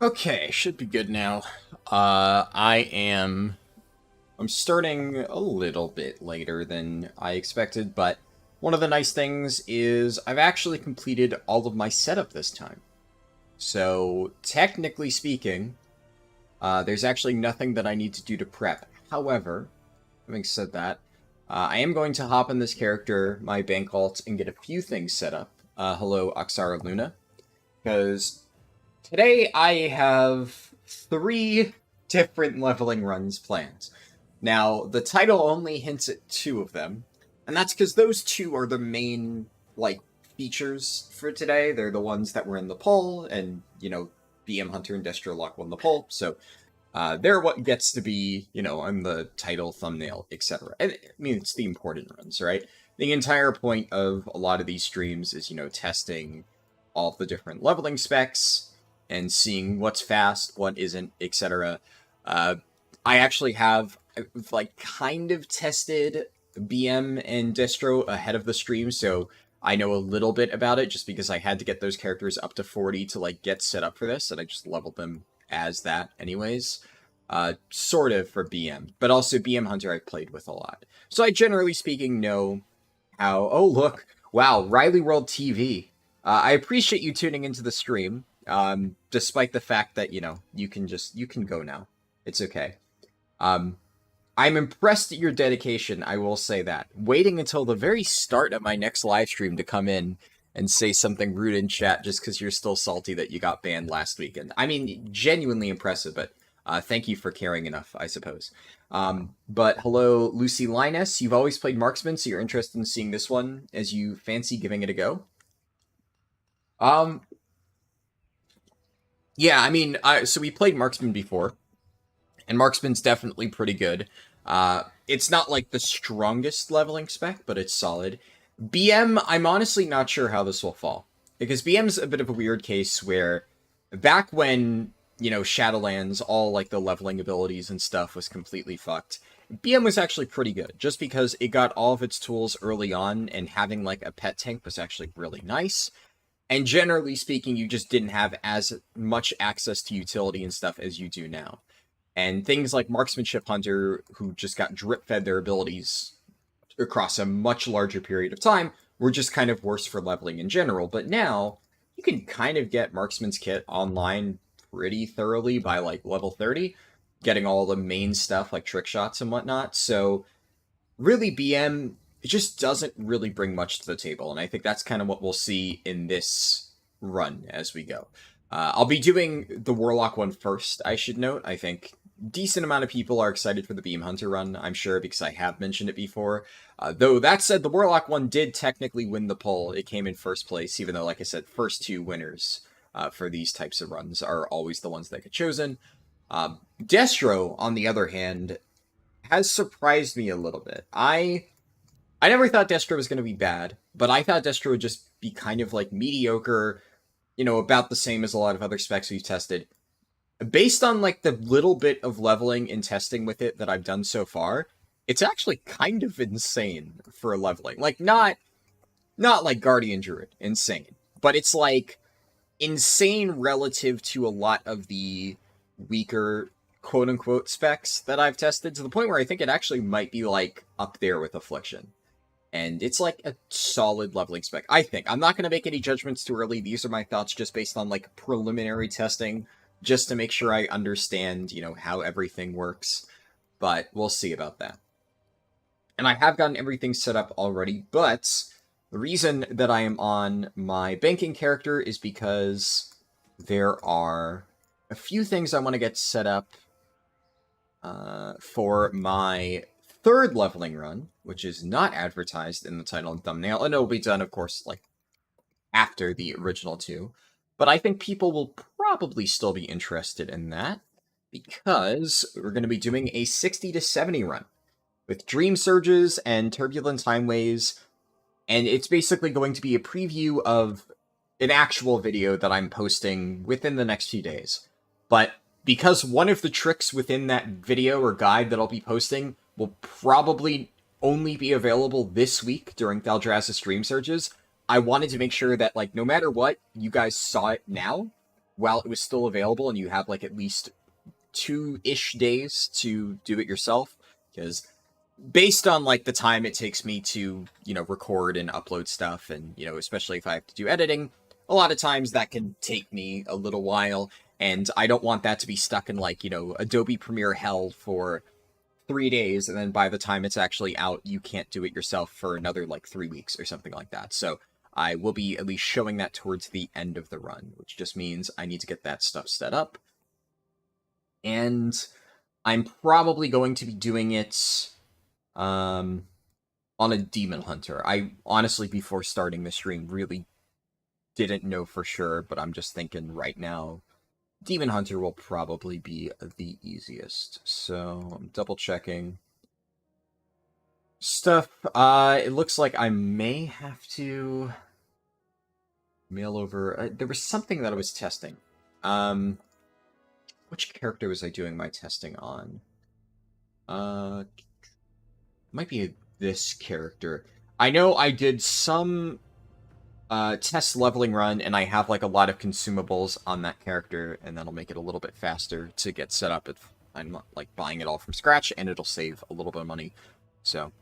Okay, should be good now. I'm starting a little bit later than I expected, but one of the nice things is I've actually completed all of my setup this time. So, technically speaking, there's actually nothing that I need to do to prep. However, having said that, I am going to hop in this character, my bank alt, and get a few things set up. Hello, Oxara Luna. Because today I have 3 different leveling runs planned. Now, the title only hints at 2 of them, and that's because those 2 are the main, features for today. They're the ones that were in the poll, and, BM Hunter and Destro Lock won the poll, so they're what gets to be, on the title, thumbnail, etc. I mean, it's the important runs, right? The entire point of a lot of these streams is, testing all the different leveling specs and seeing what's fast, what isn't, etc. I actually have, kind of tested BM and Destro ahead of the stream, so I know a little bit about it just because I had to get those characters up to 40 to, get set up for this, and I just leveled them as that anyways. Sort of for BM, but also BM Hunter I've played with a lot. So I generally speaking know how... Oh, look! Wow, Riley World TV. I appreciate you tuning into the stream, despite the fact that, you can go now. It's okay. I'm impressed at your dedication, I will say that. Waiting until the very start of my next live stream to come in and say something rude in chat just because you're still salty that you got banned last weekend. I mean, genuinely impressive, but thank you for caring enough, I suppose. But hello, Lucy Linus. You've always played Marksman, so you're interested in seeing this one as you fancy giving it a go? Yeah, I mean, so we played Marksman before, and Marksman's definitely pretty good. It's not like the strongest leveling spec, but it's solid. BM, I'm honestly not sure how this will fall, because BM's a bit of a weird case where back when, Shadowlands, all the leveling abilities and stuff was completely fucked, BM was actually pretty good, just because it got all of its tools early on, and having a pet tank was actually really nice. And generally speaking, you just didn't have as much access to utility and stuff as you do now. And things like Marksmanship Hunter, who just got drip-fed their abilities across a much larger period of time, were just kind of worse for leveling in general. But now, you can kind of get Marksman's Kit online pretty thoroughly by, level 30, getting all the main stuff, like trick shots and whatnot. So, really, BM... it just doesn't really bring much to the table, and I think that's kind of what we'll see in this run as we go. I'll be doing the Warlock one first, I should note. I think decent amount of people are excited for the Beam Hunter run, I'm sure, because I have mentioned it before. Though, that said, the Warlock one did technically win the poll. It came in first place, even though, like I said, first 2 winners for these types of runs are always the ones that get chosen. Destro, on the other hand, has surprised me a little bit. I never thought Destro was going to be bad, but I thought Destro would just be kind of mediocre, about the same as a lot of other specs we've tested. Based on the little bit of leveling and testing with it that I've done so far, it's actually kind of insane for leveling. Not like Guardian Druid, insane. But it's insane relative to a lot of the weaker quote-unquote specs that I've tested, to the point where I think it actually might be up there with Affliction. And it's a solid leveling spec, I think. I'm not going to make any judgments too early. These are my thoughts just based on preliminary testing, just to make sure I understand, how everything works. But we'll see about that. And I have gotten everything set up already, but the reason that I am on my banking character is because there are a few things I want to get set up for my 3rd leveling run, which is not advertised in the title and thumbnail, and it'll be done, of course, after the original 2. But I think people will probably still be interested in that, because we're going to be doing a 60 to 70 run, with Dream Surges and Turbulent Time Waves, and it's basically going to be a preview of an actual video that I'm posting within the next few days. But because one of the tricks within that video or guide that I'll be posting will probably only be available this week during Thaldras's Dream Surges, I wanted to make sure that, no matter what, you guys saw it now, while it was still available, and you have like at least 2-ish days to do it yourself, because based on like the time it takes me to, you know, record and upload stuff, and, you know, especially if I have to do editing, a lot of times that can take me a little while, and I don't want that to be stuck in like, you know, Adobe Premiere hell for 3 days, and then by the time it's actually out, you can't do it yourself for another like 3 weeks or something like that. So I will be at least showing that towards the end of the run, which just means I need to get that stuff set up. And I'm probably going to be doing it on a Demon Hunter. I honestly, before starting the stream, really didn't know for sure, but I'm just thinking right now, Demon Hunter will probably be the easiest. So I'm double checking stuff. It looks like I may have to mail over. There was something that I was testing. Which character was I doing my testing on? Might be this character. I know I did some test leveling run, and I have like a lot of consumables on that character, and that'll make it a little bit faster to get set up if I'm not like buying it all from scratch, and it'll save a little bit of money. So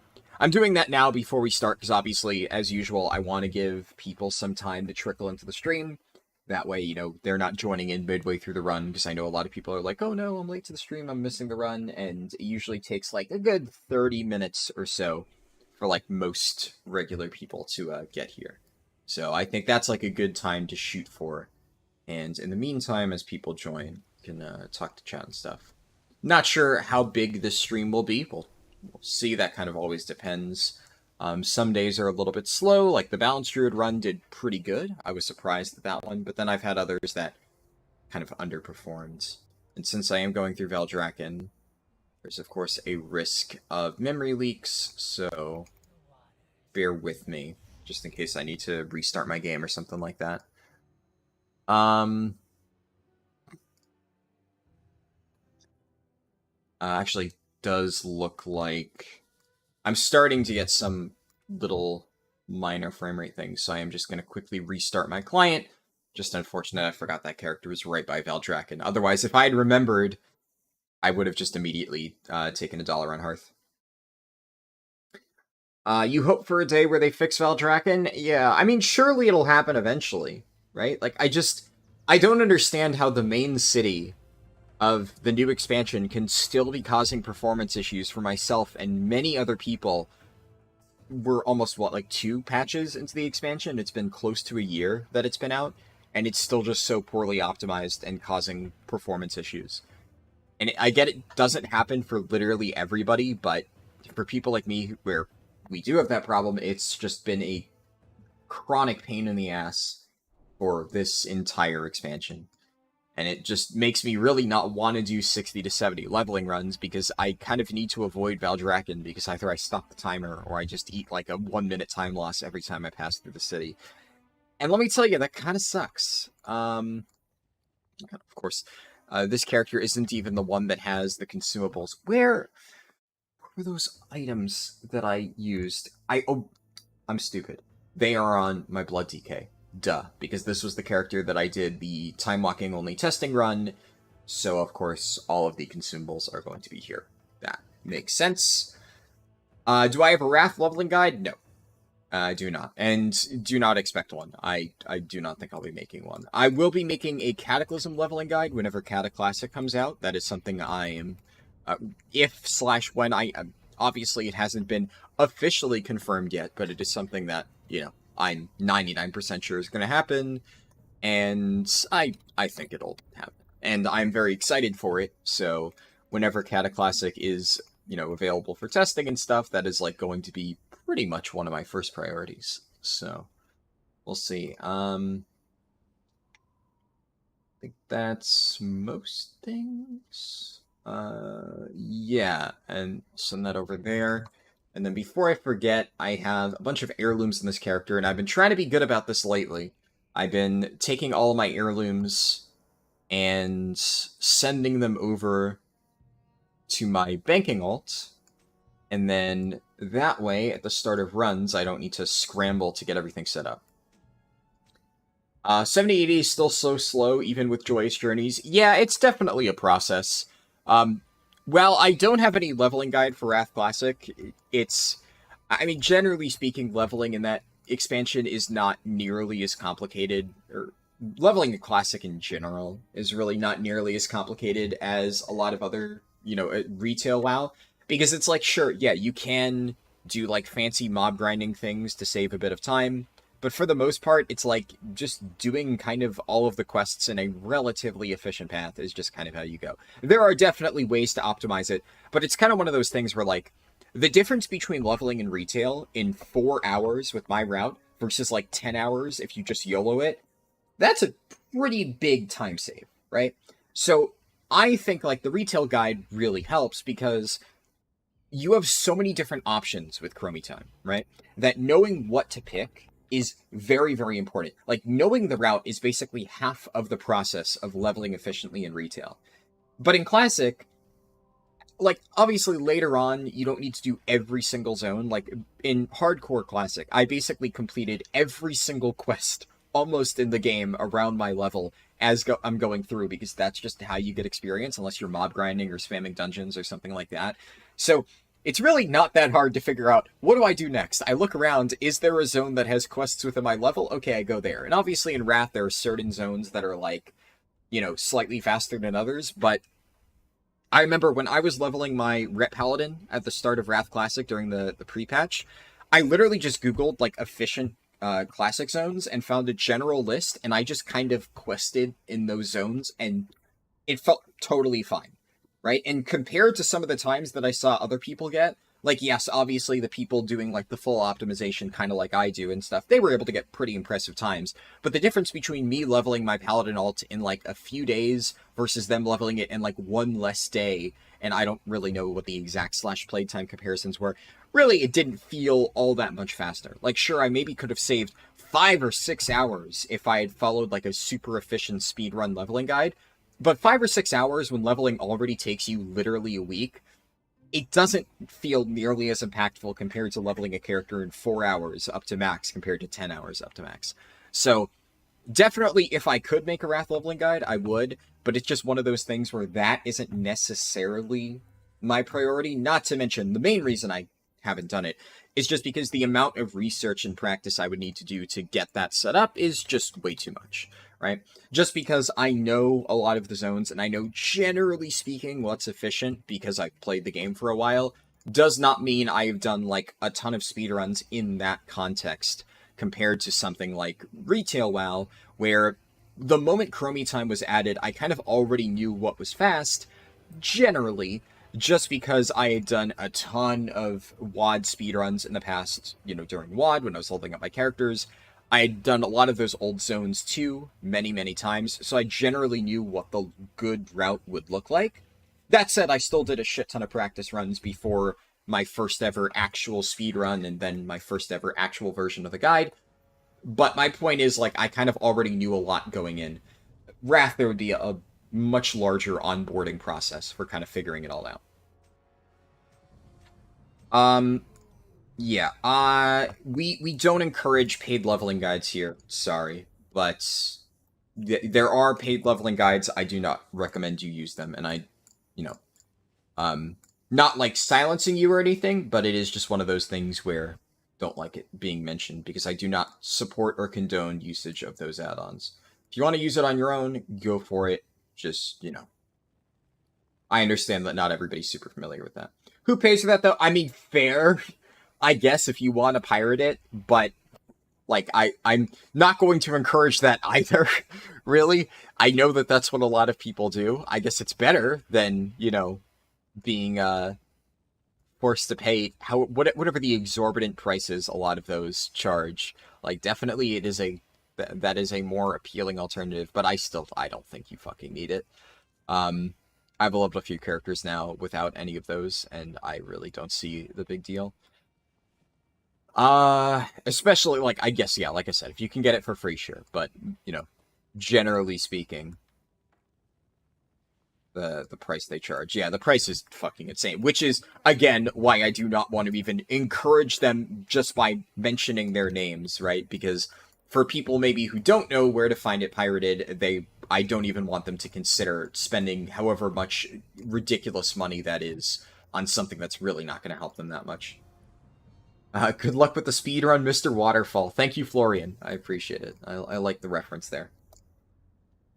I'm doing that now before we start, because obviously, as usual, I want to give people some time to trickle into the stream. That way, you know, they're not joining in midway through the run, because I know a lot of people are like, oh no, I'm late to the stream, I'm missing the run, and it usually takes like a good 30 minutes or so for like most regular people to get here. So I think that's like a good time to shoot for. And in the meantime, as people join, you can talk to chat and stuff. Not sure how big this stream will be. We'll see. That kind of always depends. Some days are a little bit slow, like the Balanced Druid run did pretty good. I was surprised at that one, but then I've had others that kind of underperformed. And since I am going through Valdrakken, there's of course a risk of memory leaks, so bear with me, just in case I need to restart my game or something like that. Actually does look like I'm starting to get some little minor frame rate things, so I am just going to quickly restart my client. Just unfortunate I forgot that character was right by Valdrakken. Otherwise, if I had remembered, I would have just immediately taken $1 on Hearth. You hope for a day where they fix Valdrakken? Yeah, I mean, surely it'll happen eventually, right? Like, I don't understand how the main city of the new expansion can still be causing performance issues for myself and many other people. We're almost, what, like 2 patches into the expansion? It's been close to a year that it's been out, and it's still just so poorly optimized and causing performance issues. And I get it doesn't happen for literally everybody, but for people like me, where we do have that problem, it's just been a chronic pain in the ass for this entire expansion. And it just makes me really not want to do 60 to 70 leveling runs, because I kind of need to avoid Valdrakken, because either I stop the timer or I just eat like a 1-minute time loss every time I pass through the city. And let me tell you, that kind of sucks. Of course, this character isn't even the one that has the consumables. Where were those items that I used? I'm stupid. They are on my Blood DK. Duh, because this was the character that I did the time walking only testing run, so of course all of the consumables are going to be here. That makes sense. Do I have a Wrath leveling guide? No, I do not, and do not expect one. I do not think I'll be making one. I will be making a Cataclysm leveling guide whenever Cataclassic comes out. That is something I am, if/when I, obviously it hasn't been officially confirmed yet, but it is something that, you know, I'm 99% sure is going to happen, and I think it'll happen. And I'm very excited for it, so whenever Cataclassic is, you know, available for testing and stuff, that is, like, going to be pretty much one of my first priorities. So, we'll see. I think that's most things. Yeah, and send that over there. And then before I forget, I have a bunch of heirlooms in this character, and I've been trying to be good about this lately. I've been taking all of my heirlooms and sending them over to my banking alt, and then that way, at the start of runs, I don't need to scramble to get everything set up. 70-80 is still so slow, even with Joyous Journeys. Yeah, it's definitely a process. Well, I don't have any leveling guide for Wrath Classic. I mean, generally speaking, leveling in that expansion is not nearly as complicated, or leveling a Classic in general is really not nearly as complicated as a lot of other, retail WoW. Because it's like, sure, yeah, you can do, like, fancy mob grinding things to save a bit of time, but for the most part, it's like just doing kind of all of the quests in a relatively efficient path is just kind of how you go. There are definitely ways to optimize it, but it's kind of one of those things where, like, the difference between leveling and retail in 4 hours with my route versus, like, 10 hours if you just YOLO it, that's a pretty big time save, right? So I think, like, the retail guide really helps because you have so many different options with Chromie Time, right? That knowing what to pick is very, very important. Like, knowing the route is basically half of the process of leveling efficiently in retail. But in Classic, like, obviously later on, you don't need to do every single zone. Like, in Hardcore Classic, I basically completed every single quest almost in the game around my level as I'm going through, because that's just how you get experience, unless you're mob grinding or spamming dungeons or something like that. So it's really not that hard to figure out, what do I do next? I look around, is there a zone that has quests within my level? Okay, I go there. And obviously in Wrath, there are certain zones that are, like, slightly faster than others, but I remember when I was leveling my Rep Paladin at the start of Wrath Classic during the pre-patch, I literally just Googled, like, efficient Classic zones and found a general list, and I just kind of quested in those zones, and it felt totally fine. Right? And compared to some of the times that I saw other people get, like, yes, obviously the people doing, like, the full optimization kind of like I do and stuff, they were able to get pretty impressive times. But the difference between me leveling my Paladin alt in, like, a few days versus them leveling it in, like, one less day, and I don't really know what the exact /playtime comparisons were, really, it didn't feel all that much faster. Like, sure, I maybe could have saved 5 or 6 hours if I had followed, like, a super efficient speedrun leveling guide, but 5 or 6 hours when leveling already takes you literally a week, it doesn't feel nearly as impactful compared to leveling a character in 4 hours up to max compared to 10 hours up to max. So definitely, if I could make a Wrath leveling guide, I would, but it's just one of those things where that isn't necessarily my priority. Not to mention, the main reason I haven't done it is just because the amount of research and practice I would need to do to get that set up is just way too much. Right? Just because I know a lot of the zones, and I know, generally speaking, what's efficient because I've played the game for a while, does not mean I've done, like, a ton of speedruns in that context, compared to something like Retail WoW, where the moment Chromie Time was added, I kind of already knew what was fast, generally, just because I had done a ton of WoD speedruns in the past, during WoD, when I was holding up my characters. I had done a lot of those old zones too, many, many times, so I generally knew what the good route would look like. That said, I still did a shit ton of practice runs before my first ever actual speedrun, and then my first ever actual version of the guide. But my point is, like, I kind of already knew a lot going in. Wrath, there would be a much larger onboarding process for kind of figuring it all out. Yeah, we don't encourage paid leveling guides here, sorry, but there are paid leveling guides. I do not recommend you use them, and not like silencing you or anything, but it is just one of those things where don't like it being mentioned, because I do not support or condone usage of those add-ons. If you want to use it on your own, go for it. Just, I understand that not everybody's super familiar with that. Who pays for that, though? I mean, fair, I guess, if you want to pirate it, but, like, I'm not going to encourage that either, really. I know that that's what a lot of people do. I guess it's better than, being forced to pay whatever the exorbitant prices a lot of those charge. Like, definitely it is that is a more appealing alternative, but I don't think you fucking need it. I've leveled a few characters now without any of those, and I really don't see the big deal. Especially, like, I guess, yeah, like I said, if you can get it for free, sure, but, generally speaking, the price they charge, yeah, the price is fucking insane, which is, again, why I do not want to even encourage them just by mentioning their names, right? Because for people maybe who don't know where to find it pirated, I don't even want them to consider spending however much ridiculous money that is on something that's really not going to help them that much. Good luck with the speedrun, Mr. Waterfall. Thank you, Florian. I appreciate it. I like the reference there.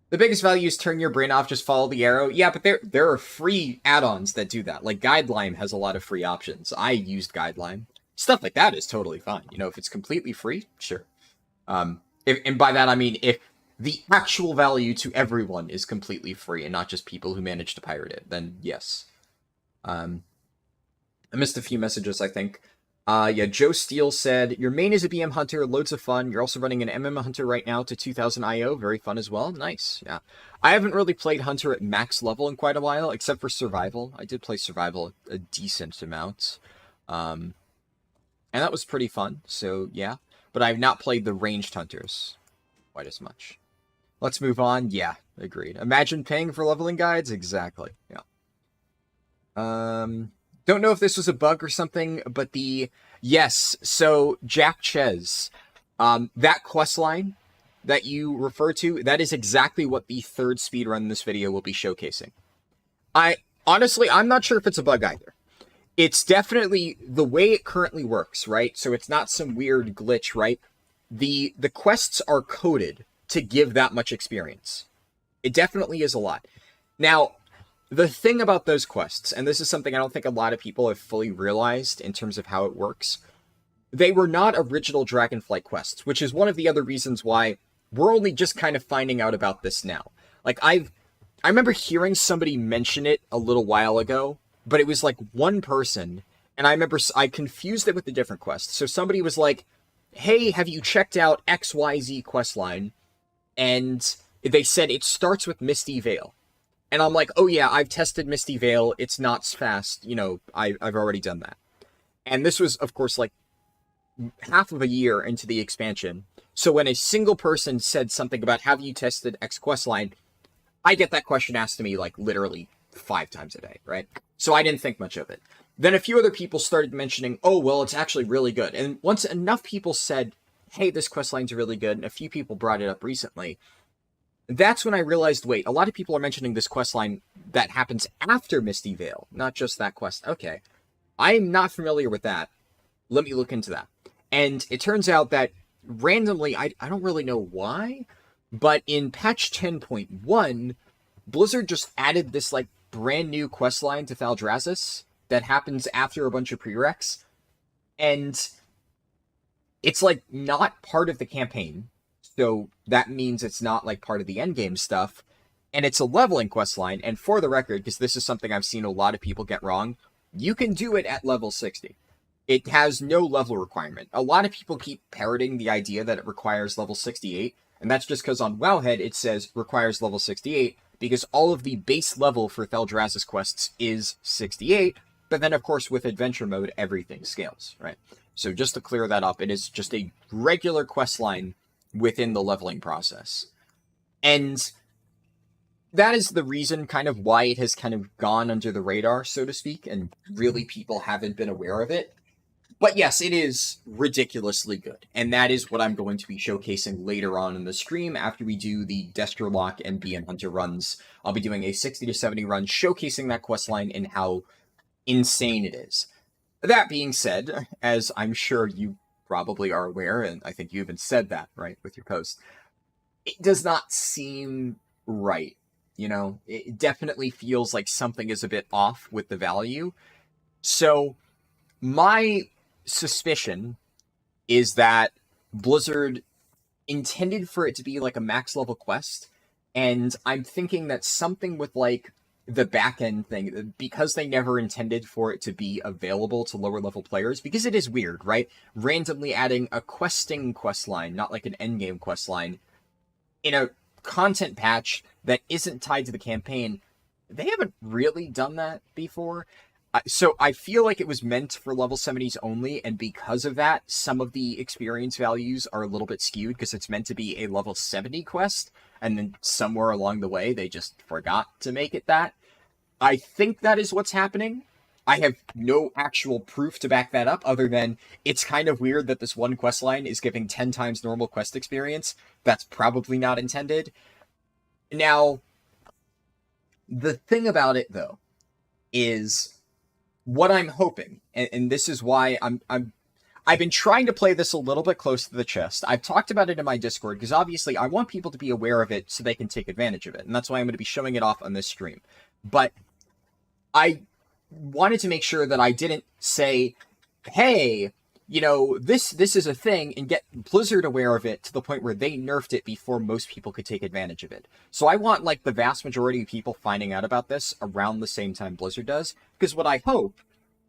The biggest value is turn your brain off, just follow the arrow. Yeah, but there are free add-ons that do that. Like Guideline has a lot of free options. I used Guideline. Stuff like that is totally fine. You know, if it's completely free, sure. And by that I mean if the actual value to everyone is completely free and not just people who manage to pirate it, then yes. I missed a few messages, I think. Yeah, Joe Steele said, your main is a BM Hunter, loads of fun. You're also running an MM Hunter right now to 2000 IO, very fun as well. Nice, yeah. I haven't really played Hunter at max level in quite a while, except for Survival. I did play Survival a decent amount. And that was pretty fun, so yeah. But I've not played the ranged Hunters quite as much. Let's move on. Yeah, agreed. Imagine paying for leveling guides? Exactly, yeah. Don't know if this was a bug or something, but yes, so Jack Ches, that quest line that you refer to, that is exactly what the third speedrun in this video will be showcasing. Honestly, I'm not sure if it's a bug either. It's definitely the way it currently works, right? So it's not some weird glitch, right? The quests are coded to give that much experience. It definitely is a lot. Now, the thing about those quests, and this is something I don't think a lot of people have fully realized in terms of how it works, they were not original Dragonflight quests, which is one of the other reasons why we're only just kind of finding out about this now. Like, I remember hearing somebody mention it a little while ago, but it was like one person, and I remember I confused it with a different quest. So somebody was like, hey, have you checked out XYZ questline? And they said it starts with Misty Veil. And I'm like, oh yeah, I've tested Misty Veil. It's not fast. You know, I've already done that. And this was, of course, like half of a year into the expansion. So when a single person said something about, have you tested X questline? I get that question asked to me like literally 5 times a day, right? So I didn't think much of it. Then a few other people started mentioning, oh, well, it's actually really good. And once enough people said, hey, this questline's really good, and a few people brought it up recently, that's when I realized, wait, a lot of people are mentioning this questline that happens after Misty Veil, not just that quest. Okay, I'm not familiar with that. Let me look into that. And it turns out that randomly, I don't really know why, but in patch 10.1, Blizzard just added this like brand new questline to Thaldraszus that happens after a bunch of prereqs, and it's like not part of the campaign. So that means it's not like part of the endgame stuff, and it's a leveling questline. And for the record, because this is something I've seen a lot of people get wrong, you can do it at level 60. It has no level requirement. A lot of people keep parroting the idea that it requires level 68, and that's just because on Wowhead it says requires level 68, because all of the base level for Thaldraszus quests is 68, but then of course with adventure mode everything scales, right? So just to clear that up, it is just a regular questline within the leveling process. And that is the reason kind of why it has kind of gone under the radar, so to speak, and really people haven't been aware of it. But yes, it is ridiculously good, and that is what I'm going to be showcasing later on in the stream after we do the Destro Lock and BM Hunter runs. I'll be doing a 60 to 70 run showcasing that questline and how insane it is. That being said, as I'm sure you probably are aware, and I think you even said that, right, with your post, it does not seem right, you know? It definitely feels like something is a bit off with the value. So my suspicion is that Blizzard intended for it to be like a max level quest, and I'm thinking that something with like the back end thing, because they never intended for it to be available to lower level players, because it is weird, right? Randomly adding a questing quest line, not like an endgame quest line, in a content patch that isn't tied to the campaign. They haven't really done that before. So I feel like it was meant for level 70s only, and because of that, some of the experience values are a little bit skewed, because it's meant to be a level 70 quest, and then somewhere along the way, they just forgot to make it that. I think that is what's happening. I have no actual proof to back that up other than it's kind of weird that this one quest line is giving 10 times normal quest experience. That's probably not intended. Now, the thing about it, though, is what I'm hoping, and this is why I've been trying to play this a little bit close to the chest. I've talked about it in my Discord, because obviously I want people to be aware of it so they can take advantage of it, and that's why I'm going to be showing it off on this stream. But I wanted to make sure that I didn't say, hey, you know, this is a thing, and get Blizzard aware of it to the point where they nerfed it before most people could take advantage of it. So I want, like, the vast majority of people finding out about this around the same time Blizzard does, because what I hope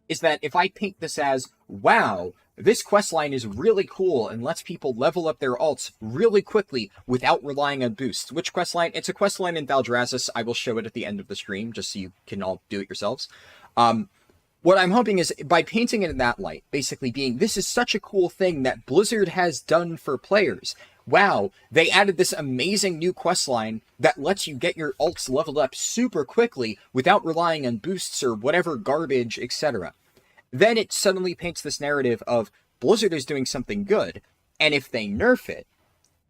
is that if I paint this as, wow, this questline is really cool and lets people level up their alts really quickly without relying on boosts. Which questline? It's a questline in Valdrassus. I will show it at the end of the stream, just so you can all do it yourselves. What I'm hoping is, by painting it in that light, basically being, this is such a cool thing that Blizzard has done for players. Wow, they added this amazing new questline that lets you get your alts leveled up super quickly without relying on boosts or whatever garbage, etc. Then it suddenly paints this narrative of Blizzard is doing something good, and if they nerf it,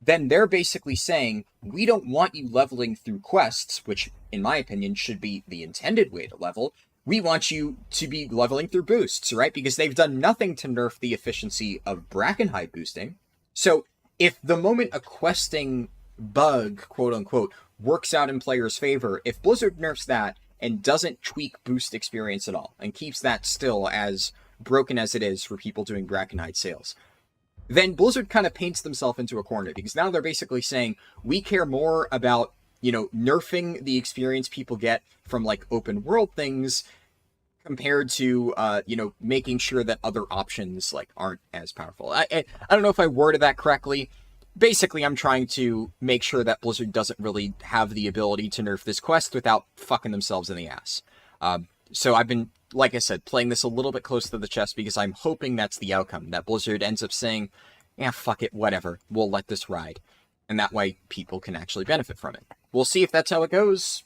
then they're basically saying, we don't want you leveling through quests, which, in my opinion, should be the intended way to level. We want you to be leveling through boosts, right? Because they've done nothing to nerf the efficiency of Brackenhide boosting. So if the moment a questing bug, quote-unquote, works out in players' favor, if Blizzard nerfs that and doesn't tweak boost experience at all, and keeps that still as broken as it is for people doing Brackenhide sales, then Blizzard kind of paints themselves into a corner, because now they're basically saying, we care more about, you know, nerfing the experience people get from, like, open world things compared to, you know, making sure that other options, like, aren't as powerful. I don't know if I worded that correctly. Basically, I'm trying to make sure that Blizzard doesn't really have the ability to nerf this quest without fucking themselves in the ass. So I've been, like I said, playing this a little bit close to the chest because I'm hoping that's the outcome, that Blizzard ends up saying, yeah, fuck it, whatever, we'll let this ride. And that way people can actually benefit from it. We'll see if that's how it goes.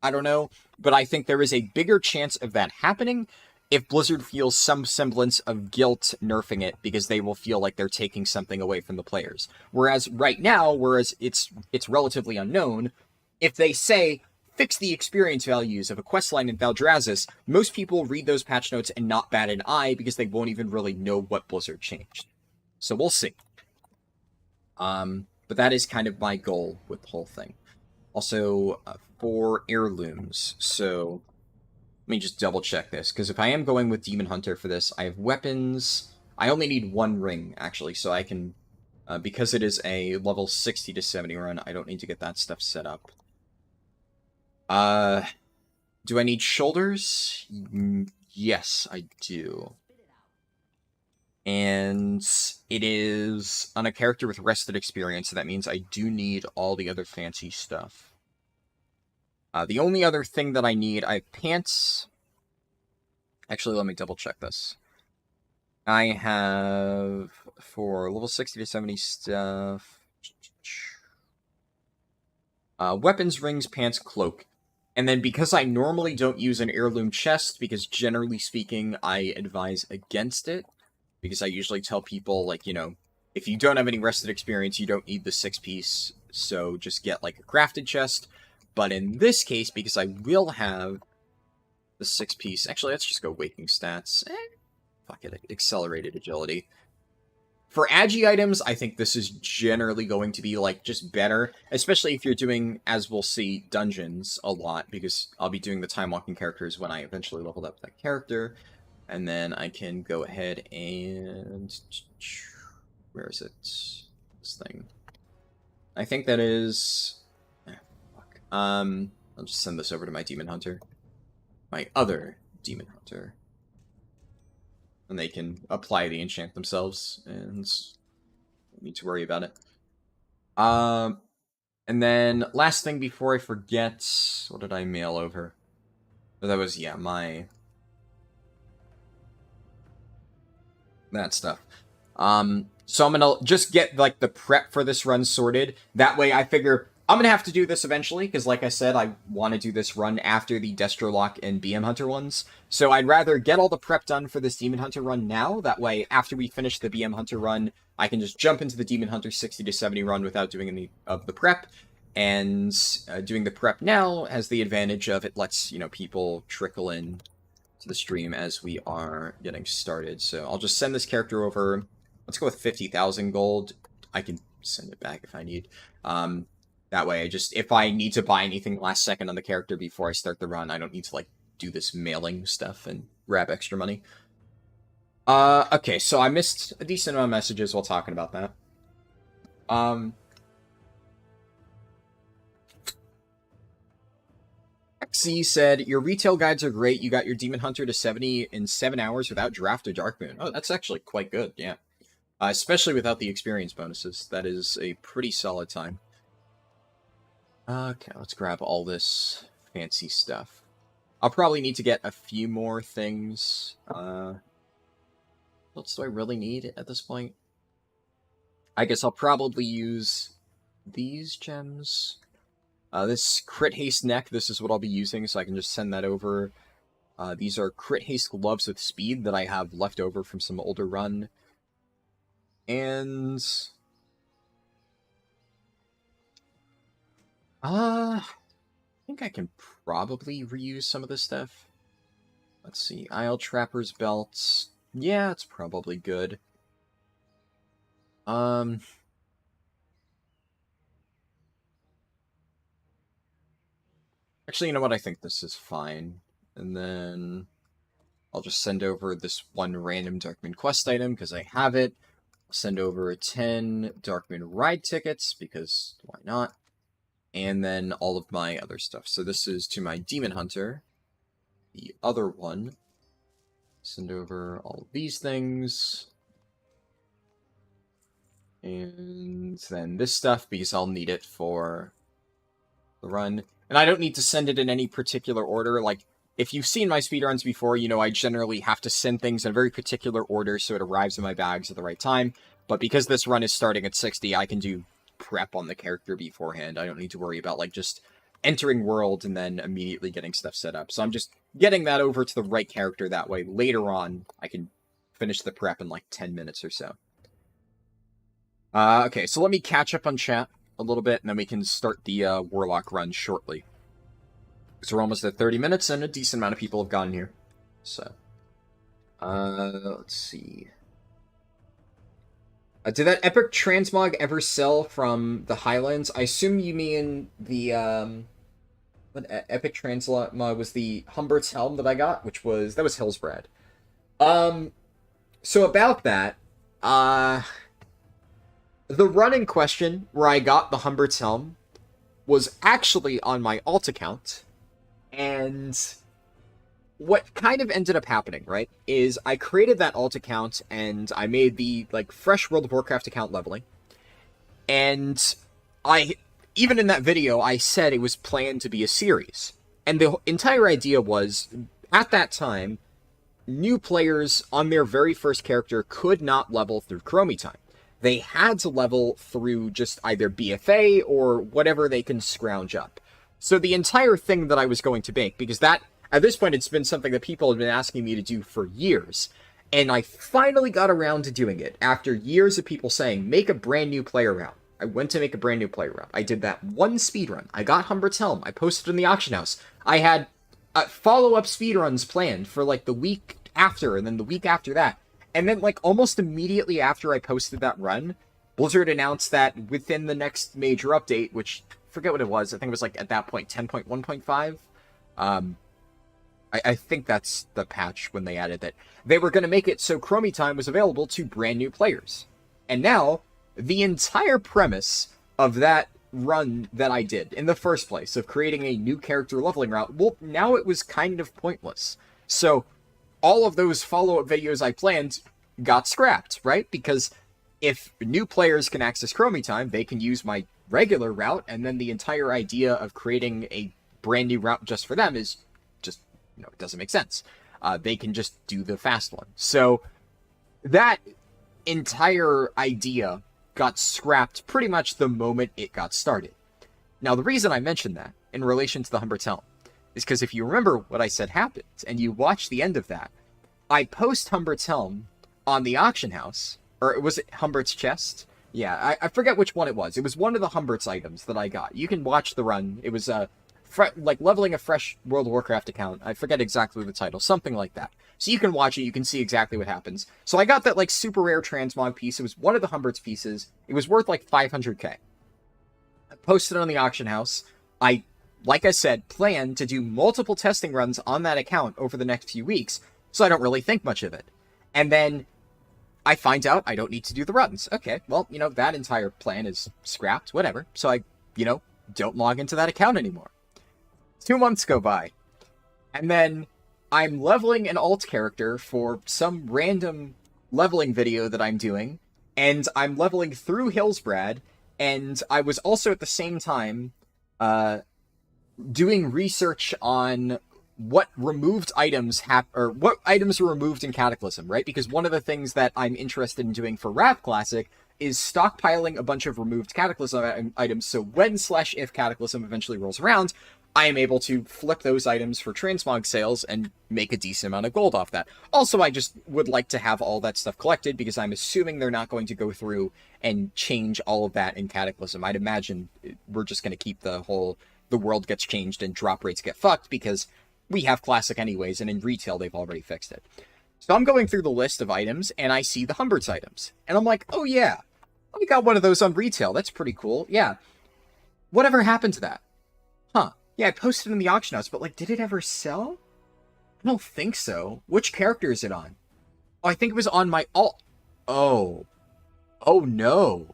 I don't know. But I think there is a bigger chance of that happening if Blizzard feels some semblance of guilt nerfing it, because they will feel like they're taking something away from the players. Whereas right now, it's relatively unknown, if they say, fix the experience values of a questline in Valdrassus, most people read those patch notes and not bat an eye because they won't even really know what Blizzard changed. So we'll see. But that is kind of my goal with the whole thing. Also, for heirlooms, so let me just double check this, because if I am going with Demon Hunter for this, I have weapons. I only need one ring, actually, so I can, because it is a level 60 to 70 run, I don't need to get that stuff set up. Do I need shoulders? Yes, I do. And it is on a character with rested experience, so that means I do need all the other fancy stuff. The only other thing that I need, I have pants. Actually, let me double check this. I have, for level 60 to 70 stuff, weapons, rings, pants, cloak. And then because I normally don't use an heirloom chest, because generally speaking, I advise against it, because I usually tell people, like, you know, if you don't have any rested experience, you don't need the 6-piece, so just get, like, a crafted chest. But in this case, because I will have the 6-piece... Actually, let's just go waking stats. Fuck it, accelerated agility. For agi items, I think this is generally going to be, like, just better, especially if you're doing, as we'll see, dungeons a lot, because I'll be doing the time-walking characters when I eventually leveled up that character. And then I can go ahead and... Where is it? This thing. I think that is... fuck. I'll just send this over to my Demon Hunter. My other Demon Hunter. And they can apply the enchant themselves, and don't need to worry about it. And then, last thing before I forget, what did I mail over? Oh, that was, yeah, that stuff. So I'm gonna just get, like, the prep for this run sorted. That way I figure I'm gonna have to do this eventually, because like I said, I want to do this run after the Destro Lock and BM Hunter ones. So I'd rather get all the prep done for this Demon Hunter run now. That way, after we finish the BM Hunter run, I can just jump into the Demon Hunter 60 to 70 run without doing any of the prep. And doing the prep now has the advantage of it lets, people trickle in to the stream as we are getting started. So I'll just send this character over. Let's go with 50,000 gold. I can send it back if I need. That way, if I need to buy anything last second on the character before I start the run, I don't need to, do this mailing stuff and grab extra money. Okay, so I missed a decent amount of messages while talking about that. XZ said, your retail guides are great. You got your Demon Hunter to 70 in 7 hours without Draft or Dark Moon. Oh, that's actually quite good, yeah. Especially without the experience bonuses. That is a pretty solid time. Okay, let's grab all this fancy stuff. I'll probably need to get a few more things. What else do I really need at this point? I guess I'll probably use these gems. This Crit Haste neck, this is what I'll be using, so I can just send that over. These are Crit Haste gloves with speed that I have left over from some older run. And I think I can probably reuse some of this stuff. Let's see, Isle Trapper's belts. Yeah, it's probably good. Actually, you know what? I think this is fine. And then I'll just send over this one random Darkmoon quest item because I have it. I'll send over 10 Darkmoon ride tickets because why not? And then all of my other stuff. So this is to my Demon Hunter. The other one. Send over all of these things. And then this stuff because I'll need it for the run. And I don't need to send it in any particular order. Like, if you've seen my speedruns before, you know I generally have to send things in a very particular order so it arrives in my bags at the right time. But because this run is starting at 60, I can do prep on the character beforehand. I don't need to worry about, just entering world and then immediately getting stuff set up. So I'm just getting that over to the right character that way. Later on, I can finish the prep in, 10 minutes or so. Okay, so let me catch up on chat a little bit, and then we can start the Warlock run shortly. So we're almost at 30 minutes, and a decent amount of people have gotten here. So, let's see. Did that epic transmog ever sell from the Highlands? I assume you mean the, what epic transmog was the Humbert's Helm that I got, that was Hillsbrad. So about that, the run in question, where I got the Humbert's Helm, was actually on my alt account, and what kind of ended up happening, right, is I created that alt account, and I made the, fresh World of Warcraft account leveling, and even in that video, I said it was planned to be a series, and the entire idea was, at that time, new players on their very first character could not level through Chromie time. They had to level through just either BFA or whatever they can scrounge up. So the entire thing that I was going to make, because that, at this point, it's been something that people have been asking me to do for years, and I finally got around to doing it after years of people saying, make a brand new player route. I went to make a brand new player route. I did that one speedrun. I got Humbert's Helm. I posted in the auction house. I had follow-up speedruns planned for, the week after, and then the week after that. And then, almost immediately after I posted that run, Blizzard announced that within the next major update, which, I forget what it was, I think it was, at that point, 10.1.5, I think that's the patch when they added that, they were going to make it so Chromie time was available to brand new players. And now, the entire premise of that run that I did, in the first place, of creating a new character leveling route, well, now it was kind of pointless. So, all of those follow-up videos I planned got scrapped, right? Because if new players can access Chromie time, they can use my regular route, and then the entire idea of creating a brand new route just for them is just, it doesn't make sense. They can just do the fast one. So that entire idea got scrapped pretty much the moment it got started. Now, the reason I mentioned that in relation to the Humbert's Helm is because if you remember what I said happened, and you watch the end of that, I post Humbert's Helm on the auction house, or was it Humbert's Chest? Yeah, I forget which one it was. It was one of the Humbert's items that I got. You can watch the run. It was like leveling a fresh World of Warcraft account. I forget exactly the title, something like that. So you can watch it, you can see exactly what happens. So I got that like super rare transmog piece. It was one of the Humbert's pieces. It was worth like 500k. I posted it on the auction house. Like I said, plan to do multiple testing runs on that account over the next few weeks, so I don't really think much of it. And then I find out I don't need to do the runs. Okay, well, that entire plan is scrapped, whatever. So I, don't log into that account anymore. 2 months go by. And then I'm leveling an alt character for some random leveling video that I'm doing. And I'm leveling through Hillsbrad. And I was also at the same time doing research on what removed items what items are removed in Cataclysm, right? Because one of the things that I'm interested in doing for Wrath Classic is stockpiling a bunch of removed Cataclysm items, so when/if Cataclysm eventually rolls around, I am able to flip those items for transmog sales and make a decent amount of gold off that. Also, I just would like to have all that stuff collected, because I'm assuming they're not going to go through and change all of that in Cataclysm. I'd imagine we're just going to keep the world gets changed and drop rates get fucked, because we have Classic anyways, and in retail they've already fixed it. So I'm going through the list of items, and I see the Humbert's items. And I'm like, oh yeah, we got one of those on retail. That's pretty cool. Yeah. Whatever happened to that? Huh. Yeah, I posted it in the auction house, but did it ever sell? I don't think so. Which character is it on? Oh, I think it was on my alt. Oh. Oh no.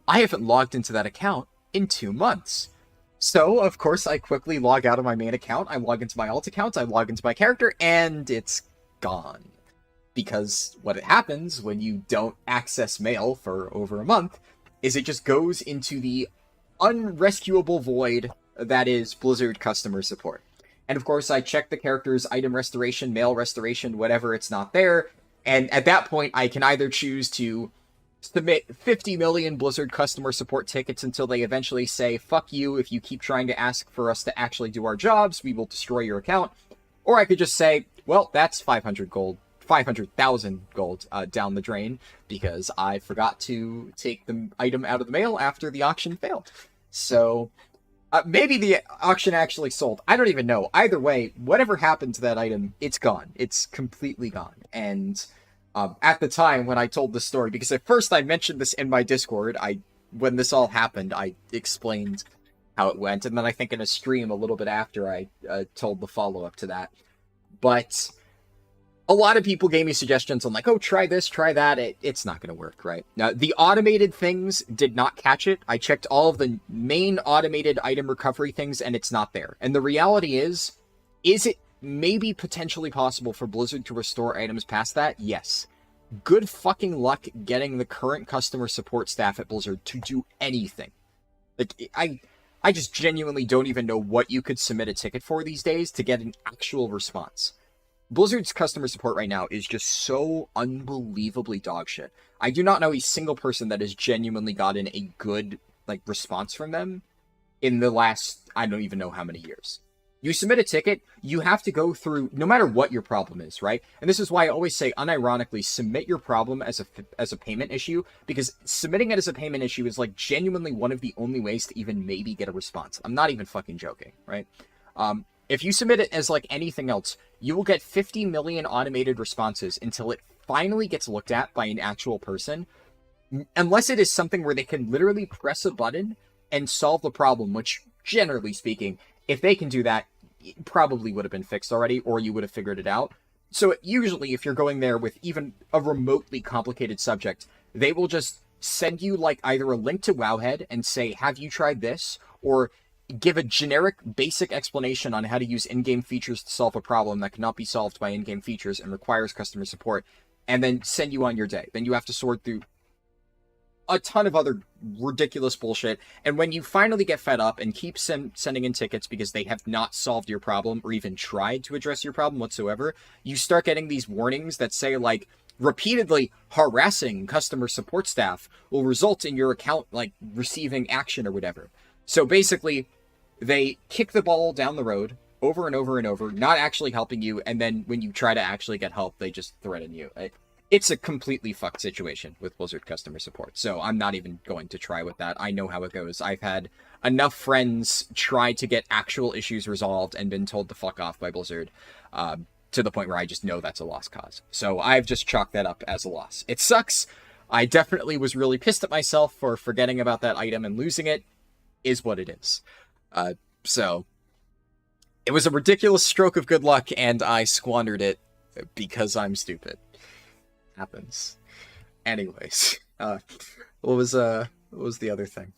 I haven't logged into that account in 2 months. So, of course, I quickly log out of my main account, I log into my alt account, I log into my character, and it's gone. Because what happens when you don't access mail for over a month is it just goes into the unrescuable void that is Blizzard customer support. And of course, I check the character's item restoration, mail restoration, whatever, it's not there, and at that point, I can either choose to submit 50 million Blizzard customer support tickets until they eventually say, fuck you, if you keep trying to ask for us to actually do our jobs, we will destroy your account. Or I could just say, well, that's 500,000 gold down the drain, because I forgot to take the item out of the mail after the auction failed. So, maybe the auction actually sold. I don't even know. Either way, whatever happened to that item, it's gone. It's completely gone. And at the time when I told the story, because at first I mentioned this in my Discord, when this all happened, I explained how it went, and then I think in a stream a little bit after I told the follow-up to that. But a lot of people gave me suggestions on oh, try this, try that. It's not going to work, right? Now, the automated things did not catch it. I checked all of the main automated item recovery things, and it's not there. And the reality is it maybe potentially possible for Blizzard to restore items past that? Yes. Good fucking luck getting the current customer support staff at Blizzard to do anything. I just genuinely don't even know what you could submit a ticket for these days to get an actual response. Blizzard's customer support right now is just so unbelievably dogshit. I do not know a single person that has genuinely gotten a good response from them in the last, I don't even know how many years. You submit a ticket, you have to go through, no matter what your problem is, right? And this is why I always say, unironically, submit your problem as a payment issue, because submitting it as a payment issue is genuinely one of the only ways to even maybe get a response. I'm not even fucking joking, right? If you submit it as anything else, you will get 50 million automated responses until it finally gets looked at by an actual person, unless it is something where they can literally press a button and solve the problem, which, generally speaking, if they can do that, it probably would have been fixed already, or you would have figured it out. So usually, if you're going there with even a remotely complicated subject, they will just send you either a link to Wowhead and say, have you tried this? Or give a generic basic explanation on how to use in-game features to solve a problem that cannot be solved by in-game features and requires customer support, and then send you on your day. Then you have to sort through a ton of other ridiculous bullshit, and when you finally get fed up and keep sending in tickets because they have not solved your problem or even tried to address your problem whatsoever, you start getting these warnings that say repeatedly harassing customer support staff will result in your account receiving action or whatever. So basically, They kick the ball down the road over and over and over, not actually helping you, and then when you try to actually get help, they just threaten you. It's a completely fucked situation with Blizzard customer support, so I'm not even going to try with that. I know how it goes. I've had enough friends try to get actual issues resolved and been told to fuck off by Blizzard, to the point where I just know that's a lost cause. So I've just chalked that up as a loss. It sucks. I definitely was really pissed at myself for forgetting about that item and losing it. Is what it is. So it was a ridiculous stroke of good luck, and I squandered it because I'm stupid. Happens. Anyways, what was the other thing?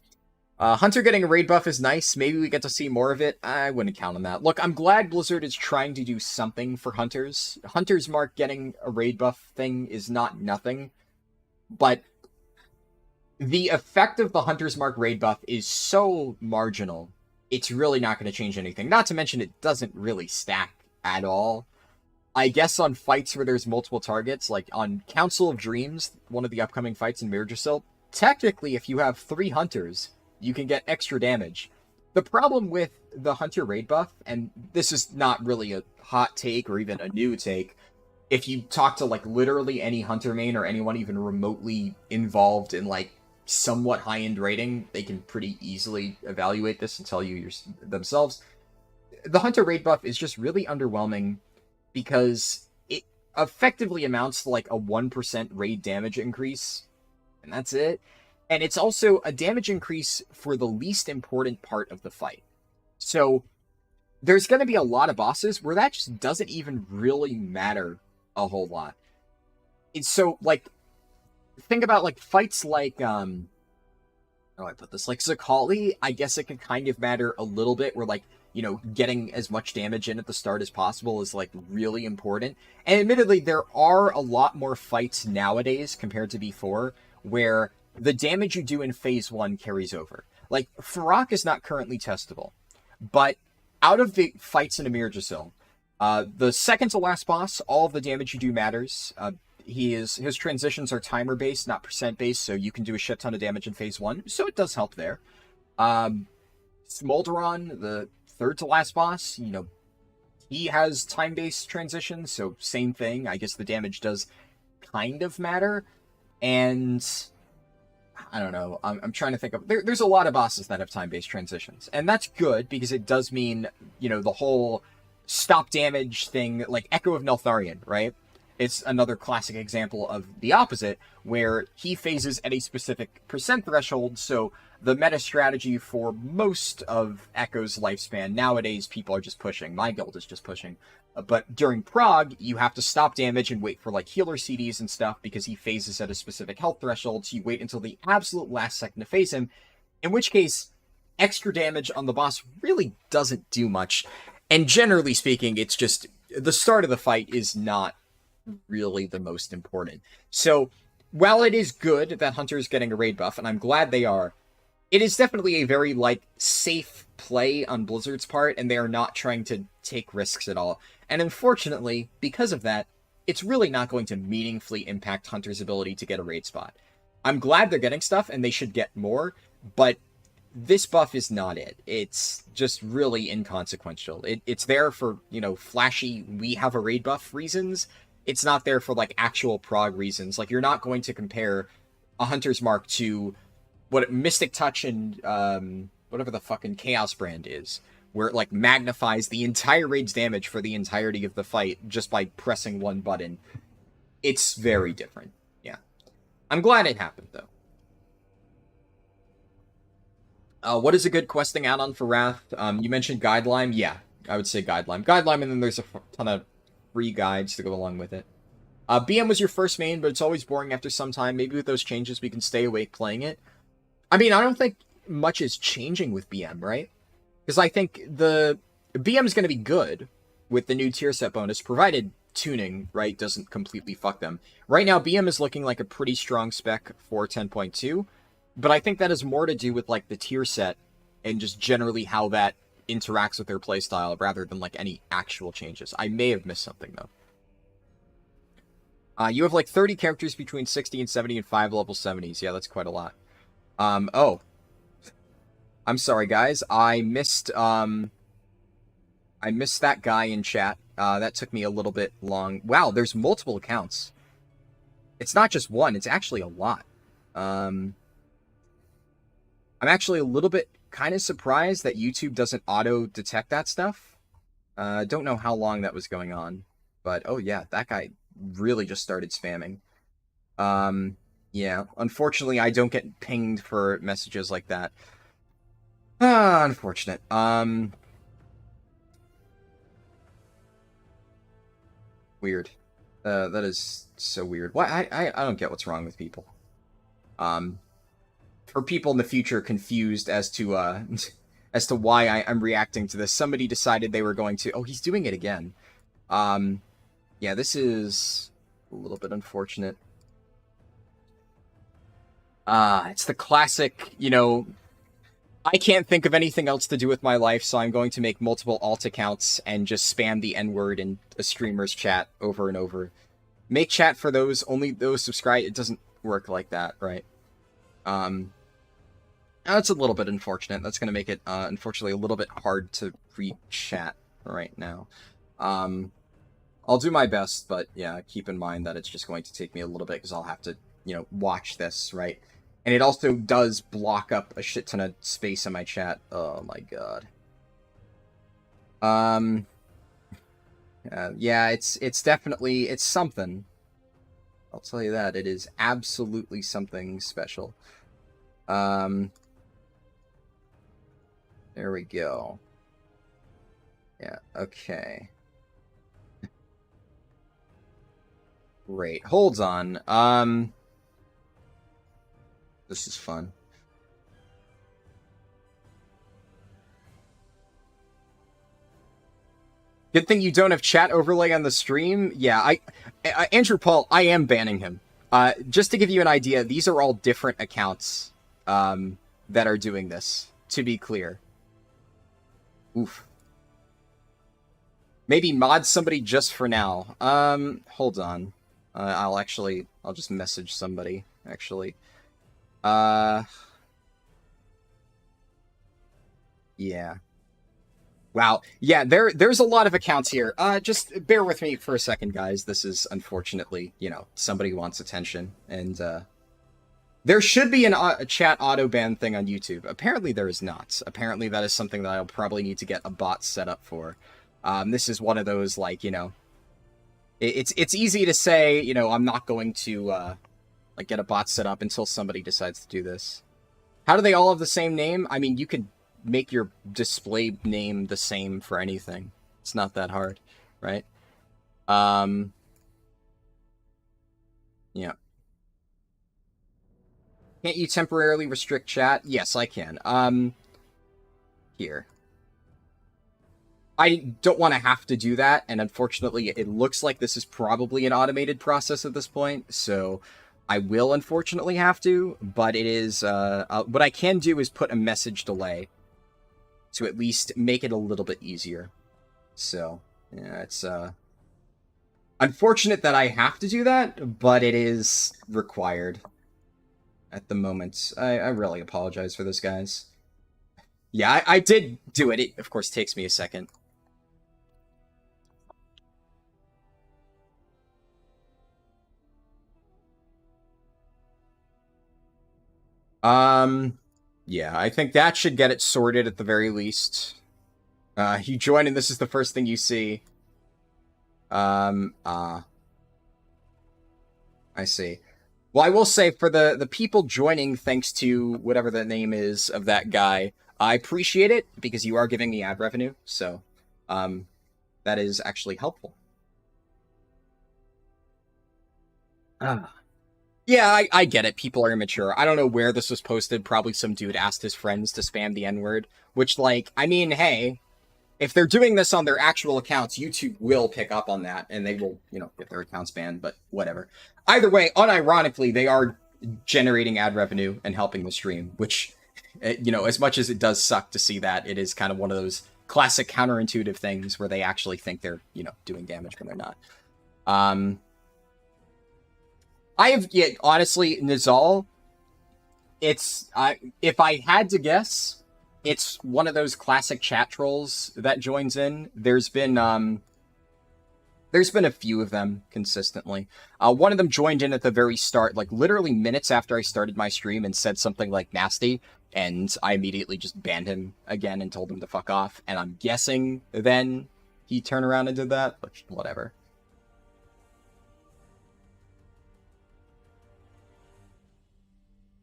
Hunter getting a raid buff is nice. Maybe we get to see more of it. I wouldn't count on that. Look, I'm glad Blizzard is trying to do something for Hunters. Hunter's Mark getting a raid buff thing is not nothing, but the effect of the Hunter's Mark raid buff is so marginal, it's really not going to change anything. Not to mention it doesn't really stack at all. I guess on fights where there's multiple targets, like on Council of Dreams, one of the upcoming fights in Mirgersil, technically if you have 3 Hunters, you can get extra damage. The problem with the Hunter raid buff, and this is not really a hot take or even a new take, if you talk to like literally any Hunter main or anyone even remotely involved in like somewhat high-end rating, they can pretty easily evaluate this and tell you themselves. The Hunter raid buff is just really underwhelming because it effectively amounts to like a 1% raid damage increase, and that's it. And it's also a damage increase for the least important part of the fight. So there's going to be a lot of bosses where that just doesn't even really matter a whole lot. It's so, like, think about, like, fights like, how do I put this? Like, Zakali, I guess it can kind of matter a little bit, where, like, you know, getting as much damage in at the start as possible is, like, really important. And admittedly, there are a lot more fights nowadays compared to before, where the damage you do in Phase 1 carries over. Like, Farak is not currently testable, but out of the fights in Amirjasil, the second to last boss, all of the damage you do matters. His transitions are timer based, not percent based, so you can do a shit ton of damage in Phase 1, so it does help there. Smolderon, the third to last boss, you know, he has time based transitions, so same thing. I guess the damage does kind of matter, and I don't know. I'm trying to think of... There's a lot of bosses that have time-based transitions. And that's good, because it does mean, you know, the whole stop damage thing, like Echo of Neltharion, right? It's another classic example of the opposite, where he phases at a specific percent threshold, so the meta strategy for most of Echo's lifespan, nowadays people are just pushing. My guild is just pushing. But during Prog, you have to stop damage and wait for, like, healer CDs and stuff, because he phases at a specific health threshold, so you wait until the absolute last second to phase him, in which case, extra damage on the boss really doesn't do much. And generally speaking, it's just, the start of the fight is not really the most important. So, while it is good that Hunter's getting a raid buff, and I'm glad they are, it is definitely a very, like, safe play on Blizzard's part, and they are not trying to take risks at all. And unfortunately, because of that, it's really not going to meaningfully impact Hunter's ability to get a raid spot. I'm glad they're getting stuff, and they should get more, but this buff is not it. It's just really inconsequential. It's there for, you know, flashy, we have a raid buff reasons. It's not there for, like, actual prog reasons. Like, you're not going to compare a Hunter's Mark to what Mystic Touch and whatever the fucking Chaos Brand is, where it, like, magnifies the entire raid's damage for the entirety of the fight just by pressing one button. It's very different. Yeah. I'm glad it happened, though. What is a good questing add-on for Wrath? You mentioned Guideline. Yeah, I would say Guideline. Guideline, and then there's a ton of free guides to go along with it. BM was your first main, but it's always boring after some time. Maybe with those changes, we can stay awake playing it. I mean, I don't think much is changing with BM, right? Because I think the BM is going to be good with the new tier set bonus, provided tuning, right, doesn't completely fuck them. Right now, BM is looking like a pretty strong spec for 10.2, but I think that has more to do with, like, the tier set and just generally how that interacts with their playstyle rather than, like, any actual changes. I may have missed something, though. You have, like, 30 characters between 60 and 70 and 5 level 70s. Yeah, that's quite a lot. Oh. I'm sorry, guys. I missed that guy in chat. That took me a little bit long. Wow, there's multiple accounts. It's not just one, it's actually a lot. I'm actually a little bit kind of surprised that YouTube doesn't auto-detect that stuff. Don't know how long that was going on. But, oh yeah, that guy really just started spamming. Yeah, unfortunately, I don't get pinged for messages like that. Unfortunate. Weird. That is so weird. Why? I don't get what's wrong with people. For people in the future confused as to as to why I'm reacting to this, somebody decided they were going to. Oh, he's doing it again. Yeah, this is a little bit unfortunate. It's the classic, you know, I can't think of anything else to do with my life, so I'm going to make multiple alt accounts and just spam the N-word in a streamer's chat over and over. Make chat for those, only those subscribe. It doesn't work like that, right? That's a little bit unfortunate. That's going to make it, unfortunately, a little bit hard to read chat right now. I'll do my best, but yeah, keep in mind that it's just going to take me a little bit because I'll have to, you know, watch this, right? And it also does block up a shit ton of space in my chat. Oh my god. Yeah, it's definitely, it's something. I'll tell you that. It is absolutely something special. There we go. Yeah, okay. Great. Hold on. This is fun. Good thing you don't have chat overlay on the stream. Yeah, Andrew Paul, I am banning him. Just to give you an idea, these are all different accounts that are doing this, to be clear. Oof. Maybe mod somebody just for now. Hold on. I'll just message somebody, actually. Yeah. Wow. Yeah, there's a lot of accounts here. Just bear with me for a second, guys. This is, unfortunately, you know, somebody wants attention. And, there should be a chat auto-ban thing on YouTube. Apparently there is not. Apparently that is something that I'll probably need to get a bot set up for. This is one of those, like, you know... It's easy to say, you know, I'm not going to, like, get a bot set up until somebody decides to do this. How do they all have the same name? I mean, you could make your display name the same for anything. It's not that hard, right? Yeah. Can't you temporarily restrict chat? Yes, I can. Here. I don't want to have to do that, and unfortunately, it looks like this is probably an automated process at this point, so I will unfortunately have to, but it is, what I can do is put a message delay to at least make it a little bit easier. So, yeah, it's, unfortunate that I have to do that, but it is required at the moment. I really apologize for this, guys. Yeah, I did do it. It, of course, takes me a second. Yeah, I think that should get it sorted at the very least. You join and this is the first thing you see. I see. Well, I will say, for the people joining, thanks to whatever the name is of that guy, I appreciate it, because you are giving me ad revenue, so, that is actually helpful. Yeah, I get it. People are immature. I don't know where this was posted. Probably some dude asked his friends to spam the N-word, which, like, I mean, hey, if they're doing this on their actual accounts, YouTube will pick up on that, and they will, you know, get their accounts banned, but whatever. Either way, unironically, they are generating ad revenue and helping the stream, which, you know, as much as it does suck to see that, it is kind of one of those classic counterintuitive things where they actually think they're, you know, doing damage when they're not. I have, yeah, honestly, Nizal, it's, if I had to guess, it's one of those classic chat trolls that joins in. There's been a few of them consistently. One of them joined in at the very start, like literally minutes after I started my stream, and said something like nasty, and I immediately just banned him again and told him to fuck off. And I'm guessing then he turned around and did that, but whatever.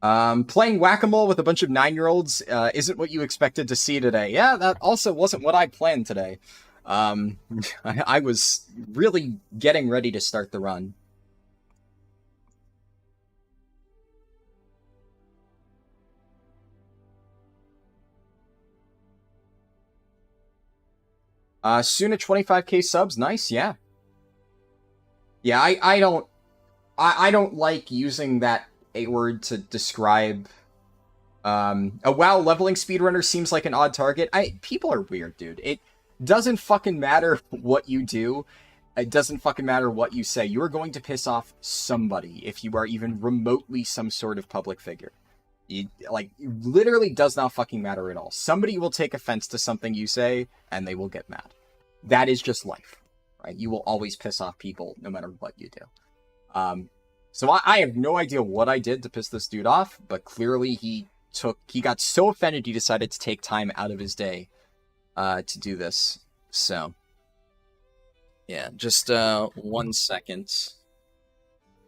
Playing whack-a-mole with a bunch of 9-year-olds isn't what you expected to see today. Yeah, that also wasn't what I planned today. I was really getting ready to start the run. Soon at 25k subs, nice, yeah. Yeah, I don't like using that a word to describe a WoW leveling speedrunner seems like an odd target. People are weird, dude. It doesn't fucking matter what you do. It doesn't fucking matter what you say. You're going to piss off somebody if you are even remotely some sort of public figure. It literally does not fucking matter at all. Somebody will take offense to something you say, and they will get mad. That is just life, right? You will always piss off people no matter what you do. So I have no idea what I did to piss this dude off, but clearly he got so offended he decided to take time out of his day to do this. So, yeah, just 1 second.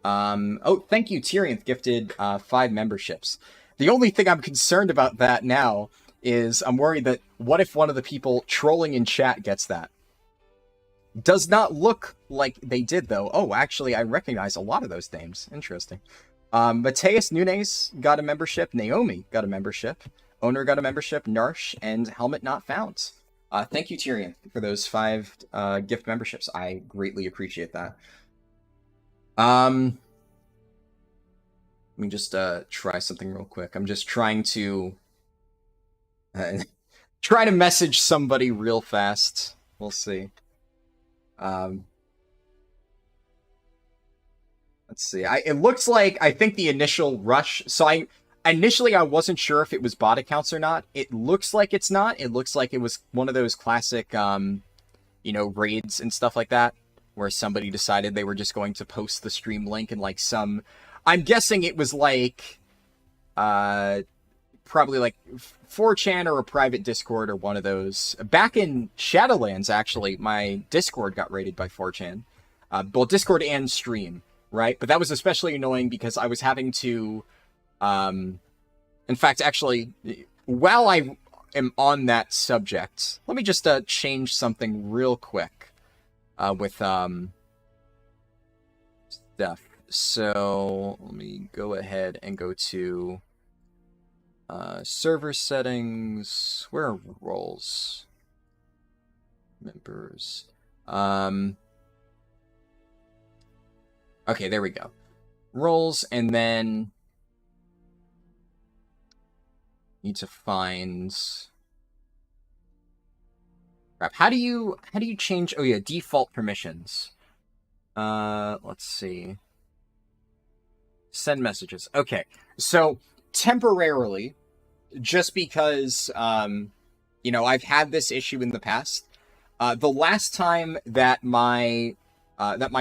Oh, thank you, Tyrion, gifted 5 memberships. The only thing I'm concerned about that now is I'm worried that what if one of the people trolling in chat gets that? Does not look like they did, though. Oh, actually, I recognize a lot of those names. Interesting. Mateus Nunes got a membership. Naomi got a membership. Owner got a membership. Narsh and Helmet Not Found. Thank you, Tyrion, for those 5 gift memberships. I greatly appreciate that. Let me just try something real quick. I'm just trying to message somebody real fast. We'll see. Let's see. It looks like I think the initial rush. So initially I wasn't sure if it was bot accounts or not. It looks like it's not. It looks like it was one of those classic, raids and stuff like that, where somebody decided they were just going to post the stream link and like some. I'm guessing it was like, probably like 4chan or a private Discord or one of those. Back in Shadowlands, actually, my Discord got raided by 4chan. Both Discord and stream, right? But that was especially annoying because I was having to... in fact, actually, while I am on that subject, let me just change something real quick with stuff. So let me go ahead and go to... server settings. Where are roles? Members. Okay, there we go. Roles, and then need to find. Crap. How do you change? Oh yeah, default permissions. Let's see. Send messages. Okay, so temporarily, just because I've had this issue in the past. The last time that my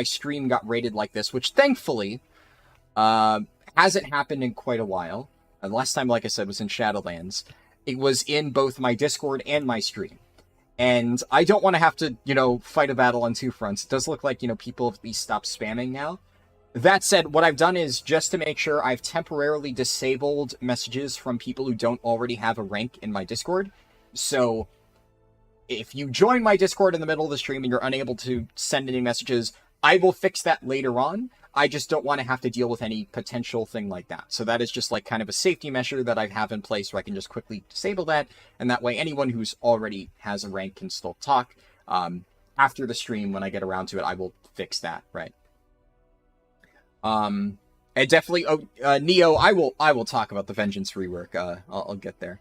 stream got rated like this, which thankfully hasn't happened in quite a while. The last time, like I said, was in Shadowlands. It was in both my Discord and my stream. And I don't want to have to, fight a battle on 2 fronts. It does look like, people have at least stopped spamming now. That said, what I've done is, just to make sure, I've temporarily disabled messages from people who don't already have a rank in my Discord. So, if you join my Discord in the middle of the stream and you're unable to send any messages, I will fix that later on. I just don't want to have to deal with any potential thing like that. So that is just like kind of a safety measure that I have in place where I can just quickly disable that. And that way anyone who's already has a rank can still talk. After the stream, when I get around to it, I will fix that, right? And definitely, Neo, I will talk about the Vengeance rework. I'll get there.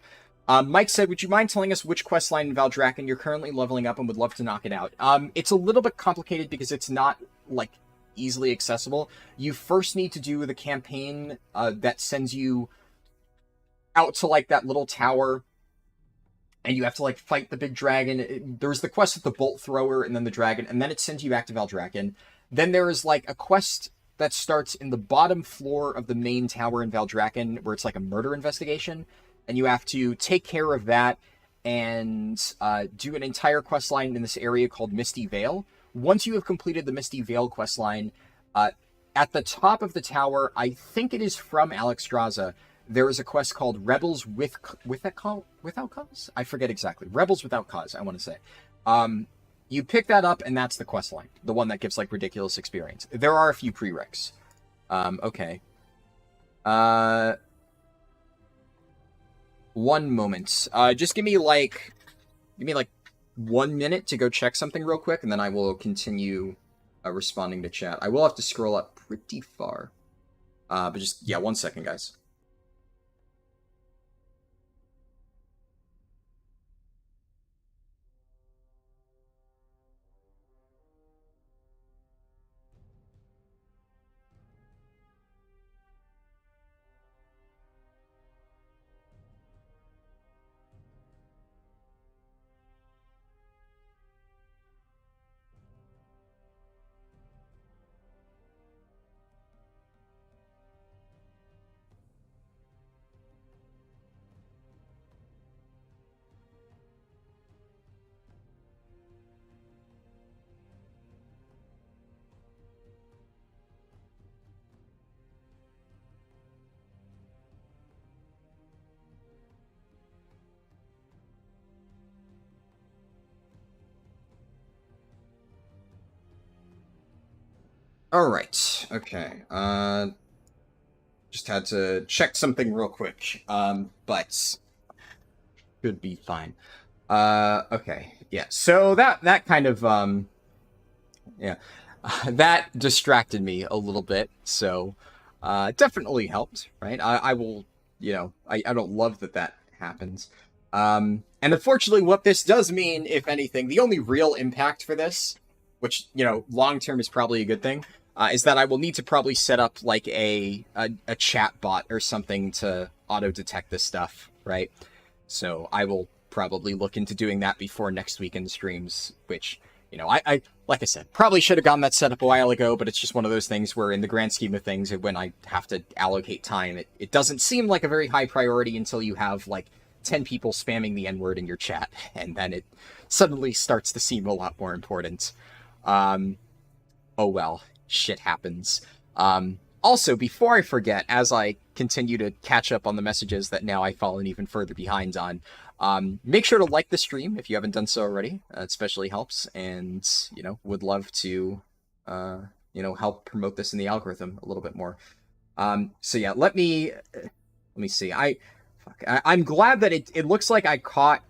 Mike said, would you mind telling us which questline in Valdrakken you're currently leveling up and would love to knock it out? It's a little bit complicated because it's not, easily accessible. You first need to do the campaign that sends you out to, that little tower and you have to like fight the big dragon. There's the quest with the bolt thrower and then the dragon, and then it sends you back to Valdrakken. Then there is like a quest that starts in the bottom floor of the main tower in Valdrakken, where it's like a murder investigation, and you have to take care of that and do an entire quest line in this area called Misty Vale. Once you have completed the Misty Vale quest line, at the top of the tower, I think it is from Alexstrasza, there is a quest called Rebels without cause? I forget exactly. Rebels Without Cause, I want to say. You pick that up, and that's the quest line. The one that gives, like, ridiculous experience. There are a few prereqs. Okay. One moment. Just give me, like 1 minute to go check something real quick, and then I will continue responding to chat. I will have to scroll up pretty far. But just, yeah, 1 second, guys. Alright, okay. Just had to check something real quick. But should be fine. Okay, yeah. So that kind of yeah. That distracted me a little bit, so definitely helped, right? I will, you know, I don't love that happens. And unfortunately, what this does mean, if anything, the only real impact for this, which, you know, long term is probably a good thing, is that I will need to probably set up like a chat bot or something to auto detect this stuff, right? So I will probably look into doing that before next weekend streams, which, you know, I like I said, probably should have gotten that set up a while ago, but it's just one of those things where in the grand scheme of things, when I have to allocate time, it doesn't seem like a very high priority until you have like 10 people spamming the N-word in your chat, and then it suddenly starts to seem a lot more important. Oh well, shit happens. Also, before I forget, as I continue to catch up on the messages that now I've fallen even further behind on, make sure to like the stream if you haven't done so already. It especially helps, and, you know, would love to, you know, help promote this in the algorithm a little bit more. So yeah, let me see. I'm glad that it looks like I caught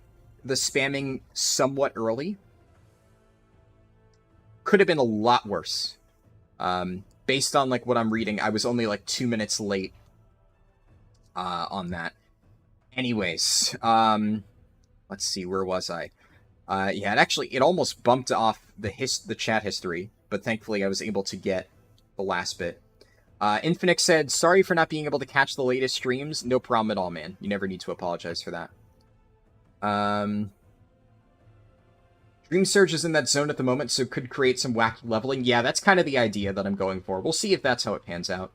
the spamming somewhat early. Could have been a lot worse. Based on like what I'm reading, I was only like 2 minutes late on that. Anyways, let's see, where was I? Yeah, it almost bumped off the chat history, but thankfully I was able to get the last bit. Infinix said, sorry for not being able to catch the latest streams. No problem at all, man. You never need to apologize for that. Dream Surge is in that zone at the moment, so could create some wacky leveling. Yeah, that's kind of the idea that I'm going for. We'll see if that's how it pans out.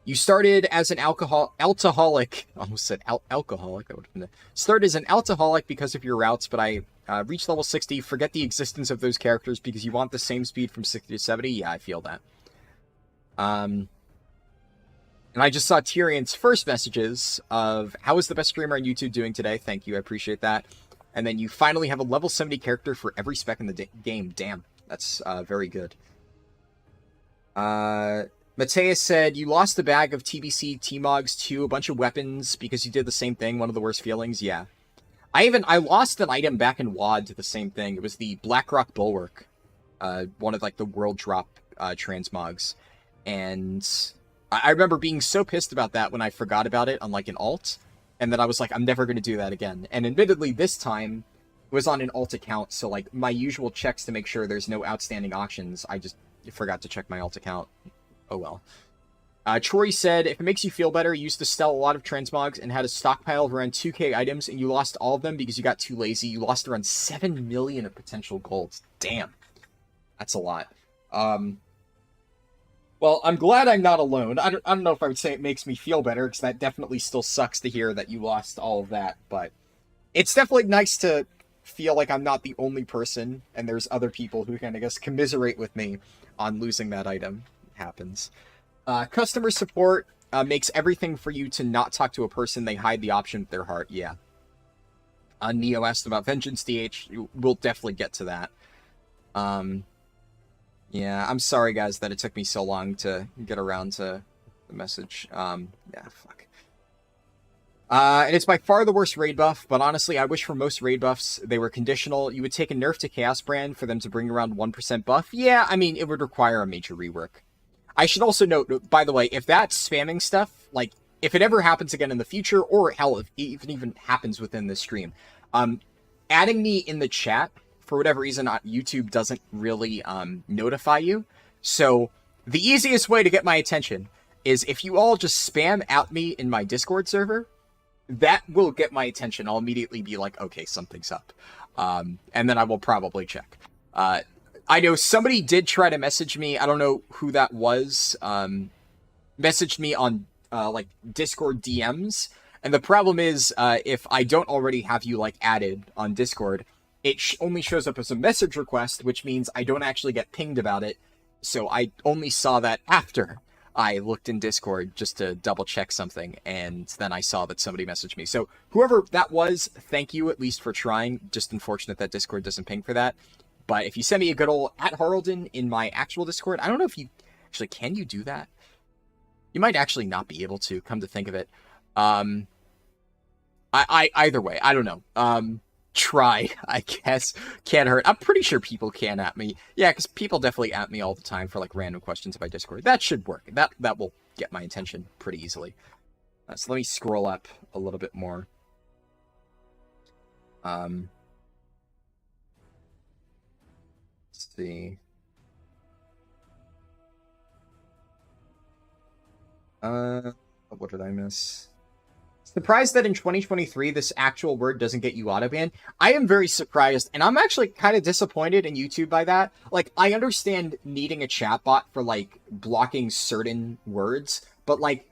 You started as an alcoholic. Almost said alcoholic. That would have been started as an alcoholic because of your routes, but I reached level 60. Forget the existence of those characters because you want the same speed from 60 to 70. Yeah, I feel that. And I just saw Tyrion's first messages of, how is the best streamer on YouTube doing today? Thank you, I appreciate that. And then you finally have a level 70 character for every spec in the game. Damn, that's very good. Mateus said, you lost the bag of TBC T-Mogs to a bunch of weapons because you did the same thing. One of the worst feelings. Yeah. I lost an item back in WoD to the same thing. It was the Blackrock Bulwark. One of like the world drop transmogs. And I remember being so pissed about that when I forgot about it on like an alt. And then I was like, I'm never going to do that again. And admittedly, this time it was on an alt account. So like my usual checks to make sure there's no outstanding auctions, I just forgot to check my alt account. Oh well. Troy said, if it makes you feel better, you used to sell a lot of transmogs and had a stockpile of around 2k items, and you lost all of them because you got too lazy. You lost around 7 million of potential golds. Damn. That's a lot. Well, I'm glad I'm not alone. I don't know if I would say it makes me feel better, because that definitely still sucks to hear that you lost all of that, but it's definitely nice to feel like I'm not the only person, and there's other people who can, I guess, commiserate with me on losing that item. It happens. Customer support makes everything for you to not talk to a person. They hide the option with their heart. Yeah. Neo asked about Vengeance DH. We'll definitely get to that. Yeah, I'm sorry, guys, that it took me so long to get around to the message. Yeah, fuck. And it's by far the worst raid buff, but honestly, I wish for most raid buffs they were conditional. You would take a nerf to Chaos Brand for them to bring around 1% buff. Yeah, I mean, it would require a major rework. I should also note, by the way, if that spamming stuff, like, if it ever happens again in the future, or hell, if it even happens within the stream, adding me in the chat, for whatever reason, YouTube doesn't really notify you. So the easiest way to get my attention is if you all just spam at me in my Discord server, that will get my attention. I'll immediately be like, okay, something's up. And then I will probably check. I know somebody did try to message me. I don't know who that was. Messaged me on like Discord DMs. And the problem is, if I don't already have you like added on Discord, it only shows up as a message request, which means I don't actually get pinged about it. So I only saw that after I looked in Discord just to double check something. And then I saw that somebody messaged me. So whoever that was, thank you at least for trying. Just unfortunate that Discord doesn't ping for that. But if you send me a good old @Harldan in my actual Discord, I don't know if you actually, can you do that? You might actually not be able to, come to think of it. Either way, I don't know. Try, I guess. Can't hurt. I'm pretty sure people can at me. Yeah, because people definitely at me all the time for like random questions about Discord. That should work. That will get my attention pretty easily. So let me scroll up a little bit more. Let's see. What did I miss? Surprised that in 2023 this actual word doesn't get you auto-banned. I am very surprised, and I'm actually kind of disappointed in YouTube by that. Like, I understand needing a chatbot for, like, blocking certain words, but, like,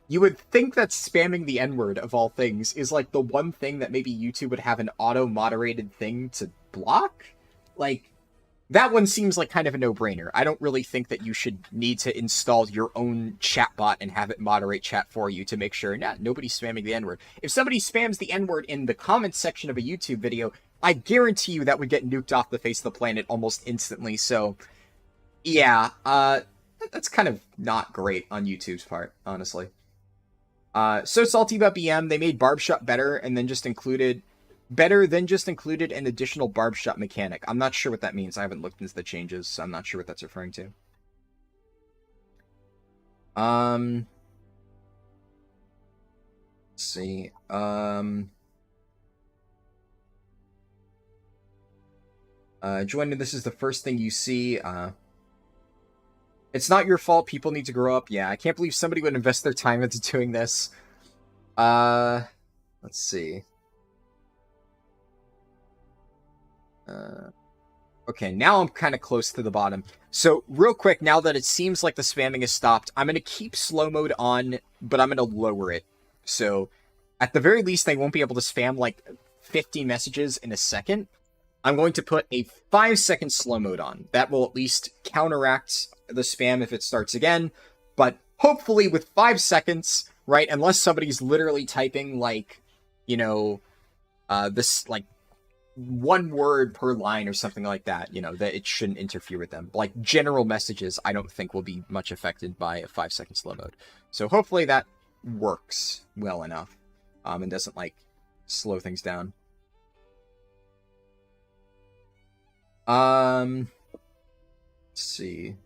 you would think that spamming the N-word, of all things, is, like, the one thing that maybe YouTube would have an auto-moderated thing to block? Like, that one seems like kind of a no-brainer. I don't really think that you should need to install your own chatbot and have it moderate chat for you to make sure, nobody's spamming the N-word. If somebody spams the N-word in the comments section of a YouTube video, I guarantee you that would get nuked off the face of the planet almost instantly. So, yeah, that's kind of not great on YouTube's part, honestly. So salty about BM. They made Barb Shot better and then just included... Better than just included an additional barb shot mechanic. I'm not sure what that means. I haven't looked into the changes, so I'm not sure what that's referring to. Let's see. Joanna, this is the first thing you see. It's not your fault. People need to grow up. Yeah, I can't believe somebody would invest their time into doing this. Let's see. Okay, now I'm kind of close to the bottom. So, real quick, now that it seems like the spamming has stopped, I'm going to keep slow mode on, but I'm going to lower it. So, at the very least, they won't be able to spam, like, 50 messages in a second. I'm going to put a 5-second slow mode on. That will at least counteract the spam if it starts again. But, hopefully, with 5 seconds, right, unless somebody's literally typing, like, you know, this, like, one word per line or something like that, you know, that it shouldn't interfere with them. Like, general messages, I don't think will be much affected by a 5-second slow mode. So hopefully that works well enough, and doesn't, like, slow things down. Let's see.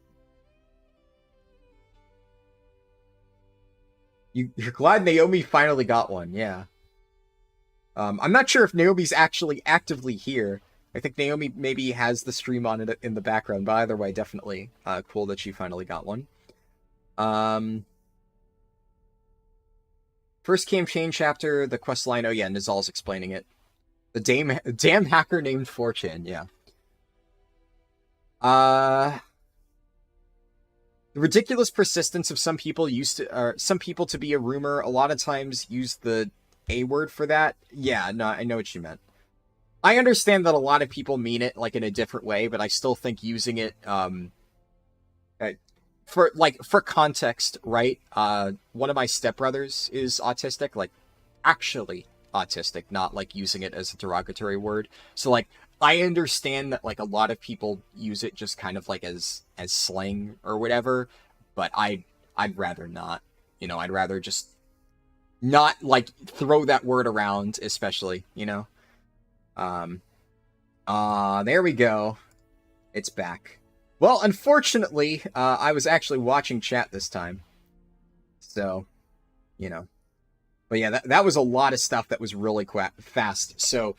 You're glad Naomi finally got one, yeah. I'm not sure if Naomi's actually actively here. I think Naomi maybe has the stream on it in the background, but either way, definitely cool that she finally got one. First campaign chapter, the quest line. Oh yeah, Nizal's explaining it. The damn hacker named 4chan, yeah. The ridiculous persistence of some people to be a rumor. A lot of times use the A word for that. Yeah, no, I know what you meant. I understand that a lot of people mean it like in a different way, but I still think using it for context, right? One of my stepbrothers is autistic, like actually autistic, not like using it as a derogatory word. So like I understand that like a lot of people use it just kind of like as slang or whatever, but I'd rather not. You know, I'd rather just not like throw that word around, especially, you know. There we go. It's back. Well, unfortunately, I was actually watching chat this time. So, you know. But yeah, that was a lot of stuff that was really fast. So,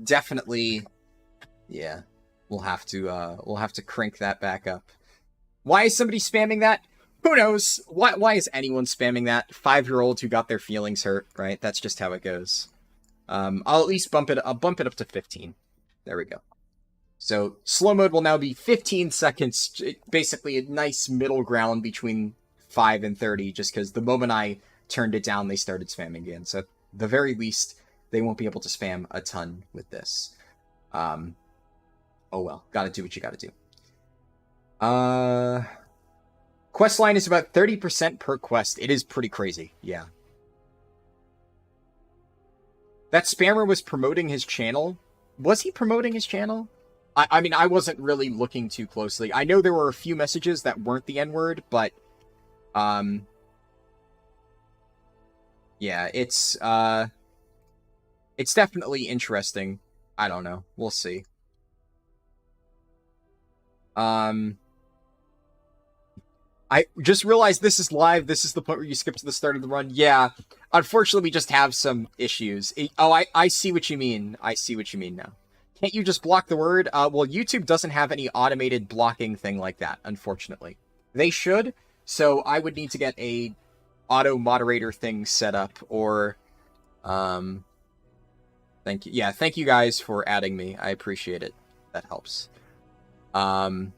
definitely, yeah, we'll have to crank that back up. Why is somebody spamming that? Who knows? Why is anyone spamming that? 5-year-olds who got their feelings hurt, right? That's just how it goes. I'll at least bump it up to 15. There we go. So slow mode will now be 15 seconds, basically a nice middle ground between 5 and 30, just because the moment I turned it down, they started spamming again. So at the very least, they won't be able to spam a ton with this. Oh well, gotta do what you gotta do. Quest line is about 30% per quest. It is pretty crazy, yeah. That spammer was promoting his channel. Was he promoting his channel? I mean, I wasn't really looking too closely. I know there were a few messages that weren't the N-word, but yeah, it's definitely interesting. I don't know. We'll see. I just realized this is live. This is the point where you skip to the start of the run. Yeah, unfortunately, we just have some issues. I see what you mean. I see what you mean now. Can't you just block the word? Well, YouTube doesn't have any automated blocking thing like that, unfortunately. They should, so I would need to get a auto-moderator thing set up, or... Thank you. Yeah, thank you guys for adding me. I appreciate it. That helps. Thankfully,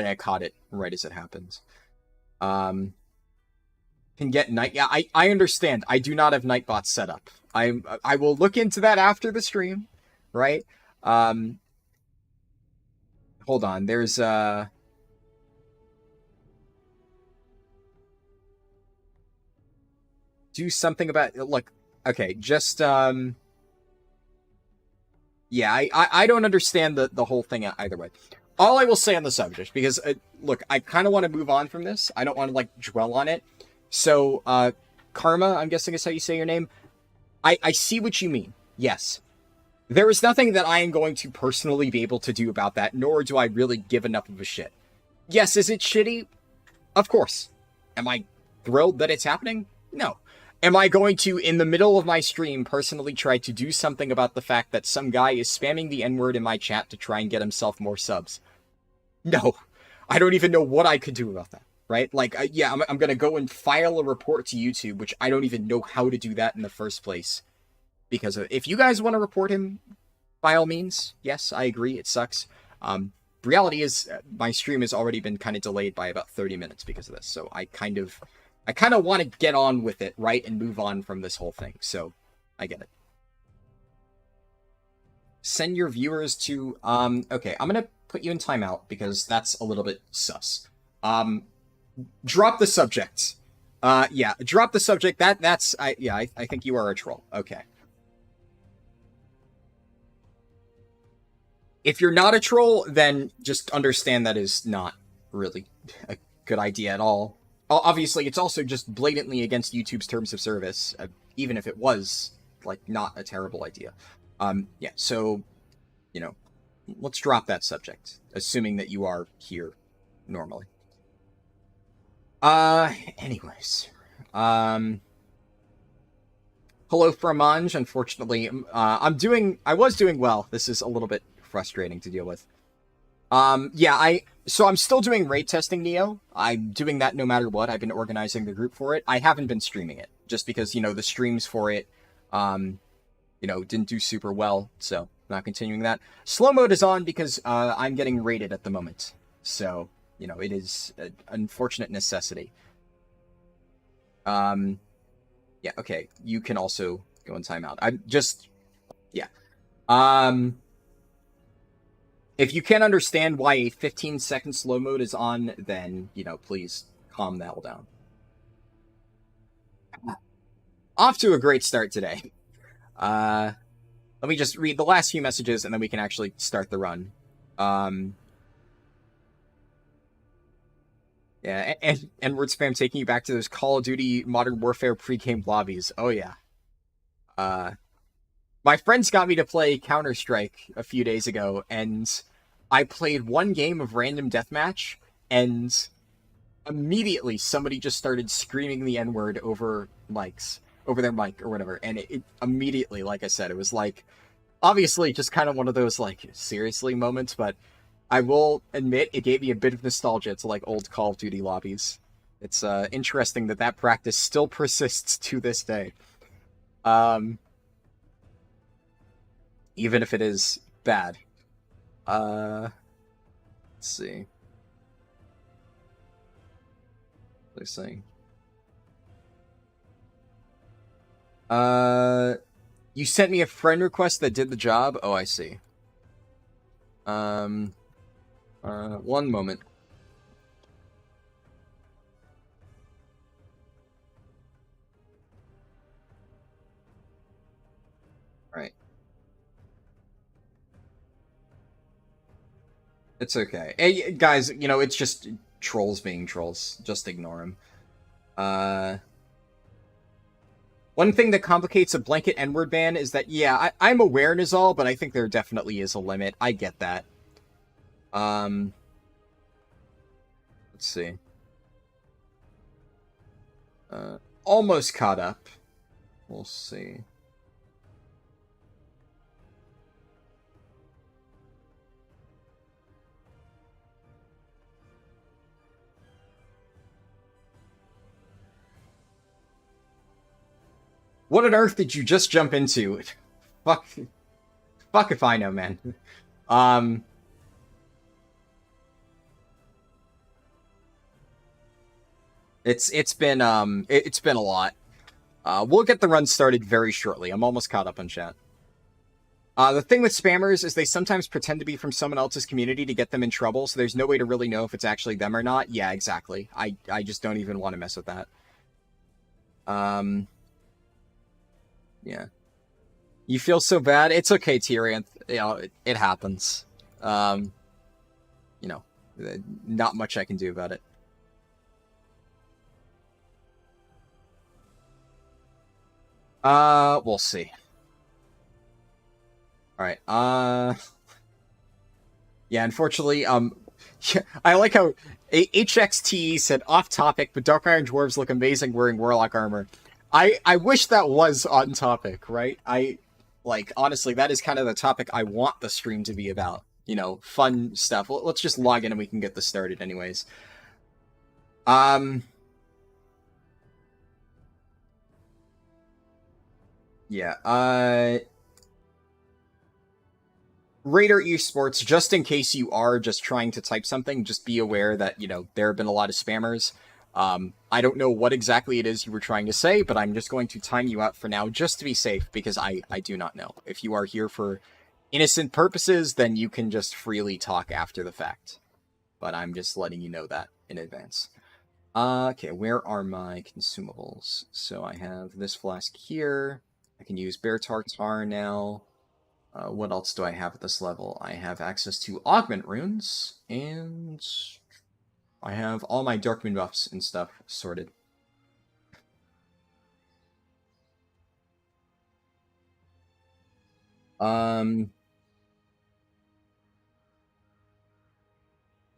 I caught it right as it happens. Can get night... Yeah, I understand. I do not have Nightbots set up. I will look into that after the stream, right? Hold on. There's... Do something about... Look, okay, just... Yeah, I don't understand the whole thing either way. All I will say on the subject, because, look, I kind of want to move on from this. I don't want to, like, dwell on it. So, Karma, I'm guessing is how you say your name. I see what you mean. Yes. There is nothing that I am going to personally be able to do about that, nor do I really give enough of a shit. Yes, is it shitty? Of course. Am I thrilled that it's happening? No. Am I going to, in the middle of my stream, personally try to do something about the fact that some guy is spamming the N-word in my chat to try and get himself more subs? No. I don't even know what I could do about that, right? Like, yeah, I'm going to go and file a report to YouTube, which I don't even know how to do that in the first place. Because if you guys want to report him, by all means, yes, I agree, it sucks. The reality is, my stream has already been kind of delayed by about 30 minutes because of this, so I kind of want to get on with it, right, and move on from this whole thing, so I get it. Send your viewers to, okay, I'm gonna put you in timeout, because that's a little bit sus. Drop the subject. Yeah, drop the subject, I think you are a troll, okay. If you're not a troll, then just understand that is not really a good idea at all. Obviously, it's also just blatantly against YouTube's terms of service, even if it was, like, not a terrible idea. Yeah, so, you know, let's drop that subject, assuming that you are here normally. Anyways. Hello, Framange. Unfortunately, I was doing well. This is a little bit frustrating to deal with. Yeah, so I'm still doing raid testing Neo. I'm doing that no matter what. I've been organizing the group for it. I haven't been streaming it just because, the streams for it, um, didn't do super well, so I'm not continuing that. Slow mode is on because I'm getting raided at the moment. So, it is an unfortunate necessity. Yeah, okay. You can also go in timeout. I'm just, yeah. If you can't understand why a 15-second slow mode is on, then, please calm the hell down. Off to a great start today. Let me just read the last few messages and then we can actually start the run. Yeah, and word spam taking you back to those Call of Duty Modern Warfare pre-game lobbies. Oh yeah. My friends got me to play Counter-Strike a few days ago, and I played one game of random deathmatch, and immediately somebody just started screaming the N-word over their mic or whatever, and it immediately, like I said, it was like, obviously just kind of one of those, like, seriously moments, but I will admit it gave me a bit of nostalgia to, like, old Call of Duty lobbies. It's interesting that practice still persists to this day. Even if it is bad. Let's see. They're saying. You sent me a friend request that did the job? Oh, I see. One moment. Right. It's okay. Hey, guys, it's just trolls being trolls. Just ignore them. One thing that complicates a blanket N-word ban is that, yeah, I'm aware and is all, but I think there definitely is a limit. I get that. Let's see. Almost caught up. We'll see. What on earth did you just jump into? Fuck if I know, man. It's been a lot. We'll get the run started very shortly. I'm almost caught up on chat. The thing with spammers is they sometimes pretend to be from someone else's community to get them in trouble, so there's no way to really know if it's actually them or not. Yeah, exactly. I just don't even want to mess with that. Yeah. You feel so bad? It's okay, Tyrion. It happens. Not much I can do about it. We'll see. Alright, yeah, unfortunately, I like how HXT said off topic, but Dark Iron Dwarves look amazing wearing Warlock armor. I wish that was on topic, right? Honestly, that is kind of the topic I want the stream to be about. Fun stuff. Let's just log in and we can get this started anyways. Yeah, Raider Esports, just in case you are just trying to type something, just be aware that, there have been a lot of spammers. I don't know what exactly it is you were trying to say, but I'm just going to time you out for now just to be safe, because I do not know. If you are here for innocent purposes, then you can just freely talk after the fact. But I'm just letting you know that in advance. Okay, where are my consumables? So I have this flask here. I can use Bear Tartar now. What else do I have at this level? I have access to Augment Runes, and I have all my Darkmoon buffs and stuff sorted.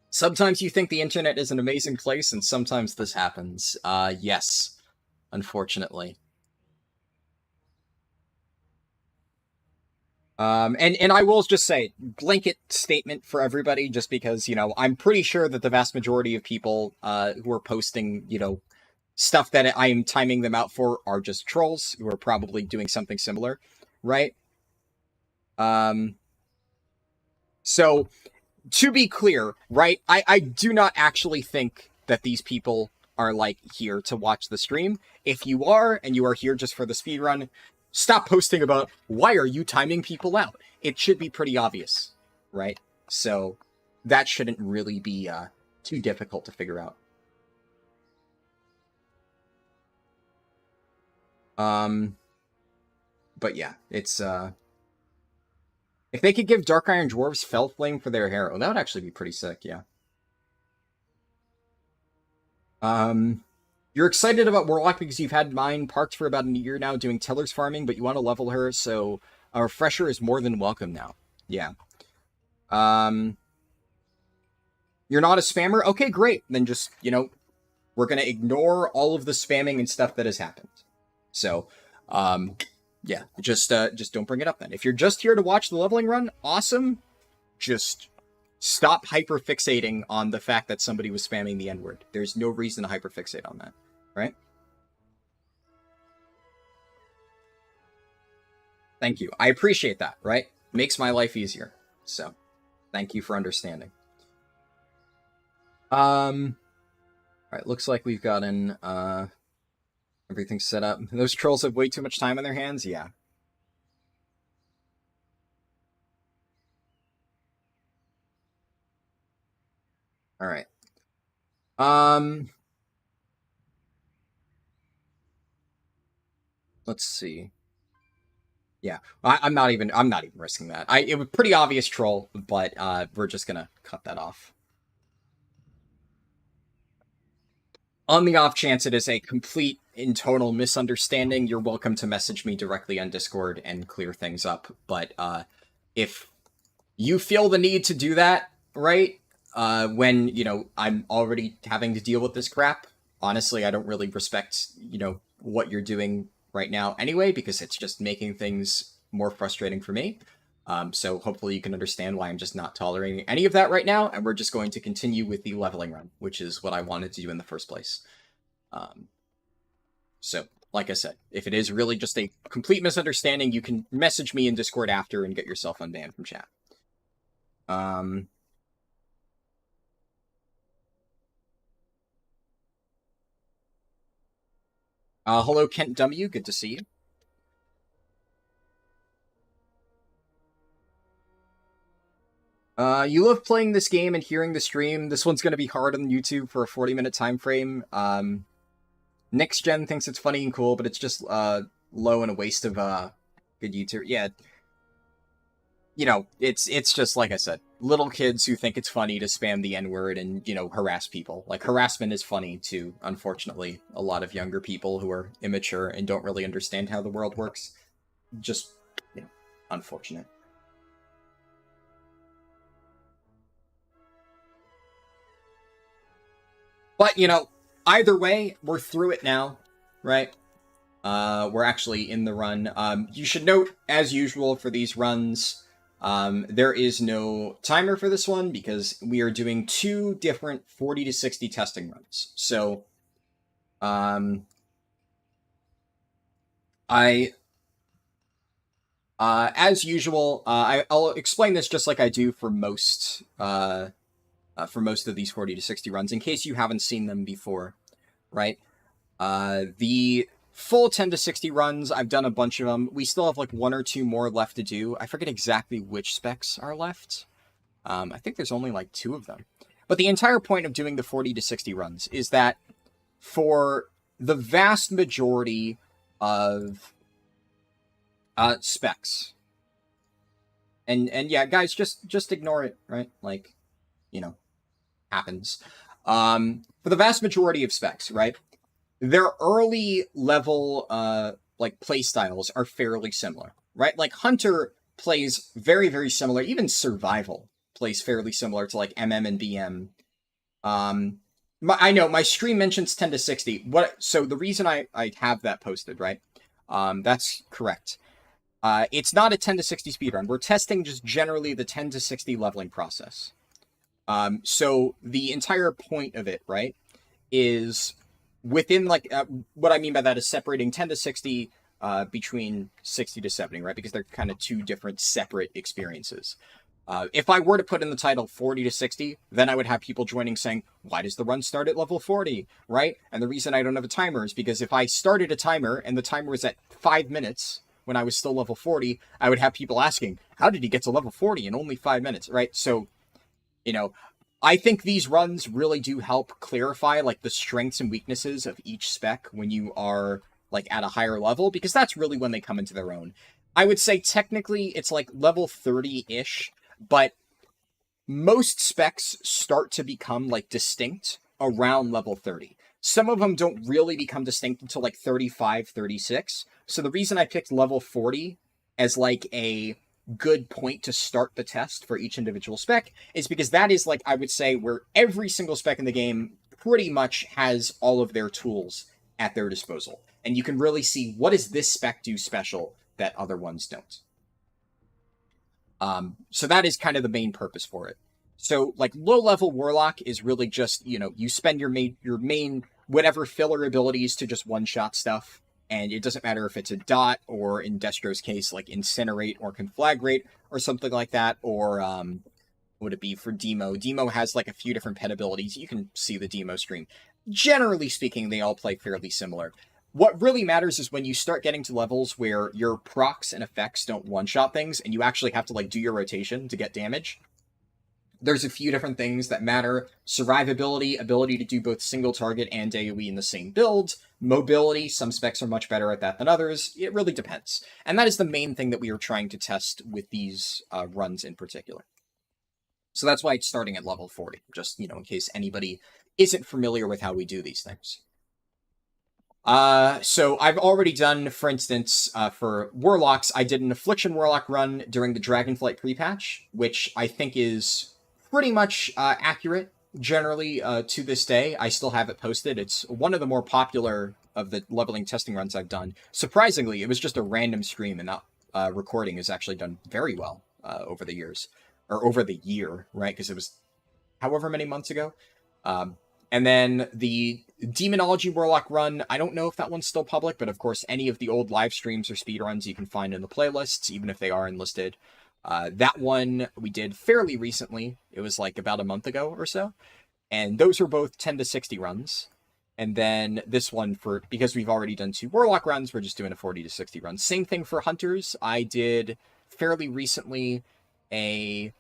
Sometimes you think the internet is an amazing place, and sometimes this happens. Yes, unfortunately. And I will just say, blanket statement for everybody, just because, you know, I'm pretty sure that the vast majority of people who are posting, you know, stuff that I am timing them out for are just trolls who are probably doing something similar, right? So, to be clear, right, I do not actually think that these people are, like, here to watch the stream. If you are, and you are here just for the speedrun, stop posting about, why are you timing people out? It should be pretty obvious, right? So, that shouldn't really be too difficult to figure out. But yeah, it's, if they could give Dark Iron Dwarves Fell Flame for their hero, that would actually be pretty sick, yeah. You're excited about Warlock because you've had mine parked for about a year now doing Tiller's farming, but you want to level her, so a refresher is more than welcome now. Yeah. You're not a spammer? Okay, great. Then just, you know, we're going to ignore all of the spamming and stuff that has happened. So, yeah, just don't bring it up then. If you're just here to watch the leveling run, awesome. Just stop hyperfixating on the fact that somebody was spamming the N-word. There's no reason to hyperfixate on that, right? Thank you. I appreciate that, right? Makes my life easier. So, thank you for understanding. Alright, looks like we've gotten, everything set up. Those trolls have way too much time on their hands? Yeah. Alright. Let's see. Yeah, I'm not even risking that. It was pretty obvious troll, but we're just gonna cut that off. On the off chance it is a complete and total misunderstanding, you're welcome to message me directly on Discord and clear things up. But if you feel the need to do that, right, when, you know, I'm already having to deal with this crap, honestly, I don't really respect, you know, what you're doing right now anyway, because it's just making things more frustrating for me. So hopefully you can understand why I'm just not tolerating any of that right now, and we're just going to continue with the leveling run, which is what I wanted to do in the first place. So, like I said, if it is really just a complete misunderstanding, you can message me in Discord after and get yourself unbanned from chat. Hello, Kent W. Good to see you. You love playing this game and hearing the stream. This one's going to be hard on YouTube for a 40-minute time frame. Next Gen thinks it's funny and cool, but it's just low and a waste of good YouTube. Yeah, you know, it's just like I said, little kids who think it's funny to spam the N-word and, you know, harass people. Like, harassment is funny to, unfortunately, a lot of younger people who are immature and don't really understand how the world works. Just, you know, unfortunate. But, you know, either way, we're through it now, right? We're actually in the run. You should note, as usual for these runs, there is no timer for this one because we are doing 2 different 40 to 60 testing runs. So, as usual, I'll explain this just like I do for most of these 40 to 60 runs, in case you haven't seen them before, right? The full 10 to 60 runs, I've done a bunch of them. We still have like 1 or 2 more left to do. I forget exactly which specs are left. I think there's only like 2 of them. But the entire point of doing the 40 to 60 runs is that for the vast majority of specs, and yeah, guys, just ignore it, right? Like, you know, happens. For the vast majority of specs, right? Their early level, like, playstyles are fairly similar, right? Like, Hunter plays very, very similar. Even Survival plays fairly similar to, like, MM and BM. I know, my stream mentions 10 to 60. So the reason I have that posted, right? That's correct. It's not a 10 to 60 speedrun. We're testing just generally the 10 to 60 leveling process. So the entire point of it, right, is within like what I mean by that is separating 10 to 60 between 60 to 70, right? Because they're kind of two different separate experiences. If I were to put in the title 40 to 60, then I would have people joining saying, why does the run start at level 40, right? And the reason I don't have a timer is because if I started a timer and the timer was at 5 minutes when I was still level 40, I would have people asking, how did he get to level 40 in only 5 minutes, right? So, you know, I think these runs really do help clarify like the strengths and weaknesses of each spec when you are like at a higher level, because that's really when they come into their own. I would say technically it's like level 30-ish, but most specs start to become like distinct around level 30. Some of them don't really become distinct until like 35, 36. So the reason I picked level 40 as like a good point to start the test for each individual spec is because that is like, I would say, where every single spec in the game pretty much has all of their tools at their disposal. And you can really see what does this spec do special that other ones don't. So that is kind of the main purpose for it. So like low level Warlock is really just, you know, you spend your main whatever filler abilities to just one shot stuff. And it doesn't matter if it's a dot or in Destro's case, like incinerate or conflagrate or something like that. Or what would it be for Demo? Demo has like a few different pet abilities. You can see the Demo stream. Generally speaking, they all play fairly similar. What really matters is when you start getting to levels where your procs and effects don't one-shot things, and you actually have to like do your rotation to get damage. There's a few different things that matter. Survivability, ability to do both single target and AoE in the same build. Mobility, some specs are much better at that than others. It really depends. And that is the main thing that we are trying to test with these runs in particular. So that's why it's starting at level 40, just, you know, in case anybody isn't familiar with how we do these things. So I've already done, for instance, for Warlocks, I did an Affliction Warlock run during the Dragonflight pre-patch, which I think is pretty much accurate, generally, to this day. I still have it posted. It's one of the more popular of the leveling testing runs I've done. Surprisingly, it was just a random stream, and that recording has actually done very well over the years. Or over the year, right? Because it was however many months ago. And then the Demonology Warlock run, I don't know if that one's still public, but of course any of the old live streams or speedruns you can find in the playlists, even if they are enlisted. That one we did fairly recently. It was like about a month ago or so. And those were both 10 to 60 runs. And then this one, because we've already done 2 Warlock runs, we're just doing a 40 to 60 run. Same thing for Hunters. I did fairly recently a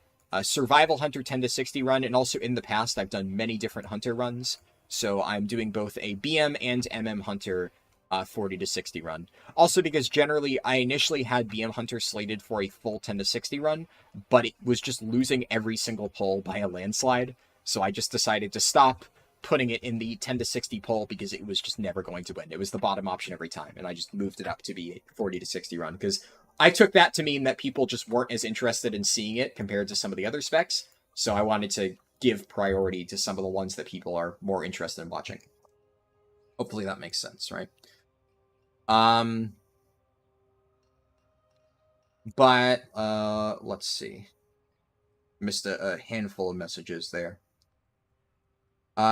Survival Hunter 10 to 60 run, and also in the past I've done many different Hunter runs, so I'm doing both a BM and MM Hunter 40 to 60 run. Also because generally I initially had BM Hunter slated for a full 10 to 60 run, but it was just losing every single pull by a landslide, so I just decided to stop putting it in the 10 to 60 pull because it was just never going to win. It was the bottom option every time, and I just moved it up to be a 40 to 60 run, because I took that to mean that people just weren't as interested in seeing it compared to some of the other specs, so I wanted to give priority to some of the ones that people are more interested in watching. Hopefully that makes sense, right? But, let's see. Missed a handful of messages there.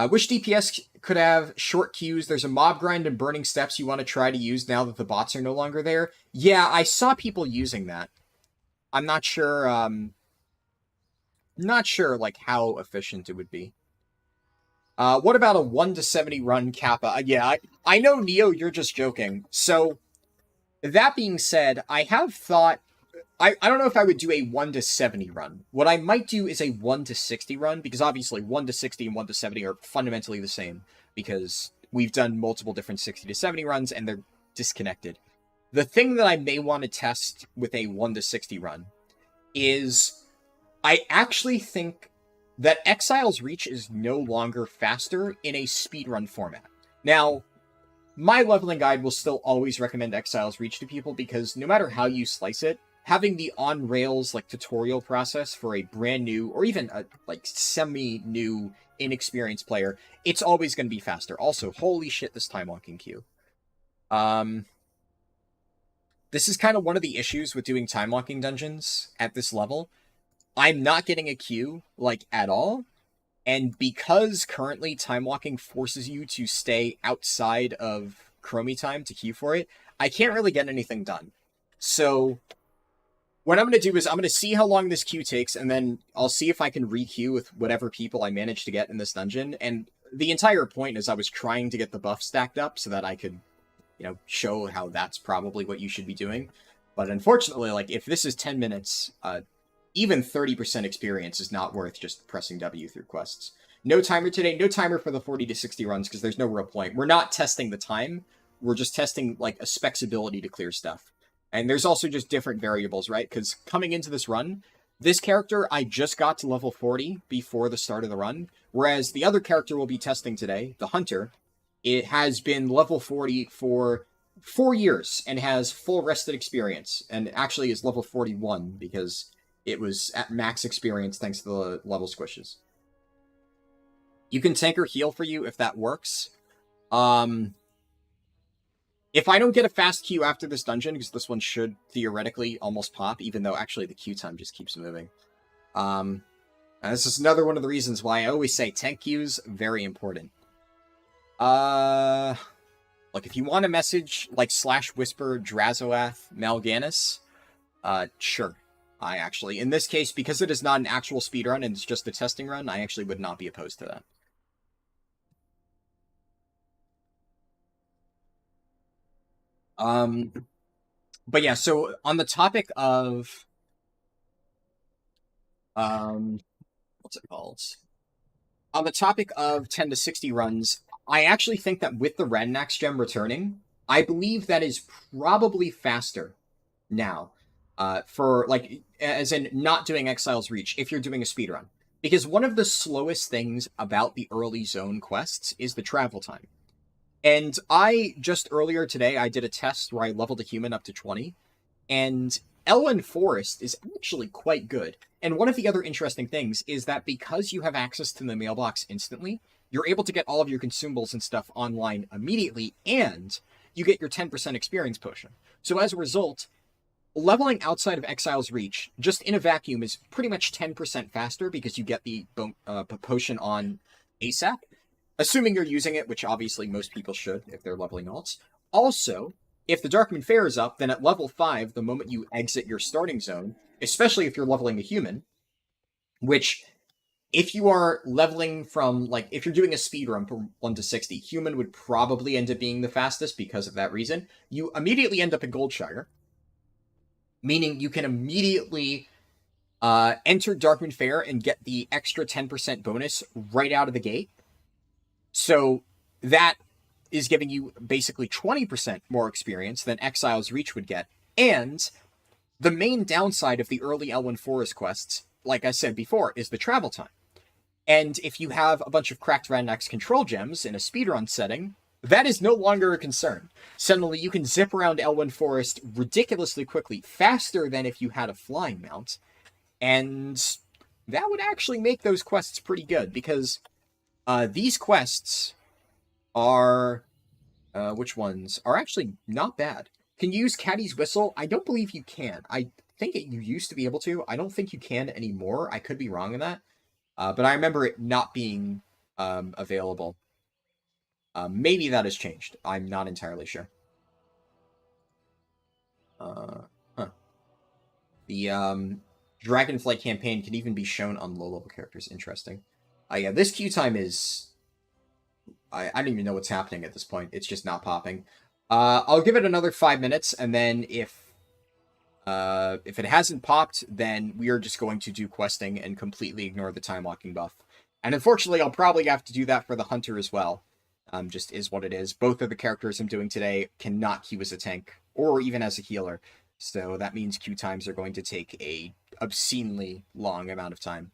Wish DPS could have short queues. There's a mob grind and burning steps you want to try to use now that the bots are no longer there. Yeah, I saw people using that. I'm not sure, like, how efficient it would be. What about a 1 to 70 run Kappa? Yeah, I know, Neo, you're just joking. So, that being said, I have thought... I don't know if I would do a 1 to 70 run. What I might do is a 1 to 60 run, because obviously 1 to 60 and 1 to 70 are fundamentally the same, because we've done multiple different 60 to 70 runs, and they're disconnected. The thing that I may want to test with a 1 to 60 run is I actually think that Exile's Reach is no longer faster in a speedrun format. Now, my leveling guide will still always recommend Exile's Reach to people, because no matter how you slice it, having the on-rails like tutorial process for a brand new, or even a like semi-new, inexperienced player, it's always going to be faster. Also, holy shit, this time walking queue. This is kind of one of the issues with doing time walking dungeons at this level. I'm not getting a queue, like, at all. And because currently time walking forces you to stay outside of Chromie time to queue for it, I can't really get anything done. So what I'm going to do is I'm going to see how long this queue takes, and then I'll see if I can re-queue with whatever people I manage to get in this dungeon. And the entire point is I was trying to get the buff stacked up so that I could, show how that's probably what you should be doing. But unfortunately, like, if this is 10 minutes, even 30% experience is not worth just pressing W through quests. No timer today, no timer for the 40 to 60 runs, because there's no real point. We're not testing the time, we're just testing, like, a spec's ability to clear stuff. And there's also just different variables, right? Because coming into this run, this character, I just got to level 40 before the start of the run, whereas the other character we'll be testing today, the Hunter, it has been level 40 for 4 years and has full rested experience, and actually is level 41 because it was at max experience thanks to the level squishes. You can tank or heal for you if that works. If I don't get a fast queue after this dungeon, because this one should theoretically almost pop, even though actually the queue time just keeps moving. And this is another one of the reasons why I always say tank queues, very important. Look, if you want a message like /whisper Drazoath Mal'Ganis, sure. I actually, in this case, because it is not an actual speedrun and it's just a testing run, I actually would not be opposed to that. But yeah, so on the topic of, what's it called? On the topic of 10 to 60 runs, I actually think that with the Rennax gem returning, I believe that is probably faster now. For, like, as in not doing Exile's Reach, if you're doing a speedrun. Because one of the slowest things about the early zone quests is the travel time. And just earlier today, I did a test where I leveled a human up to 20, and Elwyn Forest is actually quite good. And one of the other interesting things is that because you have access to the mailbox instantly, you're able to get all of your consumables and stuff online immediately, and you get your 10% experience potion. So as a result, leveling outside of Exile's Reach, just in a vacuum, is pretty much 10% faster because you get the potion on ASAP. Assuming you're using it, which obviously most people should if they're leveling alts. Also, if the Darkman Fair is up, then at level 5, the moment you exit your starting zone, especially if you're leveling a human, which, if you are leveling from, like, if you're doing a speedrun from 1 to 60, human would probably end up being the fastest because of that reason. You immediately end up in Goldshire, meaning you can immediately enter Darkman Fair and get the extra 10% bonus right out of the gate. So that is giving you basically 20% more experience than Exile's Reach would get. And the main downside of the early Elwyn Forest quests, like I said before, is the travel time. And if you have a bunch of cracked Rennax control gems in a speedrun setting, that is no longer a concern. Suddenly you can zip around Elwyn Forest ridiculously quickly, faster than if you had a flying mount. And that would actually make those quests pretty good, because these quests are, which ones? Are actually not bad. Can you use Caddy's Whistle? I don't believe you can. I think you used to be able to. I don't think you can anymore. I could be wrong in that. But I remember it not being available. Maybe that has changed. I'm not entirely sure. The Dragonflight campaign can even be shown on low-level characters. Interesting. Yeah, this queue time is... I don't even know what's happening at this point. It's just not popping. I'll give it another 5 minutes, and then if it hasn't popped, then we are just going to do questing and completely ignore the time walking buff. And unfortunately, I'll probably have to do that for the Hunter as well. Just is what it is. Both of the characters I'm doing today cannot queue as a tank, or even as a healer. So that means queue times are going to take a obscenely long amount of time.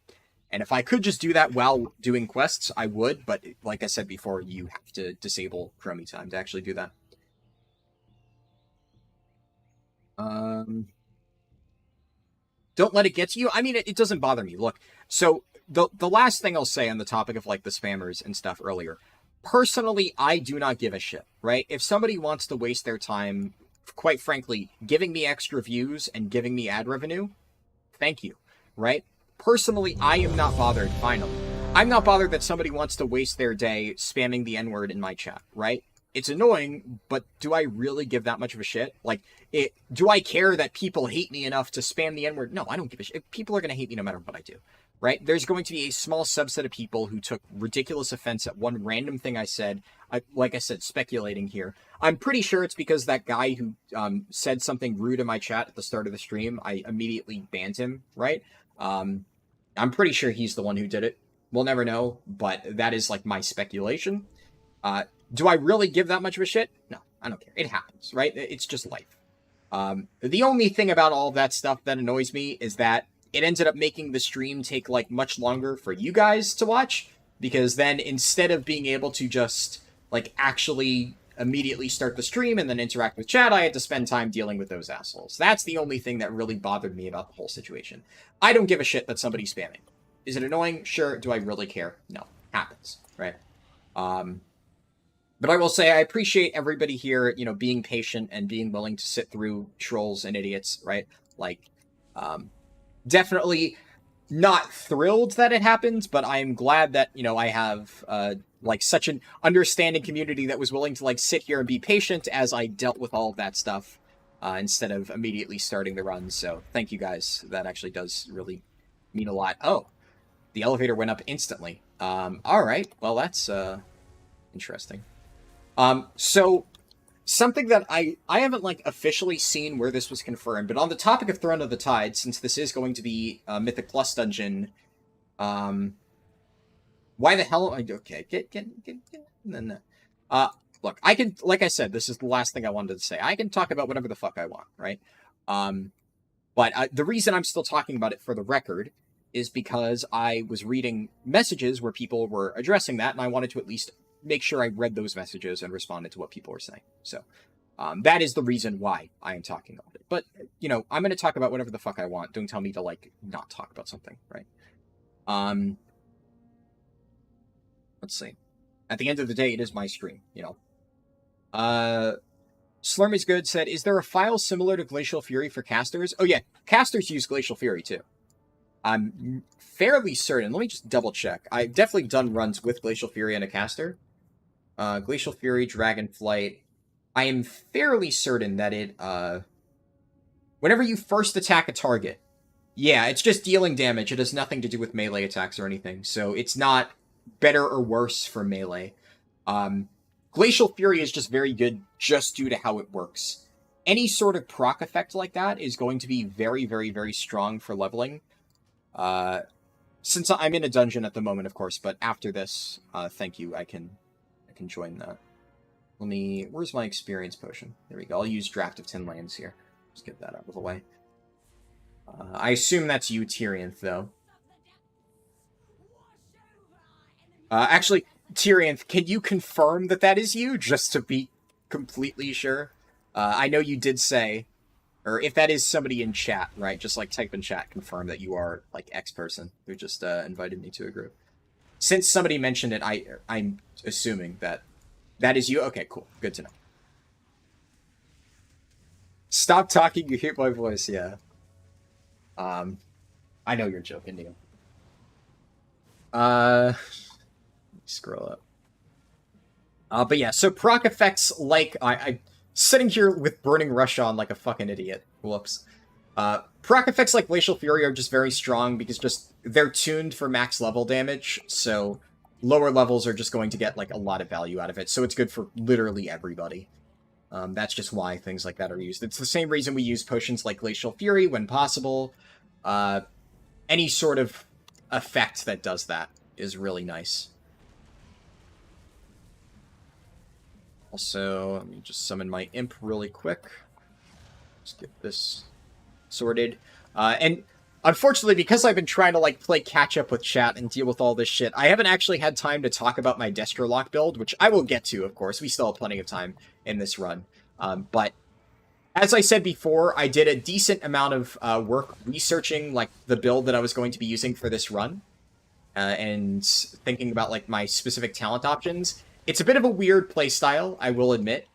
And if I could just do that while doing quests, I would, but like I said before, you have to disable Chromie time to actually do that. Don't let it get to you. I mean, it doesn't bother me. Look, so the last thing I'll say on the topic of, like, the spammers and stuff earlier, personally, I do not give a shit, right? If somebody wants to waste their time quite frankly, giving me extra views and giving me ad revenue, thank you, right? Personally, I am not bothered, finally. I'm not bothered that somebody wants to waste their day spamming the N-word in my chat, right? It's annoying, but do I really give that much of a shit? Like, do I care that people hate me enough to spam the N-word? No, I don't give a shit. People are going to hate me no matter what I do, right? There's going to be a small subset of people who took ridiculous offense at one random thing I said. Like I said, speculating here. I'm pretty sure it's because that guy who said something rude in my chat at the start of the stream, I immediately banned him, right? I'm pretty sure he's the one who did it. We'll never know, but that is like my speculation. Do I really give that much of a shit? No, I don't care. It happens, right? It's just life. The only thing about all of that stuff that annoys me is that it ended up making the stream take like much longer for you guys to watch, because then instead of being able to just like actually immediately start the stream and then interact with chat, I had to spend time dealing with those assholes. That's the only thing that really bothered me about the whole situation. I don't give a shit that somebody's spamming. Is it annoying? Sure. Do I really care? No. Happens, right? But I will say I appreciate everybody here, you know, being patient and being willing to sit through trolls and idiots, right? Like, definitely not thrilled that it happened, but I'm glad that, you know, I have, like, such an understanding community that was willing to, like, sit here and be patient as I dealt with all of that stuff, instead of immediately starting the run. So thank you guys. That actually does really mean a lot. Oh, the elevator went up instantly. All right. Well, that's, interesting. So something that I haven't like officially seen where this was confirmed, but on the topic of Throne of the Tide, since this is going to be a Mythic Plus dungeon, why the hell? Okay, get. Then, look, I can, like I said, this is the last thing I wanted to say. I can talk about whatever the fuck I want, right? But the reason I'm still talking about it for the record is because I was reading messages where people were addressing that, and I wanted to at least make sure I read those messages and responded to what people were saying. So that is the reason why I am talking about it. But, you know, I'm going to talk about whatever the fuck I want. Don't tell me to, like, not talk about something, right? Let's see. At the end of the day, it is my stream, you know. Slurm is Good said, is there a file similar to Glacial Fury for casters? Oh, yeah. Casters use Glacial Fury, too. I'm fairly certain. Let me just double check. I've definitely done runs with Glacial Fury and a caster. Glacial Fury, Dragonflight. I am fairly certain that it, whenever you first attack a target, yeah, it's just dealing damage. It has nothing to do with melee attacks or anything. So it's not better or worse for melee. Glacial Fury is just very good just due to how it works. Any sort of proc effect like that is going to be very, very, very strong for leveling. Since I'm in a dungeon at the moment, of course, but after this, thank you, I can join that. Let me, where's my experience potion? There we go. I'll use Draft of 10 Lands here. Just get that out of the way. I assume that's you, Tyrionth, though. Actually, Tyrionth, can you confirm that that is you, just to be completely sure? I know you did say, or if that is somebody in chat, right, just, like, type in chat, confirm that you are, like, X person who just invited me to a group. Since somebody mentioned it, I'm assuming that that is you. Okay, cool. Good to know. Stop talking, you hear my voice, yeah. I know you're joking, Neil. Scroll up. But yeah, so proc effects, like, I'm sitting here with Burning Rush on like a fucking idiot. Whoops. Proc effects like Glacial Fury are just very strong because just they're tuned for max level damage, so lower levels are just going to get like a lot of value out of it, so it's good for literally everybody. That's just why things like that are used. It's the same reason we use potions like Glacial Fury when possible. Any sort of effect that does that is really nice. Also, let me just summon my imp really quick. Let's get this sorted. And unfortunately, because I've been trying to like play catch up with chat and deal with all this shit, I haven't actually had time to talk about my Destro lock build, which I will get to, of course. We still have plenty of time in this run. But as I said before, I did a decent amount of work researching like the build that I was going to be using for this run, and thinking about like my specific talent options. It's a bit of a weird playstyle, I will admit,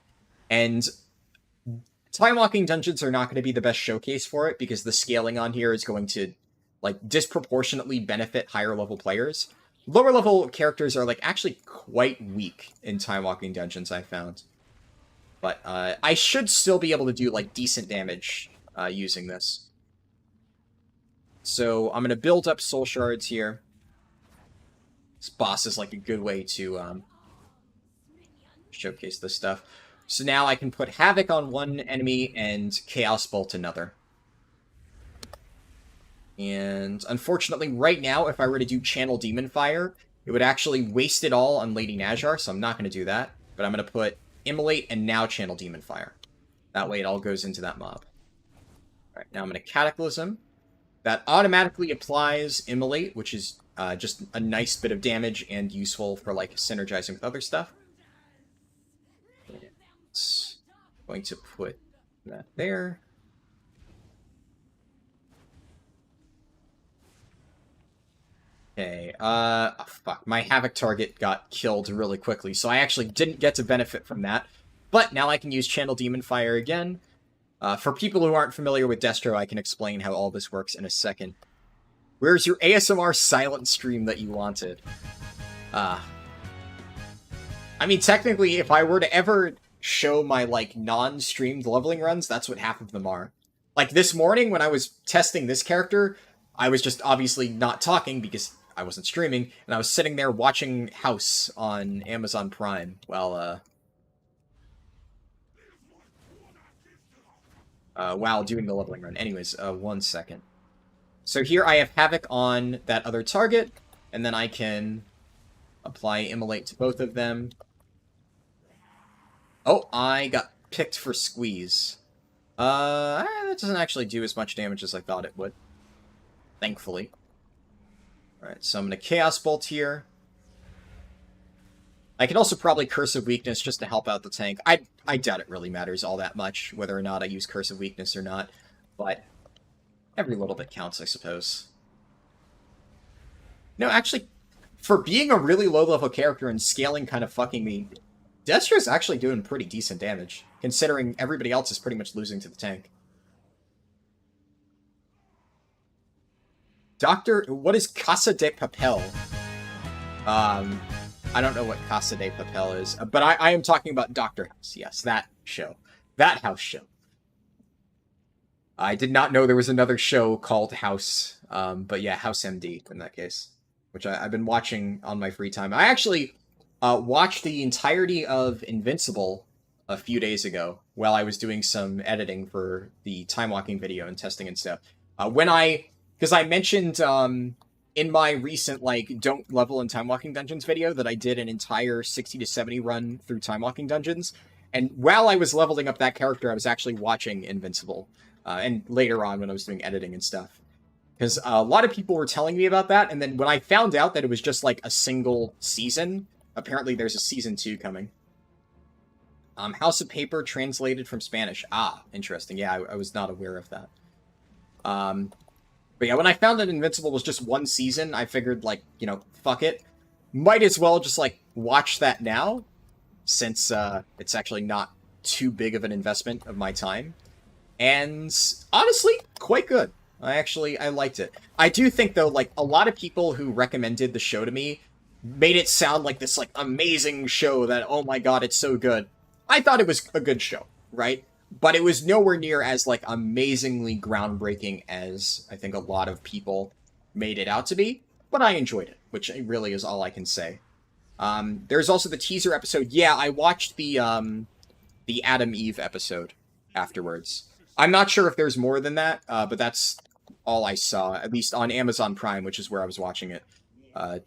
and Time walking dungeons are not going to be the best showcase for it because the scaling on here is going to like disproportionately benefit higher level players. Lower level characters are like actually quite weak in time walking dungeons, I found. But I should still be able to do like decent damage using this. So I'm going to build up soul shards here. This boss is like a good way to showcase this stuff. So now I can put Havoc on one enemy and Chaos Bolt another. And unfortunately, right now, if I were to do Channel Demon Fire, it would actually waste it all on Lady Nazjar, so I'm not going to do that. But I'm going to put Immolate and now Channel Demon Fire. That way it all goes into that mob. Alright, now I'm going to Cataclysm. That automatically applies Immolate, which is just a nice bit of damage and useful for like synergizing with other stuff. It's going to put that there. Okay, oh, fuck. My Havoc target got killed really quickly, so I actually didn't get to benefit from that. But now I can use Channel Demon Fire again. For people who aren't familiar with Destro, I can explain how all this works in a second. Where's your ASMR silent stream that you wanted? I mean, technically, if I were to ever show my, like, non-streamed leveling runs, that's what half of them are. Like, this morning, when I was testing this character, I was just obviously not talking because I wasn't streaming, and I was sitting there watching House on Amazon Prime while doing the leveling run. Anyways, 1 second. So here I have Havoc on that other target, and then I can apply Immolate to both of them. Oh, I got picked for Squeeze. That doesn't actually do as much damage as I thought it would. Thankfully. Alright, so I'm going to Chaos Bolt here. I can also probably Curse of Weakness just to help out the tank. I doubt it really matters all that much, whether or not I use Curse of Weakness or not. But every little bit counts, I suppose. No, actually, for being a really low-level character and scaling kind of fucking me, Destro's actually doing pretty decent damage, considering everybody else is pretty much losing to the tank. What is Casa de Papel? I don't know what Casa de Papel is, but I am talking about Dr. House. Yes, that show. That House show. I did not know there was another show called House, but yeah, House MD in that case, which I've been watching on my free time. I actually watched the entirety of Invincible a few days ago while I was doing some editing for the time walking video and testing and stuff. Because I mentioned in my recent, like, don't level in time walking dungeons video that I did an entire 60 to 70 run through time walking dungeons. And while I was leveling up that character, I was actually watching Invincible. And later on when I was doing editing and stuff. Because a lot of people were telling me about that, and then when I found out that it was just, like, a single season, apparently there's a season 2 coming. House of Paper translated from Spanish. Ah, interesting. Yeah, I was not aware of that. But yeah, when I found that Invincible was just one season, I figured, like, you know, fuck it. Might as well just, like, watch that now, since it's actually not too big of an investment of my time. And honestly, quite good. I liked it. I do think, though, like, a lot of people who recommended the show to me made it sound like this, like, amazing show that, oh my god, it's so good. I thought it was a good show, right? But it was nowhere near as, like, amazingly groundbreaking as I think a lot of people made it out to be. But I enjoyed it, which really is all I can say. There's also the teaser episode. Yeah, I watched the Adam Eve episode afterwards. I'm not sure if there's more than that, but that's all I saw, at least on Amazon Prime, which is where I was watching it.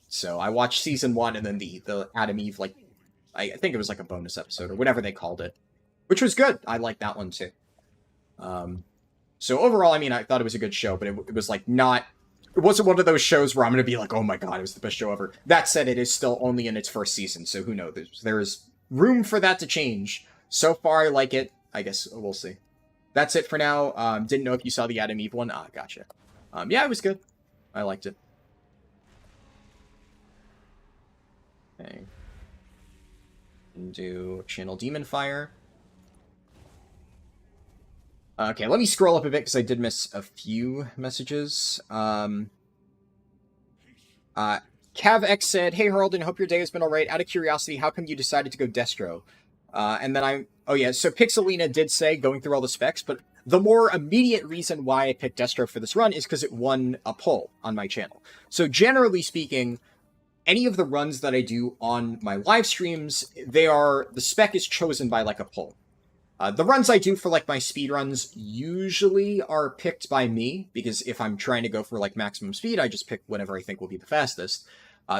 So I watched season 1 and then the Adam Eve, like, I think it was like a bonus episode or whatever they called it, which was good. I liked that one too. So overall, I mean, I thought it was a good show, but it was like not, it wasn't one of those shows where I'm going to be like, oh my god, it was the best show ever. That said, it is still only in its first season, so who knows? There's room for that to change. So far, I like it. I guess we'll see. That's it for now. Didn't know if you saw the Adam Eve one. Ah, gotcha. Yeah, it was good. I liked it. Okay. And do Channel Demon Fire. Okay, let me scroll up a bit because I did miss a few messages. CavX said, "Hey Harldan, hope your day has been alright. Out of curiosity, how come you decided to go Destro?" And then oh yeah, so Pixelina did say, going through all the specs, but the more immediate reason why I picked Destro for this run is because it won a poll on my channel. So generally speaking, any of the runs that I do on my live streams, the spec is chosen by like a poll. The runs I do for like my speedruns usually are picked by me, because if I'm trying to go for like maximum speed, I just pick whatever I think will be the fastest.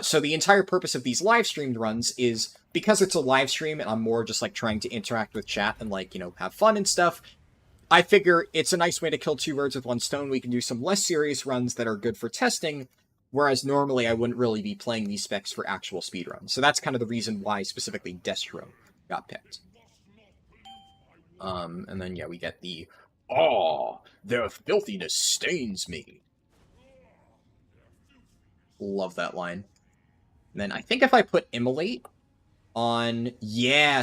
So the entire purpose of these live streamed runs is, because it's a live stream and I'm more just like trying to interact with chat and like, have fun and stuff, I figure it's a nice way to kill two birds with one stone. We can do some less serious runs that are good for testing, whereas normally I wouldn't really be playing these specs for actual speedruns. So that's kind of the reason why specifically Destro got picked. And then, yeah, we get the, their filthiness stains me. Love that line. And then I think if I put Immolate on,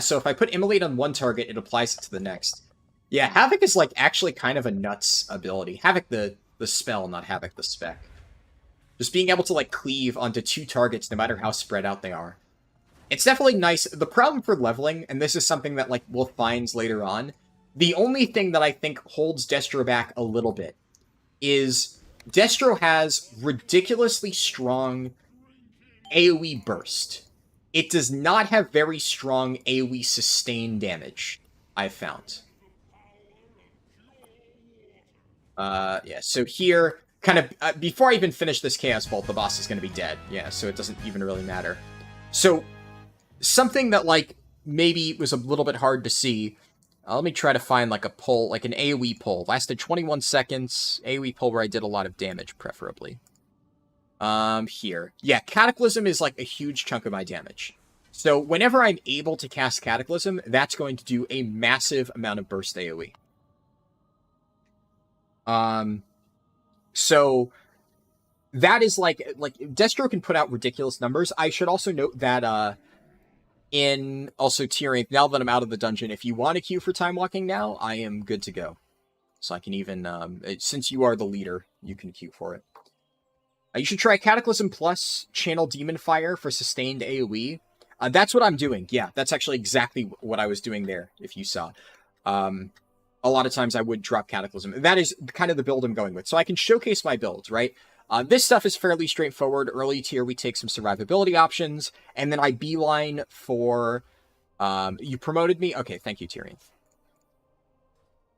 so if I put Immolate on one target, it applies it to the next. Yeah, Havoc is, like, actually kind of a nuts ability. Havoc the spell, not Havoc the spec. Just being able to, like, cleave onto two targets no matter how spread out they are. It's definitely nice. The problem for leveling, and this is something that, like, we'll find later on, the only thing that I think holds Destro back a little bit is Destro has ridiculously strong AoE burst. It does not have very strong AoE sustain damage, I've found. Yeah, so here, kind of, before I even finish this Chaos Bolt, the boss is going to be dead. Yeah, so it doesn't even really matter. So, something that, like, maybe was a little bit hard to see. Let me try to find, like, a pull, like an AoE pull. Lasted 21 seconds. AoE pull where I did a lot of damage, preferably. Here. Yeah, Cataclysm is, like, a huge chunk of my damage. So, whenever I'm able to cast Cataclysm, that's going to do a massive amount of burst AoE. So... that is, like, Destro can put out ridiculous numbers. I should also note that, in also Tyrion, now that I'm out of the dungeon, if you want to queue for time walking now, I am good to go. So I can even, since you are the leader, you can queue for it. You should try Cataclysm plus Channel Demon Fire for sustained AoE. That's what I'm doing. Yeah, that's actually exactly what I was doing there, if you saw. A lot of times I would drop Cataclysm. That is kind of the build I'm going with. So I can showcase my builds, right? This stuff is fairly straightforward. Early tier, we take some survivability options, and then I beeline for... you promoted me? Okay, thank you, Tyrion.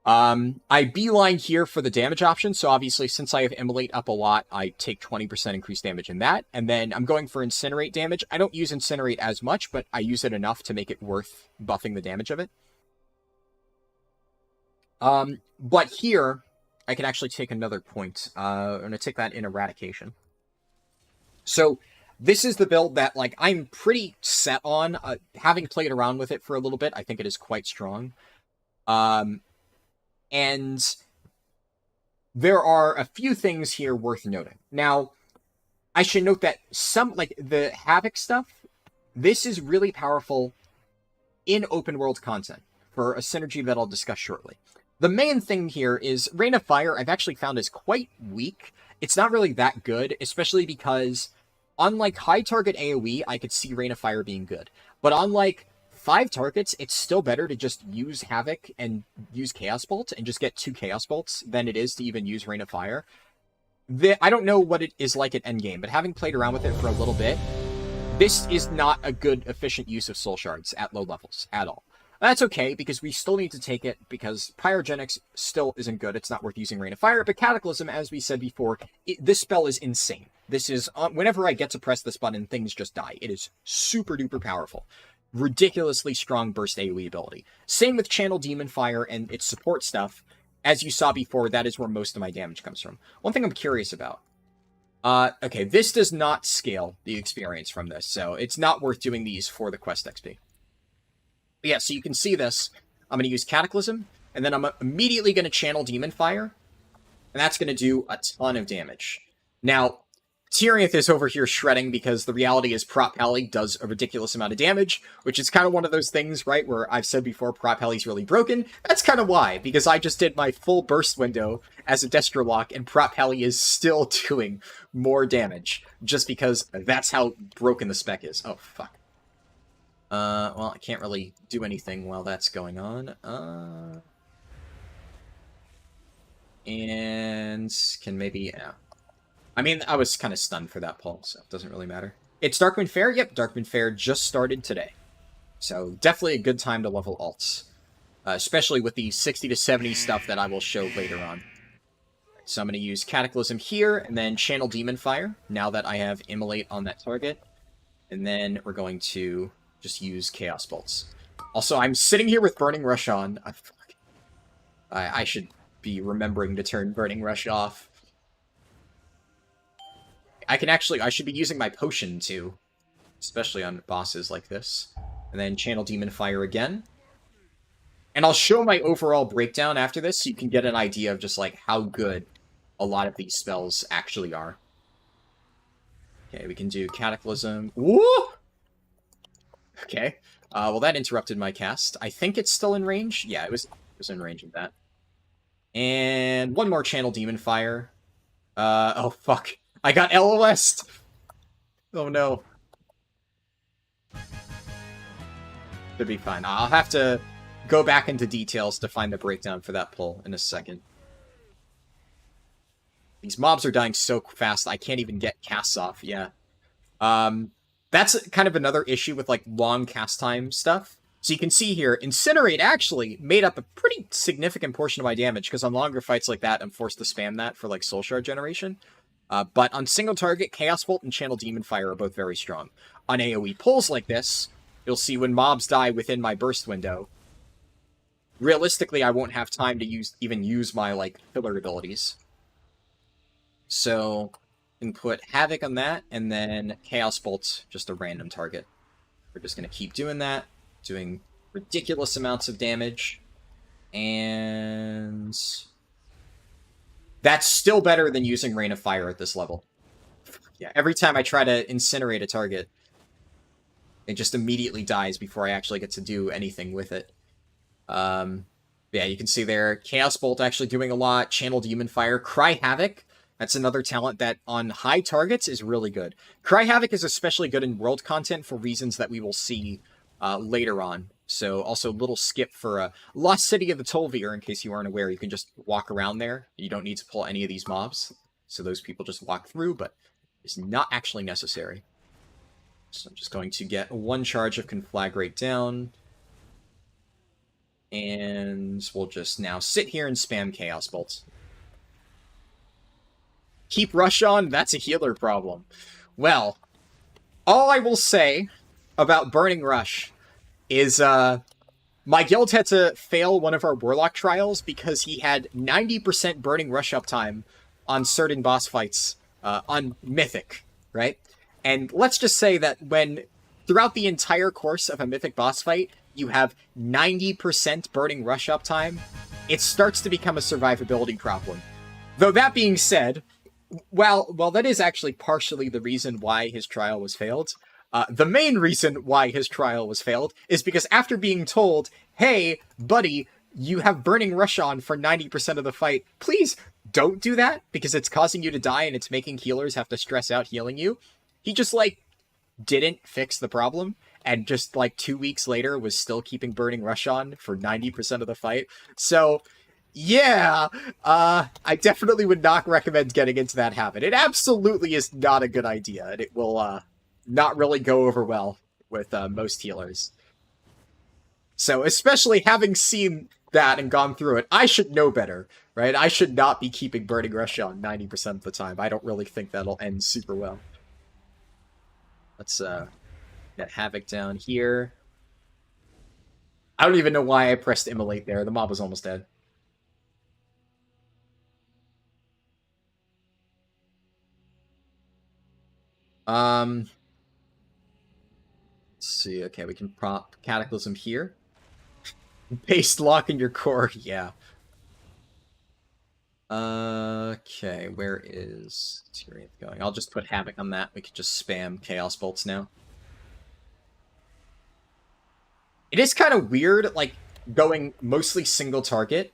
I beeline here for the damage option, so obviously, since I have Immolate up a lot, I take 20% increased damage in that, and then I'm going for Incinerate damage. I don't use Incinerate as much, but I use it enough to make it worth buffing the damage of it. But here... I can actually take another point. I'm going to take that in Eradication. So, this is the build that, like, I'm pretty set on. Having played around with it for a little bit, I think it is quite strong. And there are a few things here worth noting. Now, I should note that some, like, the Havoc stuff, this is really powerful in open world content for a synergy that I'll discuss shortly. The main thing here is Rain of Fire I've actually found is quite weak. It's not really that good, especially because unlike high target AoE, I could see Rain of Fire being good. But on like 5 targets, it's still better to just use Havoc and use Chaos Bolt and just get 2 Chaos Bolts than it is to even use Rain of Fire. I don't know what it is like at endgame, but having played around with it for a little bit, this is not a good, efficient use of Soul Shards at low levels at all. That's okay, because we still need to take it, because Pyrogenics still isn't good. It's not worth using Rain of Fire, but Cataclysm, as we said before, this spell is insane. This is, whenever I get to press this button, things just die. It is super duper powerful. Ridiculously strong burst AoE ability. Same with Channel Demon Fire and its support stuff. As you saw before, that is where most of my damage comes from. One thing I'm curious about. Okay, this does not scale the experience from this, so it's not worth doing these for the quest XP. But yeah, so you can see this. I'm going to use Cataclysm, and then I'm immediately going to channel Demon Fire, and that's going to do a ton of damage. Now, Tyrionth is over here shredding because the reality is Prop Pally does a ridiculous amount of damage, which is kind of one of those things, right, where I've said before Prop Pally's really broken. That's kind of why, because I just did my full burst window as a Destro lock, and Prop Pally is still doing more damage, just because that's how broken the spec is. Oh, fuck. Well, I can't really do anything while that's going on. And can maybe, yeah. I mean, I was kind of stunned for that pull, so it doesn't really matter. It's Darkwind Fair? Yep, Darkwind Fair just started today. So definitely a good time to level alts. Especially with the 60 to 70 stuff that I will show later on. So I'm going to use Cataclysm here, and then Channel Demon Fire, now that I have Immolate on that target. And then we're going to just use Chaos Bolts. Also, I'm sitting here with Burning Rush on. I should be remembering to turn Burning Rush off. I should be using my potion too, especially on bosses like this. And then Channel Demon Fire again. And I'll show my overall breakdown after this so you can get an idea of just like how good a lot of these spells actually are. Okay, we can do Cataclysm. Woo! Okay. Well, that interrupted my cast. I think it's still in range. Yeah, it was in range of that. And one more Channel Demon Fire. Oh, fuck. I got LOS'd! Oh, no. Should be fine. I'll have to go back into details to find the breakdown for that pull in a second. These mobs are dying so fast, I can't even get casts off, yeah. That's kind of another issue with, like, long cast time stuff. So you can see here, Incinerate actually made up a pretty significant portion of my damage, because on longer fights like that, I'm forced to spam that for, like, Soul Shard generation. But on single target, Chaos Bolt and Channel Demon Fire are both very strong. On AoE pulls like this, you'll see when mobs die within my burst window, realistically I won't have time to even use my, like, filler abilities. So, I can put Havoc on that, and then Chaos Bolt's just a random target. We're just going to keep doing that, doing ridiculous amounts of damage, and that's still better than using Rain of Fire at this level. Yeah, every time I try to incinerate a target, it just immediately dies before I actually get to do anything with it. Yeah, you can see there, Chaos Bolt actually doing a lot, Channel Demon Fire, Cry Havoc. That's another talent that on high targets is really good. Cry Havoc is especially good in world content for reasons that we will see later on. So also a little skip for Lost City of the Tol'vir, in case you aren't aware. You can just walk around there. You don't need to pull any of these mobs. So those people just walk through, but it's not actually necessary. So I'm just going to get one charge of Conflagrate down. And we'll just now sit here and spam Chaos Bolts. Keep Rush on? That's a healer problem. Well, all I will say about Burning Rush is my guild had to fail one of our Warlock trials because he had 90% Burning Rush uptime on certain boss fights on Mythic, right? And let's just say that when, throughout the entire course of a Mythic boss fight, you have 90% Burning Rush uptime, it starts to become a survivability problem. Though that being said, well, that is actually partially the reason why his trial was failed. The main reason why his trial was failed is because after being told, hey, buddy, you have Burning Rush on for 90% of the fight, please don't do that because it's causing you to die and it's making healers have to stress out healing you. He just, like, didn't fix the problem and just, like, 2 weeks later was still keeping Burning Rush on for 90% of the fight. So, yeah, I definitely would not recommend getting into that habit. It absolutely is not a good idea, and it will, not really go over well with most healers. So, especially having seen that and gone through it, I should know better, right? I should not be keeping Burning Rush on 90% of the time. I don't really think that'll end super well. Let's get Havoc down here. I don't even know why I pressed Immolate there. The mob was almost dead. Let's see. Okay, we can prop Cataclysm here. Paste lock in your core. Yeah. Okay, where is Tyrion going? I'll just put Havoc on that. We could just spam Chaos Bolts now. It is kind of weird, like, going mostly single target.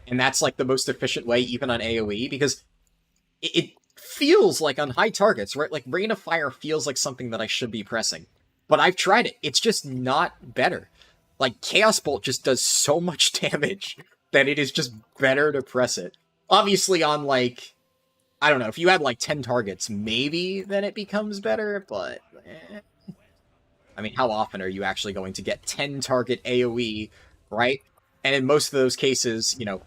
And that's, like, the most efficient way, even on AoE, because it feels like on high targets, right? Like, Rain of Fire feels like something that I should be pressing. But I've tried it. It's just not better. Like, Chaos Bolt just does so much damage that it is just better to press it. Obviously on, like, I don't know, if you had, like, 10 targets, maybe then it becomes better, but... I mean, how often are you actually going to get 10 target AoE, right? And in most of those cases, you know,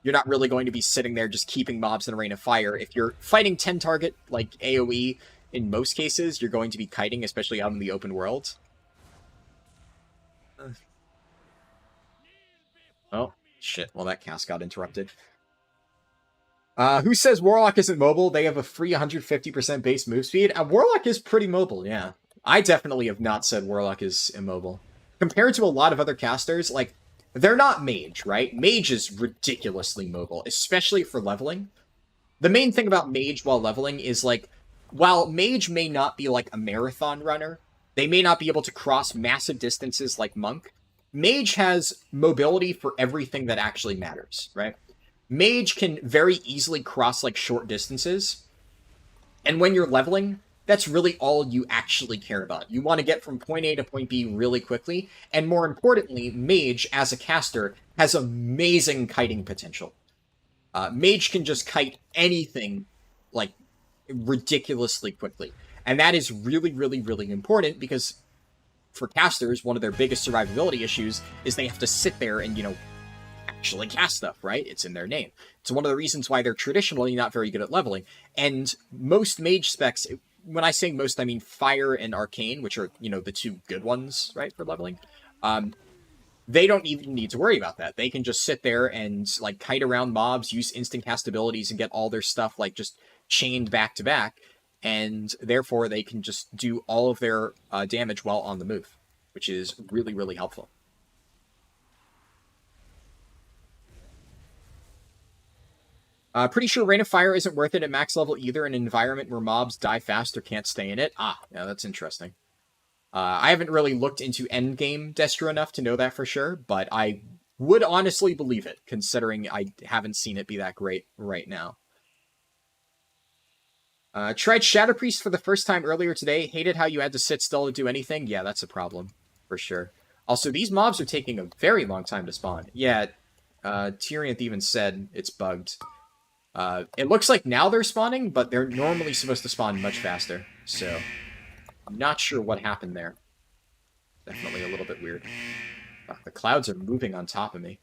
you're not really going to be sitting there just keeping mobs in a rain of fire. If you're fighting 10 target, like, AoE, in most cases, you're going to be kiting, especially out in the open world. Oh, shit. Well, that cast got interrupted. Who says Warlock isn't mobile? They have a free 150% base move speed. Warlock is pretty mobile, yeah. I definitely have not said Warlock is immobile. Compared to a lot of other casters, like, they're not Mage, right? Mage is ridiculously mobile, especially for leveling. The main thing about Mage while leveling is, like, while Mage may not be, like, a marathon runner, they may not be able to cross massive distances like Monk, Mage has mobility for everything that actually matters, right? Mage can very easily cross, like, short distances, and when you're leveling, that's really all you actually care about. You want to get from point A to point B really quickly, and more importantly, Mage, as a caster, has amazing kiting potential. Mage can just kite anything, like, ridiculously quickly. And that is really, really, really important, because for casters, one of their biggest survivability issues is they have to sit there and, you know, actually cast stuff, right? It's in their name. It's one of the reasons why they're traditionally not very good at leveling. And most Mage specs... When I say most, I mean Fire and Arcane, which are, you know, the two good ones, right, for leveling. They don't even need to worry about that. They can just sit there and, like, kite around mobs, use instant cast abilities, and get all their stuff, like, just chained back to back. And therefore, they can just do all of their damage while on the move, which is really, really helpful. Pretty sure Rain of Fire isn't worth it at max level either in an environment where mobs die fast or can't stay in it. Ah, yeah, that's interesting. I haven't really looked into endgame Destro enough to know that for sure, but I would honestly believe it, considering I haven't seen it be that great right now. Tried Shadow Priest for the first time earlier today. Hated how you had to sit still to do anything. Yeah, that's a problem, for sure. Also, these mobs are taking a very long time to spawn. Yeah, Tyrion even said it's bugged. It looks like now they're spawning, but they're normally supposed to spawn much faster, so I'm not sure what happened there. Definitely a little bit weird. Fuck, the clouds are moving on top of me.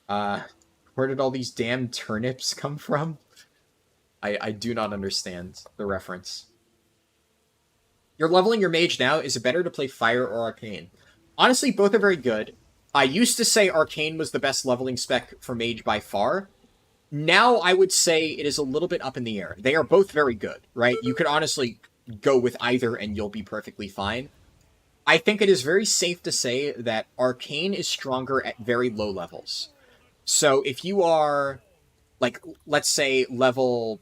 Where did all these damn turnips come from? I do not understand the reference. You're leveling your mage now. Is it better to play Fire or Arcane? Honestly, both are very good. I used to say Arcane was the best leveling spec for mage by far. Now, I would say it is a little bit up in the air. They are both very good, right? You could honestly go with either and you'll be perfectly fine. I think it is very safe to say that Arcane is stronger at very low levels. So if you are, like, let's say level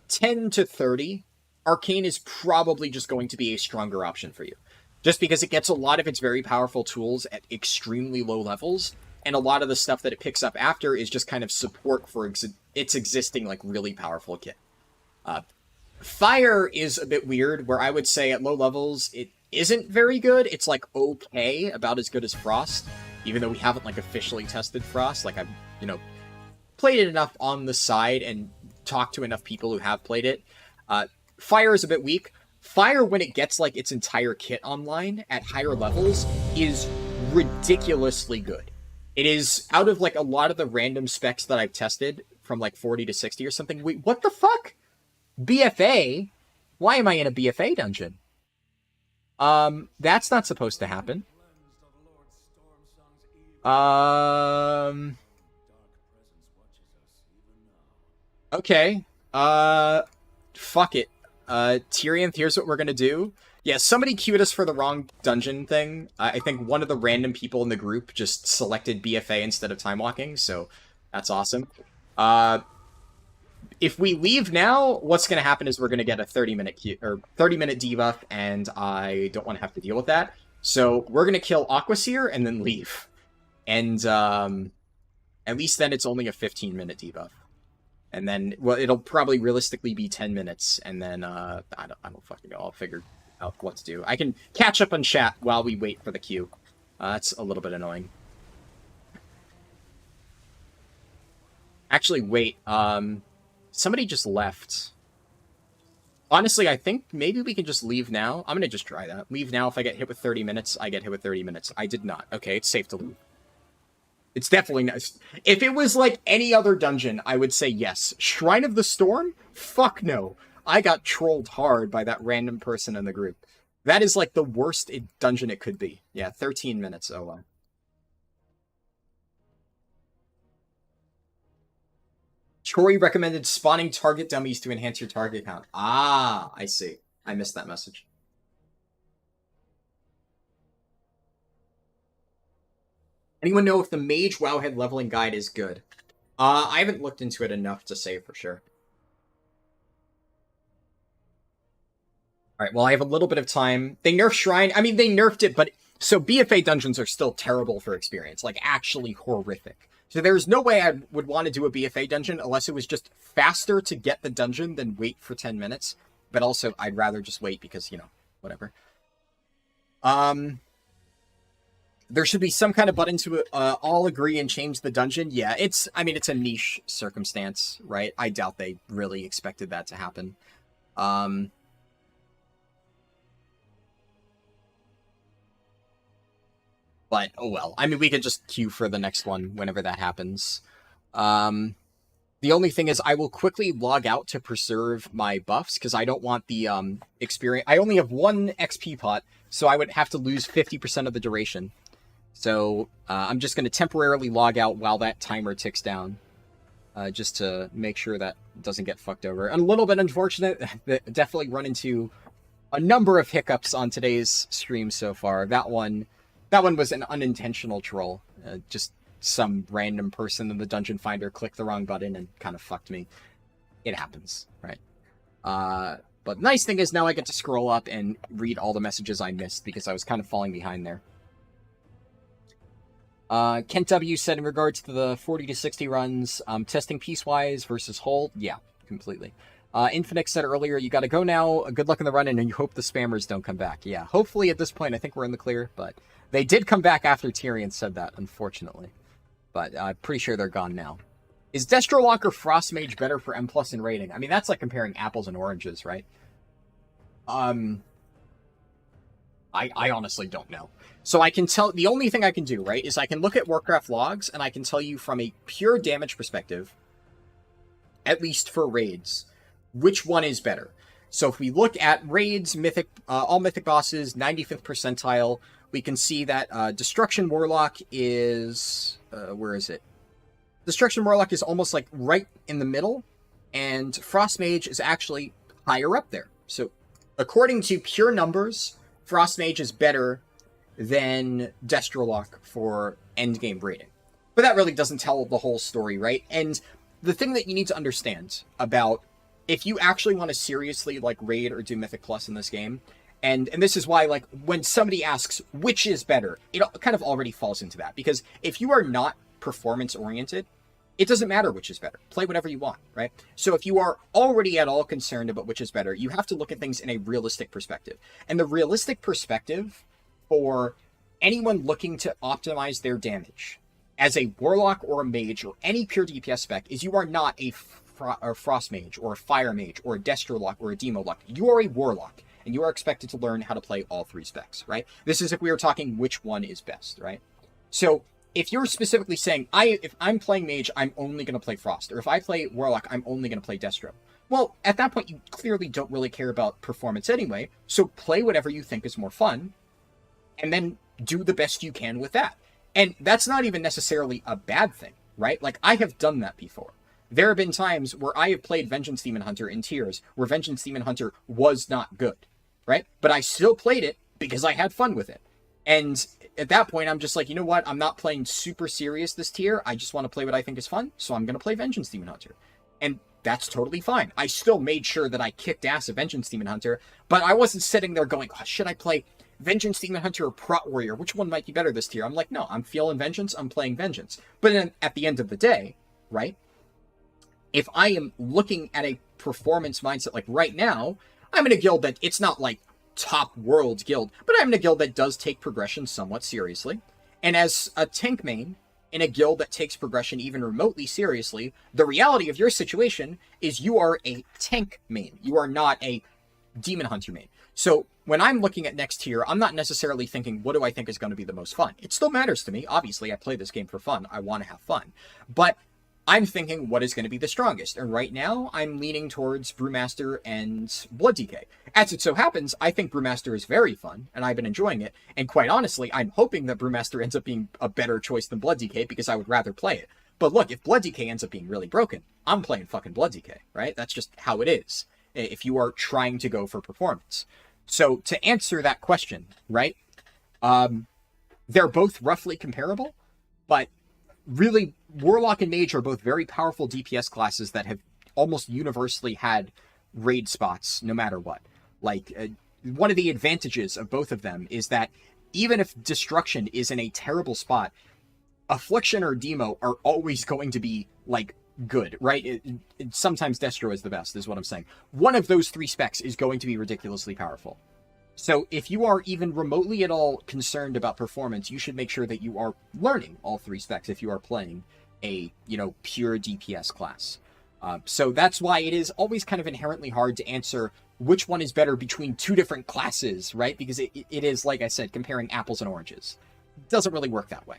10 to 30, Arcane is probably just going to be a stronger option for you. Just because it gets a lot of its very powerful tools at extremely low levels, and a lot of the stuff that it picks up after is just kind of support for its existing, like, really powerful kit. Fire is a bit weird, where I would say at low levels, it isn't very good. It's, like, okay, about as good as Frost, even though we haven't, like, officially tested Frost. Like, I've, you know, played it enough on the side and talked to enough people who have played it. Fire is a bit weak. Fire, when it gets, like, its entire kit online at higher levels, is ridiculously good. It is, out of, like, a lot of the random specs that I've tested, from, like, 40 to 60 or something. Wait, what the fuck? BFA? Why am I in a BFA dungeon? That's not supposed to happen. Okay. Fuck it. Tyrion, here's what we're gonna do. Yeah, somebody queued us for the wrong dungeon thing. I think one of the random people in the group just selected BFA instead of time walking, so That's awesome. If we leave now, what's going to happen is we're going to get a 30-minute 30-minute debuff, and I don't want to have to deal with that. So we're going to kill Aquaseer and then leave. And at least then it's only a 15-minute debuff. And then, well, it'll probably realistically be 10 minutes, and then I don't fucking know. I'll figure out what to do. I can catch up on chat while we wait for the queue. That's a little bit annoying. Actually, wait. Somebody just left. Honestly, I think maybe we can just leave now. I'm going to just try that. Leave now. If I get hit with 30 minutes, I get hit with 30 minutes. I did not. Okay, it's safe to leave. It's definitely nice. If it was like any other dungeon, I would say yes. Shrine of the Storm? Fuck no. I got trolled hard by that random person in the group. That is like the worst dungeon it could be. Yeah, 13 minutes. Oh, well. Troy recommended spawning target dummies to enhance your target count. Ah, I see. I missed that message. Anyone know if the Mage Wowhead leveling guide is good? I haven't looked into it enough to say for sure. Alright, well, I have a little bit of time. They nerfed Shrine. I mean, they nerfed it, but... So BFA dungeons are still terrible for experience. Like, actually horrific. So there's no way I would want to do a BFA dungeon unless it was just faster to get the dungeon than wait for 10 minutes. But also, I'd rather just wait because, you know, whatever. There should be some kind of button to all agree and change the dungeon. Yeah, I mean, it's a niche circumstance, right? I doubt they really expected that to happen. But, oh well. I mean, we could just queue for the next one whenever that happens. The only thing is I will quickly log out to preserve my buffs, because I don't want the experience... I only have one XP pot, so I would have to lose 50% of the duration. So I'm just going to temporarily log out while that timer ticks down, just to make sure that doesn't get fucked over. And a little bit unfortunate, definitely run into a number of hiccups on today's stream so far. That one was an unintentional troll. Just some random person in the Dungeon Finder clicked the wrong button and kind of fucked me. It happens, right? But nice thing is now I get to scroll up and read all the messages I missed because I was kind of falling behind there. Kent W said in regards to the 40 to 60 runs, testing piecewise versus hold. Yeah, completely. Infinix said earlier, you got to go now. Good luck in the run, and you hope the spammers don't come back. Yeah, hopefully at this point, I think we're in the clear, but they did come back after Tyrion said that, unfortunately. But I'm pretty sure they're gone now. Is Destro Lock or Frost Mage better for M+ in rating? I mean, that's like comparing apples and oranges, right? I honestly don't know. So I can tell, the only thing I can do, right, is I can look at Warcraft logs, and I can tell you from a pure damage perspective, at least for raids, which one is better. So if we look at raids, mythic, all mythic bosses, 95th percentile, we can see that Destruction Warlock is, where is it? Destruction Warlock is almost like right in the middle, and Frost Mage is actually higher up there. So according to pure numbers, Frost Mage is better than Destro Lock for endgame rating. But that really doesn't tell the whole story, right? And the thing that you need to understand about if you actually want to seriously like raid or do Mythic Plus in this game, and this is why like when somebody asks which is better, it kind of already falls into that. Because if you are not performance oriented, it doesn't matter which is better. Play whatever you want, right? So if you are already at all concerned about which is better, you have to look at things in a realistic perspective. And the realistic perspective for anyone looking to optimize their damage as a Warlock or a Mage or any pure DPS spec is you are not a Frost Mage or a Fire Mage or a Destro Lock or a Demo Lock. You are a Warlock, and you are expected to learn how to play all three specs, right? This is if we were talking which one is best, right? So if you're specifically saying, if I'm playing Mage, I'm only going to play Frost, or if I play Warlock, I'm only going to play Destro. Well, at that point, you clearly don't really care about performance anyway, so play whatever you think is more fun, and then do the best you can with that. And that's not even necessarily a bad thing, right? Like, I have done that before. There have been times where I have played Vengeance Demon Hunter in tiers where Vengeance Demon Hunter was not good, right? But I still played it because I had fun with it. And at that point, I'm just like, you know what? I'm not playing super serious this tier. I just want to play what I think is fun, so I'm going to play Vengeance Demon Hunter. And that's totally fine. I still made sure that I kicked ass at Vengeance Demon Hunter, but I wasn't sitting there going, oh, should I play Vengeance Demon Hunter or Prot Warrior? Which one might be better this tier? I'm like, no, I'm feeling Vengeance, I'm playing Vengeance. But then at the end of the day, right, if I am looking at a performance mindset, like right now, I'm in a guild that it's not like top world guild, but I'm in a guild that does take progression somewhat seriously. And as a tank main in a guild that takes progression even remotely seriously, the reality of your situation is you are a tank main. You are not a demon hunter main. So when I'm looking at next tier, I'm not necessarily thinking, what do I think is going to be the most fun? It still matters to me. Obviously, I play this game for fun. I want to have fun. But I'm thinking, what is going to be the strongest? And right now, I'm leaning towards Brewmaster and Blood DK. As it so happens, I think Brewmaster is very fun, and I've been enjoying it. And quite honestly, I'm hoping that Brewmaster ends up being a better choice than Blood DK, because I would rather play it. But look, if Blood DK ends up being really broken, I'm playing fucking Blood DK, right? That's just how it is, if you are trying to go for performance. So, to answer that question, right, they're both roughly comparable, but really, Warlock and Mage are both very powerful DPS classes that have almost universally had raid spots no matter what. Like, one of the advantages of both of them is that even if Destruction is in a terrible spot, Affliction or Demo are always going to be, like, good, right? Sometimes Destro is the best, is what I'm saying. One of those three specs is going to be ridiculously powerful. So if you are even remotely at all concerned about performance, you should make sure that you are learning all three specs if you are playing a, pure DPS class. So that's why it is always kind of inherently hard to answer which one is better between two different classes, right? Because it is, like I said, comparing apples and oranges. It doesn't really work that way.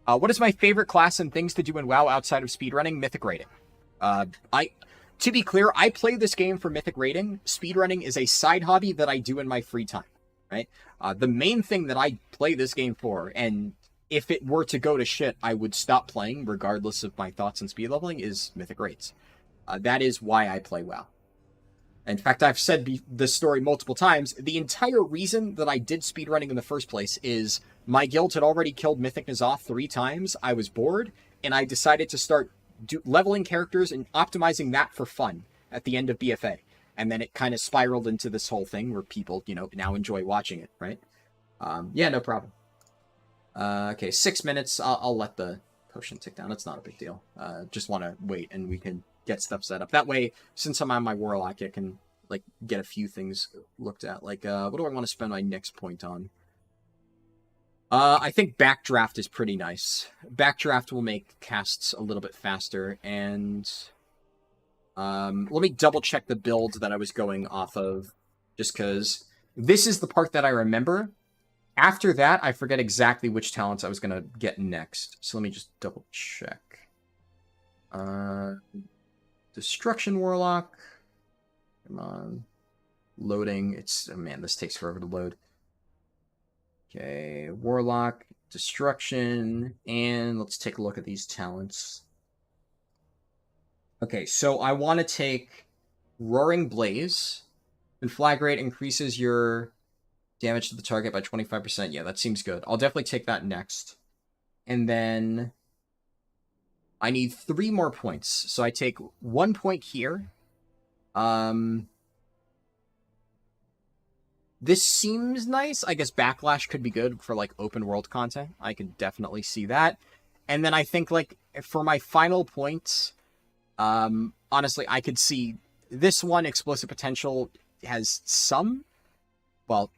What is my favorite class and things to do in WoW outside of speedrunning? Mythic rating. To be clear, I play this game for mythic rating. Speedrunning is a side hobby that I do in my free time, right? The main thing that I play this game for, and if it were to go to shit, I would stop playing regardless of my thoughts on speed leveling, is mythic rates. That is why I play WoW. In fact, I've said this story multiple times. The entire reason that I did speedrunning in the first place is my guild had already killed Mythic N'Zoth 3 times. I was bored, and I decided to start leveling characters and optimizing that for fun at the end of BFA. And then it kind of spiraled into this whole thing where people, now enjoy watching it, right? Yeah, no problem. Okay, 6 minutes. I'll let the potion tick down. It's not a big deal. Just want to wait and we can get stuff set up. That way, since I'm on my Warlock, I can, get a few things looked at. What do I want to spend my next point on? I think Backdraft is pretty nice. Backdraft will make casts a little bit faster, and let me double check the build that I was going off of, just because this is the part that I remember. After that, I forget exactly which talents I was going to get next, so let me just double check. Destruction Warlock. Come on. Loading. Man, this takes forever to load. Okay, Warlock, Destruction, and let's take a look at these talents. Okay, so I want to take Roaring Blaze. Conflagrate increases your damage to the target by 25%. Yeah, that seems good. I'll definitely take that next. And then I need 3 more points. So I take 1 point here. This seems nice. I guess Backlash could be good for, open world content. I could definitely see that. And then I think, for my final points, honestly, I could see this one, Explosive Potential, has some, well,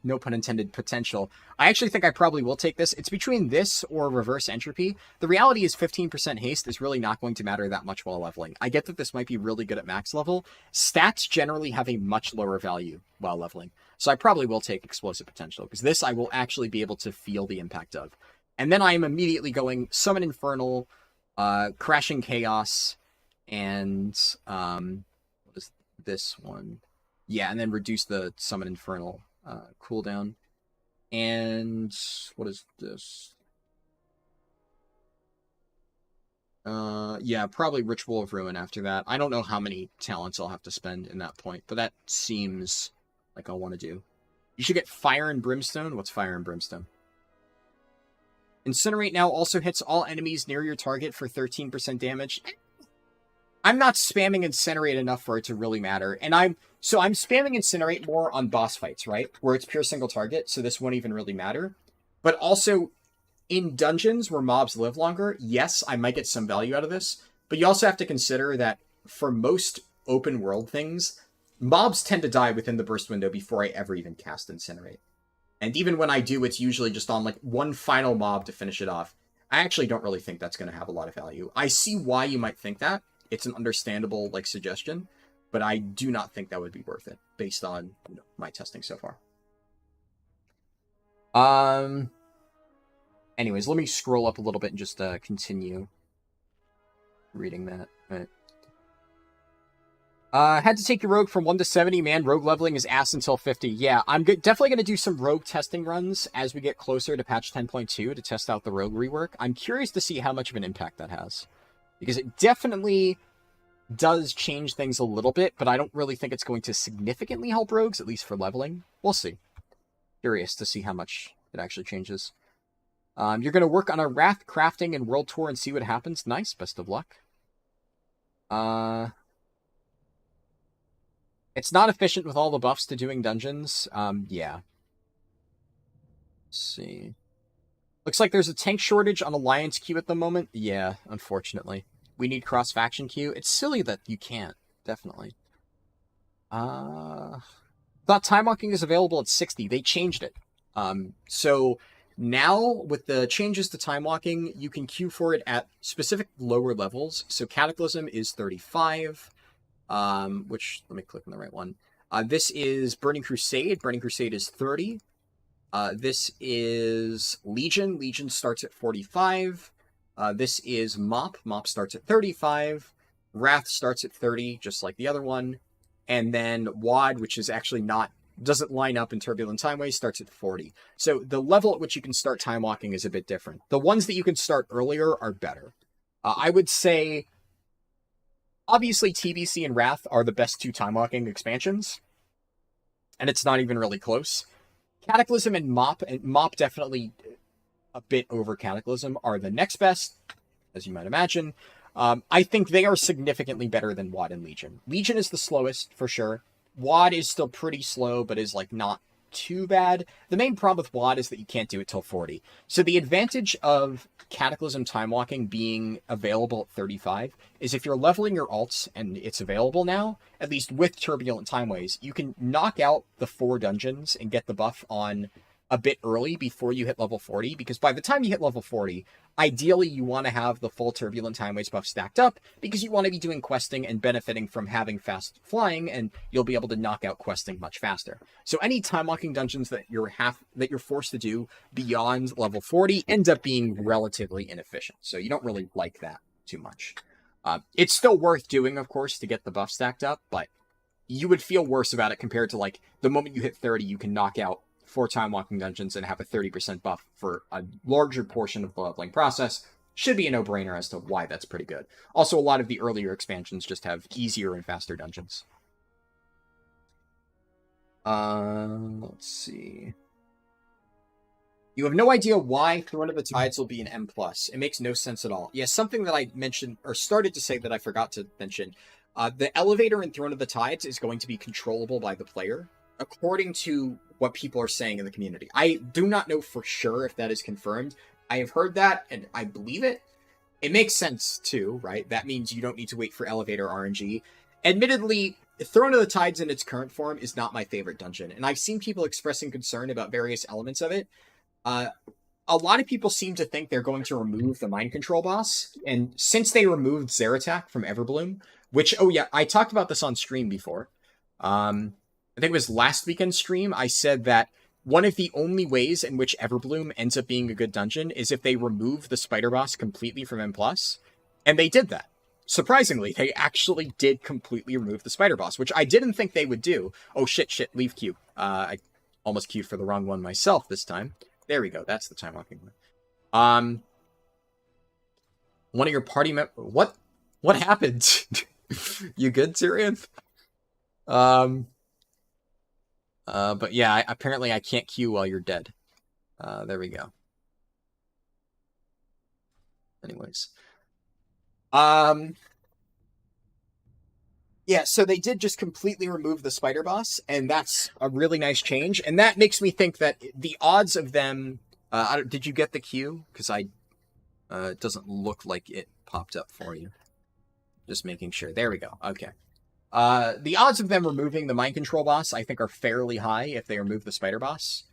no pun intended, potential. I actually think I probably will take this. It's between this or Reverse Entropy. The reality is 15% haste is really not going to matter that much while leveling. I get that this might be really good at max level. Stats generally have a much lower value while leveling. So I probably will take Explosive Potential, because this I will actually be able to feel the impact of. And then I am immediately going Summon Infernal, Crashing Chaos, and what is this one? Yeah, and then reduce the Summon Infernal cooldown. And what is this? Yeah, probably Ritual of Ruin after that. I don't know how many talents I'll have to spend in that point, but that seems like I'll want to do. You should get Fire and Brimstone. What's Fire and Brimstone? Incinerate now also hits all enemies near your target for 13% damage. I'm not spamming Incinerate enough for it to really matter. And I'm spamming Incinerate more on boss fights, right? Where it's pure single target, so this won't even really matter. But also, in dungeons where mobs live longer, yes, I might get some value out of this. But you also have to consider that for most open world things, mobs tend to die within the burst window before I ever even cast Incinerate. And even when I do, it's usually just on like one final mob to finish it off. I actually don't really think that's going to have a lot of value. I see why you might think that. It's an understandable like suggestion, but I do not think that would be worth it based on my testing so far. Anyways, let me scroll up a little bit and just continue reading that. Right. Had to take your rogue from 1 to 70. Man, rogue leveling is ass until 50. Yeah, I'm definitely going to do some rogue testing runs as we get closer to patch 10.2 to test out the rogue rework. I'm curious to see how much of an impact that has. Because it definitely does change things a little bit, but I don't really think it's going to significantly help rogues, at least for leveling. We'll see. Curious to see how much it actually changes. You're going to work on a Wrath crafting and World Tour and see what happens. Nice, best of luck. It's not efficient with all the buffs to doing dungeons. Yeah. Let's see. Looks like there's a tank shortage on Alliance queue at the moment. Yeah, unfortunately. We need cross-faction queue. It's silly that you can't. Definitely. Thought time walking is available at 60. They changed it. So now, with the changes to time walking, you can queue for it at specific lower levels. So Cataclysm is 35. Which, let me click on the right one. This is Burning Crusade. Burning Crusade is 30. This is Legion. Legion starts at 45. This is Mop. Mop starts at 35. Wrath starts at 30, just like the other one. And then WAD, which is actually doesn't line up in Turbulent Timeways, starts at 40. So the level at which you can start time walking is a bit different. The ones that you can start earlier are better. I would say, obviously, TBC and Wrath are the best two time walking expansions. And it's not even really close. Cataclysm and Mop definitely a bit over Cataclysm, are the next best, as you might imagine. I think they are significantly better than WAD and Legion. Legion is the slowest, for sure. WAD is still pretty slow, but is like not too bad. The main problem with WAD is that you can't do it till 40. So the advantage of Cataclysm time walking being available at 35 is if you're leveling your alts and it's available now, at least with Turbulent Timeways, you can knock out the 4 dungeons and get the buff on a bit early before you hit level 40, because by the time you hit level 40, ideally you want to have the full Turbulent Timeways buff stacked up, because you want to be doing questing and benefiting from having fast flying, and you'll be able to knock out questing much faster. So any time walking dungeons that you're forced to do beyond level 40 end up being relatively inefficient. So you don't really like that too much. It's still worth doing, of course, to get the buff stacked up, but you would feel worse about it compared to like the moment you hit 30, you can knock out 4 time walking dungeons and have a 30% buff for a larger portion of the leveling process. Should be a no-brainer as to why that's pretty good. Also, a lot of the earlier expansions just have easier and faster dungeons. Let's see. You have no idea why Throne of the Tides will be an M+. It makes no sense at all. Yeah, something that I mentioned, or started to say that I forgot to mention. The elevator in Throne of the Tides is going to be controllable by the player, according to what people are saying in the community. I do not know for sure if that is confirmed. I have heard that, and I believe it. It makes sense, too, right? That means you don't need to wait for elevator RNG. Admittedly, Throne of the Tides in its current form is not my favorite dungeon, and I've seen people expressing concern about various elements of it. A lot of people seem to think they're going to remove the mind control boss, and since they removed Zeratak from Everbloom, which, oh yeah, I talked about this on stream before. I think it was last weekend's stream, I said that one of the only ways in which Everbloom ends up being a good dungeon is if they remove the spider boss completely from M+, and they did that. Surprisingly, they actually did completely remove the spider boss, which I didn't think they would do. Oh shit, leave queue. I almost queued for the wrong one myself this time. There we go, that's the time walking one. One of your party members... What happened? You good, Tyrion? But yeah, apparently I can't queue while you're dead. There we go. Anyways. Yeah, so they did just completely remove the spider boss, and that's a really nice change. And that makes me think that the odds of them... did you get the queue? Because it doesn't look like it popped up for you. Just making sure. There we go. Okay. The odds of them removing the mind control boss, I think, are fairly high if they remove the spider boss.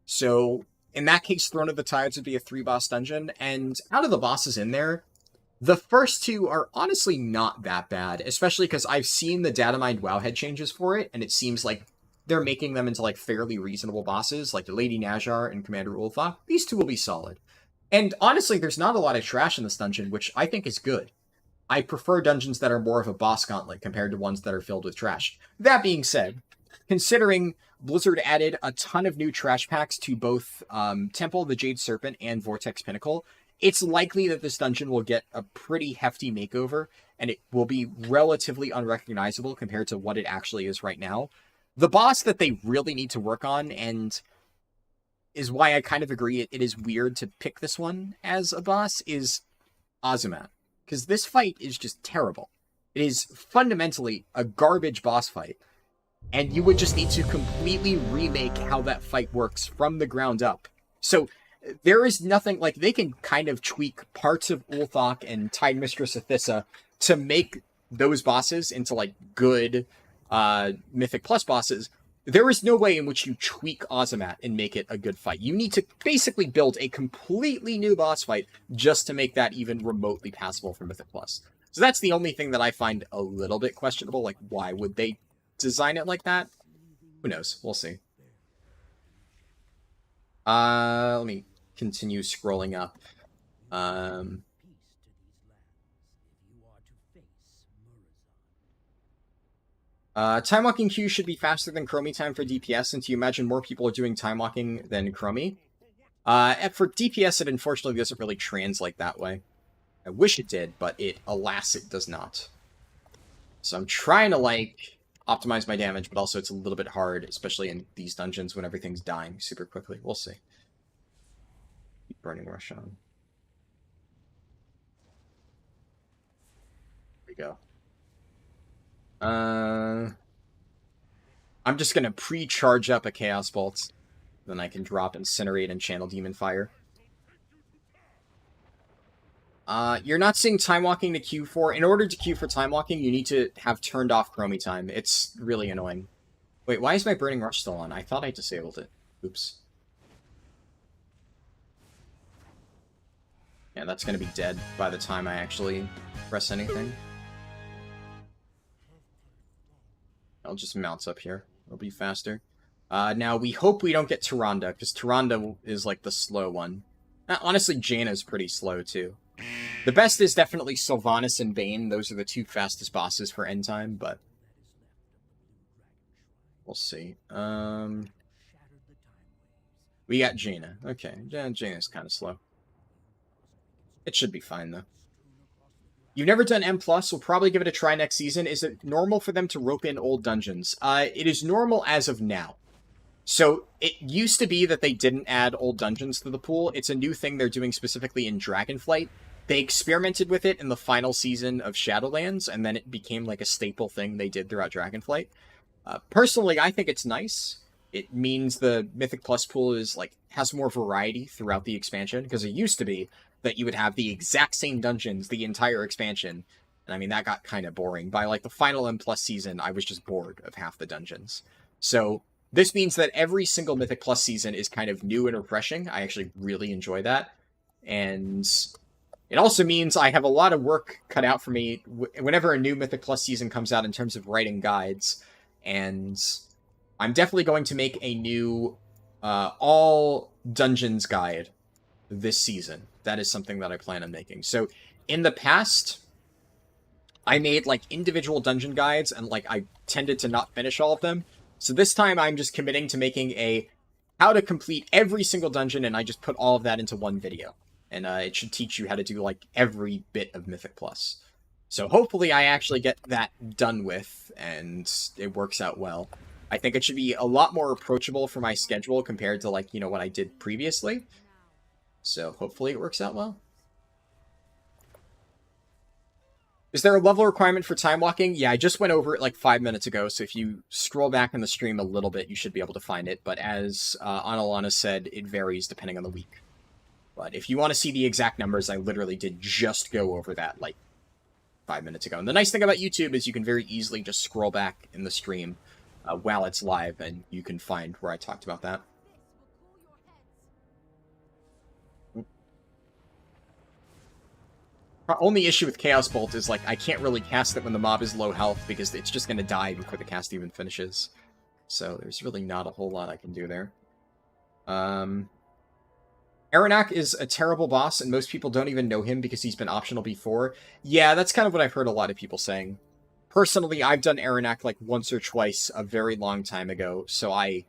So, in that case, Throne of the Tides would be a 3-boss dungeon. And out of the bosses in there, the first 2 are honestly not that bad, especially because I've seen the Datamined Wowhead changes for it, and it seems like they're making them into, like, fairly reasonable bosses, like the Lady Najar and Commander Ulfa. These 2 will be solid. And honestly, there's not a lot of trash in this dungeon, which I think is good. I prefer dungeons that are more of a boss gauntlet compared to ones that are filled with trash. That being said, considering Blizzard added a ton of new trash packs to both Temple, the Jade Serpent, and Vortex Pinnacle, it's likely that this dungeon will get a pretty hefty makeover, and it will be relatively unrecognizable compared to what it actually is right now. The boss that they really need to work on, and is why I kind of agree it is weird to pick this one as a boss, is Azumat. Because this fight is just terrible. It is fundamentally a garbage boss fight. And you would just need to completely remake how that fight works from the ground up. So there is nothing, like, they can kind of tweak parts of Ulthok and Tide Mistress Athissa to make those bosses into, like, good Mythic Plus bosses. There is no way in which you tweak Azumat and make it a good fight. You need to basically build a completely new boss fight just to make that even remotely passable for Mythic Plus. So that's the only thing that I find a little bit questionable. Like, why would they design it like that? Who knows? We'll see. Let me continue scrolling up. Time walking queue should be faster than Chromie time for DPS, and you imagine more people are doing time walking than Chromie. For DPS, it unfortunately doesn't really translate that way. I wish it did, but alas, it does not. So I'm trying to, like, optimize my damage, but also it's a little bit hard, especially in these dungeons when everything's dying super quickly. We'll see. Keep Burning Rush on. There we go. I'm just gonna pre-charge up a Chaos Bolt. Then I can drop Incinerate and Channel Demon Fire. You're not seeing Time Walking to queue for. In order to queue for Time Walking, you need to have turned off Chromie time. It's really annoying. Wait, why is my Burning Rush still on? I thought I disabled it. Oops. Yeah, that's gonna be dead by the time I actually press anything. I'll just mount up here. It'll be faster. Now, we hope we don't get Tyrande, because Tyrande is, like, the slow one. Honestly, Jaina's pretty slow, too. The best is definitely Sylvanas and Bane. Those are the 2 fastest bosses for end time, but... we'll see. We got Jaina. Okay, Jaina's kind of slow. It should be fine, though. You've never done M+, we'll probably give it a try next season. Is it normal for them to rope in old dungeons? It is normal as of now. So, it used to be that they didn't add old dungeons to the pool. It's a new thing they're doing specifically in Dragonflight. They experimented with it in the final season of Shadowlands, and then it became like a staple thing they did throughout Dragonflight. Personally, I think it's nice. It means the Mythic Plus pool is, like, has more variety throughout the expansion, because it used to be that you would have the exact same dungeons the entire expansion. And I mean, that got kind of boring. By, like, the final M+ season, I was just bored of half the dungeons. So, this means that every single Mythic Plus season is kind of new and refreshing. I actually really enjoy that. And it also means I have a lot of work cut out for me whenever a new Mythic Plus season comes out in terms of writing guides. And I'm definitely going to make a new all dungeons guide this season. That is something that I plan on making. So, in the past, I made, like, individual dungeon guides, and, like, I tended to not finish all of them. So this time, I'm just committing to making a how to complete every single dungeon, and I just put all of that into one video. And it should teach you how to do, like, every bit of Mythic Plus. So hopefully I actually get that done with, and it works out well. I think it should be a lot more approachable for my schedule compared to, like, you know, what I did previously. So hopefully it works out well. Is there a level requirement for time walking? Yeah, I just went over it like 5 minutes ago, so if you scroll back in the stream a little bit, you should be able to find it. But as Analana said, it varies depending on the week. But if you want to see the exact numbers, I literally did just go over that like 5 minutes ago. And the nice thing about YouTube is you can very easily just scroll back in the stream while it's live, and you can find where I talked about that. Only issue with Chaos Bolt is, like, I can't really cast it when the mob is low health, because it's just going to die before the cast even finishes. So there's really not a whole lot I can do there. Aranak is a terrible boss, and most people don't even know him because he's been optional before. Yeah, that's kind of what I've heard a lot of people saying. Personally, I've done Aranak, like, once or twice a very long time ago, so I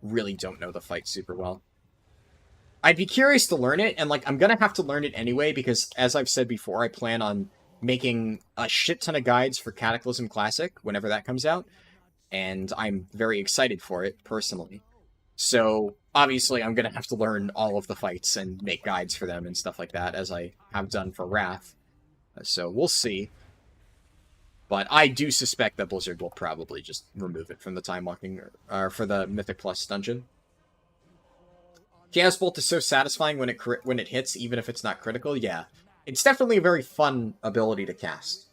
really don't know the fight super well. I'd be curious to learn it, and, like, I'm gonna have to learn it anyway, because, as I've said before, I plan on making a shit ton of guides for Cataclysm Classic, whenever that comes out, and I'm very excited for it, personally. So, obviously, I'm gonna have to learn all of the fights and make guides for them and stuff like that, as I have done for Wrath. So, we'll see. But I do suspect that Blizzard will probably just remove it from the Time Walking, or for the Mythic Plus dungeon. Chaos Bolt is so satisfying when it hits, even if it's not critical. Yeah, it's definitely a very fun ability to cast.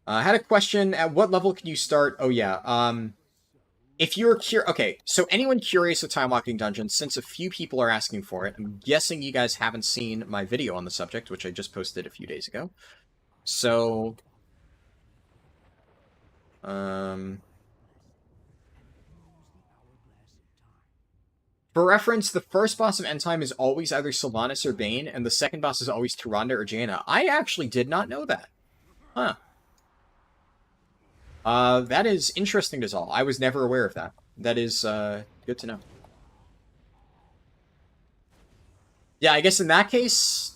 I had a question. At what level can you start? Oh, yeah. If you're okay, so anyone curious of Time Walking Dungeons, since a few people are asking for it, I'm guessing you guys haven't seen my video on the subject, which I just posted a few days ago. So, for reference, the first boss of Endtime is always either Sylvanas or Bane, and the second boss is always Tyrande or Jaina. I actually did not know that. Huh. That is interesting to all. I was never aware of that. That is, good to know. Yeah, I guess in that case,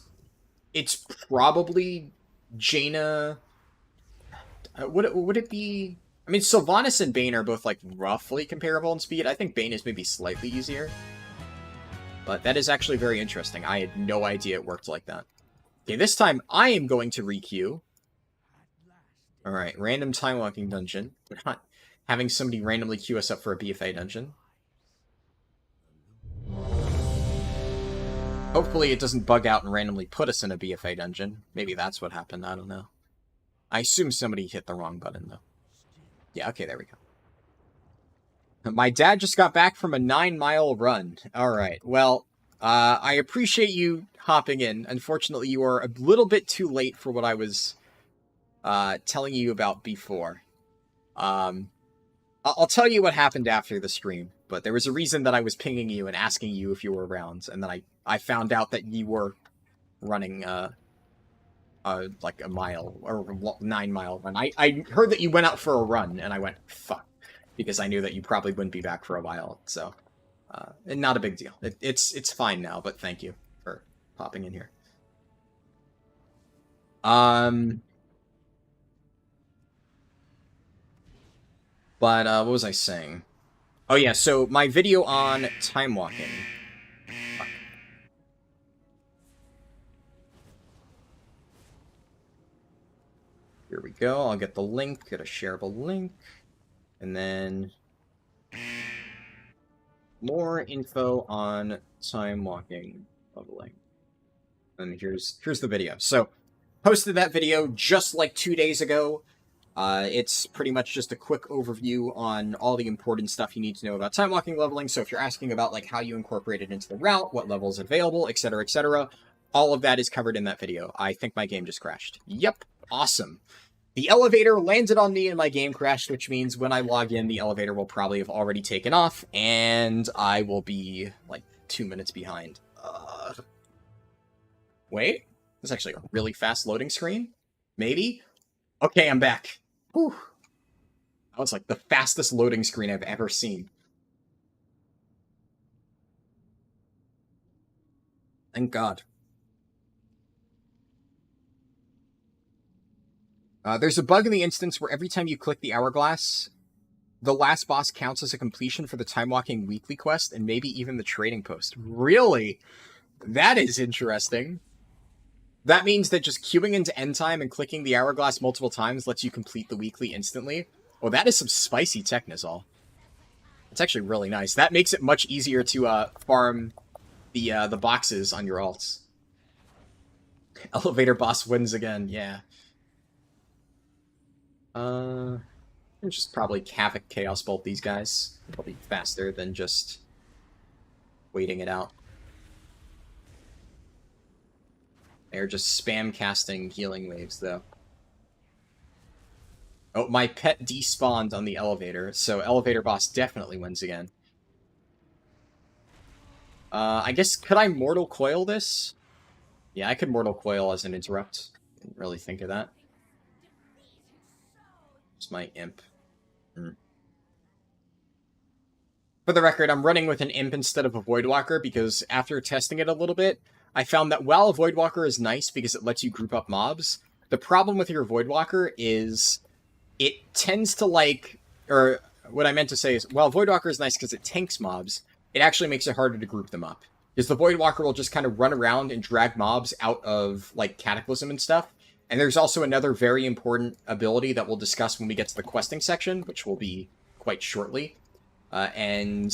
it's probably Jaina. Would it be... I mean, Sylvanas and Bane are both, like, roughly comparable in speed. I think Bane is maybe slightly easier. But that is actually very interesting. I had no idea it worked like that. Okay, this time I am going to re-queue. Alright, random time walking dungeon. We're not having somebody randomly queue us up for a BFA dungeon. Hopefully it doesn't bug out and randomly put us in a BFA dungeon. Maybe that's what happened, I don't know. I assume somebody hit the wrong button, though. Yeah, okay, there we go. My dad just got back from a 9-mile run. Alright, well, I appreciate you hopping in. Unfortunately, you are a little bit too late for what I was telling you about before. I'll tell you what happened after the stream, but there was a reason that I was pinging you and asking you if you were around, and then I found out that you were running, like a mile, or 9-mile run. I heard that you went out for a run, and I went, fuck, because I knew that you probably wouldn't be back for a while, so, not a big deal. It's fine now, but thank you for popping in here. But, what was I saying? Oh yeah, so my video on time walking. Fuck. Here we go, I'll get the link, get a shareable link, and then more info on time walking leveling. And here's the video. So, posted that video just like 2 days ago. It's pretty much just a quick overview on all the important stuff you need to know about time walking leveling. So if you're asking about like how you incorporate it into the route, what level is available, etc., all of that is covered in that video. I think my game just crashed. Yep, awesome. The elevator landed on me and my game crashed, which means when I log in, the elevator will probably have already taken off, and I will be like 2 minutes behind. Wait, this is actually a really fast loading screen? Maybe? Okay, I'm back. Whew. That was like the fastest loading screen I've ever seen. Thank God. There's a bug in the instance where every time you click the hourglass, the last boss counts as a completion for the time walking weekly quest and maybe even the trading post. Really? That is interesting. That means that just queuing into end time and clicking the hourglass multiple times lets you complete the weekly instantly. Oh, that is some spicy Technizol. It's actually really nice. That makes it much easier to farm the boxes on your alts. Elevator boss wins again, yeah. Just probably Havoc Chaos Bolt these guys. It'll be faster than just waiting it out. They're just spam casting healing waves, though. Oh, my pet despawned on the elevator, so elevator boss definitely wins again. I guess, could I Mortal Coil this? Yeah, I could Mortal Coil as an interrupt. Didn't really think of that. It's my imp. For the record, I'm running with an imp instead of a Voidwalker because after testing it a little bit, I found that while a Voidwalker is nice because it lets you group up mobs, the problem with your Voidwalker is it tends to or what I meant to say is, while Voidwalker is nice because it tanks mobs, it actually makes it harder to group them up. Because the Voidwalker will just kind of run around and drag mobs out of, Cataclysm and stuff. And there's also another very important ability that we'll discuss when we get to the questing section, which will be quite shortly. And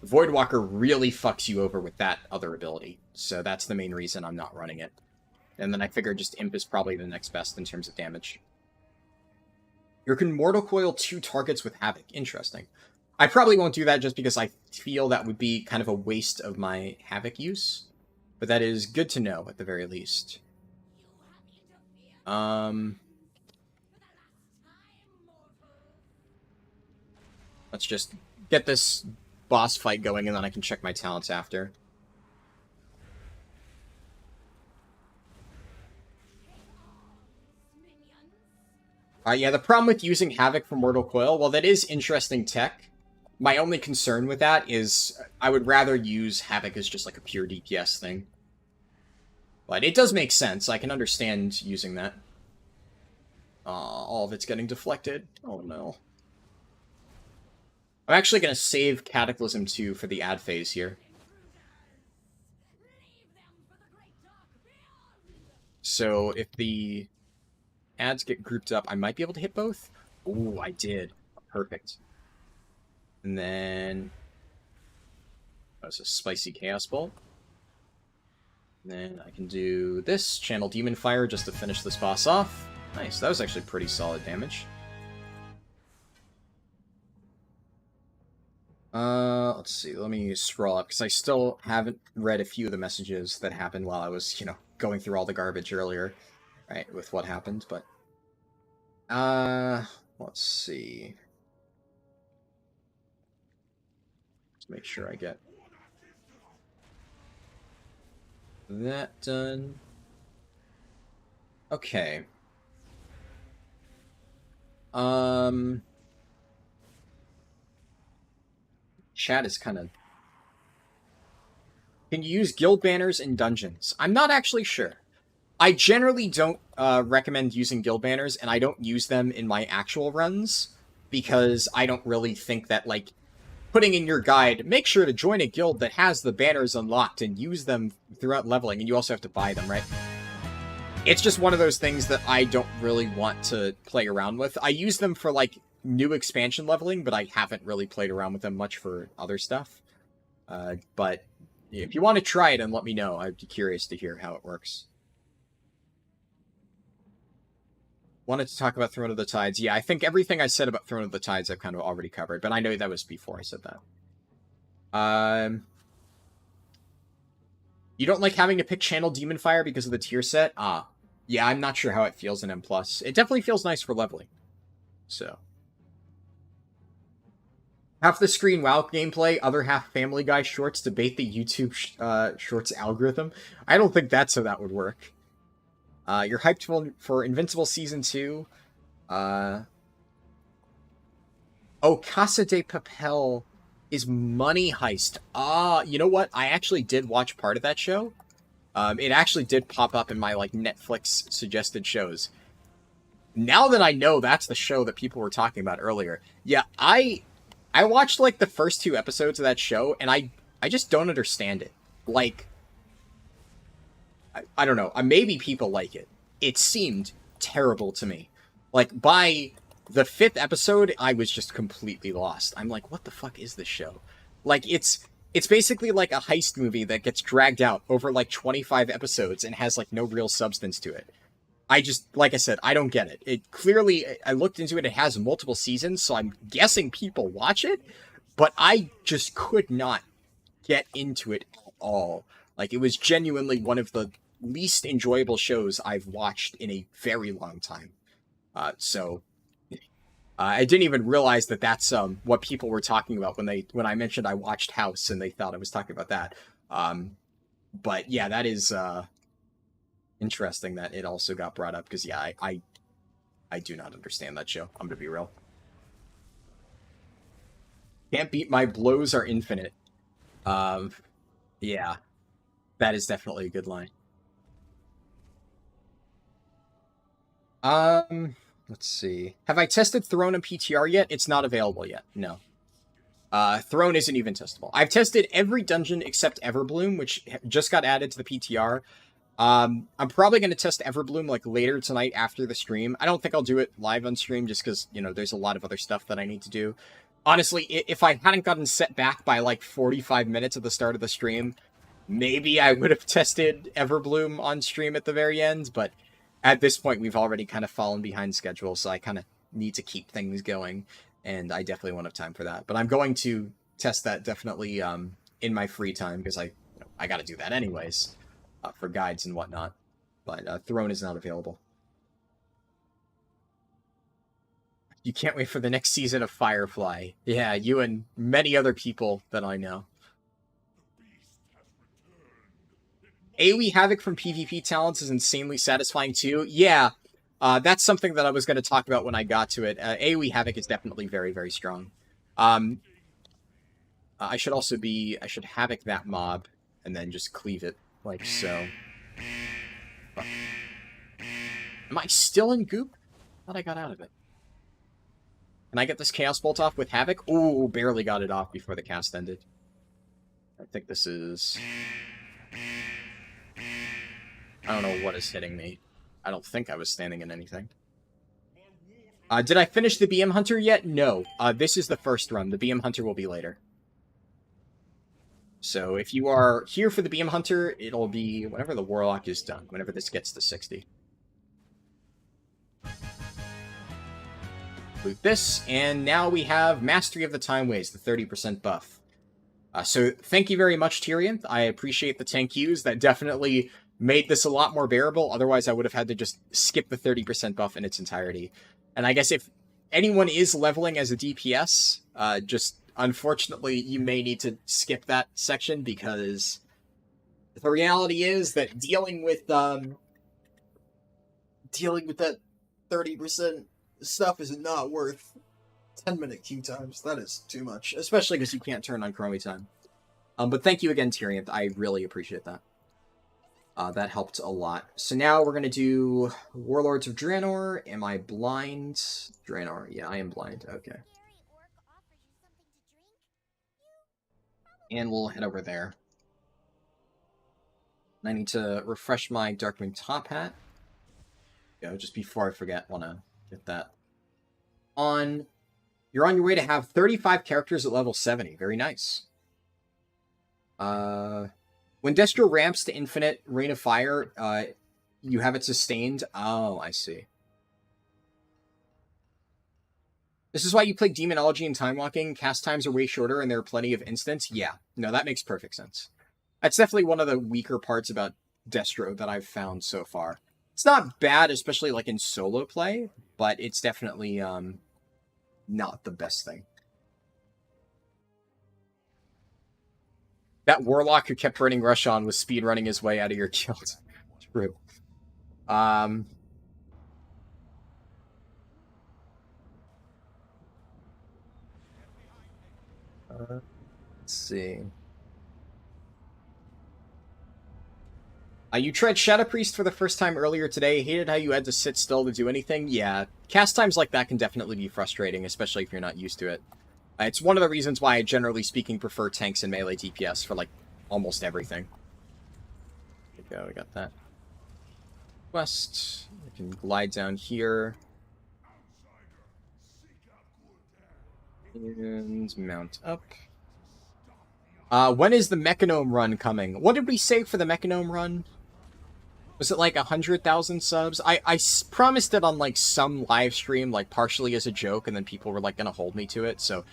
Voidwalker really fucks you over with that other ability. So that's the main reason I'm not running it. And then I figured just Imp is probably the next best in terms of damage. You can Mortal Coil 2 targets with Havoc. Interesting. I probably won't do that just because I feel that would be kind of a waste of my Havoc use. But that is good to know, at the very least. Let's just get this boss fight going, and then I can check my talents after. Yeah, the problem with using Havoc for Mortal Coil, well, that is interesting tech. My only concern with that is I would rather use Havoc as just a pure DPS thing. But it does make sense. I can understand using that. All of it's getting deflected. Oh, no. I'm actually going to save Cataclysm 2 for the ad phase here. So if the ads get grouped up, I might be able to hit both. Ooh, I did. Perfect. And then that's a spicy Chaos Bolt. And then I can do this, Channel Demon Fire, just to finish this boss off. Nice, that was actually pretty solid damage. Let's see, let me scroll up, because I still haven't read a few of the messages that happened while I was, going through all the garbage earlier, right, with what happened, but... let's see. Let's make sure I get that done. Okay. Chat is kind of... Can you use guild banners in dungeons? I'm not actually sure. I generally don't recommend using guild banners, and I don't use them in my actual runs, because I don't really think that, putting in your guide, make sure to join a guild that has the banners unlocked and use them throughout leveling, and you also have to buy them, right? It's just one of those things that I don't really want to play around with. I use them for, new expansion leveling, but I haven't really played around with them much for other stuff. But if you want to try it and let me know, I'd be curious to hear how it works. Wanted to talk about Throne of the Tides. Yeah, I think everything I said about Throne of the Tides I've kind of already covered, but I know that was before I said that. You don't like having to pick Channel Demon Fire because of the tier set? Yeah, I'm not sure how it feels in M+. It definitely feels nice for leveling. So. Half the screen WoW gameplay, other half Family Guy shorts to bait the YouTube shorts algorithm. I don't think that's how that would work. You're hyped for Invincible Season 2. Oh, Casa de Papel is Money Heist. You know what? I actually did watch part of that show. It actually did pop up in my, Netflix suggested shows. Now that I know that's the show that people were talking about earlier. Yeah, I watched, the first 2 episodes of that show, and I just don't understand it. I don't know. Maybe people like it. It seemed terrible to me. Like, by the 5th episode, I was just completely lost. I'm like, what the fuck is this show? Like, it's basically like a heist movie that gets dragged out over like 25 episodes and has like no real substance to it. I just, like I said, I don't get it. It clearly, I looked into it, it has multiple seasons, so I'm guessing people watch it, but I just could not get into it at all. Like, it was genuinely one of the least enjoyable shows I've watched in a very long time. I didn't even realize that that's what people were talking about when I mentioned I watched House and they thought I was talking about that. But yeah, that is interesting that it also got brought up because yeah, I do not understand that show. I'm gonna be real. Can't beat my blows are infinite. Yeah, that is definitely a good line. Let's see. Have I tested Throne and PTR yet? It's not available yet. No. Throne isn't even testable. I've tested every dungeon except Everbloom, which just got added to the PTR. I'm probably going to test Everbloom like later tonight after the stream. I don't think I'll do it live on stream just because, you know, there's a lot of other stuff that I need to do. Honestly, if I hadn't gotten set back by like 45 minutes at the start of the stream, maybe I would have tested Everbloom on stream at the very end, but at this point, we've already kind of fallen behind schedule, so I kind of need to keep things going, and I definitely won't have time for that. But I'm going to test that definitely in my free time, because I got to do that anyways, for guides and whatnot. But Throne is not available. You can't wait for the next season of Firefly. Yeah, you and many other people that I know. AoE Havoc from PvP talents is insanely satisfying too. Yeah, that's something that I was going to talk about when I got to it. AoE Havoc is definitely very, very strong. I should Havoc that mob and then just cleave it like so. Am I still in goop? I thought I got out of it. Can I get this Chaos Bolt off with Havoc? Ooh, barely got it off before the cast ended. I think this is... I don't know what is hitting me. I don't think I was standing in anything. Did I finish the BM Hunter yet? No. This is the first run. The BM Hunter will be later. So if you are here for the BM Hunter, it'll be whenever the Warlock is done, whenever this gets to 60. Loot this, and now we have Mastery of the Time Ways, the 30% buff. So thank you very much, Tyrion. I appreciate the thank yous. That definitely made this a lot more bearable. Otherwise, I would have had to just skip the 30% buff in its entirety. And I guess if anyone is leveling as a DPS, just unfortunately, you may need to skip that section because the reality is that dealing with that 30% stuff is not worth 10-minute queue times. That is too much, especially because you can't turn on Chromie time. But thank you again, Tyrion. I really appreciate that. That helped a lot. So now we're going to do Warlords of Draenor. Am I blind? Draenor. Yeah, I am blind. Okay. And we'll head over there. And I need to refresh my Darkwing top hat. Go, just before I forget, want to get that on. You're on your way to have 35 characters at level 70. Very nice. When Destro ramps to Infinite Rain of Fire, you have it sustained. Oh, I see. This is why you play Demonology and Time Walking. Cast times are way shorter and there are plenty of instants. Yeah, no, that makes perfect sense. That's definitely one of the weaker parts about Destro that I've found so far. It's not bad, especially like in solo play, but it's definitely not the best thing. That Warlock who kept running Rush On was speedrunning his way out of your guild. True. Let's see. You tried Shadow Priest for the first time earlier today. Hated how you had to sit still to do anything. Yeah, cast times like that can definitely be frustrating, especially if you're not used to it. It's one of the reasons why I, generally speaking, prefer tanks and melee DPS for, like, almost everything. There we go, we got that. quest. I can glide down here. And mount up. When is the Mechanome run coming? What did we say for the Mechanome run? Was it like 100,000 subs? I promised it on like some live stream, like partially as a joke, and then people were like gonna hold me to it. So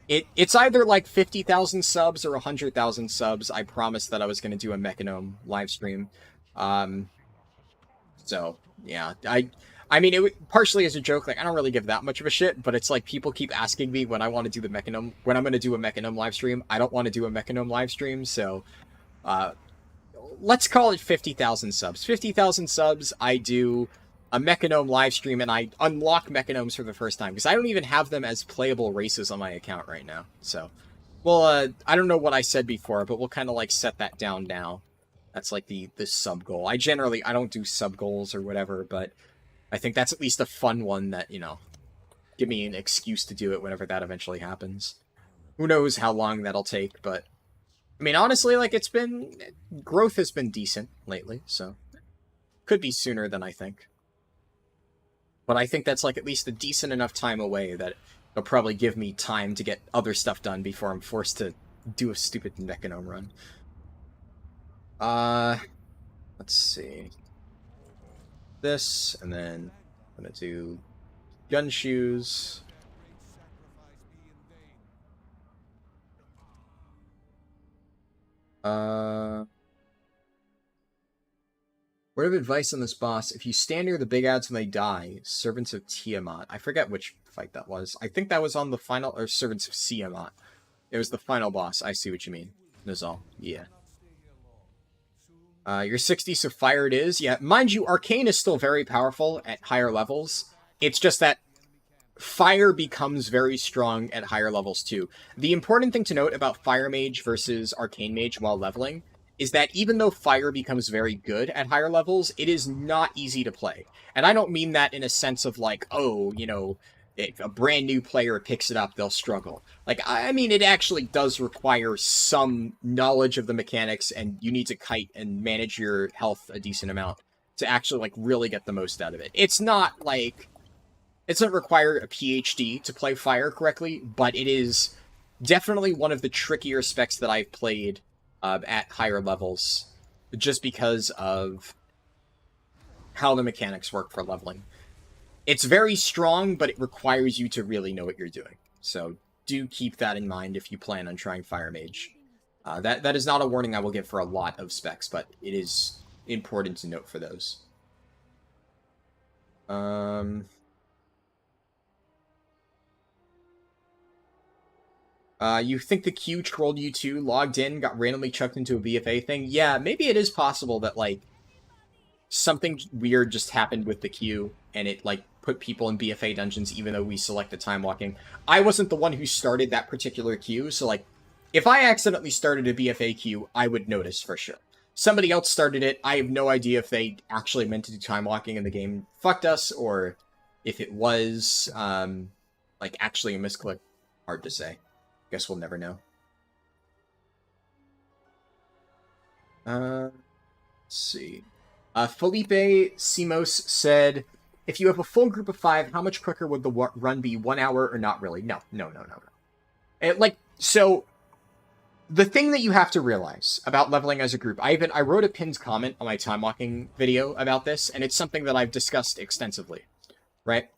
it's either like 50,000 subs or 100,000 subs. I promised that I was gonna do a Mechanome live stream. So yeah, I mean, partially as a joke, like, I don't really give that much of a shit, but it's like, people keep asking me when I want to do the Mechanome, when I'm going to do a Mechanome live stream. I don't want to do a Mechanome live stream, so, let's call it 50,000 subs. 50,000 subs, I do a Mechanome live stream, and I unlock Mechanomes for the first time, because I don't even have them as playable races on my account right now, so. Well, I don't know what I said before, but we'll kind of, like, set that down now. That's, like, the sub-goal. I don't do sub-goals or whatever, but I think that's at least a fun one that, you know, give me an excuse to do it whenever that eventually happens. Who knows how long that'll take, but, I mean, honestly, like, growth has been decent lately, so could be sooner than I think. But I think that's, like, at least a decent enough time away that it'll probably give me time to get other stuff done before I'm forced to do a stupid Mechanome run. Let's see. This, and then I'm gonna do gun shoes. Word of advice on this boss: if you stand near the big adds when they die, Servants of Tiamat. I forget which fight that was. I think that was on the final, or Servants of Tiamat. It was the final boss. I see what you mean. Nizal. Yeah. You're 60, so fire it is. Yeah, mind you, Arcane is still very powerful at higher levels. It's just that fire becomes very strong at higher levels too. The important thing to note about Fire Mage versus Arcane Mage while leveling is that even though fire becomes very good at higher levels, it is not easy to play. And I don't mean that in a sense of like, oh, you know, if a brand new player picks it up, they'll struggle. Like, I mean, it actually does require some knowledge of the mechanics, and you need to kite and manage your health a decent amount to actually, like, really get the most out of it. It's not, like, it doesn't require a PhD to play fire correctly, but it is definitely one of the trickier specs that I've played at higher levels, just because of how the mechanics work for leveling. It's very strong, but it requires you to really know what you're doing. So do keep that in mind if you plan on trying Fire Mage. That is not a warning I will give for a lot of specs, but it is important to note for those. You think the queue trolled you too? Logged in, got randomly chucked into a BFA thing? Yeah, maybe it is possible that, like, something weird just happened with the queue, and it, like, put people in BFA dungeons even though we selected time walking. I wasn't the one who started that particular queue, so, like, if I accidentally started a BFA queue, I would notice for sure. Somebody else started it. I have no idea if they actually meant to do time walking and the game fucked us, or if it was, like, actually a misclick. Hard to say. Guess we'll never know. Let's see. Felipe Simos said, if you have a full group of 5, how much quicker would the run be? 1 hour or not really? No. So, the thing that you have to realize about leveling as a group, I wrote a pinned comment on my time walking video about this, and it's something that I've discussed extensively, right?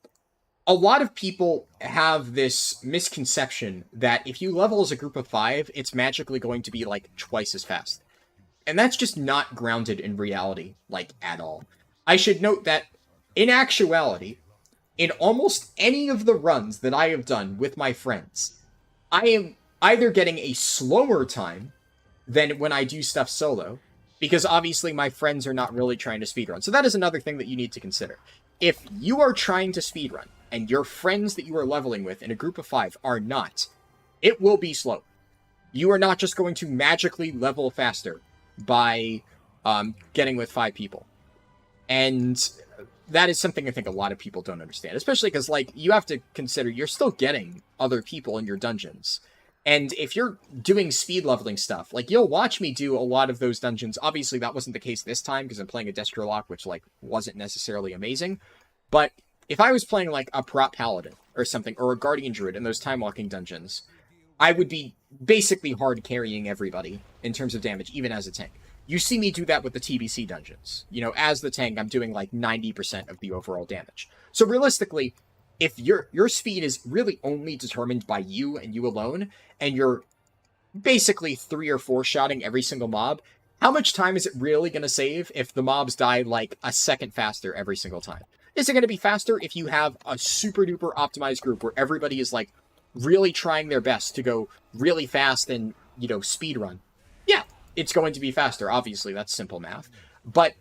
A lot of people have this misconception that if you level as a group of 5, it's magically going to be, like, twice as fast. And that's just not grounded in reality, like, at all. I should note that, in actuality, in almost any of the runs that I have done with my friends, I am either getting a slower time than when I do stuff solo, because obviously my friends are not really trying to speedrun. So that is another thing that you need to consider. If you are trying to speedrun, and your friends that you are leveling with in a group of 5 are not, it will be slow. You are not just going to magically level faster by getting with 5 people. And that is something I think a lot of people don't understand, especially because, like, you have to consider you're still getting other people in your dungeons. And if you're doing speed leveling stuff, like, you'll watch me do a lot of those dungeons. Obviously, that wasn't the case this time because I'm playing a Destro lock, which, like, wasn't necessarily amazing. But if I was playing, like, a prop Paladin or something, or a Guardian Druid in those time-walking dungeons, I would be basically hard carrying everybody in terms of damage, even as a tank. You see me do that with the TBC dungeons. You know, as the tank, I'm doing, like, 90% of the overall damage. So realistically, if your speed is really only determined by you and you alone, and you're basically 3 or 4 shotting every single mob, how much time is it really going to save if the mobs die like a second faster every single time? Is it going to be faster if you have a super duper optimized group where everybody is like really trying their best to go really fast and, you know, speed run? Yeah, it's going to be faster. Obviously, that's simple math. But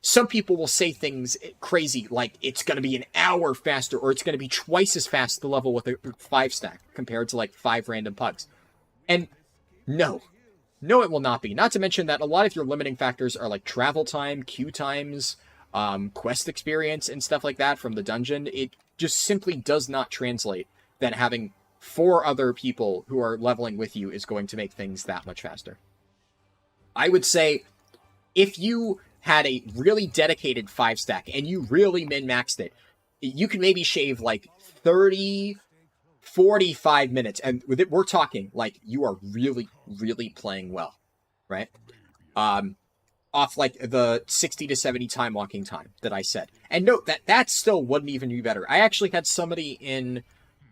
some people will say things crazy like it's going to be an hour faster, or it's going to be twice as fast to level with a 5 stack compared to like 5 random pugs. And no, it will not be. Not to mention that a lot of your limiting factors are like travel time, queue times, quest experience, and stuff like that from the dungeon. It just simply does not translate that having 4 other people who are leveling with you is going to make things that much faster. I would say if you had a really dedicated 5 stack and you really min-maxed it, you could maybe shave like 30, 45 minutes. And with it, we're talking like you are really, really playing well, right? Off like the 60 to 70 time walking time that I said. And note that still wouldn't even be better. I actually had somebody in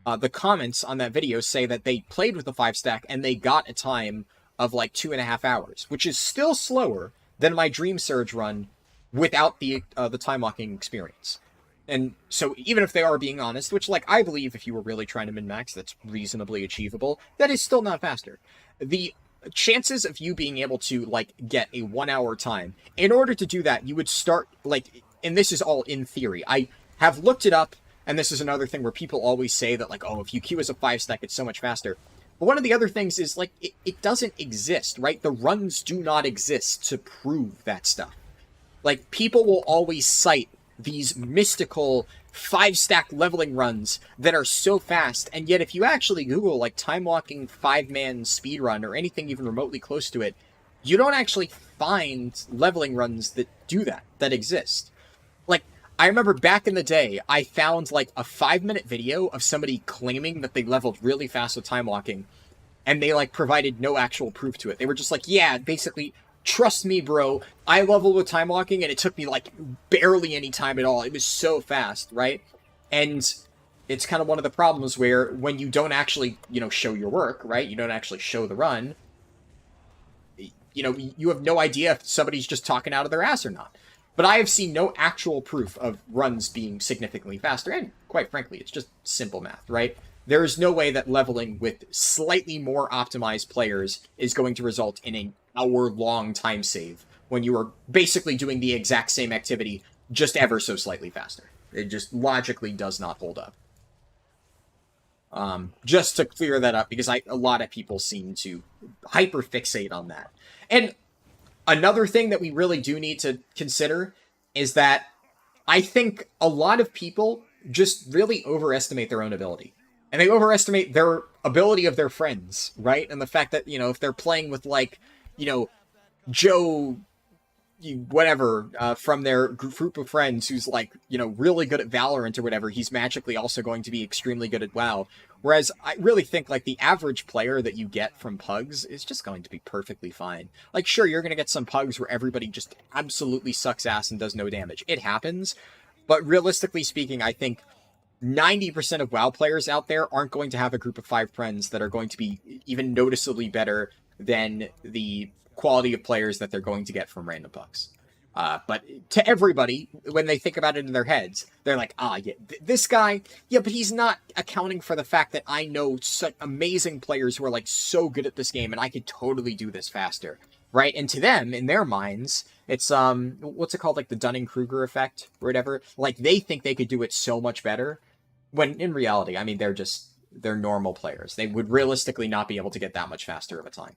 the comments on that video say that they played with the 5 stack and they got a time of like 2.5 hours, which is still slower than my Dream Surge run without the time walking experience. And so even if they are being honest, which like I believe if you were really trying to min-max, that's reasonably achievable, that is still not faster. The chances of you being able to like get a 1 hour time, in order to do that, you would start like, and this is all in theory. I have looked it up, and this is another thing where people always say that like, oh, if you queue as a 5 stack, it's so much faster. But one of the other things is, like, it doesn't exist, right? The runs do not exist to prove that stuff. Like, people will always cite these mystical 5-stack leveling runs that are so fast, and yet if you actually Google, like, time-walking 5-man speedrun or anything even remotely close to it, you don't actually find leveling runs that do that, that exist. Like, I remember back in the day, I found, like, a 5-minute video of somebody claiming that they leveled really fast with time walking, and they, like, provided no actual proof to it. They were just like, yeah, basically, trust me, bro, I leveled with time walking, and it took me, like, barely any time at all. It was so fast, right? And it's kind of one of the problems where when you don't actually, you know, show your work, right? You don't actually show the run, you know, you have no idea if somebody's just talking out of their ass or not. But I have seen no actual proof of runs being significantly faster, and quite frankly, it's just simple math, right? There is no way that leveling with slightly more optimized players is going to result in an hour-long time save when you are basically doing the exact same activity, just ever so slightly faster. It just logically does not hold up. Just to clear that up, because a lot of people seem to hyper-fixate on that. And another thing that we really do need to consider is that I think a lot of people just really overestimate their own ability. And they overestimate their ability of their friends, right? And the fact that, you know, if they're playing with, like, you know, Joe, whatever, from their group of friends who's, like, you know, really good at Valorant or whatever, he's magically also going to be extremely good at WoW. Whereas I really think, like, the average player that you get from pugs is just going to be perfectly fine. Like, sure, you're going to get some pugs where everybody just absolutely sucks ass and does no damage. It happens. But realistically speaking, I think 90% of WoW players out there aren't going to have a group of 5 friends that are going to be even noticeably better than the quality of players that they're going to get from random pugs. But to everybody, when they think about it in their heads, they're like, yeah, this guy, yeah, but he's not accounting for the fact that I know such amazing players who are, like, so good at this game, and I could totally do this faster, right? And to them, in their minds, it's, what's it called, like, the Dunning-Kruger effect, or whatever? Like, they think they could do it so much better, when in reality, I mean, they're normal players. They would realistically not be able to get that much faster of a time.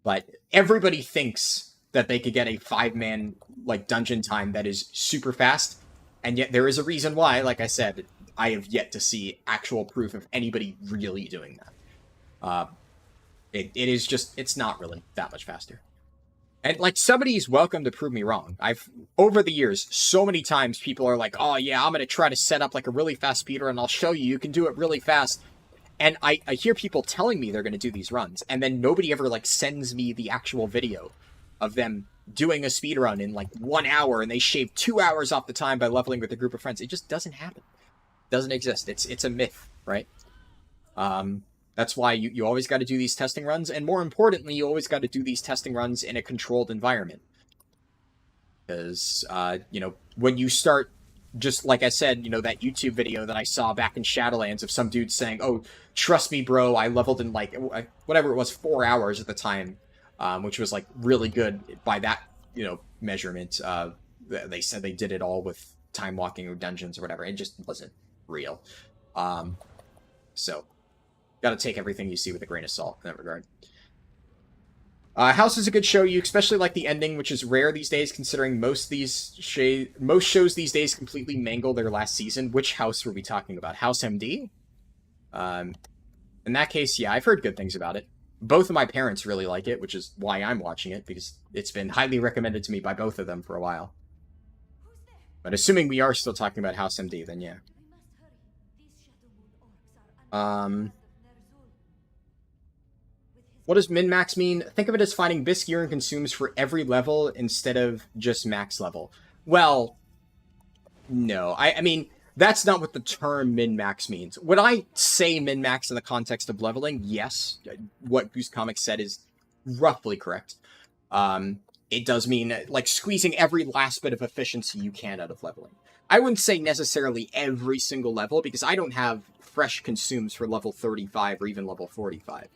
But everybody thinks that they could get a 5-man, like, dungeon time that is super fast, and yet there is a reason why, like I said, I have yet to see actual proof of anybody really doing that. It is just, it's not really that much faster. And, like, somebody's welcome to prove me wrong. Over the years, so many times people are like, oh yeah, I'm going to try to set up, like, a really fast speedrun, and I'll show you, you can do it really fast. And I hear people telling me they're going to do these runs, and then nobody ever, like, sends me the actual video of them doing a speedrun in, like, 1 hour, and they shave 2 hours off the time by leveling with a group of friends. It just doesn't happen. It doesn't exist. It's a myth, right? That's why you always got to do these testing runs, and more importantly, you always got to do these testing runs in a controlled environment. Because, you know, when you start, just like I said, you know, that YouTube video that I saw back in Shadowlands of some dude saying, oh, trust me, bro, I leveled in, like, whatever it was, 4 hours at the time, which was, like, really good by that, you know, measurement. They said they did it all with time walking or dungeons or whatever. It just wasn't real. So... Gotta take everything you see with a grain of salt in that regard. House is a good show. You especially like the ending, which is rare these days, considering most shows these days completely mangle their last season. Which House were we talking about? House MD? In that case, yeah, I've heard good things about it. Both of my parents really like it, which is why I'm watching it, because it's been highly recommended to me by both of them for a while. But assuming we are still talking about House MD, then yeah. What does min-max mean? Think of it as finding bisque urine consumes for every level instead of just max level. Well, no. I mean, that's not what the term min-max means. When I say min-max in the context of leveling, yes, what Goose Comics said is roughly correct. It does mean, like, squeezing every last bit of efficiency you can out of leveling. I wouldn't say necessarily every single level, because I don't have fresh consumes for level 35 or even level 45.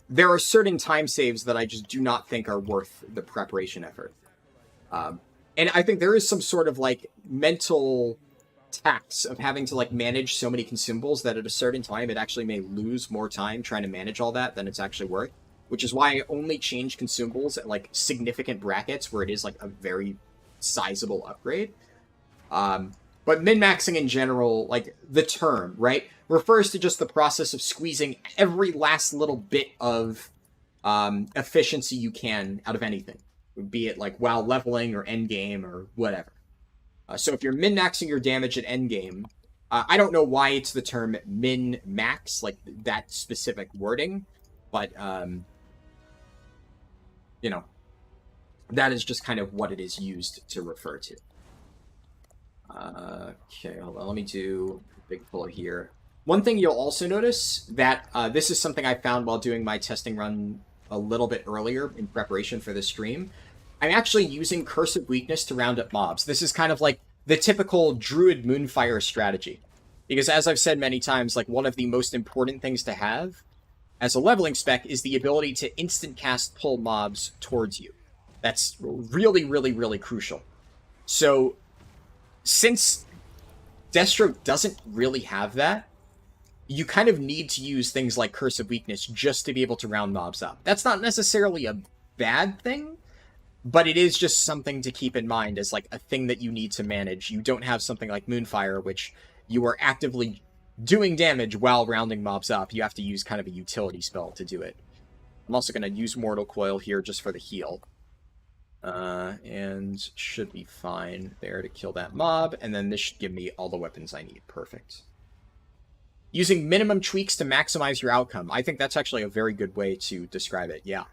There are certain time saves that I just do not think are worth the preparation effort. And I think there is some sort of, like, mental tax of having to, like, manage so many consumables that at a certain time it actually may lose more time trying to manage all that than it's actually worth. Which is why I only change consumables at, like, significant brackets where it is, like, a very sizable upgrade. But min-maxing in general, like, the term, right, refers to just the process of squeezing every last little bit of efficiency you can out of anything. Be it, like, while leveling or endgame or whatever. So if you're min-maxing your damage at endgame, I don't know why it's the term min-max, like, that specific wording, but, you know, that is just kind of what it is used to refer to. Okay, hold on. Let me do a big puller here. One thing you'll also notice that this is something I found while doing my testing run a little bit earlier in preparation for this stream. I'm actually using Curse of Weakness to round up mobs. This is kind of like the typical Druid Moonfire strategy. Because as I've said many times, like, one of the most important things to have as a leveling spec is the ability to instant cast pull mobs towards you. That's really, really, really crucial. So, since Destro doesn't really have that, you kind of need to use things like Curse of Weakness just to be able to round mobs up. That's not necessarily a bad thing, but it is just something to keep in mind as, like, a thing that you need to manage. You don't have something like Moonfire, which you are actively doing damage while rounding mobs up. You have to use kind of a utility spell to do it. I'm also going to use Mortal Coil here just for the heal. And should be fine there to kill that mob, and then this should give me all the weapons I need. Perfect. Using minimum tweaks to maximize your outcome. I think that's actually a very good way to describe it, yeah.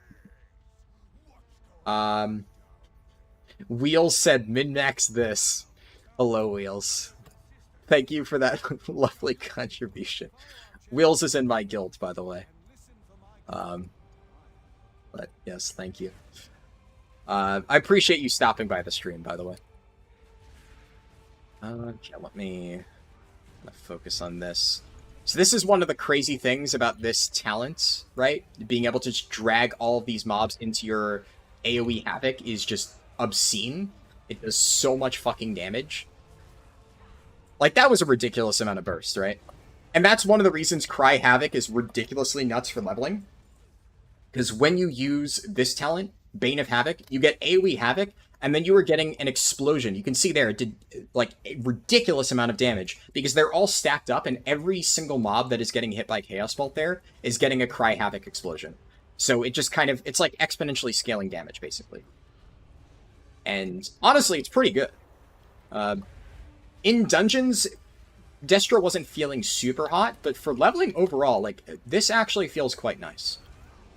Wheels said min-max this. Hello, Wheels. Thank you for that lovely contribution. Wheels is in my guild, by the way. But yes, thank you. I appreciate you stopping by the stream, by the way. Okay, let me focus on this. So this is one of the crazy things about this talent, right? Being able to just drag all of these mobs into your AoE Havoc is just obscene. It does so much fucking damage. Like, that was a ridiculous amount of burst, right? And that's one of the reasons Cry Havoc is ridiculously nuts for leveling. Because when you use this talent, Bane of Havoc, you get AoE Havoc and then you were getting an explosion. You can see there it did like a ridiculous amount of damage because they're all stacked up, and every single mob that is getting hit by Chaos Bolt there is getting a Cry Havoc explosion. So it just kind of, it's like exponentially scaling damage, basically. And honestly, it's pretty good. In dungeons, Destro wasn't feeling super hot, but for leveling overall, like, this actually feels quite nice.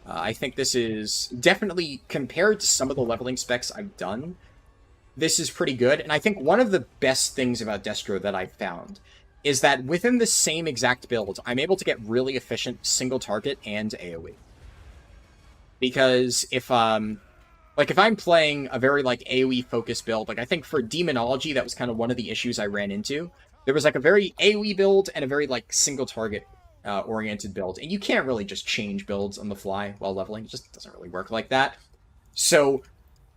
I think this is definitely, compared to some of the leveling specs I've done, this is pretty good. And I think one of the best things about Destro that I've found is that within the same exact build, I'm able to get really efficient single target and AoE. Because if I'm playing a very, like, AoE-focused build, like, I think for Demonology, that was kind of one of the issues I ran into. There was, like, a very AoE build and a very, like, single-target oriented build. And you can't really just change builds on the fly while leveling. It just doesn't really work like that. So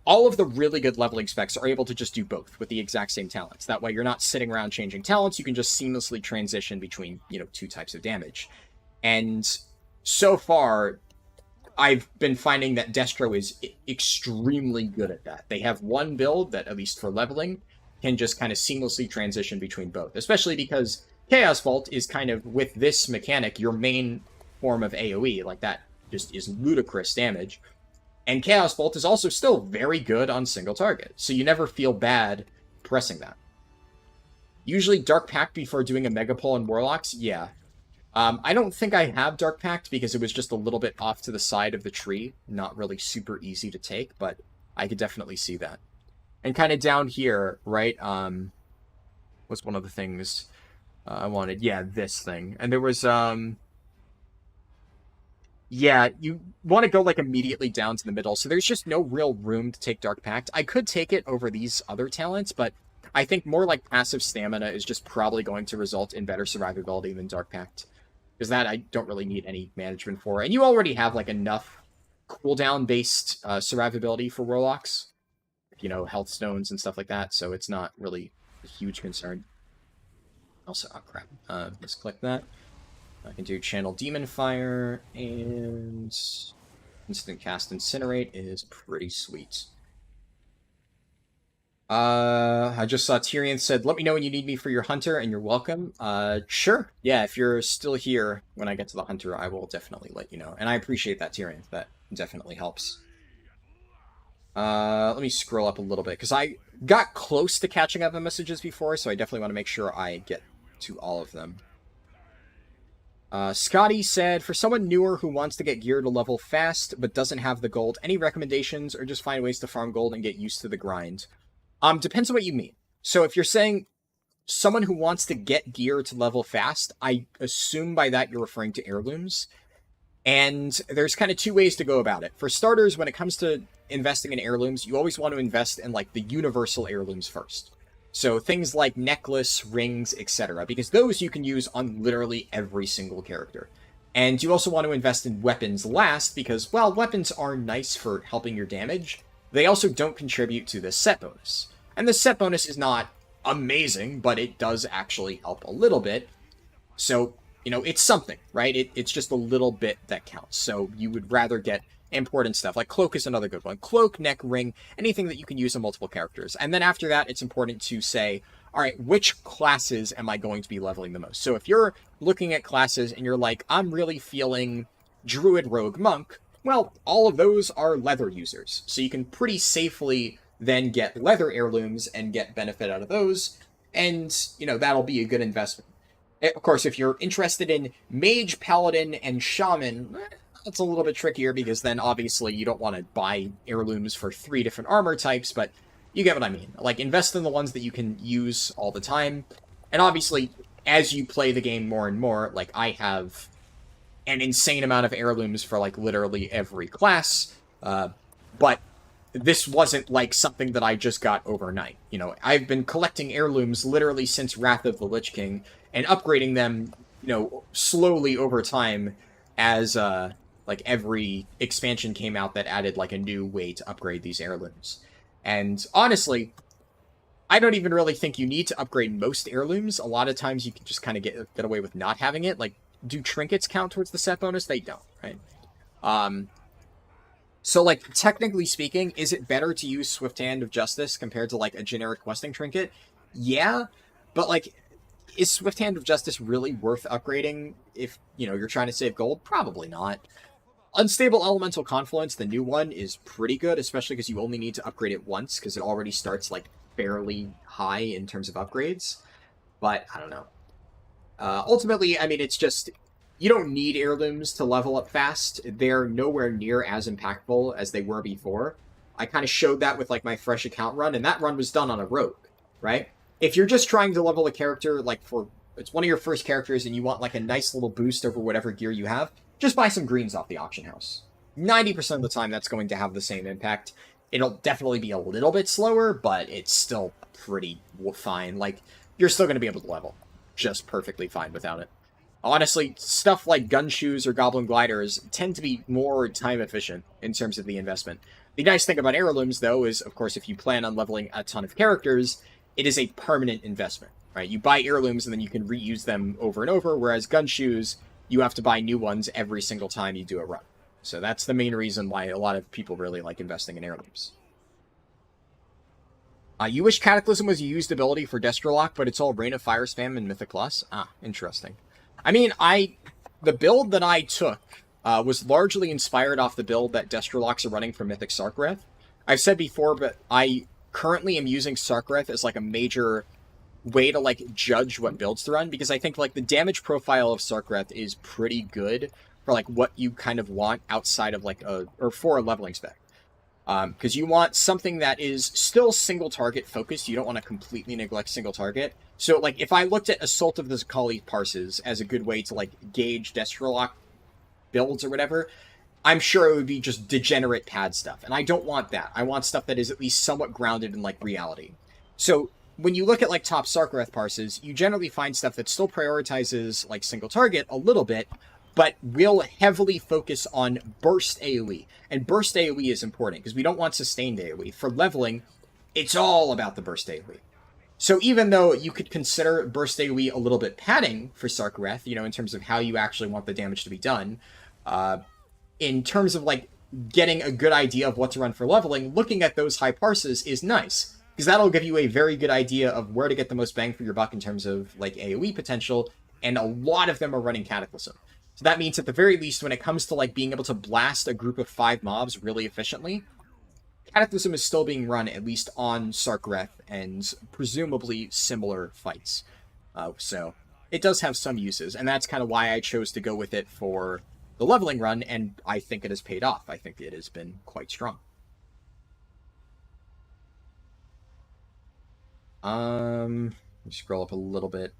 all of the really good leveling specs are able to just do both with the exact same talents. That way you're not sitting around changing talents. You can just seamlessly transition between, you know, two types of damage. And so far, I've been finding that Destro is extremely good at that. They have one build that, at least for leveling, can just kind of seamlessly transition between both. Especially because Chaos Bolt is kind of, with this mechanic, your main form of AoE. Like, that just is ludicrous damage. And Chaos Bolt is also still very good on single target, so you never feel bad pressing that. Usually Dark Pact before doing a Mega Pull in Warlocks? Yeah. I don't think I have Dark Pact because it was just a little bit off to the side of the tree. Not really super easy to take, but I could definitely see that. And kind of down here, right, what's one of the things I wanted? Yeah, this thing. And there was, yeah, you want to go, like, immediately down to the middle, so there's just no real room to take Dark Pact. I could take it over these other talents, but I think more like passive stamina is just probably going to result in better survivability than Dark Pact. Because that I don't really need any management for. And you already have, like, enough cooldown-based survivability for Warlocks. You know, health stones and stuff like that, so it's not really a huge concern. Also, oh crap, misclick that. I can do Channel Demon Fire, and Instant Cast Incinerate is pretty sweet. I just saw Tyrion said, let me know when you need me for your Hunter, and you're welcome. Sure. Yeah, if you're still here when I get to the Hunter, I will definitely let you know. And I appreciate that, Tyrion. That definitely helps. Let me scroll up a little bit, because I got close to catching up on messages before, so I definitely want to make sure I get to all of them. Scotty said, for someone newer who wants to get gear to level fast, but doesn't have the gold, any recommendations, or just find ways to farm gold and get used to the grind? Depends on what you mean. So if you're saying someone who wants to get gear to level fast, I assume by that you're referring to heirlooms. And there's kind of two ways to go about it. For starters, when it comes to investing in heirlooms, you always want to invest in, like, the universal heirlooms first. So things like necklace, rings, etc. Because those you can use on literally every single character. And you also want to invest in weapons last, because, well, weapons are nice for helping your damage. They also don't contribute to the set bonus. And the set bonus is not amazing, but it does actually help a little bit. So, you know, it's something, right? It's just a little bit that counts. So you would rather get important stuff. Like Cloak is another good one. Cloak, neck, ring, anything that you can use on multiple characters. And then after that, it's important to say, all right, which classes am I going to be leveling the most? So if you're looking at classes and you're like, I'm really feeling Druid, Rogue, Monk, well, all of those are leather users. So you can pretty safely then get leather heirlooms and get benefit out of those. And, you know, that'll be a good investment. Of course, if you're interested in Mage, Paladin, and Shaman, that's a little bit trickier because then obviously you don't want to buy heirlooms for 3 different armor types, but you get what I mean. Like, invest in the ones that you can use all the time. And obviously, as you play the game more and more, like, I have an insane amount of heirlooms for, like, literally every class, but this wasn't, like, something that I just got overnight. You know, I've been collecting heirlooms literally since Wrath of the Lich King, and upgrading them, you know, slowly over time as, like, every expansion came out that added, like, a new way to upgrade these heirlooms. And honestly, I don't even really think you need to upgrade most heirlooms. A lot of times you can just kind of get away with not having it. Like, do trinkets count towards the set bonus? They don't, right? So, like, technically speaking, is it better to use Swift Hand of Justice compared to, like, a generic questing trinket? Yeah, but, like, is Swift Hand of Justice really worth upgrading if, you know, you're trying to save gold? Probably not. Unstable Elemental Confluence, the new one, is pretty good, especially because you only need to upgrade it once, because it already starts, like, fairly high in terms of upgrades. But, I don't know. Ultimately, I mean, it's just, you don't need heirlooms to level up fast. They're nowhere near as impactful as they were before. I kind of showed that with, like, my fresh account run, and that run was done on a rogue, right? If you're just trying to level a character, like, for, it's one of your first characters and you want, like, a nice little boost over whatever gear you have, just buy some greens off the auction house. 90% of the time, that's going to have the same impact. It'll definitely be a little bit slower, but it's still pretty fine. Like, you're still going to be able to level just perfectly fine without it. Honestly, stuff like gun shoes or goblin gliders tend to be more time efficient in terms of the investment. The nice thing about heirlooms, though, is, of course, if you plan on leveling a ton of characters, it is a permanent investment, right? You buy heirlooms and then you can reuse them over and over, whereas gun shoes, you have to buy new ones every single time you do a run. So that's the main reason why a lot of people really like investing in heirlooms. You wish Cataclysm was a used ability for Destro lock, but it's all Rain of Fire spam in Mythic Plus? Ah, interesting. I mean, the build that I took was largely inspired off the build that Destro locks are running for Mythic Sarkareth. I've said before, but I currently am using Sarkareth as, like, a major way to, like, judge what builds to run, because I think, like, the damage profile of Sarkareth is pretty good for, like, what you kind of want outside of, like, or for a leveling spec. Because you want something that is still single target focused. You don't want to completely neglect single target. So, like, if I looked at Assault of the Zakali parses as a good way to, like, gauge Destrolock builds or whatever, I'm sure it would be just degenerate pad stuff. And I don't want that. I want stuff that is at least somewhat grounded in, like, reality. So, when you look at, like, top Sarkareth parses, you generally find stuff that still prioritizes, like, single target a little bit, but will heavily focus on burst AoE. And burst AoE is important, because we don't want sustained AoE. For leveling, it's all about the burst AoE. So even though you could consider burst AoE a little bit padding for Sarkareth, you know, in terms of how you actually want the damage to be done, in terms of, like, getting a good idea of what to run for leveling, looking at those high parses is nice, because that'll give you a very good idea of where to get the most bang for your buck in terms of, like, AoE potential, and a lot of them are running Cataclysm. So that means, at the very least, when it comes to, like, being able to blast a group of 5 mobs really efficiently, Cataclysm is still being run, at least on Sarkareth, and presumably similar fights. So it does have some uses, and that's kind of why I chose to go with it for the leveling run, and I think it has paid off. I think it has been quite strong. Let me scroll up a little bit.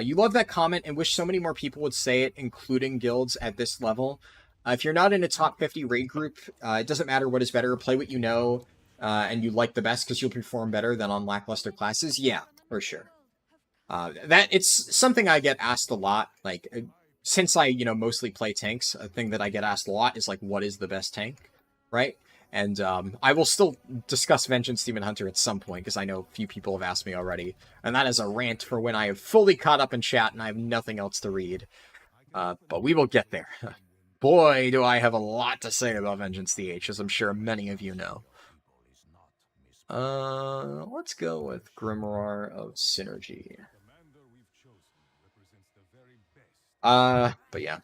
You love that comment and wish so many more people would say it, including guilds at this level. If you're not in a top 50 raid group, it doesn't matter what is better. Play what you know and you like the best, because you'll perform better than on lackluster classes. Yeah, for sure. That it's something I get asked a lot. Like, since I, you know, mostly play tanks, a thing that I get asked a lot is, like, what is the best tank, right? And I will still discuss Vengeance Demon Hunter at some point, because I know a few people have asked me already. And that is a rant for when I have fully caught up in chat and I have nothing else to read. But we will get there. Boy, do I have a lot to say about Vengeance DH, as I'm sure many of you know. Let's go with Grimoire of Synergy. But yeah.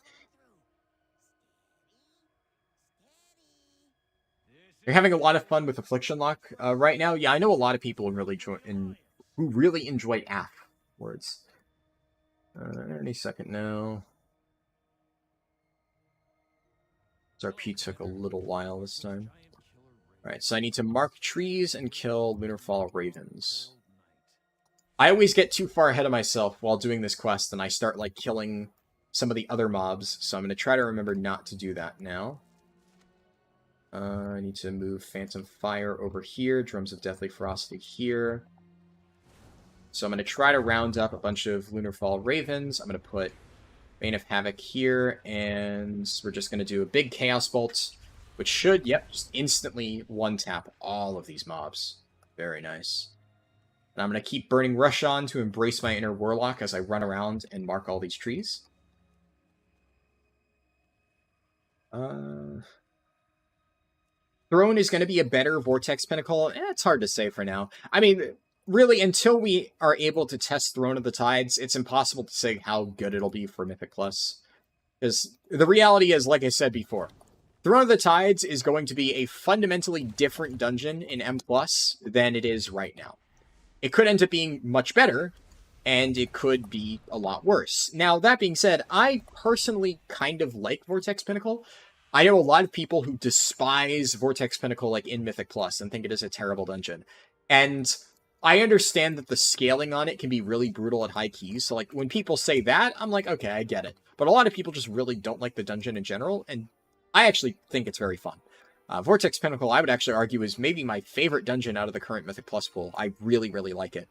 You're having a lot of fun with Affliction Lock right now? Yeah, I know a lot of people who really enjoy AF words. Any second now. RP took a little while this time. Alright, so I need to mark trees and kill Lunarfall Ravens. I always get too far ahead of myself while doing this quest, and I start, like, killing some of the other mobs, so I'm going to try to remember not to do that now. I need to move Phantom Fire over here, Drums of Deathly Ferocity here. So I'm going to try to round up a bunch of Lunarfall Ravens. I'm going to put Bane of Havoc here, and we're just going to do a big Chaos Bolt, which should, yep, just instantly one-tap all of these mobs. Very nice. And I'm going to keep burning Rush on to embrace my inner Warlock as I run around and mark all these trees. Throne is going to be a better Vortex Pinnacle. It's hard to say for now. I mean, really, until we are able to test Throne of the Tides, it's impossible to say how good it'll be for Mythic Plus. Because the reality is, like I said before, Throne of the Tides is going to be a fundamentally different dungeon in M+ than it is right now. It could end up being much better, and it could be a lot worse. Now, that being said, I personally kind of like Vortex Pinnacle. I know a lot of people who despise Vortex Pinnacle like in Mythic Plus and think it is a terrible dungeon. And I understand that the scaling on it can be really brutal at high keys. So like when people say that, I'm like, okay, I get it. But a lot of people just really don't like the dungeon in general, and I actually think it's very fun. Vortex Pinnacle, I would actually argue, is maybe my favorite dungeon out of the current Mythic Plus pool. I really, really like it.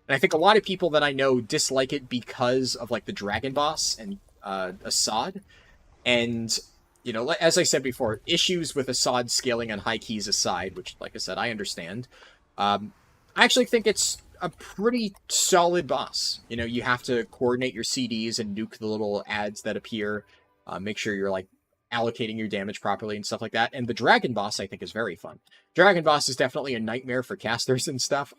And I think a lot of people that I know dislike it because of, like, the Dragon Boss and Assad. And, you know, as I said before, issues with Assad scaling on high keys aside, which, like I said, I understand. I actually think it's a pretty solid boss. You know, you have to coordinate your CDs and nuke the little adds that appear. Make sure you're, like, allocating your damage properly and stuff like that. And the Dragon Boss, I think, is very fun. Dragon Boss is definitely a nightmare for casters and stuff.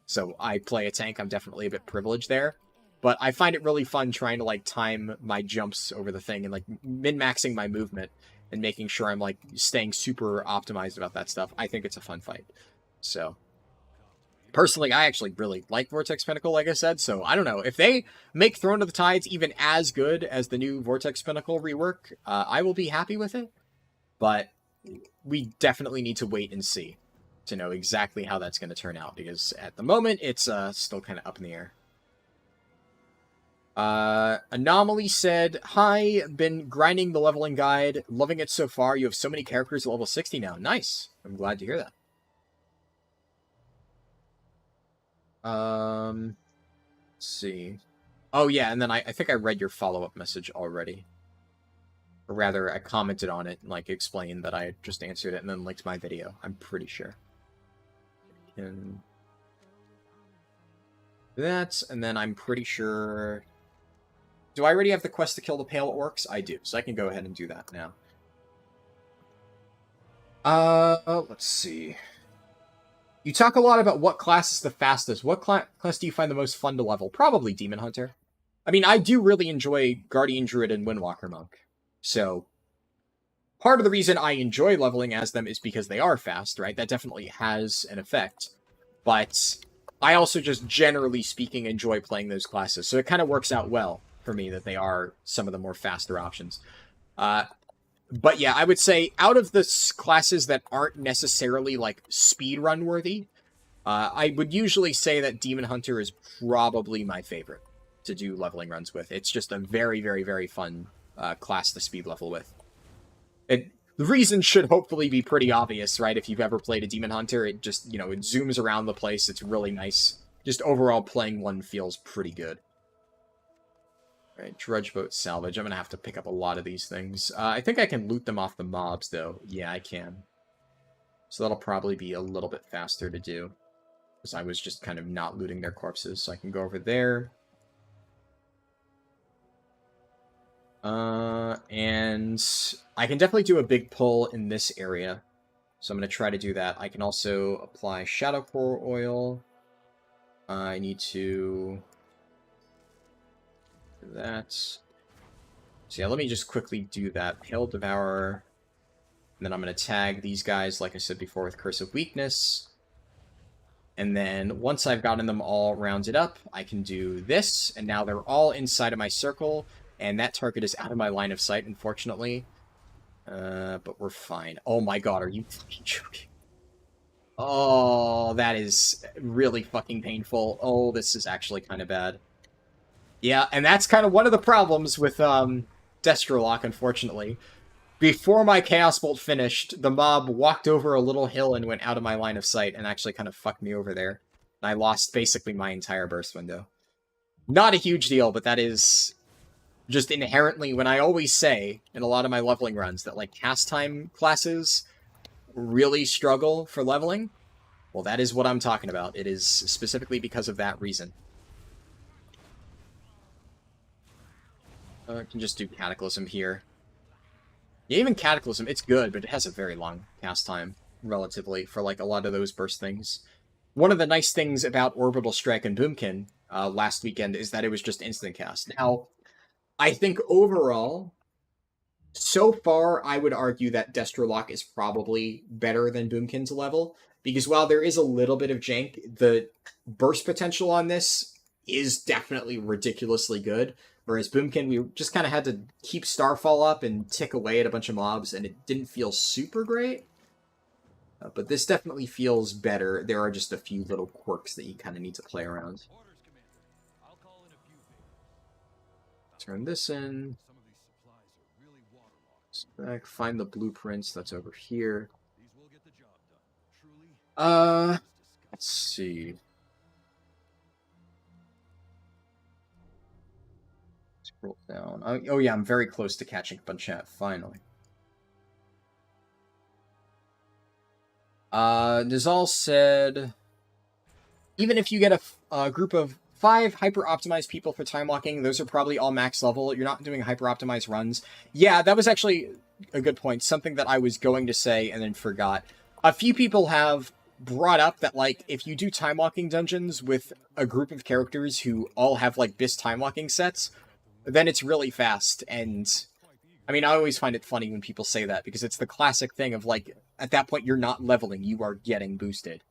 So I play a tank, I'm definitely a bit privileged there. But I find it really fun trying to, like, time my jumps over the thing and, like, min-maxing my movement and making sure I'm, like, staying super optimized about that stuff. I think it's a fun fight. So, personally, I actually really like Vortex Pinnacle, like I said. So, I don't know. If they make Throne of the Tides even as good as the new Vortex Pinnacle rework, I will be happy with it. But we definitely need to wait and see to know exactly how that's going to turn out, because at the moment it's still kind of up in the air. Anomaly said, "Hi, been grinding the leveling guide, loving it so far. You have so many characters at level 60 now. Nice. I'm glad to hear that." Let's see. Oh yeah, and then I think I read your follow-up message already. Or rather, I commented on it and, like, explained that I had just answered it and then linked my video. I'm pretty sure. And that, and then I'm pretty sure... Do I already have the quest to kill the pale orcs? I do, so I can go ahead and do that now. Let's see. You talk a lot about what class is the fastest. What class do you find the most fun to level? Probably Demon Hunter. I mean, I do really enjoy Guardian Druid and Windwalker Monk. So, part of the reason I enjoy leveling as them is because they are fast, right? That definitely has an effect. But I also just, generally speaking, enjoy playing those classes. So it kind of works out well for me that they are some of the more faster options. But yeah, I would say out of the classes that aren't necessarily, like, speedrun worthy, I would usually say that Demon Hunter is probably my favorite to do leveling runs with. It's just a very, very, very fun class to speed level with. The reason should hopefully be pretty obvious, right? If you've ever played a Demon Hunter, it just, you know, it zooms around the place. It's really nice. Just overall playing one feels pretty good. All right, Drudge Boat Salvage. I'm going to have to pick up a lot of these things. I think I can loot them off the mobs, though. Yeah, I can. So that'll probably be a little bit faster to do, because I was just kind of not looting their corpses. So I can go over there. And I can definitely do a big pull in this area. So I'm going to try to do that. I can also apply Shadow Core Oil. I need to do that. So yeah, let me just quickly do that. Pale Devourer. And then I'm going to tag these guys, like I said before, with Curse of Weakness. And then once I've gotten them all rounded up, I can do this. And now they're all inside of my circle. And that target is out of my line of sight, unfortunately. But we're fine. Oh my god, are you fucking joking? Oh, that is really fucking painful. Oh, this is actually kind of bad. Yeah, and that's kind of one of the problems with Destro Lock, unfortunately. Before my Chaos Bolt finished, the mob walked over a little hill and went out of my line of sight and actually kind of fucked me over there. And I lost basically my entire burst window. Not a huge deal, but that is just inherently, when I always say in a lot of my leveling runs that, like, cast time classes really struggle for leveling, well, that is what I'm talking about. It is specifically because of that reason. I can just do Cataclysm here. Yeah, even Cataclysm, it's good, but it has a very long cast time. relatively, for like a lot of those burst things. One of the nice things about Orbital Strike and Boomkin last weekend is that it was just instant cast. Now, I think overall, so far, I would argue that Destro Lock is probably better than Boomkin's level, because while there is a little bit of jank, the burst potential on this is definitely ridiculously good. Whereas Boomkin, we just kind of had to keep Starfall up and tick away at a bunch of mobs, and it didn't feel super great. But this definitely feels better. There are just a few little quirks that you kind of need to play around. Turn this in. Spec, find the blueprints. That's over here. Let's see. Scroll down. Oh yeah, I'm very close to catching up on chat, finally. Nizal said, even if you get a group of 5 hyper-optimized people for time locking, those are probably all max level. You're not doing hyper-optimized runs. Yeah, that was actually a good point. Something that I was going to say and then forgot. A few people have brought up that, like, if you do time locking dungeons with a group of characters who all have, like, BIS time locking sets, then it's really fast. And, I mean, I always find it funny when people say that, because it's the classic thing of, like, at that point, you're not leveling, you are getting boosted.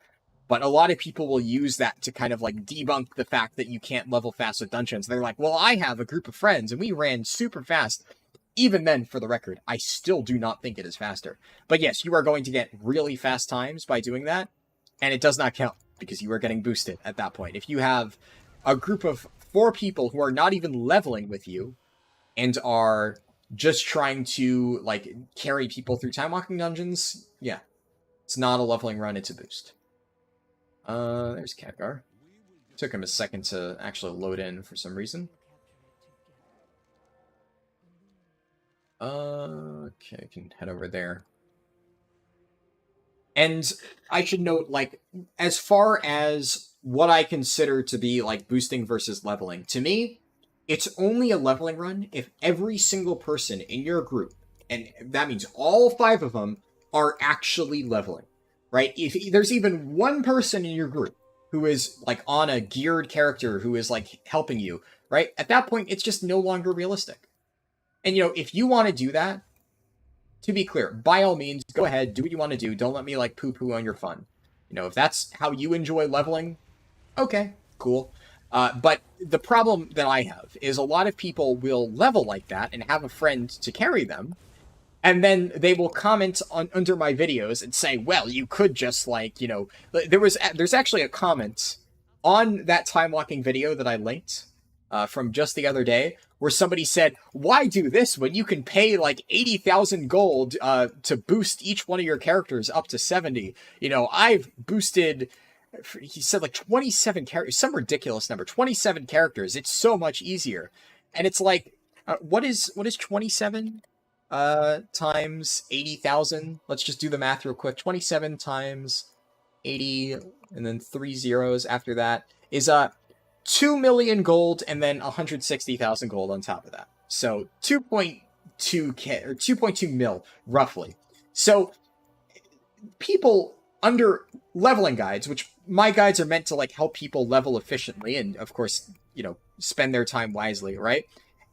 But a lot of people will use that to kind of, like, debunk the fact that you can't level fast with dungeons. They're like, well, I have a group of friends, and we ran super fast. Even then, for the record, I still do not think it is faster. But yes, you are going to get really fast times by doing that, and it does not count, because you are getting boosted at that point. If you have a group of 4 people who are not even leveling with you, and are just trying to, like, carry people through time-locking dungeons, yeah. It's not a leveling run, it's a boost. There's Khadgar. Took him a second to actually load in for some reason. Okay, I can head over there. And I should note, like, as far as what I consider to be, like, boosting versus leveling, to me, it's only a leveling run if every single person in your group, and that means all 5 of them, are actually leveling. Right? If there's even one person in your group who is, like, on a geared character who is, like, helping you, right? At that point, it's just no longer realistic. And, you know, if you want to do that, to be clear, by all means, go ahead, do what you want to do. Don't let me, like, poo-poo on your fun. You know, if that's how you enjoy leveling, okay, cool. But the problem that I have is a lot of people will level like that and have a friend to carry them, and then they will comment under my videos and say, well, you could just, like, you know... There's actually a comment on that time-locking video that I linked from just the other day, where somebody said, why do this when you can pay, like, 80,000 gold to boost each one of your characters up to 70? You know, I've boosted... He said, like, 27 characters, some ridiculous number, 27 characters. It's so much easier. And it's like, what is 27? Times 80,000. Let's just do the math real quick. 27 times 80, and then 3 zeros after that is 2 million gold, and then 160,000 gold on top of that. So 2.2k or 2.2 mil roughly. So people under leveling guides, which my guides are meant to, like, help people level efficiently and, of course, you know, spend their time wisely, right?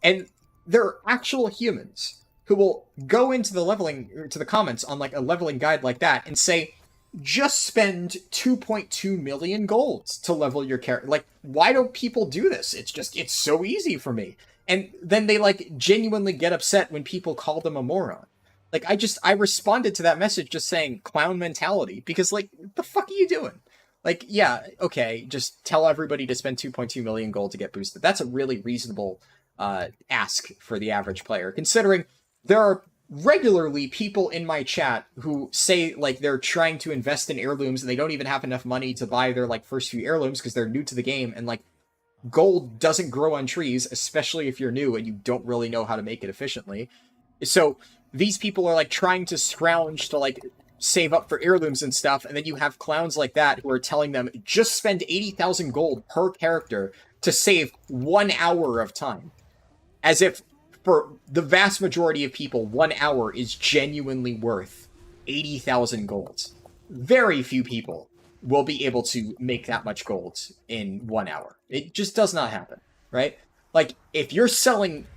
And there are actual humans who will go into the leveling, or to the comments on, like, a leveling guide like that and say, just spend 2.2 million golds to level your character. Like, why don't people do this? It's so easy for me. And then they, like, genuinely get upset when people call them a moron. Like, I responded to that message just saying clown mentality, because, like, what the fuck are you doing? Like, yeah, okay, just tell everybody to spend 2.2 million gold to get boosted. That's a really reasonable ask for the average player, considering there are regularly people in my chat who say, like, they're trying to invest in heirlooms and they don't even have enough money to buy their, like, first few heirlooms because they're new to the game, and, like, gold doesn't grow on trees, especially if you're new and you don't really know how to make it efficiently. So these people are, like, trying to scrounge to, like, save up for heirlooms and stuff, and then you have clowns like that who are telling them, just spend 80,000 gold per character to save 1 hour of time. As if, for the vast majority of people, 1 hour is genuinely worth 80,000 golds. very few people will be able to make that much gold in 1 hour. It just does not happen, right? Like, if you're selling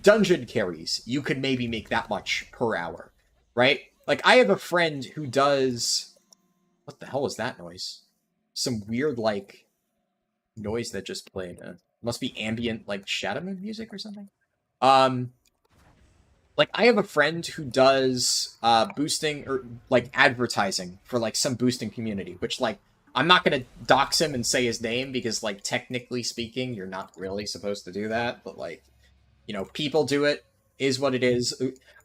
dungeon carries, you could maybe make that much per hour, right? Like, I have a friend who does... What the hell was that noise? Some weird, like, noise that just played. Must be ambient, like, Shadow Moon music or something. Like, I have a friend who does boosting or like advertising for like some boosting community, which like I'm not gonna dox him and say his name because like technically speaking, you're not really supposed to do that, but like, you know, people do it, is what it is.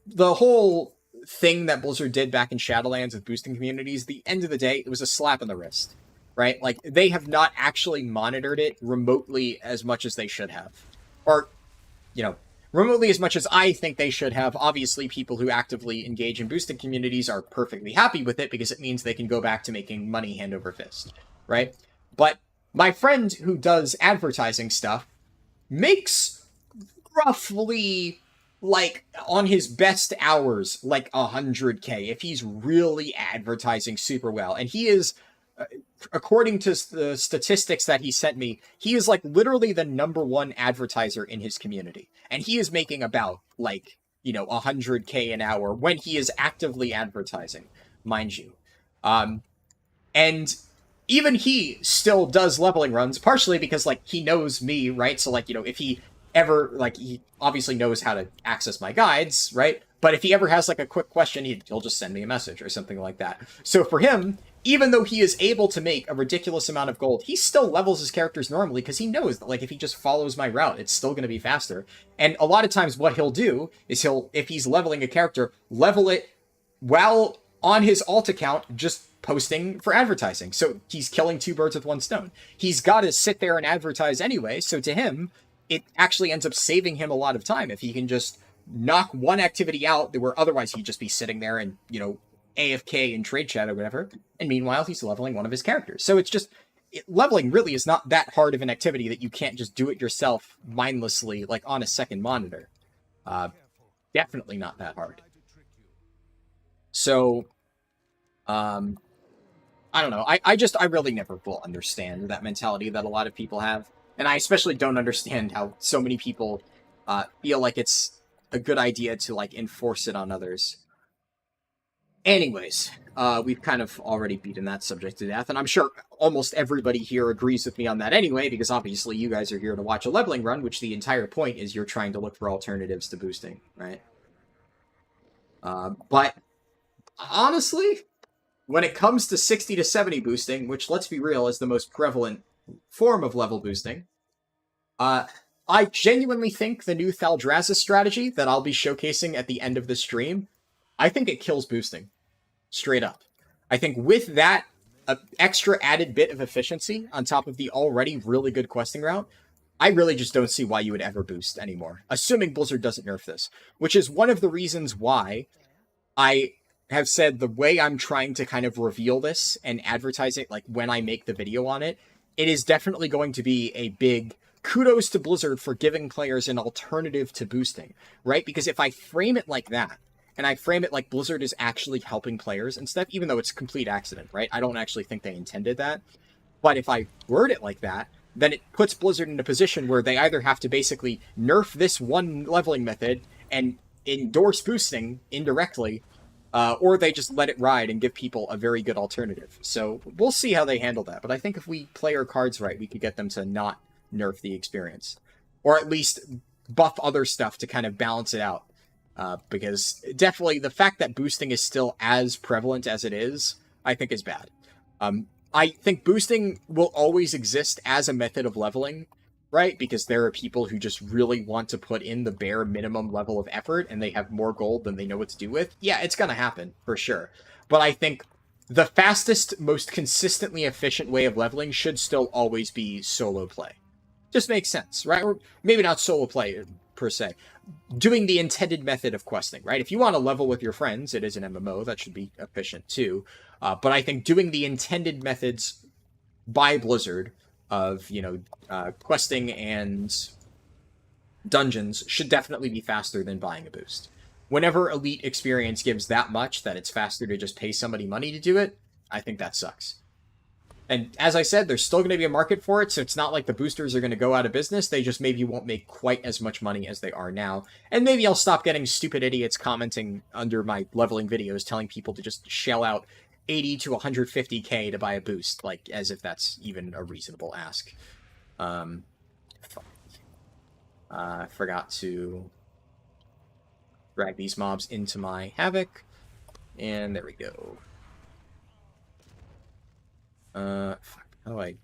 The whole thing that Blizzard did back in Shadowlands with boosting communities, the end of the day, it was a slap on the wrist, right? Like, they have not actually monitored it remotely as much as they should have. Or, you know, remotely as much as I think they should have. Obviously, people who actively engage in boosting communities are perfectly happy with it because it means they can go back to making money hand over fist, right? But my friend who does advertising stuff makes roughly, like, on his best hours, like 100K if he's really advertising super well. And he is, according to the statistics that he sent me, he is like literally the #1 advertiser in his community. And he is making about like, you know, 100K an hour when he is actively advertising, mind you. And even he still does leveling runs, partially because like he knows me, right? So like, you know, if he ever, like, he obviously knows how to access my guides, right? But if he ever has like a quick question, he'll just send me a message or something like that. So for him, even though he is able to make a ridiculous amount of gold, he still levels his characters normally because he knows that, like, if he just follows my route, it's still going to be faster. And a lot of times what he'll do is if he's leveling a character, level it while on his alt account just posting for advertising. So he's killing 2 birds with 1 stone. He's got to sit there and advertise anyway, so to him, it actually ends up saving him a lot of time if he can just knock one activity out where otherwise he'd just be sitting there and, you know, AFK in trade chat or whatever, and meanwhile he's leveling one of his characters. So it's just, leveling really is not that hard of an activity that you can't just do it yourself mindlessly, like on a second monitor. Definitely not that hard. So, I don't know. I really never will understand that mentality that a lot of people have. And I especially don't understand how so many people feel like it's a good idea to, like, enforce it on others. Anyways, we've kind of already beaten that subject to death, and I'm sure almost everybody here agrees with me on that anyway, because obviously you guys are here to watch a leveling run, which the entire point is you're trying to look for alternatives to boosting, right? But honestly, when it comes to 60 to 70 boosting, which, let's be real, is the most prevalent form of level boosting, I genuinely think the new Thaldraszus strategy that I'll be showcasing at the end of the stream, I think it kills boosting. Straight up. I think with that extra added bit of efficiency on top of the already really good questing route, I really just don't see why you would ever boost anymore, assuming Blizzard doesn't nerf this, which is one of the reasons why I have said the way I'm trying to kind of reveal this and advertise it, like when I make the video on it, it is definitely going to be a big kudos to Blizzard for giving players an alternative to boosting, right? Because if I frame it like that, and I frame it like Blizzard is actually helping players and stuff, even though it's a complete accident, right? I don't actually think they intended that. But if I word it like that, then it puts Blizzard in a position where they either have to basically nerf this one leveling method and endorse boosting indirectly, or they just let it ride and give people a very good alternative. So we'll see how they handle that. But I think if we play our cards right, we could get them to not nerf the experience. Or at least buff other stuff to kind of balance it out. Because definitely the fact that boosting is still as prevalent as it is, I think is bad. I think boosting will always exist as a method of leveling, right? Because there are people who just really want to put in the bare minimum level of effort and they have more gold than they know what to do with. Yeah, it's going to happen, for sure. But I think the fastest, most consistently efficient way of leveling should still always be solo play. Just makes sense, right? Or maybe not solo play, per se. Doing the intended method of questing, right? If you want to level with your friends, it is an MMO, that should be efficient too. But I think doing the intended methods by Blizzard of, you know, questing and dungeons should definitely be faster than buying a boost. Whenever Elite experience gives that much that it's faster to just pay somebody money to do it, I think that sucks. And as I said, there's still going to be a market for it, so it's not like the boosters are going to go out of business. They just maybe won't make quite as much money as they are now. And maybe I'll stop getting stupid idiots commenting under my leveling videos telling people to just shell out 80 to 150k to buy a boost, like, as if that's even a reasonable ask. I forgot to drag these mobs into my Havoc, and there we go. Fuck, how do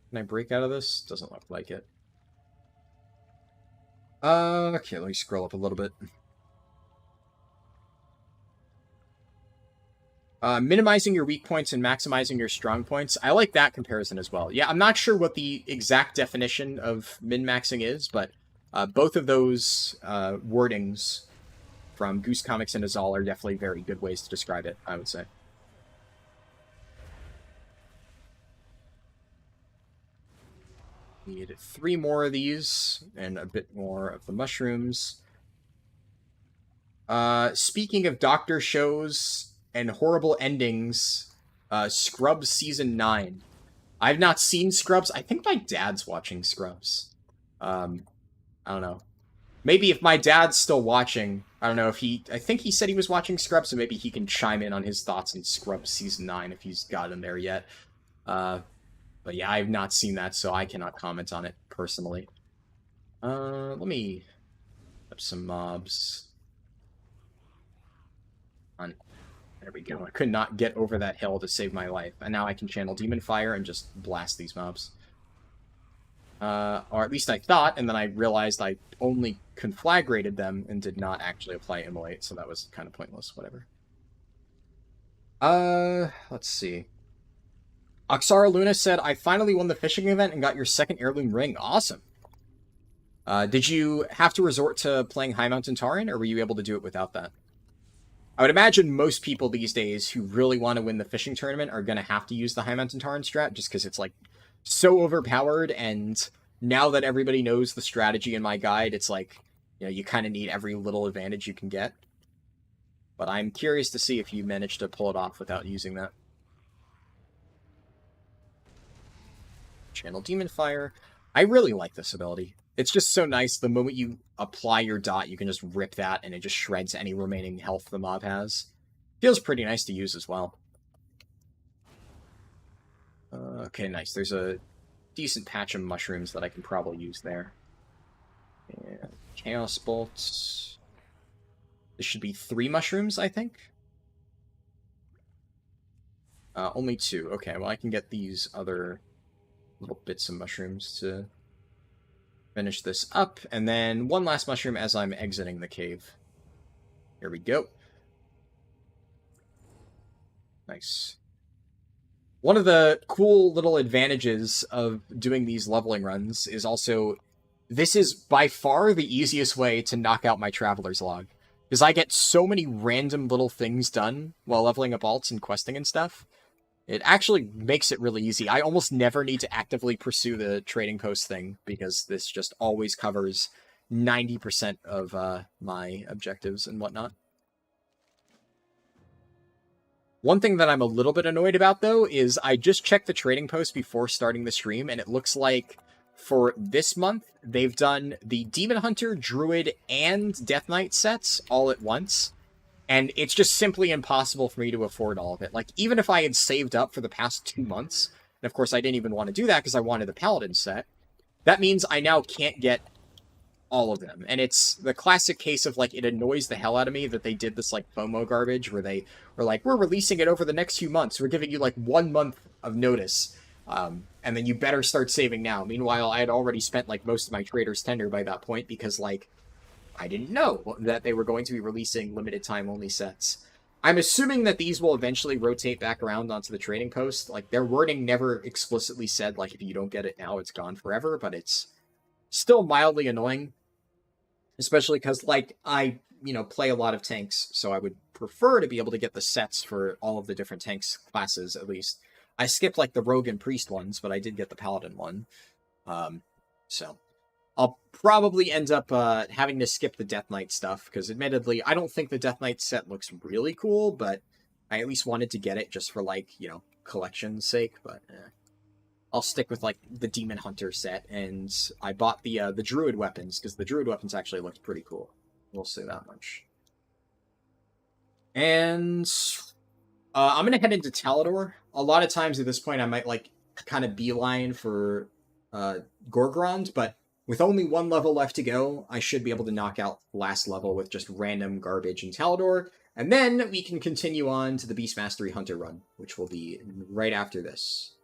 can I break out of this? Doesn't look like it. Okay, let me scroll up a little bit. Minimizing your weak points and maximizing your strong points. I like that comparison as well. Yeah, I'm not sure what the exact definition of min-maxing is, but both of those wordings from Goose Comics and Azal are definitely very good ways to describe it, I would say. Need 3 more of these, and a bit more of the mushrooms. Speaking of doctor shows and horrible endings, Scrubs Season 9. I've not seen Scrubs. I think my dad's watching Scrubs. I don't know. Maybe if my dad's still watching, I don't know if he... I think he said he was watching Scrubs, so maybe he can chime in on his thoughts on Scrubs Season 9 if he's gotten there yet. But yeah, I've not seen that, so I cannot comment on it personally. Let me up some mobs. There we go. I could not get over that hill to save my life. And now I can channel Demon Fire and just blast these mobs. Or at least I thought, and then I realized I only conflagrated them and did not actually apply Immolate, so that was kind of pointless, whatever. Let's see. Oxara Luna said, I finally won the fishing event and got your 2nd heirloom ring. Awesome. Did you have to resort to playing High Mountain Tauren, or were you able to do it without that? I would imagine most people these days who really want to win the fishing tournament are going to have to use the High Mountain Tauren strat, just because it's, like, so overpowered, and now that everybody knows the strategy in my guide, it's like, you know, you kind of need every little advantage you can get. But I'm curious to see if you manage to pull it off without using that. Channel Demon Fire. I really like this ability. It's just so nice. The moment you apply your dot, you can just rip that, and it just shreds any remaining health the mob has. Feels pretty nice to use as well. Okay, nice. There's a decent patch of mushrooms that I can probably use there. And Chaos Bolts. This should be 3 mushrooms, I think. Only 2. Okay, well I can get these other little bits of mushrooms to finish this up, and then 1 last mushroom as I'm exiting the cave. Here we go. Nice. One of the cool little advantages of doing these leveling runs is also, this is by far the easiest way to knock out my Traveler's Log, because I get so many random little things done while leveling up alts and questing and stuff. It actually makes it really easy. I almost never need to actively pursue the trading post thing, because this just always covers 90% of my objectives and whatnot. One thing that I'm a little bit annoyed about, though, is I just checked the trading post before starting the stream, and it looks like for this month, they've done the Demon Hunter, Druid, and Death Knight sets all at once. And it's just simply impossible for me to afford all of it. Like, even if I had saved up for the past 2 months, and of course I didn't even want to do that because I wanted the Paladin set, that means I now can't get all of them. And it's the classic case of, like, it annoys the hell out of me that they did this, like, FOMO garbage where they were like, we're releasing it over the next few months. We're giving you, like, 1 month of notice. And then you better start saving now. Meanwhile, I had already spent, like, most of my trader's tender by that point because, like, I didn't know that they were going to be releasing limited time only sets. I'm assuming that these will eventually rotate back around onto the trading post. Like, their wording never explicitly said, like, if you don't get it now, it's gone forever, but it's still mildly annoying. Especially because, like, I, play a lot of tanks, so I would prefer to be able to get the sets for all of the different tanks classes, at least. I skipped, like, the Rogue and Priest ones, but I did get the Paladin one. So I'll probably end up having to skip the Death Knight stuff, because admittedly, I don't think the Death Knight set looks really cool, but I at least wanted to get it just for, like, you know, collection's sake, but I'll stick with, like, the Demon Hunter set, and I bought the Druid weapons, because the Druid weapons actually looked pretty cool. We'll say that much. And I'm going to head into Talador. A lot of times at this point I might, like, kind of beeline for Gorgrond, but with only one level left to go, I should be able to knock out last level with just random garbage in Talador, and then we can continue on to the Beast Mastery Hunter run, which will be right after this.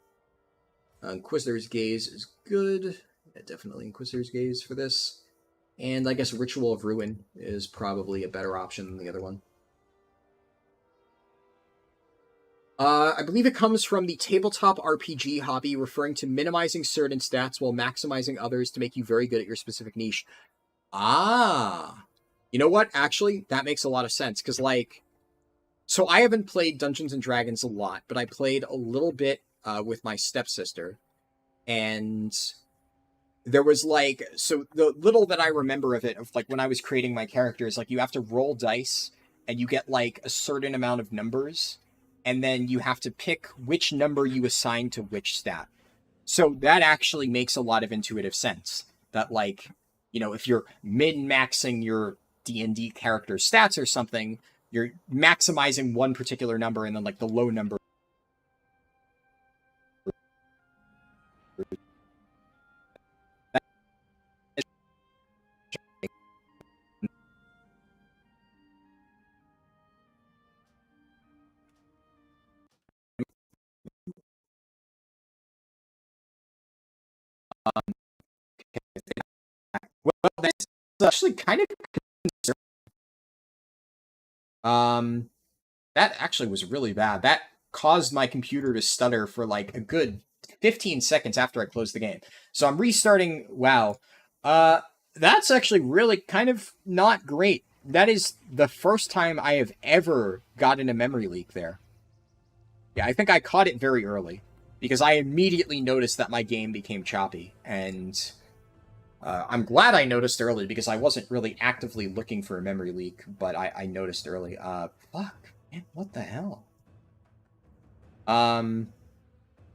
Inquisitor's Gaze is good. Yeah, definitely Inquisitor's Gaze for this. And I guess Ritual of Ruin is probably a better option than the other one. I believe it comes from the tabletop RPG hobby, referring to minimizing certain stats while maximizing others to make you very good at your specific niche. Ah! You know what? Actually, that makes a lot of sense, because, like... So I haven't played Dungeons & Dragons a lot, but I played a little bit with my stepsister, and there was, like... So the little that I remember of it, of, like, when I was creating my characters, like, you have to roll dice, and you get, like, a certain amount of numbers, and then you have to pick which number you assign to which stat. So that actually makes a lot of intuitive sense. That, like, you know, if you're min-maxing your D&D character stats or something, you're maximizing one particular number, and then, like, the low number. Well, that's actually kind of concerning. That actually was really bad. That caused my computer to stutter for, like, a good 15 seconds after I closed the game. So I'm restarting WoW. That's actually really kind of not great. That is the first time I have ever gotten a memory leak there. Yeah, I think I caught it very early, because I immediately noticed that my game became choppy, and I'm glad I noticed early, because I wasn't really actively looking for a memory leak, but I noticed early. Fuck. Man, what the hell?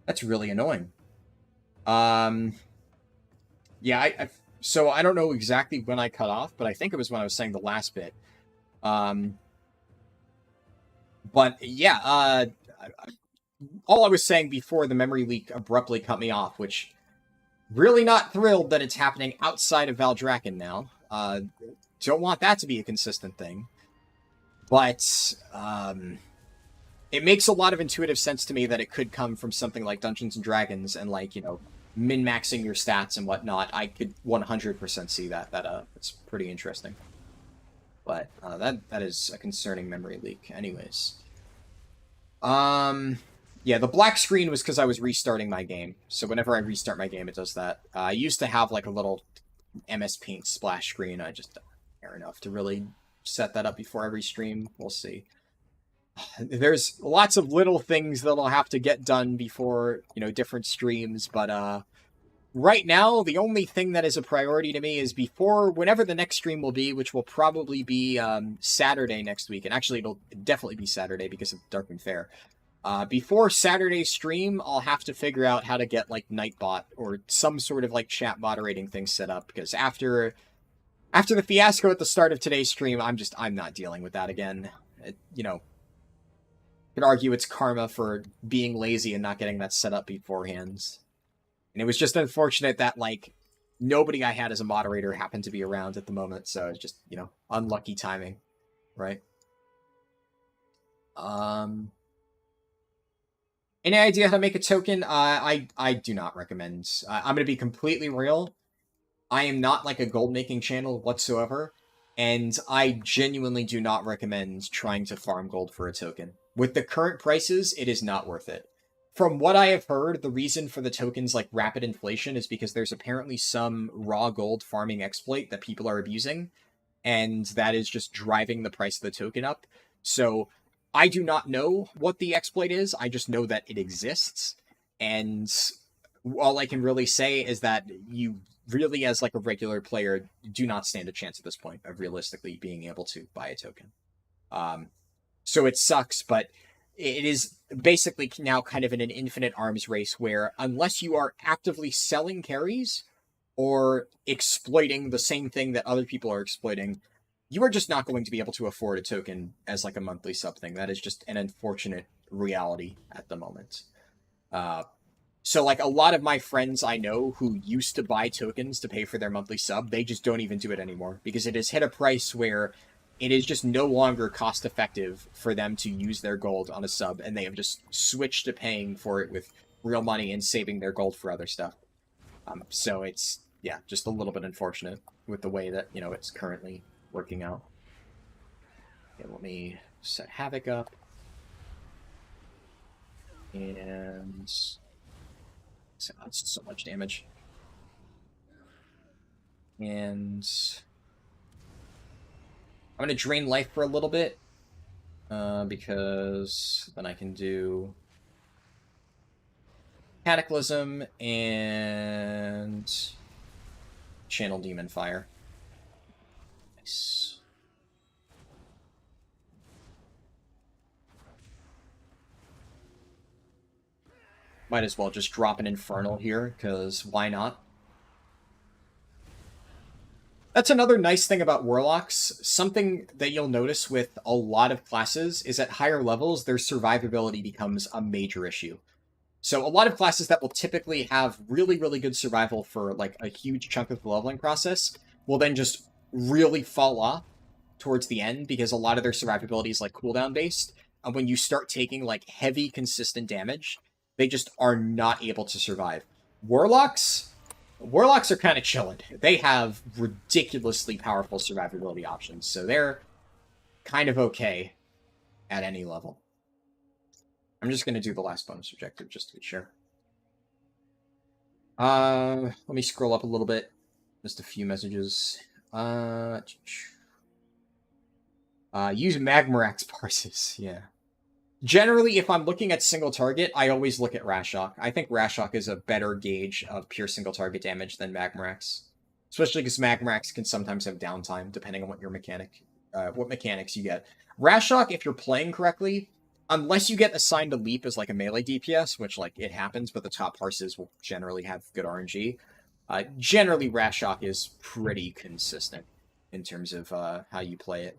That's really annoying. Yeah, so I don't know exactly when I cut off, but I think it was when I was saying the last bit. But yeah, all I was saying before the memory leak abruptly cut me off, which really not thrilled that it's happening outside of Valdrakken now. Don't want that to be a consistent thing. But, it makes a lot of intuitive sense to me that it could come from something like Dungeons & Dragons and, like, you know, min-maxing your stats and whatnot. I could 100% see that. That's pretty interesting. But, that is a concerning memory leak. Anyways. Yeah, the black screen was because I was restarting my game. So whenever I restart my game, it does that. I used to have, like, a little MS Paint splash screen. I just don't care enough to really set that up before every stream. We'll see. There's lots of little things that I'll have to get done before, you know, different streams, but right now, the only thing that is a priority to me is before, whenever the next stream will be, which will probably be Saturday next week, and actually it'll definitely be Saturday because of Darkmoon Fair. Before Saturday's stream, I'll have to figure out how to get, like, Nightbot or some sort of, like, chat moderating thing set up, because after the fiasco at the start of today's stream, I'm not dealing with that again. You know, could argue it's karma for being lazy and not getting that set up beforehand. And it was just unfortunate that, like, nobody I had as a moderator happened to be around at the moment, so it's just, you know, unlucky timing, right? Any idea how to make a token? I do not recommend. I'm going to be completely real. I am not, like, a gold-making channel whatsoever, and I genuinely do not recommend trying to farm gold for a token. With the current prices, it is not worth it. From what I have heard, the reason for the tokens, like, rapid inflation is because there's apparently some raw gold farming exploit that people are abusing, and that is just driving the price of the token up. So I do not know what the exploit is. I just know that it exists, and all I can really say is that you really, as, like, a regular player, do not stand a chance at this point of realistically being able to buy a token. So it sucks, but it is basically now kind of in an infinite arms race where unless you are actively selling carries or exploiting the same thing that other people are exploiting, you are just not going to be able to afford a token as like a monthly sub thing. That is just an unfortunate reality at the moment. So like a lot of my friends I know who used to buy tokens to pay for their monthly sub, they just don't even do it anymore because it has hit a price where it is just no longer cost effective for them to use their gold on a sub, and they have just switched to paying for it with real money and saving their gold for other stuff. So it's, yeah, just a little bit unfortunate with the way that, it's currently working out. Okay, let me set Havoc up. And so that's so much damage. And I'm going to drain life for a little bit, because then I can do Cataclysm and Channel Demon Fire. Nice. Might as well just drop an Infernal here, because why not? That's another nice thing about Warlocks. Something that you'll notice with a lot of classes is at higher levels, their survivability becomes a major issue. So a lot of classes that will typically have really, really good survival for like a huge chunk of the leveling process will then just really fall off towards the end because a lot of their survivability is like cooldown based. And when you start taking like heavy, consistent damage, they just are not able to survive. Warlocks are kind of chilling. They have ridiculously powerful survivability options, so they're kind of okay at any level. I'm just going to do the last bonus objective just to be sure. Let me scroll up a little bit. Just a few messages. Use Magmarax parses. Yeah. Generally, if I'm looking at single target, I always look at Rashok. I think Rashok is a better gauge of pure single target damage than Magmarax. Especially because Magmarax can sometimes have downtime, depending on what your what mechanics you get. Rashok, if you're playing correctly, unless you get assigned a leap as like a melee DPS, which like it happens, but the top parses will generally have good RNG. Generally, Rashok is pretty consistent in terms of how you play it.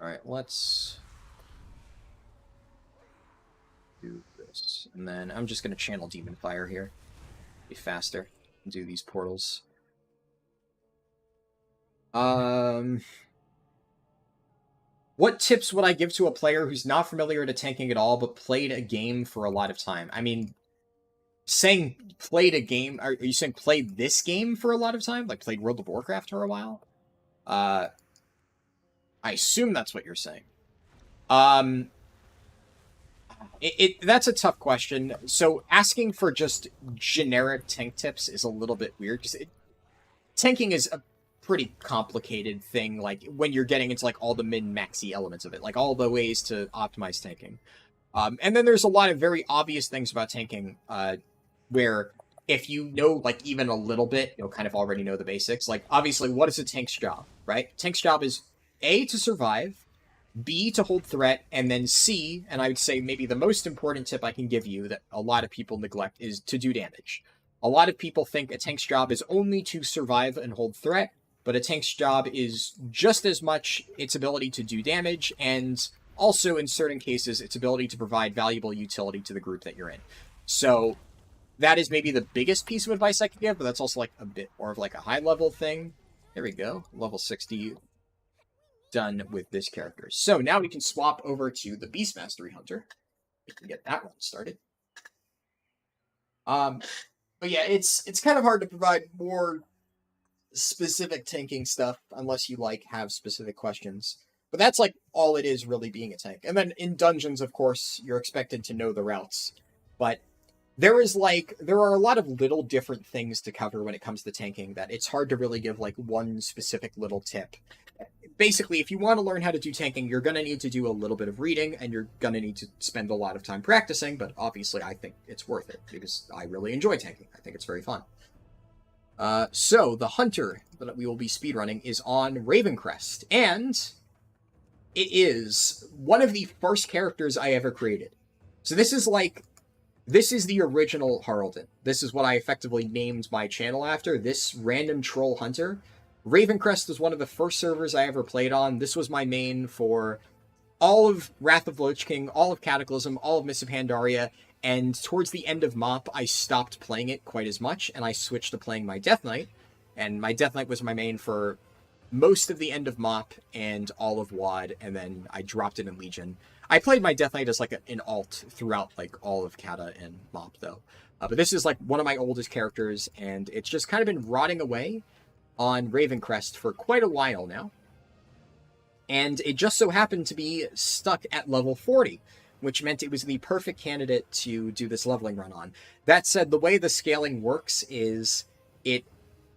Alright, let's do this. And then I'm just going to channel Demon Fire here. Be faster and do these portals. What tips would I give to a player who's not familiar to tanking at all, but played a game for a lot of time? I mean, saying played a game, are you saying played this game for a lot of time? Like played World of Warcraft for a while? I assume that's what you're saying. That's a tough question. So asking for just generic tank tips is a little bit weird. Because tanking is a pretty complicated thing, like when you're getting into like all the min-maxy elements of it, like all the ways to optimize tanking. And then there's a lot of very obvious things about tanking, where if you know like even a little bit, you'll kind of already know the basics. Like obviously, what is a tank's job, right? Tank's job is A, to survive, B, to hold threat, and then C, and I would say maybe the most important tip I can give you that a lot of people neglect is to do damage. A lot of people think a tank's job is only to survive and hold threat, but a tank's job is just as much its ability to do damage, and also in certain cases, its ability to provide valuable utility to the group that you're in. So that is maybe the biggest piece of advice I could give, but that's also like a bit more of like a high-level thing. There we go, level 60 done with this character. So now we can swap over to the Beast Mastery Hunter. We can get that one started. But yeah, it's kind of hard to provide more specific tanking stuff unless you like have specific questions. But that's like all it is really being a tank. And then in dungeons, of course, you're expected to know the routes. But there are a lot of little different things to cover when it comes to tanking that it's hard to really give like one specific little tip. Basically, if you want to learn how to do tanking, you're going to need to do a little bit of reading, and you're going to need to spend a lot of time practicing, but obviously I think it's worth it, because I really enjoy tanking. I think it's very fun. So the hunter that we will be speedrunning is on Ravencrest, and it is one of the first characters I ever created. So this is the original Harldan. This is what I effectively named my channel after, this random troll hunter. Ravencrest was one of the first servers I ever played on. This was my main for all of Wrath of Lich King, all of Cataclysm, all of Mists of Pandaria, and towards the end of MoP, I stopped playing it quite as much, and I switched to playing my Death Knight, and my Death Knight was my main for most of the end of MoP and all of WoD, and then I dropped it in Legion. I played my Death Knight as like an alt throughout like all of Cata and MoP though. But this is like one of my oldest characters, and it's just kind of been rotting away on Ravencrest for quite a while now. And it just so happened to be stuck at level 40, which meant it was the perfect candidate to do this leveling run on. That said, the way the scaling works is it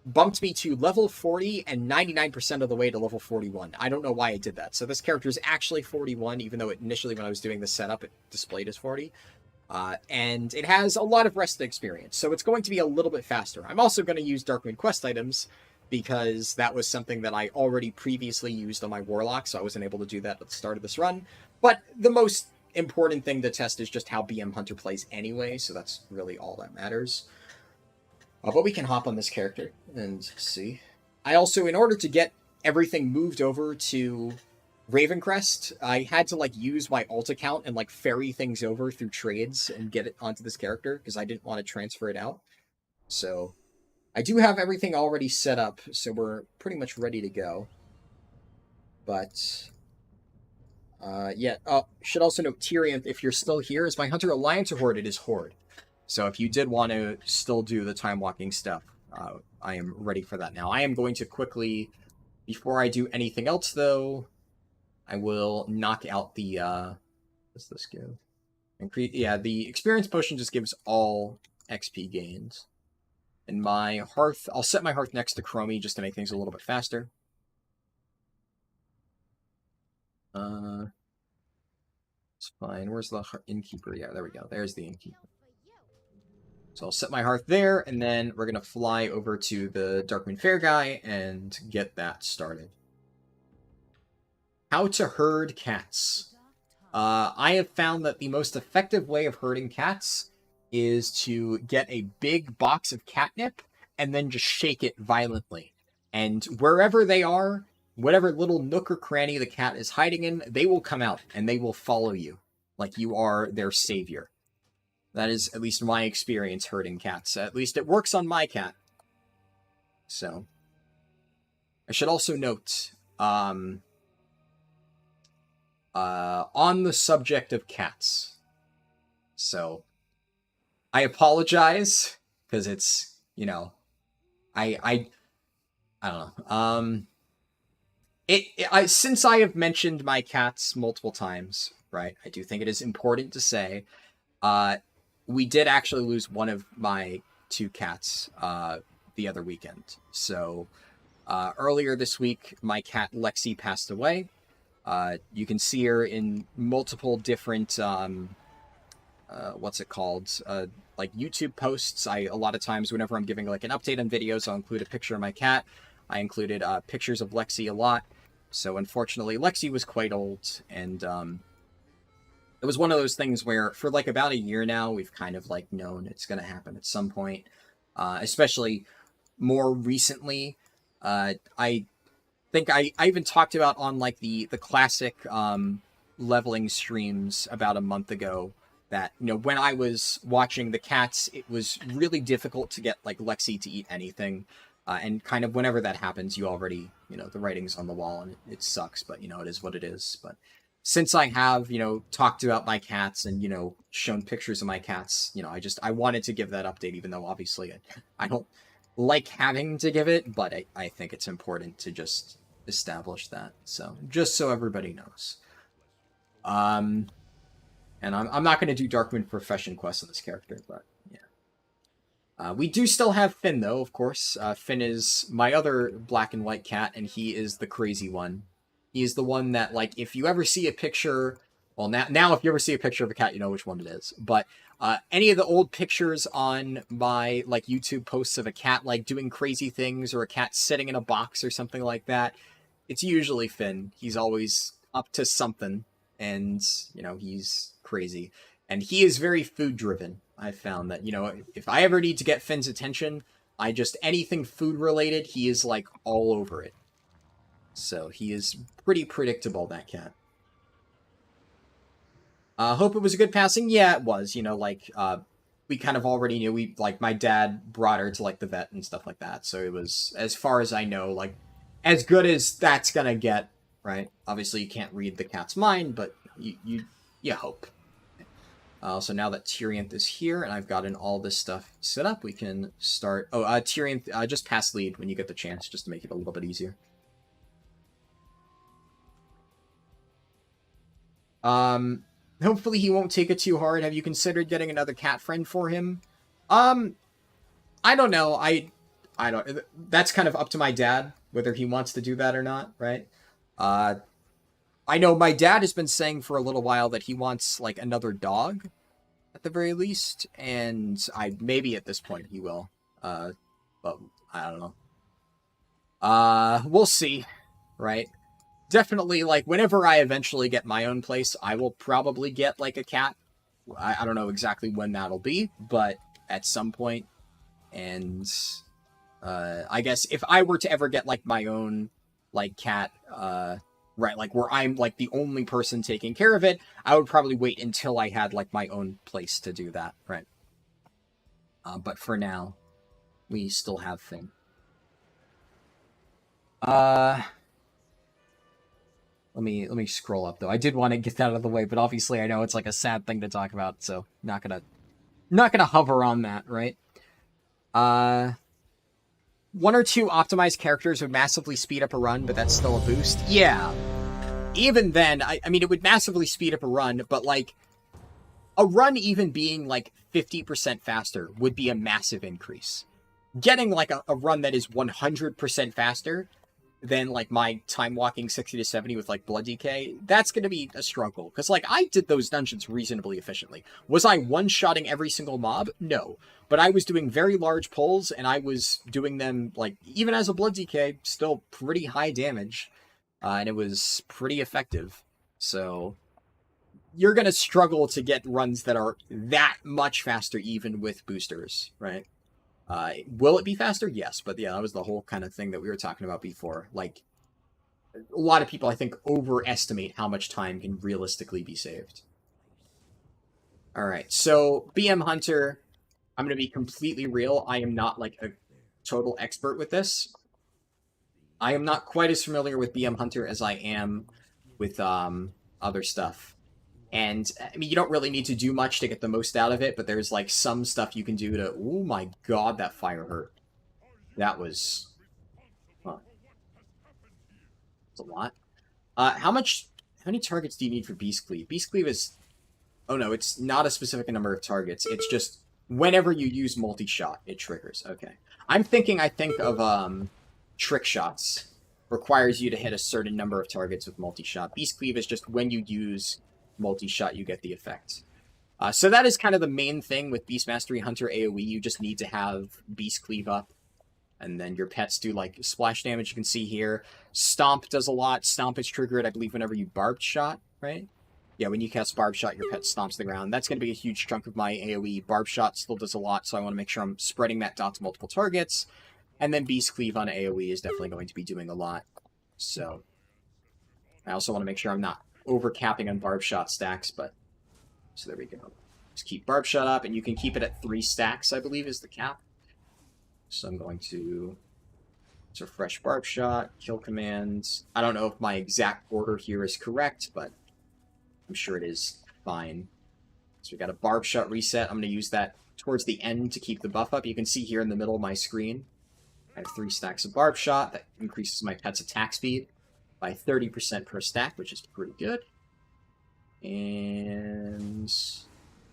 bumped me to level 40 and 99% of the way to level 41. I don't know why it did that. So this character is actually 41, even though initially when I was doing the setup, it displayed as 40. And it has a lot of rested experience, so it's going to be a little bit faster. I'm also going to use Darkmoon quest items, because that was something that I already previously used on my Warlock, so I wasn't able to do that at the start of this run. But the most important thing to test is just how BM Hunter plays anyway, so that's really all that matters. But we can hop on this character and see. I also, in order to get everything moved over to Ravencrest, I had to like use my alt account and like ferry things over through trades and get it onto this character, because I didn't want to transfer it out. So I do have everything already set up, so we're pretty much ready to go. But, yeah. Oh, should also note, Tyrion, if you're still here, is my Hunter Alliance or Horde? It is Horde. So if you did want to still do the time walking stuff, I am ready for that now. I am going to quickly, before I do anything else though, I will knock out the, what's this give? Yeah, the experience potion just gives all XP gains. And my hearth, I'll set my hearth next to Chromie just to make things a little bit faster. It's fine. Where's the innkeeper? Yeah, there we go. There's the innkeeper. So I'll set my hearth there, and then we're going to fly over to the Darkmoon Fair guy and get that started. How to herd cats. I have found that the most effective way of herding cats is to get a big box of catnip and then just shake it violently. And wherever they are, whatever little nook or cranny the cat is hiding in, they will come out and they will follow you like you are their savior. That is at least my experience herding cats. At least it works on my cat. So, I should also note, on the subject of cats. So, I apologize, because it's, you know, I don't know. Since I have mentioned my cats multiple times, right, I do think it is important to say, we did actually lose one of my two cats, the other weekend. So, earlier this week, my cat Lexi passed away. You can see her in multiple different, what's it called? Like YouTube posts. A lot of times whenever I'm giving like an update on videos, I'll include a picture of my cat. I included pictures of Lexi a lot. So unfortunately, Lexi was quite old, and it was one of those things where for like about a year now, we've kind of like known it's going to happen at some point. Especially more recently, I think I even talked about on like the classic leveling streams about a month ago that, you know, when I was watching the cats, it was really difficult to get like Lexi to eat anything. And kind of whenever that happens, you already, you know, the writing's on the wall, and it sucks, but, you know, it is what it is. But since I have, you know, talked about my cats and, you know, shown pictures of my cats, you know, I wanted to give that update, even though obviously I don't like having to give it, but I think it's important to just establish that. So, just so everybody knows. And I'm not going to do Darkmoon Profession quests on this character, but yeah. We do still have Finn, though, of course. Finn is my other black and white cat, and he is the crazy one. He is the one that, like, if you ever see a picture Well, now if you ever see a picture of a cat, you know which one it is. But any of the old pictures on my like YouTube posts of a cat like doing crazy things or a cat sitting in a box or something like that, it's usually Finn. He's always up to something, and you know he's crazy, and he is very food driven. I found that, you know, if I ever need to get Finn's attention, I just anything food related, he is like all over it. So he is pretty predictable, that cat. Hope it was a good passing. Yeah, it was. You know, like, we kind of already knew. Like, my dad brought her to, like, the vet and stuff like that. So it was, as far as I know, like, as good as that's gonna get, right? Obviously, you can't read the cat's mind, but you hope. So now that Tyrion is here, and I've gotten all this stuff set up, we can start... Oh, Tyrion, just pass lead when you get the chance, just to make it a little bit easier. Hopefully he won't take it too hard. Have you considered getting another cat friend for him? I don't know. I don't... That's kind of up to my dad, whether he wants to do that or not, right? I know my dad has been saying for a little while that he wants, like, another dog, at the very least, and maybe at this point he will. But I don't know. We'll see, right? Definitely, like, whenever I eventually get my own place, I will probably get, like, a cat. I don't know exactly when that'll be, but at some point. And, I guess if I were to ever get, like, my own, like, cat, right, like, where I'm, like, the only person taking care of it, I would probably wait until I had, like, my own place to do that, right? But for now, we still have Finn. Let me scroll up, though. I did want to get that out of the way, but obviously I know it's, like, a sad thing to talk about, so not gonna hover on that, right? One or two optimized characters would massively speed up a run, but that's still a boost. Yeah. Even then, I mean, it would massively speed up a run, but, like, a run even being, like, 50% faster would be a massive increase. Getting, like, a run that is 100% faster than, like, my time walking 60 to 70 with, like, Blood DK, that's going to be a struggle. Because, like, I did those dungeons reasonably efficiently. Was I one-shotting every single mob? No. But I was doing very large pulls, and I was doing them, like, even as a Blood DK, still pretty high damage. And it was pretty effective. So you're going to struggle to get runs that are that much faster, even with boosters, right? Will it be faster? Yes, but yeah, that was the whole kind of thing that we were talking about before. Like, a lot of people, I think, overestimate how much time can realistically be saved. Alright, so BM Hunter, I'm going to be completely real. I am not, like, a total expert with this. I am not quite as familiar with BM Hunter as I am with other stuff. And, I mean, you don't really need to do much to get the most out of it, but there's, like, some stuff you can do to... Oh my god, that fire hurt. That was... Huh. That's a lot. How many targets do you need for Beast Cleave? Beast Cleave is... Oh no, it's not a specific number of targets. It's just, whenever you use multi-shot, it triggers. Okay. I think of, trick shots. Requires you to hit a certain number of targets with multi-shot. Beast Cleave is just when you use multi-shot, you get the effect. So that is kind of the main thing with Beast Mastery Hunter AoE. You just need to have Beast Cleave up, and then your pets do, like, splash damage. You can see here. Stomp does a lot. Stomp is triggered, I believe, whenever you barbed shot, right? Yeah, when you cast Barb Shot, your pet stomps the ground. That's going to be a huge chunk of my AoE. Barb Shot still does a lot, so I want to make sure I'm spreading that dot to multiple targets. And then Beast Cleave on AoE is definitely going to be doing a lot. So, I also want to make sure I'm not over-capping on Barb Shot stacks, but... So there we go. Just keep Barb Shot up, and you can keep it at 3 stacks, I believe, is the cap. So I'm going to refresh Barb Shot, kill commands. I don't know if my exact order here is correct, but I'm sure it is fine. So we got a Barb Shot reset. I'm going to use that towards the end to keep the buff up. You can see here in the middle of my screen, I have 3 stacks of Barb Shot. That increases my pet's attack speed by 30% per stack, which is pretty good. And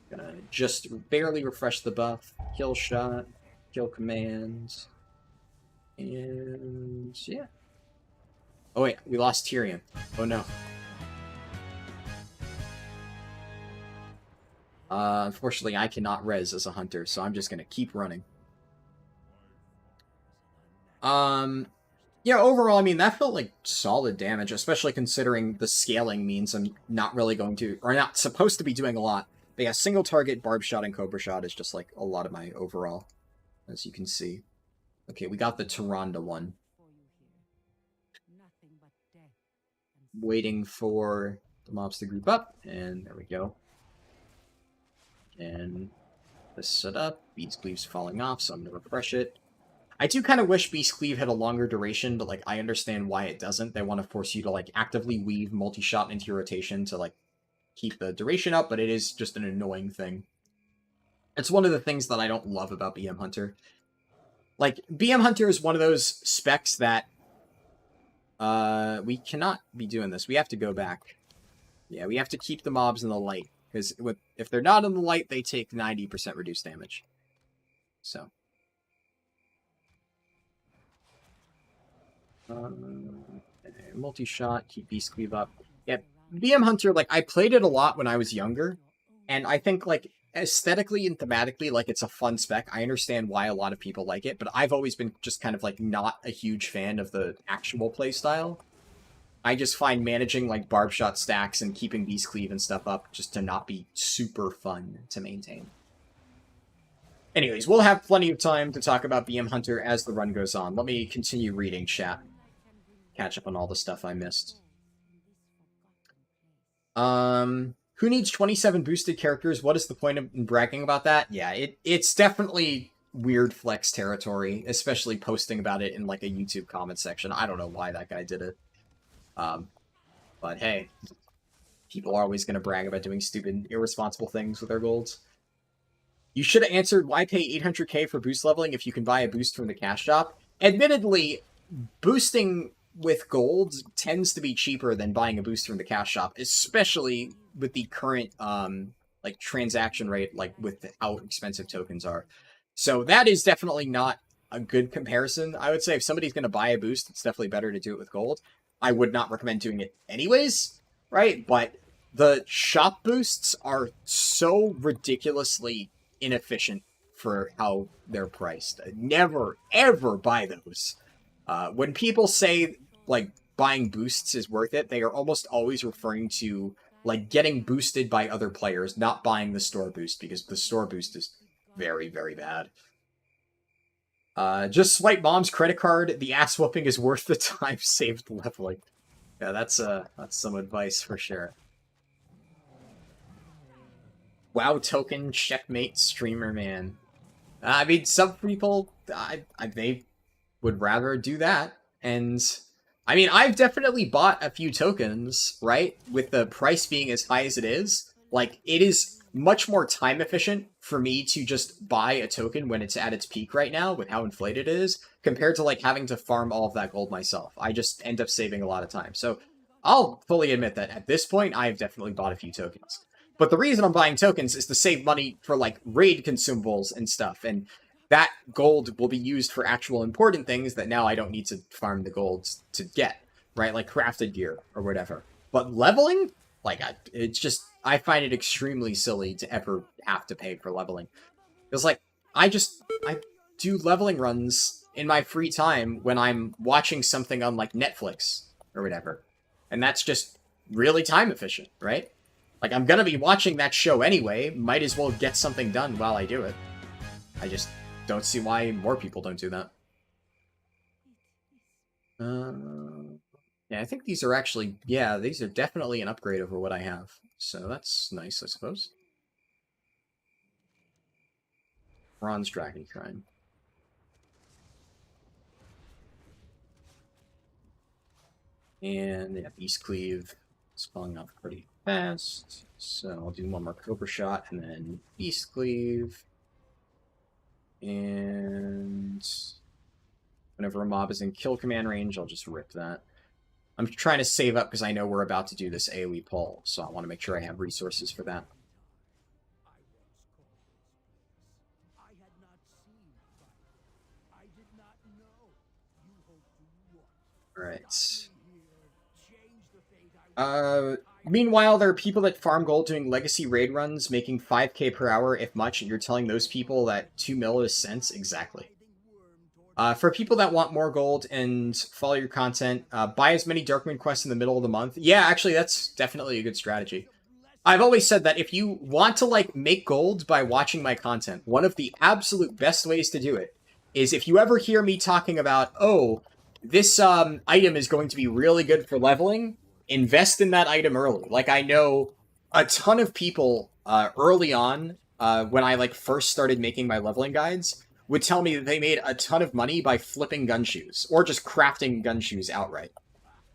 gonna just barely refresh the buff. Kill shot, kill commands, and yeah. Oh wait, we lost Tyrion. Oh no. Unfortunately, I cannot res as a hunter, so I'm just gonna keep running. Yeah, overall, I mean, that felt like solid damage, especially considering the scaling means I'm not really going to, or not supposed to be doing a lot. But yeah, single target, barb shot, and cobra shot is just like a lot of my overall, as you can see. Okay, we got the Tyrande one. Waiting for the mobs to group up, and there we go. And this set up, Beast Cleave's falling off, so I'm going to refresh it. I do kind of wish Beast Cleave had a longer duration, but like I understand why it doesn't. They want to force you to like actively weave multi-shot into your rotation to like keep the duration up, but it is just an annoying thing. It's one of the things that I don't love about BM Hunter. Like, BM Hunter is one of those specs that we cannot be doing this. We have to go back. Yeah, we have to keep the mobs in the light, because if they're not in the light, they take 90% reduced damage. So. Multi-shot, keep Beast Cleave up. Yeah, BM Hunter, like, I played it a lot when I was younger, and I think, like, aesthetically and thematically, like, it's a fun spec. I understand why a lot of people like it, but I've always been just kind of, like, not a huge fan of the actual playstyle. I just find managing, like, barb shot stacks and keeping Beast Cleave and stuff up just to not be super fun to maintain. Anyways, we'll have plenty of time to talk about BM Hunter as the run goes on. Let me continue reading chat. Catch up on all the stuff I missed. Who needs 27 boosted characters? What is the point of bragging about that? Yeah, it's definitely weird flex territory, especially posting about it in like a YouTube comment section. I don't know why that guy did it. But hey, people are always going to brag about doing stupid, irresponsible things with their golds. You should have answered, why pay 800k for boost leveling if you can buy a boost from the cash shop? Admittedly, boosting with gold tends to be cheaper than buying a boost from the cash shop, especially with the current like transaction rate, like with how expensive tokens are. So that is definitely not a good comparison. I would say if somebody's going to buy a boost, it's definitely better to do it with gold. I would not recommend doing it anyways, right? But the shop boosts are so ridiculously inefficient for how they're priced. Never, ever buy those. When people say, like, buying boosts is worth it, they are almost always referring to, like, getting boosted by other players, not buying the store boost, because the store boost is very, very bad. Just swipe mom's credit card. The ass whooping is worth the time saved leveling. Yeah, that's some advice for sure. WoW token checkmate streamer man. I mean, some people, they would rather do that. And I mean, I've definitely bought a few tokens, right? With the price being as high as it is. Like, it is much more time efficient for me to just buy a token when it's at its peak right now with how inflated it is, compared to like having to farm all of that gold myself. I just end up saving a lot of time. So I'll fully admit that at this point, I've definitely bought a few tokens. But the reason I'm buying tokens is to save money for like raid consumables and stuff. And that gold will be used for actual important things that now I don't need to farm the golds to get, right? Like crafted gear or whatever. But leveling, like, it's just, I find it extremely silly to ever have to pay for leveling. Because, like, I do leveling runs in my free time when I'm watching something on, like, Netflix or whatever. And that's just really time efficient, right? Like, I'm gonna be watching that show anyway, might as well get something done while I do it. I just don't see why more people don't do that. Yeah, I think these are actually, yeah, these are definitely an upgrade over what I have. So that's nice, I suppose. Bronze Dragon Shrine. And yeah, Beast Cleave is falling off pretty fast. So I'll do one more Cobra Shot and then Beast Cleave. And whenever a mob is in kill command range, I'll just rip that. I'm trying to save up because I know we're about to do this AoE pull, so I want to make sure I have resources for that. Alright. Meanwhile, there are people that farm gold doing legacy raid runs, making 5k per hour, if much, and you're telling those people that 2 mil is sense? Exactly. For people that want more gold and follow your content, buy as many Darkmoon quests in the middle of the month. Yeah, actually, that's definitely a good strategy. I've always said that if you want to, like, make gold by watching my content, one of the absolute best ways to do it is if you ever hear me talking about, oh, this item is going to be really good for leveling, invest in that item early. Like, I know a ton of people early on, when I, like, first started making my leveling guides, would tell me that they made a ton of money by flipping gun shoes, or just crafting gun shoes outright.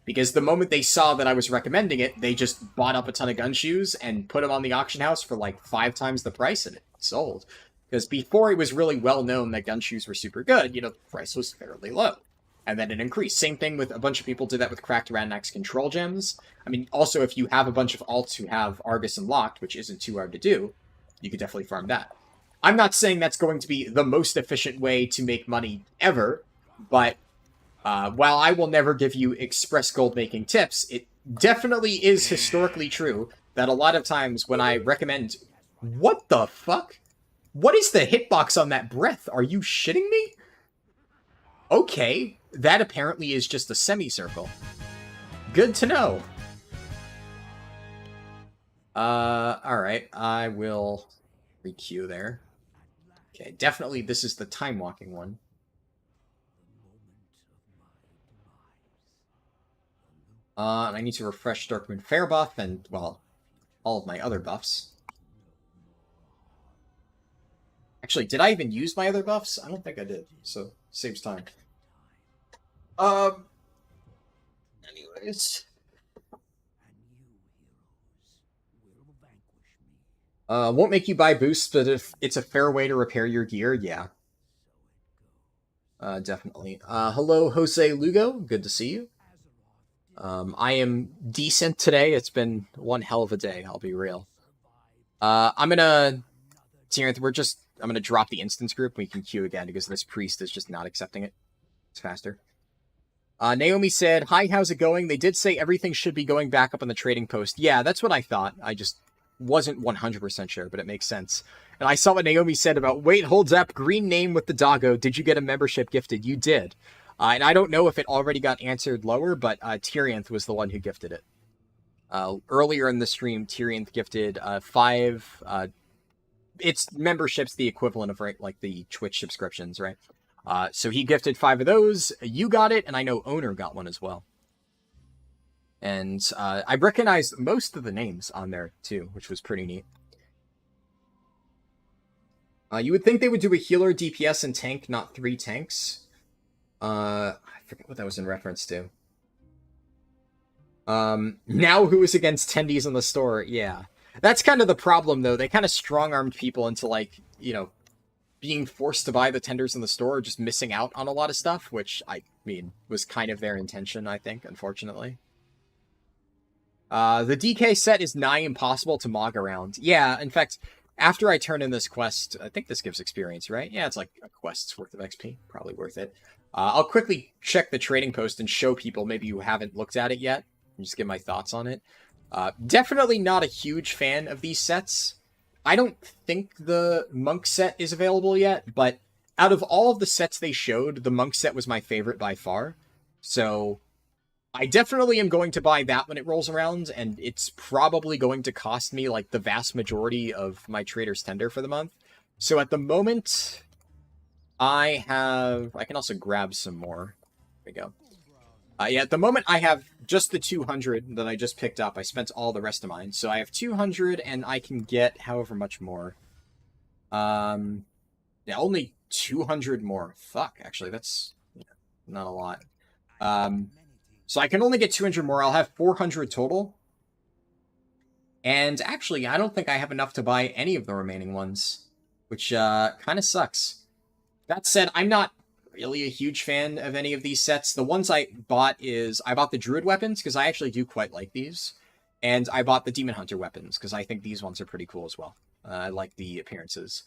Because the moment they saw that I was recommending it, they just bought up a ton of gun shoes and put them on the auction house for like 5 times the price, and it sold. Because before it was really well known that gun shoes were super good, you know, the price was fairly low. And then it increased. Same thing with a bunch of people did that with cracked Radnax control gems. I mean, also, if you have a bunch of alts who have Argus unlocked, which isn't too hard to do, you could definitely farm that. I'm not saying that's going to be the most efficient way to make money ever, but while I will never give you express gold making tips, it definitely is historically true that a lot of times when I recommend... What the fuck? What is the hitbox on that breath? Are you shitting me? Okay, that apparently is just a semicircle. Good to know. Alright, I will re-queue there. Okay, definitely this is the time walking one. I need to refresh Darkmoon Fair buff and, well, all of my other buffs. Actually, did I even use my other buffs? I don't think I did, so saves time. Anyways. Won't make you buy boosts, but if it's a fair way to repair your gear, yeah. Definitely. Hello, Jose Lugo. Good to see you. I am decent today. It's been one hell of a day, I'll be real. I'm gonna drop the instance group. We can queue again because this priest is just not accepting it. It's faster. Naomi said, hi, how's it going? They did say everything should be going back up on the trading post. Yeah, that's what I thought. I just wasn't 100% sure, but it makes sense. And I saw what Naomi said about, wait, holds up, green name with the doggo. Did you get a membership gifted? You did. And I don't know if it already got answered lower, but Tyrianth was the one who gifted it. Earlier in the stream, Tyrianth gifted 5... it's memberships, the equivalent of, right, like the Twitch subscriptions, right? So he gifted 5 of those. You got it, and I know Owner got one as well. And I recognized most of the names on there, too, which was pretty neat. You would think they would do a healer, DPS, and tank, not 3 tanks. I forget what that was in reference to. Now who is against tendies in the store? Yeah. That's kind of the problem, though. They kind of strong-armed people into, like, you know, being forced to buy the tenders in the store, or just missing out on a lot of stuff, which, I mean, was kind of their intention, I think, unfortunately. The DK set is nigh impossible to mog around. Yeah, in fact, after I turn in this quest, I think this gives experience, right? Yeah, it's like a quest's worth of XP. Probably worth it. I'll quickly check the trading post and show people maybe who haven't looked at it yet, and just give my thoughts on it. Definitely not a huge fan of these sets. I don't think the Monk set is available yet, but out of all of the sets they showed, the Monk set was my favorite by far. So I definitely am going to buy that when it rolls around, and it's probably going to cost me like the vast majority of my Trader's Tender for the month. So at the moment, I can also grab some more. There we go. Yeah, at the moment I have just the 200 that I just picked up. I spent all the rest of mine. So I have 200 and I can get however much more. Yeah, only 200 more. Fuck, actually, that's not a lot. So I can only get 200 more. I'll have 400 total. And actually, I don't think I have enough to buy any of the remaining ones, which kind of sucks. That said, I'm not really a huge fan of any of these sets. The ones I bought the Druid weapons, because I actually do quite like these. And I bought the Demon Hunter weapons, because I think these ones are pretty cool as well. I like the appearances.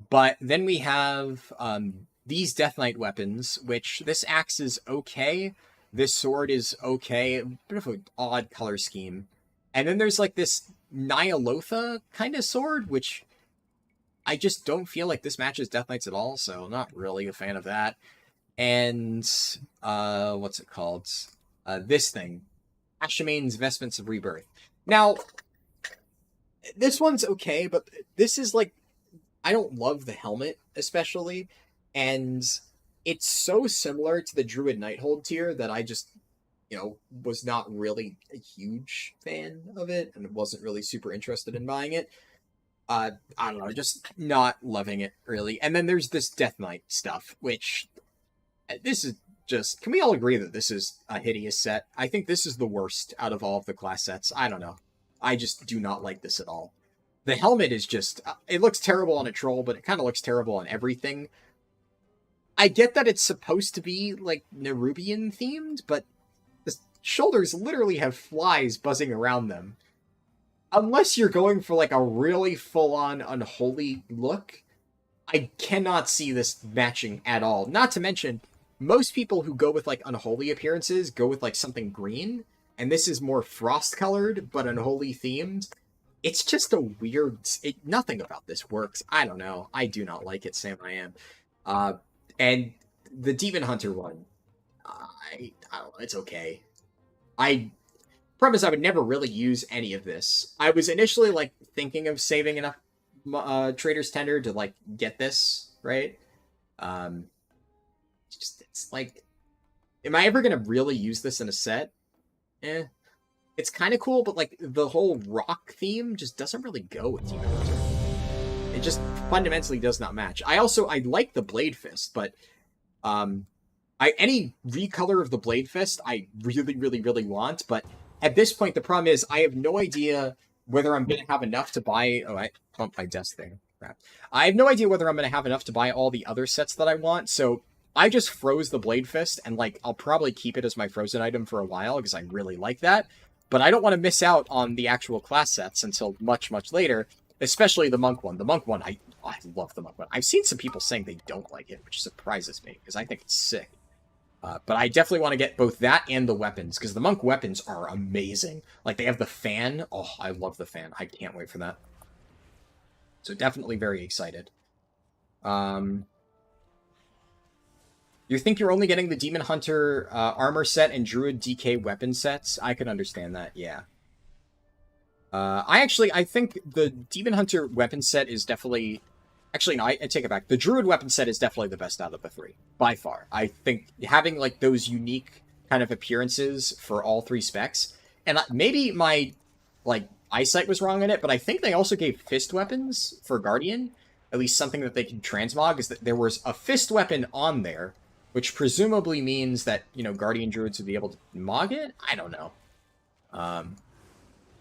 But then we have these Death Knight weapons, which this axe is okay. This sword is okay. A bit of an odd color scheme. And then there's like this Nyalotha kind of sword, which I just don't feel like this matches Death Knights at all, so I'm not really a fan of that. And what's it called? This thing, Ashamane's Vestments of Rebirth. Now, this one's okay, but this is like, I don't love the helmet especially, and it's so similar to the Druid Nighthold tier that I just, was not really a huge fan of it, and wasn't really super interested in buying it. I don't know, just not loving it, really. And then there's this Death Knight stuff, which, this is just, can we all agree that this is a hideous set? I think this is the worst out of all of the class sets. I don't know. I just do not like this at all. The helmet is just, it looks terrible on a troll, but it kind of looks terrible on everything. I get that it's supposed to be, like, Nerubian themed, but the shoulders literally have flies buzzing around them. Unless you're going for, like, a really full-on unholy look, I cannot see this matching at all. Not to mention, most people who go with, like, unholy appearances go with, like, something green, and this is more frost-colored, but unholy themed. It's just a weird... nothing about this works. I don't know. I do not like it, Sam I am. And the Demon Hunter one, I don't know, it's okay. I promise I would never really use any of this. I was initially, like, thinking of saving enough Trader's Tender to, like, get this, right? It's like, am I ever gonna really use this in a set? It's kind of cool, but, like, the whole rock theme just doesn't really go with Demon Hunter. It just fundamentally does not match. I like the Blade Fist, but any recolor of the Blade Fist I really, really, really want, but at this point the problem is I have no idea whether I'm going to have enough to buy... Oh, I bumped my desk thing. Crap. I have no idea whether I'm going to have enough to buy all the other sets that I want, so I just froze the Blade Fist, and, like, I'll probably keep it as my frozen item for a while, because I really like that, but I don't want to miss out on the actual class sets until much, much later, especially the Monk one. The Monk one, I love the Monk one. I've seen some people saying they don't like it, which surprises me, because I think it's sick. But I definitely want to get both that and the weapons, because the Monk weapons are amazing. Like, they have the fan. Oh, I love the fan. I can't wait for that. So definitely very excited. You think you're only getting the Demon Hunter armor set and Druid DK weapon sets? I could understand that, yeah. I think the Demon Hunter weapon set is definitely... Actually, no, I take it back. The Druid weapon set is definitely the best out of the three, by far. I think having, like, those unique kind of appearances for all three specs, and maybe my, like, eyesight was wrong in it, but I think they also gave fist weapons for Guardian, at least something that they can transmog, is that there was a fist weapon on there, which presumably means that, Guardian Druids would be able to mog it? I don't know.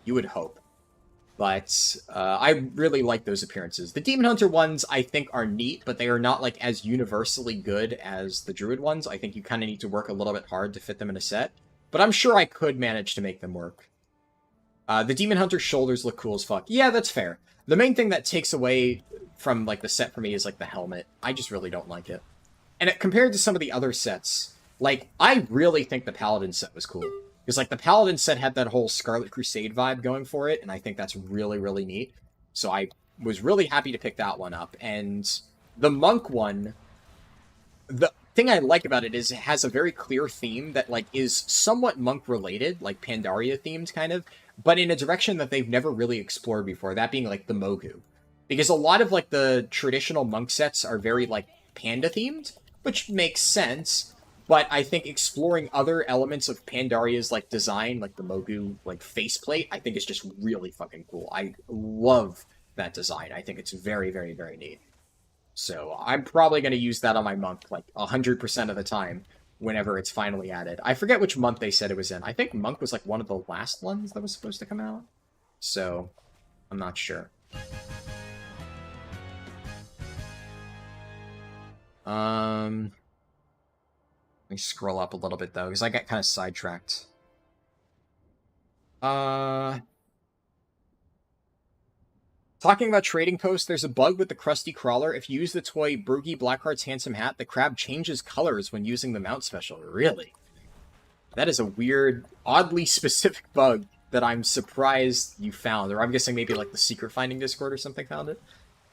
You would hope. But I really like those appearances. The Demon Hunter ones, I think, are neat, but they are not, like, as universally good as the Druid ones. I think you kind of need to work a little bit hard to fit them in a set. But I'm sure I could manage to make them work. The Demon Hunter shoulders look cool as fuck. Yeah, that's fair. The main thing that takes away from, like, the set for me is, like, the helmet. I just really don't like it. And compared to some of the other sets, like, I really think the Paladin set was cool. Because, like, the Paladin set had that whole Scarlet Crusade vibe going for it, and I think that's really, really neat. So I was really happy to pick that one up. And the Monk one, the thing I like about it is it has a very clear theme that, like, is somewhat Monk-related, like Pandaria-themed, kind of, but in a direction that they've never really explored before, that being, like, the Mogu. Because a lot of, like, the traditional Monk sets are very, like, Panda-themed, which makes sense. But I think exploring other elements of Pandaria's, like, design, like the Mogu, like, faceplate, I think is just really fucking cool. I love that design. I think it's very, very, very neat. So I'm probably going to use that on my Monk, like, 100% of the time whenever it's finally added. I forget which month they said it was in. I think Monk was, like, one of the last ones that was supposed to come out. So I'm not sure. Let me scroll up a little bit, though, because I got kind of sidetracked. Talking about trading posts, there's a bug with the Krusty Crawler. If you use the toy Broogie Blackheart's Handsome Hat, the crab changes colors when using the mount special. Really? That is a weird, oddly specific bug. that I'm surprised you found, or I'm guessing maybe like the secret finding Discord or something found it.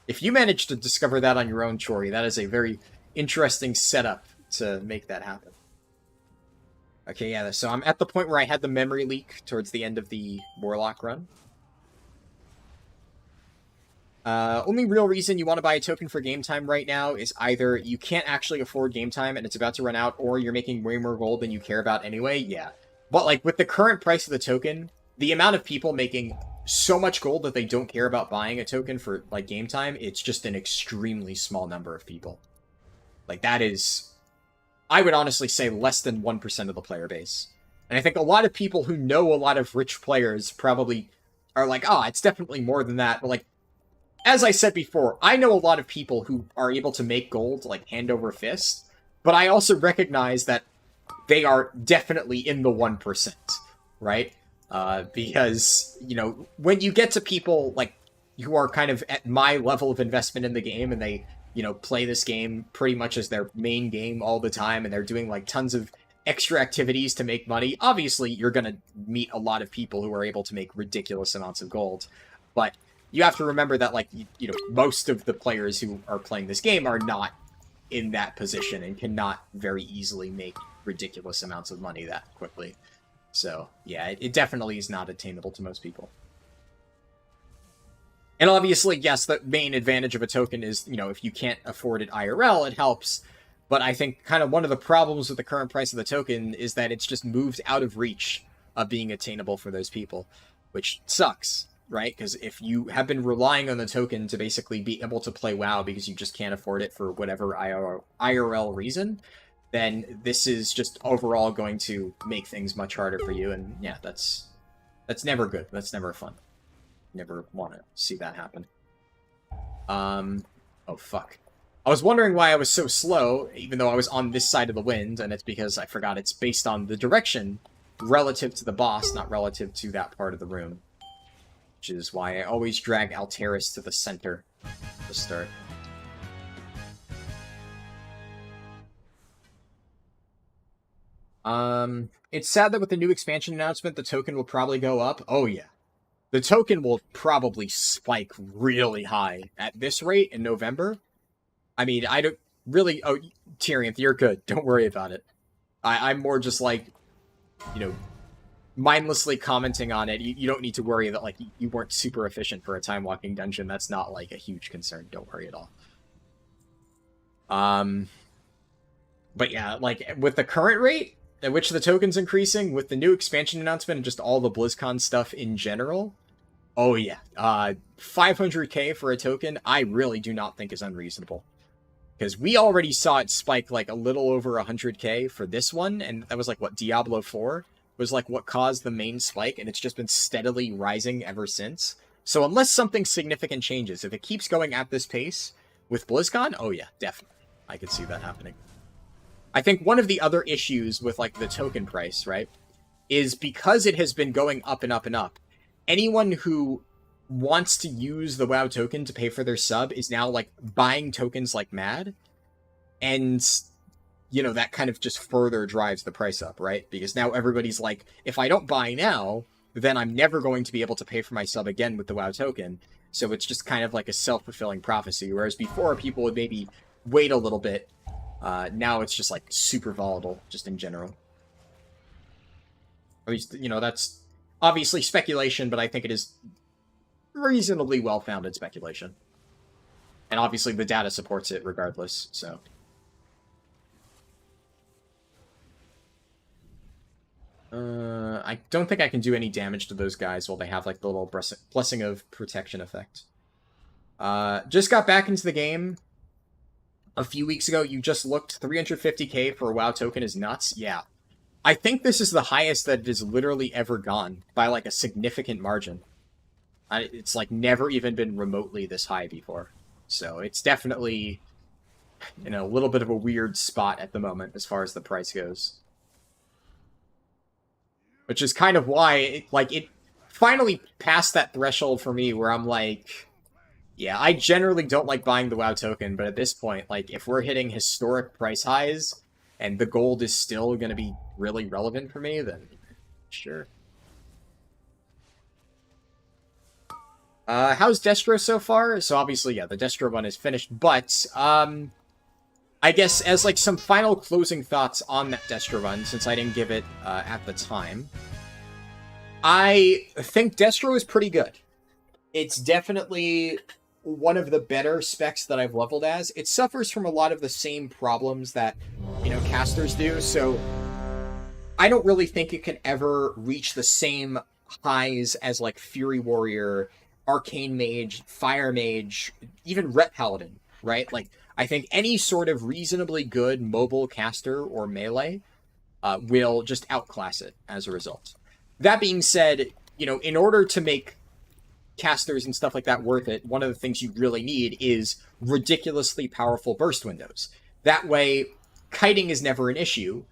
If you managed to discover that on your own, Chori, that is a very interesting setup to make that happen. Okay, yeah, so I'm at the point where I had the memory leak towards the end of the Warlock run. Only real reason you want to buy a token for game time right now is either you can't actually afford game time and it's about to run out, or you're making way more gold than you care about anyway, yeah. But, like, with the current price of the token, the amount of people making so much gold that they don't care about buying a token for, like, game time, it's just an extremely small number of people. Like, that is, I would honestly say, less than 1% of the player base. And I think a lot of people who know a lot of rich players probably are like, oh, it's definitely more than that. But, like, as I said before, I know a lot of people who are able to make gold, like, hand over fist. But I also recognize that they are definitely in the 1%, right? Because, you know, when you get to people, like, who are kind of at my level of investment in the game, and they, you know, play this game pretty much as their main game all the time, and they're doing, like, tons of extra activities to make money, obviously you're gonna meet a lot of people who are able to make ridiculous amounts of gold. But you have to remember that, like, you know, most of the players who are playing this game are not in that position and cannot very easily make ridiculous amounts of money that quickly. So, yeah, it definitely is not attainable to most people. And obviously, yes, the main advantage of a token is, you know, if you can't afford it IRL, it helps. But I think kind of one of the problems with the current price of the token is that it's just moved out of reach of being attainable for those people, which sucks, right? Because if you have been relying on the token to basically be able to play WoW because you just can't afford it for whatever IRL reason, then this is just overall going to make things much harder for you. And yeah, that's never good. That's never fun. Never want to see that happen. Oh, fuck. I was wondering why I was so slow, even though I was on this side of the wind, and it's because I forgot it's based on the direction relative to the boss, not relative to that part of the room. Which is why I always drag Alteris to the center to start. It's sad that with the new expansion announcement, the token will probably go up. Oh, yeah. The token will probably spike really high at this rate in November. I mean, I don't really... Oh, Tyrion, you're good. Don't worry about it. I'm more just like, you know, mindlessly commenting on it. You don't need to worry that, like, you weren't super efficient for a time-walking dungeon. That's not, like, a huge concern. Don't worry at all. But yeah, like, with the current rate at which the token's increasing, with the new expansion announcement and just all the BlizzCon stuff in general, oh yeah, 500k for a token, I really do not think is unreasonable. Because we already saw it spike, like, a little over 100k for this one, and that was, like, what, Diablo 4 was, like, what caused the main spike, and it's just been steadily rising ever since. So unless something significant changes, if it keeps going at this pace with BlizzCon, oh yeah, definitely. I could see that happening. I think one of the other issues with, like, the token price, right, is because it has been going up and up and up, anyone who wants to use the WoW token to pay for their sub is now, like, buying tokens like mad, and, you know, that kind of just further drives the price up, right? Because now everybody's like, if I don't buy now, then I'm never going to be able to pay for my sub again with the WoW token, so it's just kind of like a self-fulfilling prophecy, whereas before people would maybe wait a little bit. Now it's just, like, super volatile, just in general. At least, you know, that's obviously speculation, but I think it is reasonably well-founded speculation. And obviously the data supports it regardless, so. I don't think I can do any damage to those guys while they have, like, the little Blessing of Protection effect. Just got back into the game a few weeks ago. You just looked, 350k for a WoW token is nuts. Yeah. I think this is the highest that it has literally ever gone, by, like, a significant margin. It's, like, never even been remotely this high before. So it's definitely, you know, a little bit of a weird spot at the moment as far as the price goes. Which is kind of why, it finally passed that threshold for me where I'm like, yeah, I generally don't like buying the WoW token, but at this point, like, if we're hitting historic price highs, and the gold is still going to be really relevant for me, then sure. How's Destro so far? So obviously, yeah, the Destro one is finished, but, I guess as, like, some final closing thoughts on that Destro run, since I didn't give it, at the time, I think Destro is pretty good. It's definitely one of the better specs that I've leveled as. It suffers from a lot of the same problems that, you know, casters do, so I don't really think it can ever reach the same highs as, like, Fury Warrior, Arcane Mage, Fire Mage, even Ret Paladin, right? Like, I think any sort of reasonably good mobile caster or melee will just outclass it as a result. That being said, you know, in order to make casters and stuff like that worth it, one of the things you really need is ridiculously powerful burst windows. That way, kiting is never an issue,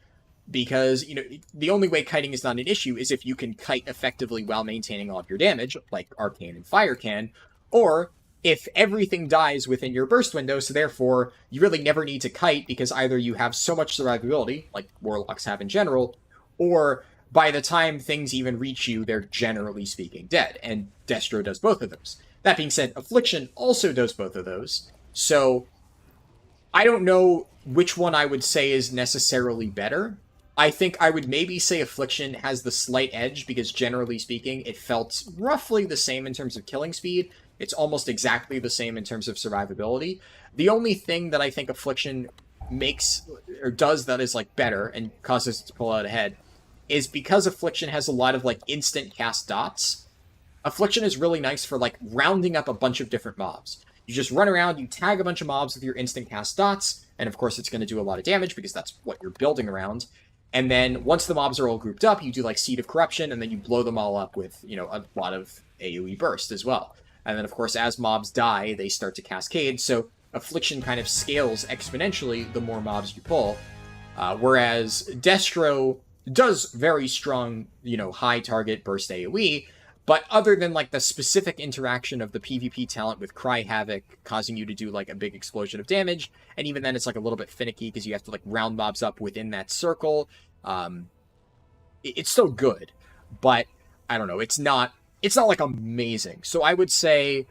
because, you know, the only way kiting is not an issue is if you can kite effectively while maintaining all of your damage, like Arcane and Fire can, or if everything dies within your burst window, so therefore you really never need to kite because either you have so much survivability, like Warlocks have in general, or by the time things even reach you, they're generally speaking dead, and Destro does both of those. That being said, Affliction also does both of those, so I don't know which one I would say is necessarily better. I think I would maybe say Affliction has the slight edge, because generally speaking, it felt roughly the same in terms of killing speed. It's almost exactly the same in terms of survivability. The only thing that I think Affliction makes, or does, that is, like, better and causes it to pull out ahead, is because Affliction has a lot of, like, instant cast dots. Affliction is really nice for, like, rounding up a bunch of different mobs. You just run around, you tag a bunch of mobs with your instant cast dots, and of course it's going to do a lot of damage because that's what you're building around. And then once the mobs are all grouped up, you do, like, Seed of Corruption, and then you blow them all up with, you know, a lot of AoE burst as well. And then, of course, as mobs die, they start to cascade, so Affliction kind of scales exponentially the more mobs you pull, whereas Destro does very strong, you know, high target burst AoE, but other than, like, the specific interaction of the PvP talent with Cry Havoc causing you to do, like, a big explosion of damage, and even then it's, like, a little bit finicky because you have to, like, round mobs up within that circle, it's still good, but I don't know, it's not like amazing. So I would say,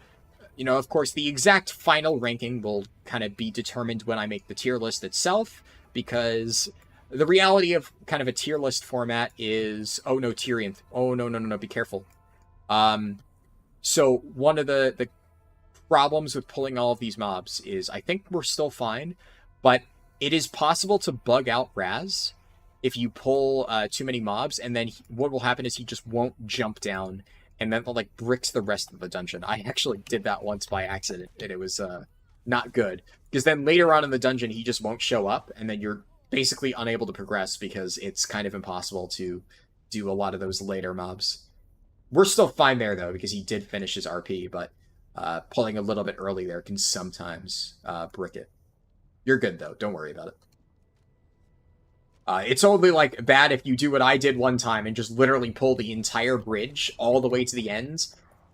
you know, of course, the exact final ranking will kind of be determined when I make the tier list itself, because the reality of kind of a tier list format is, oh no, Tyrion, oh no, be careful. So one of the problems with pulling all of these mobs is I think we're still fine, but it is possible to bug out Raz if you pull too many mobs, and then what will happen is he just won't jump down, and then like bricks the rest of the dungeon. I actually did that once by accident, and it was not good, because then later on in the dungeon he just won't show up, and then you're basically unable to progress because it's kind of impossible to do a lot of those later mobs. We're still fine there, though, because he did finish his RP, but pulling a little bit early there can sometimes brick it. You're good, though. Don't worry about it. It's only, like, bad if you do what I did one time and just literally pull the entire bridge all the way to the end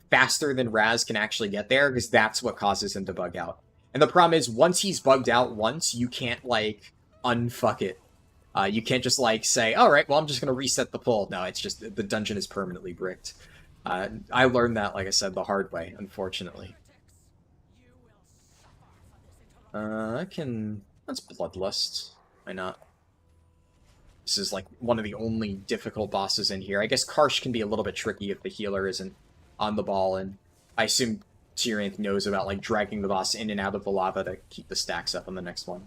faster than Raz can actually get there, because that's what causes him to bug out. And the problem is, once he's bugged out once, you can't, like, unfuck it. You can't just, like, say, alright, well, I'm just going to reset the pull. No, it's just, the dungeon is permanently bricked. I learned that, like I said, the hard way, unfortunately. That's Bloodlust. Why not? This is, like, one of the only difficult bosses in here. I guess Karsh can be a little bit tricky if the healer isn't on the ball, and I assume Tyrion knows about, like, dragging the boss in and out of the lava to keep the stacks up on the next one.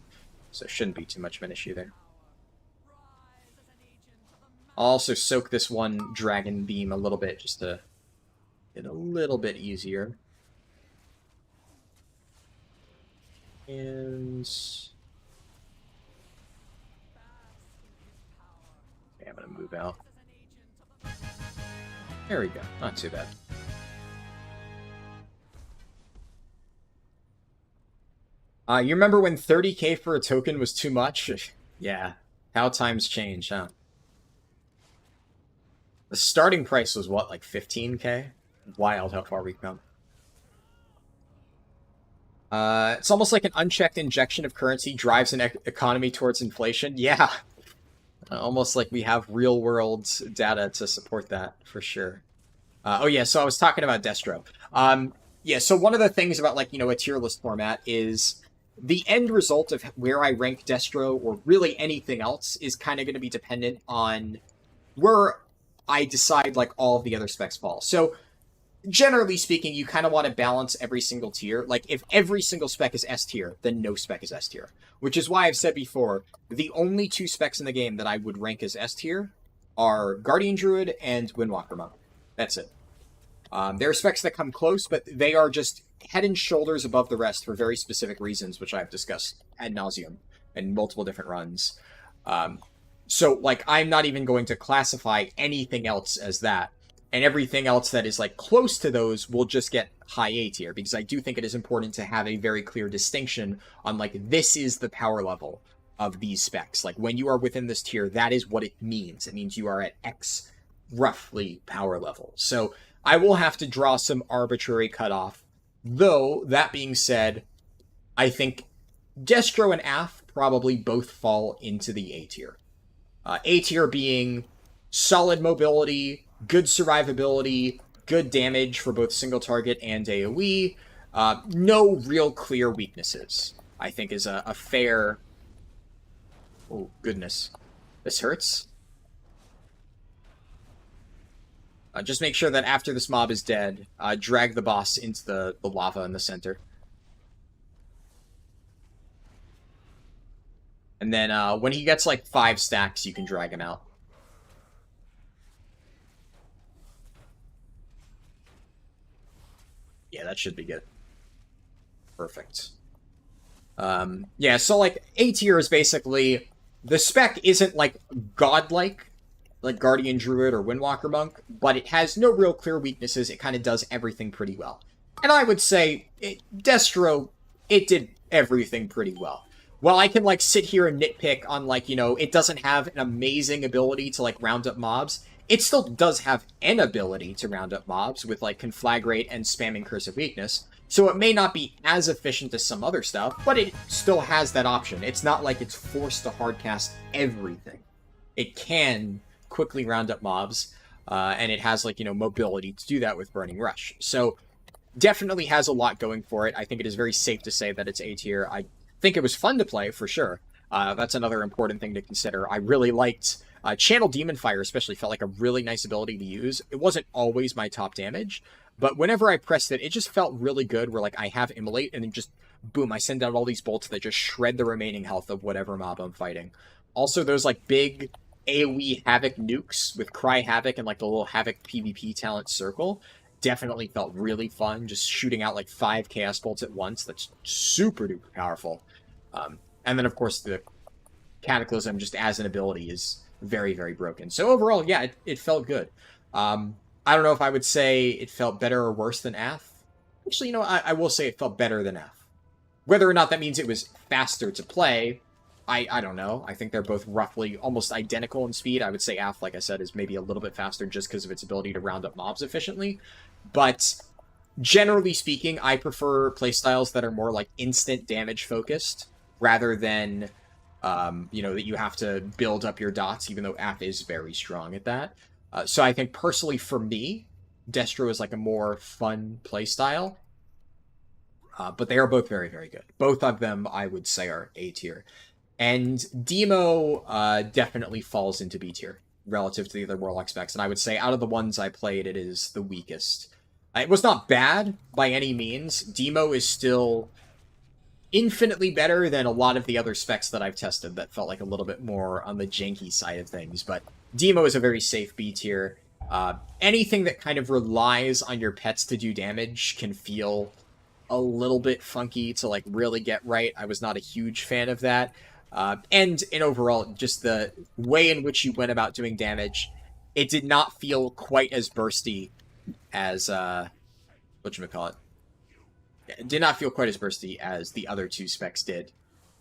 So it shouldn't be too much of an issue there. I'll also soak this one Dragon Beam a little bit, just to get a little bit easier. And okay, I'm gonna move out. There we go. Not too bad. You remember when 30k for a token was too much? Yeah. How times change, huh? The starting price was what, like 15k? Wild how far we've come. It's almost like an unchecked injection of currency drives an economy towards inflation. Yeah. Almost like we have real-world data to support that, for sure. Oh yeah, so I was talking about Destro. Yeah, so one of the things about, like, a tier list format is the end result of where I rank Destro, or really anything else, is kind of going to be dependent on where I decide, like, all of the other specs fall. So, generally speaking, you kind of want to balance every single tier. Like, if every single spec is S tier, then no spec is S tier. Which is why I've said before, the only 2 specs in the game that I would rank as S tier are Guardian Druid and Windwalker Monk. That's it. There are specs that come close, but they are just head and shoulders above the rest for very specific reasons, which I've discussed ad nauseum in multiple different runs. So, like, I'm not even going to classify anything else as that. And everything else that is, like, close to those will just get high A tier, because I do think it is important to have a very clear distinction on, like, this is the power level of these specs. Like, when you are within this tier, that is what it means. It means you are at X, roughly, power level. So I will have to draw some arbitrary cutoff. Though, that being said, I think Destro and Af probably both fall into the A tier. A tier being solid mobility, good survivability, good damage for both single target and AoE, no real clear weaknesses, I think is a fair... Oh, goodness. This hurts. Just make sure that after this mob is dead, drag the boss into the lava in the center. And then when he gets like 5 stacks, you can drag him out. Yeah, that should be good. Perfect. Yeah, so like A tier is basically... The spec isn't like godlike, like Guardian Druid or Windwalker Monk, but it has no real clear weaknesses. It kind of does everything pretty well. And I would say, Destro, it did everything pretty well. While I can, like, sit here and nitpick on, like, it doesn't have an amazing ability to, like, round up mobs, it still does have an ability to round up mobs with, like, Conflagrate and spamming Curse of Weakness. So it may not be as efficient as some other stuff, but it still has that option. It's not like it's forced to hardcast everything. It can quickly round up mobs, and it has, like, mobility to do that with Burning Rush. So definitely has a lot going for it. I think it is very safe to say that it's A tier. I think it was fun to play, for sure. That's another important thing to consider. I really liked... Channel Demon Fire especially felt like a really nice ability to use. It wasn't always my top damage, but whenever I pressed it, it just felt really good, where, like, I have Immolate, and then just, boom, I send out all these bolts that just shred the remaining health of whatever mob I'm fighting. Also, those, like, big AoE Havoc nukes with Cry Havoc and, like, the little Havoc PvP talent circle definitely felt really fun, just shooting out, like, 5 Chaos Bolts at once. That's super duper powerful. And then, of course, the Cataclysm, just as an ability, is very, very broken. So overall, yeah, it felt good. I don't know if I would say it felt better or worse than Ath. Actually, I will say it felt better than Ath. Whether or not that means it was faster to play, I don't know. I think they're both roughly almost identical in speed. I would say Ath, like I said, is maybe a little bit faster just because of its ability to round up mobs efficiently. But generally speaking, I prefer playstyles that are more like instant damage focused rather than... that you have to build up your dots, even though Ath is very strong at that. So I think, personally, for me, Destro is, like, a more fun playstyle. But they are both very, very good. Both of them, I would say, are A tier. And Demo definitely falls into B tier, relative to the other Warlock specs. And I would say, out of the ones I played, it is the weakest. It was not bad, by any means. Demo is still... infinitely better than a lot of the other specs that I've tested that felt like a little bit more on the janky side of things, but Demo is a very safe B tier. Anything that kind of relies on your pets to do damage can feel a little bit funky to, like, really get right. I was not a huge fan of that. And in overall, just the way in which you went about doing damage, it did not feel quite as bursty as, whatchamacallit? It did not feel quite as bursty as the other 2 specs did.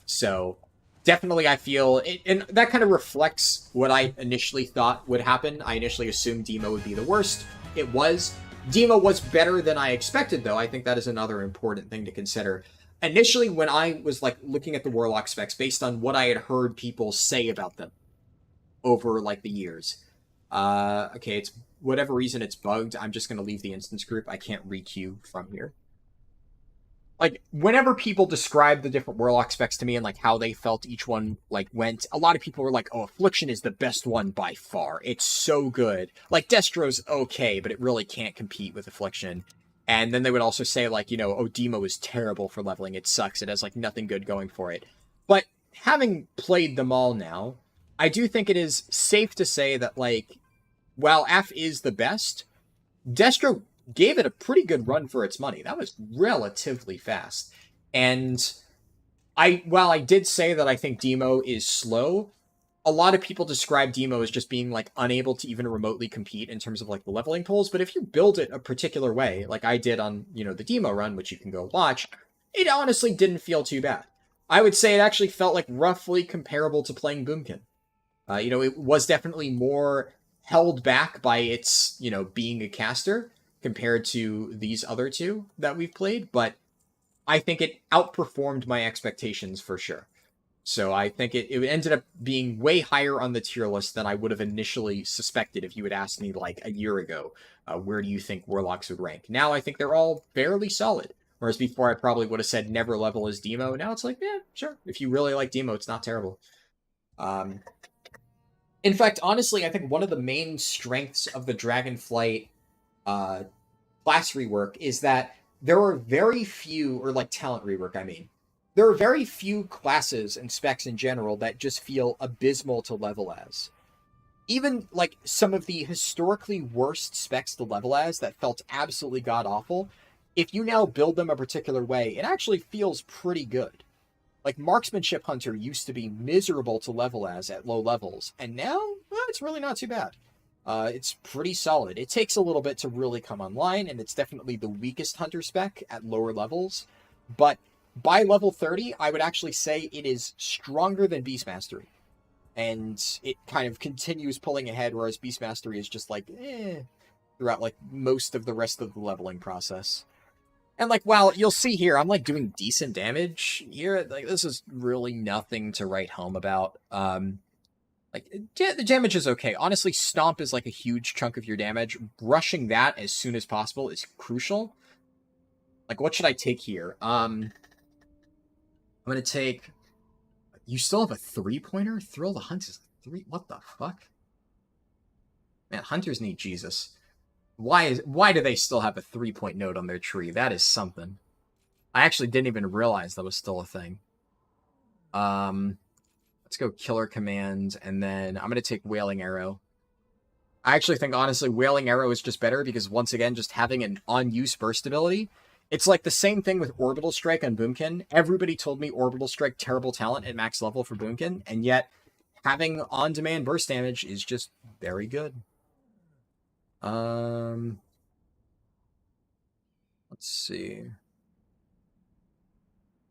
So, definitely I feel... and that kind of reflects what I initially thought would happen. I initially assumed Demo would be the worst. It was. Demo was better than I expected, though. I think that is another important thing to consider. Initially, when I was, like, looking at the Warlock specs, based on what I had heard people say about them over, like, the years. Okay, it's whatever reason it's bugged, I'm just going to leave the instance group. I can't re-queue from here. Like, whenever people describe the different Warlock specs to me and, like, how they felt each one, like, went, a lot of people were like, oh, Affliction is the best one by far. It's so good. Like, Destro's okay, but it really can't compete with Affliction. And then they would also say, like, you know, oh, Demo is terrible for leveling. It sucks. It has, like, nothing good going for it. But having played them all now, I do think it is safe to say that, like, while AF is the best, Destro gave it a pretty good run for its money. That was relatively fast. And while I did say that I think Demo is slow, a lot of people describe Demo as just being, like, unable to even remotely compete in terms of, like, the leveling pools. But if you build it a particular way, like I did on, you know, the Demo run, which you can go watch, it honestly didn't feel too bad. I would say it actually felt, like, roughly comparable to playing Boomkin. You know, it was definitely more held back by its, you know, being a caster compared to these other two that we've played, but I think it outperformed my expectations for sure. So I think it ended up being way higher on the tier list than I would have initially suspected if you had asked me, like, a year ago, where do you think Warlocks would rank? Now I think they're all fairly solid. Whereas before I probably would have said never level as Demo. Now it's like, yeah, sure. If you really like Demo, it's not terrible. In fact, honestly, I think one of the main strengths of the Dragonflight class rework is that there are very few, or like talent rework, I mean, there are very few classes and specs in general that just feel abysmal to level as. Even like some of the historically worst specs to level as that felt absolutely god-awful, if you now build them a particular way, it actually feels pretty good. Like, Marksmanship Hunter used to be miserable to level as at low levels, and now, well, it's really not too bad. It's pretty solid. It takes a little bit to really come online, and it's definitely the weakest Hunter spec at lower levels, but by level 30, I would actually say it is stronger than Beast Mastery, and it kind of continues pulling ahead, whereas Beast Mastery is just like, throughout, like, most of the rest of the leveling process. And, like, while you'll see here, I'm, like, doing decent damage here. Like, this is really nothing to write home about. Like, the damage is okay. Honestly, Stomp is, like, a huge chunk of your damage. Rushing that as soon as possible is crucial. Like, what should I take here? I'm gonna take... You still have a 3-pointer? Thrill the Hunt is 3... What the fuck? Man, Hunters need Jesus. Why do they still have a 3-point node on their tree? That is something. I actually didn't even realize that was still a thing. Let's go Killer Command, and then I'm going to take Wailing Arrow. I actually think, honestly, Wailing Arrow is just better because, once again, just having an on-use burst ability, it's like the same thing with Orbital Strike on Boomkin. Everybody told me Orbital Strike, terrible talent at max level for Boomkin, and yet having on-demand burst damage is just very good. Let's see.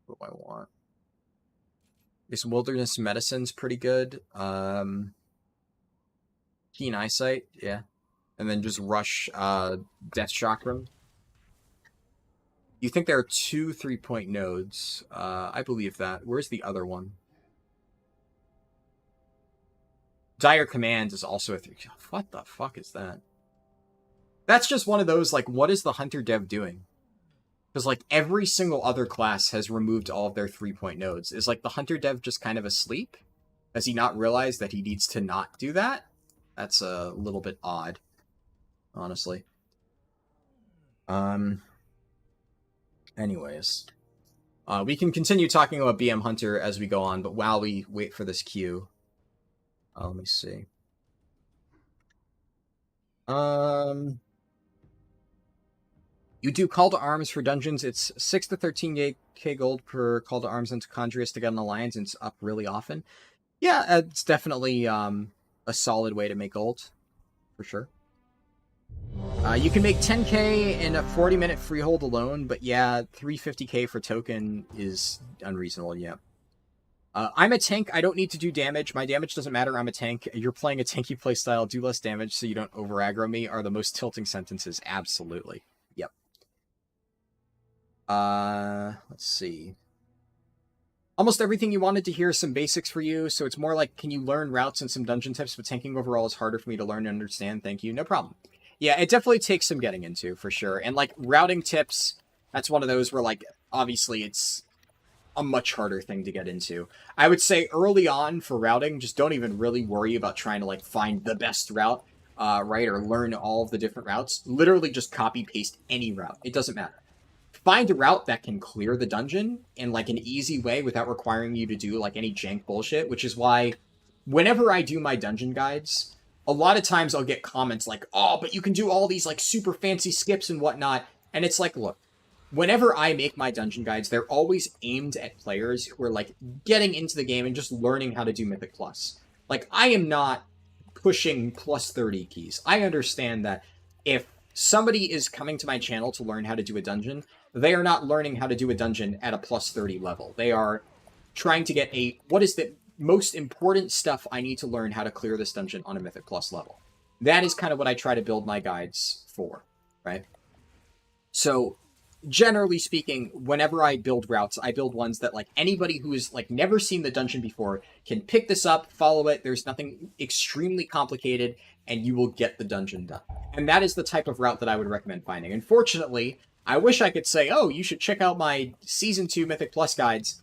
What do I want? This Wilderness Medicine's pretty good. Keen Eyesight, yeah. And then just rush Death Chakram. You think there are 2 3-point nodes. I believe that. Where's the other one? Dire Command is also a 3. What the fuck is that? That's just one of those, like, what is the Hunter dev doing? Because, like, every single other class has removed all of their 3-point nodes. Is, like, the Hunter dev just kind of asleep? Has he not realized that he needs to not do that? That's a little bit odd, honestly. Anyways. We can continue talking about BM Hunter as we go on, but while we wait for this queue... let me see. You do Call to Arms for dungeons. It's 6 to 13k gold per Call to Arms into Chondrius to get an alliance, and it's up really often. Yeah, it's definitely a solid way to make gold, for sure. You can make 10k in a 40-minute freehold alone, but yeah, 350k for token is unreasonable, yeah. I'm a tank. I don't need to do damage. My damage doesn't matter. I'm a tank. You're playing a tanky playstyle. Do less damage so you don't over-aggro me are the most tilting sentences. Absolutely. Yep. Let's see. Almost everything you wanted to hear is some basics for you, so it's more like, can you learn routes and some dungeon tips, but tanking overall is harder for me to learn and understand. Thank you. No problem. Yeah, it definitely takes some getting into, for sure. And, like, routing tips, that's one of those where, like, obviously it's a much harder thing to get into. I would say early on for routing, just don't even really worry about trying to, like, find the best route, right, or learn all of the different routes. Literally just copy-paste any route. It doesn't matter. Find a route that can clear the dungeon in, like, an easy way without requiring you to do, like, any jank bullshit, which is why whenever I do my dungeon guides, a lot of times I'll get comments like, oh, but you can do all these, like, super fancy skips and whatnot. And it's like, look, whenever I make my dungeon guides, they're always aimed at players who are, like, getting into the game and just learning how to do Mythic Plus. Like, I am not pushing plus 30 keys. I understand that if somebody is coming to my channel to learn how to do a dungeon, they are not learning how to do a dungeon at a plus 30 level. They are trying to get what is the most important stuff I need to learn how to clear this dungeon on a Mythic Plus level. That is kind of what I try to build my guides for, right? So, generally speaking, whenever I build routes, I build ones that, like, anybody who has, like, never seen the dungeon before can pick this up, follow it. There's nothing extremely complicated, and you will get the dungeon done. And that is the type of route that I would recommend finding. Unfortunately, I wish I could say, oh, you should check out my Season 2 Mythic Plus guides.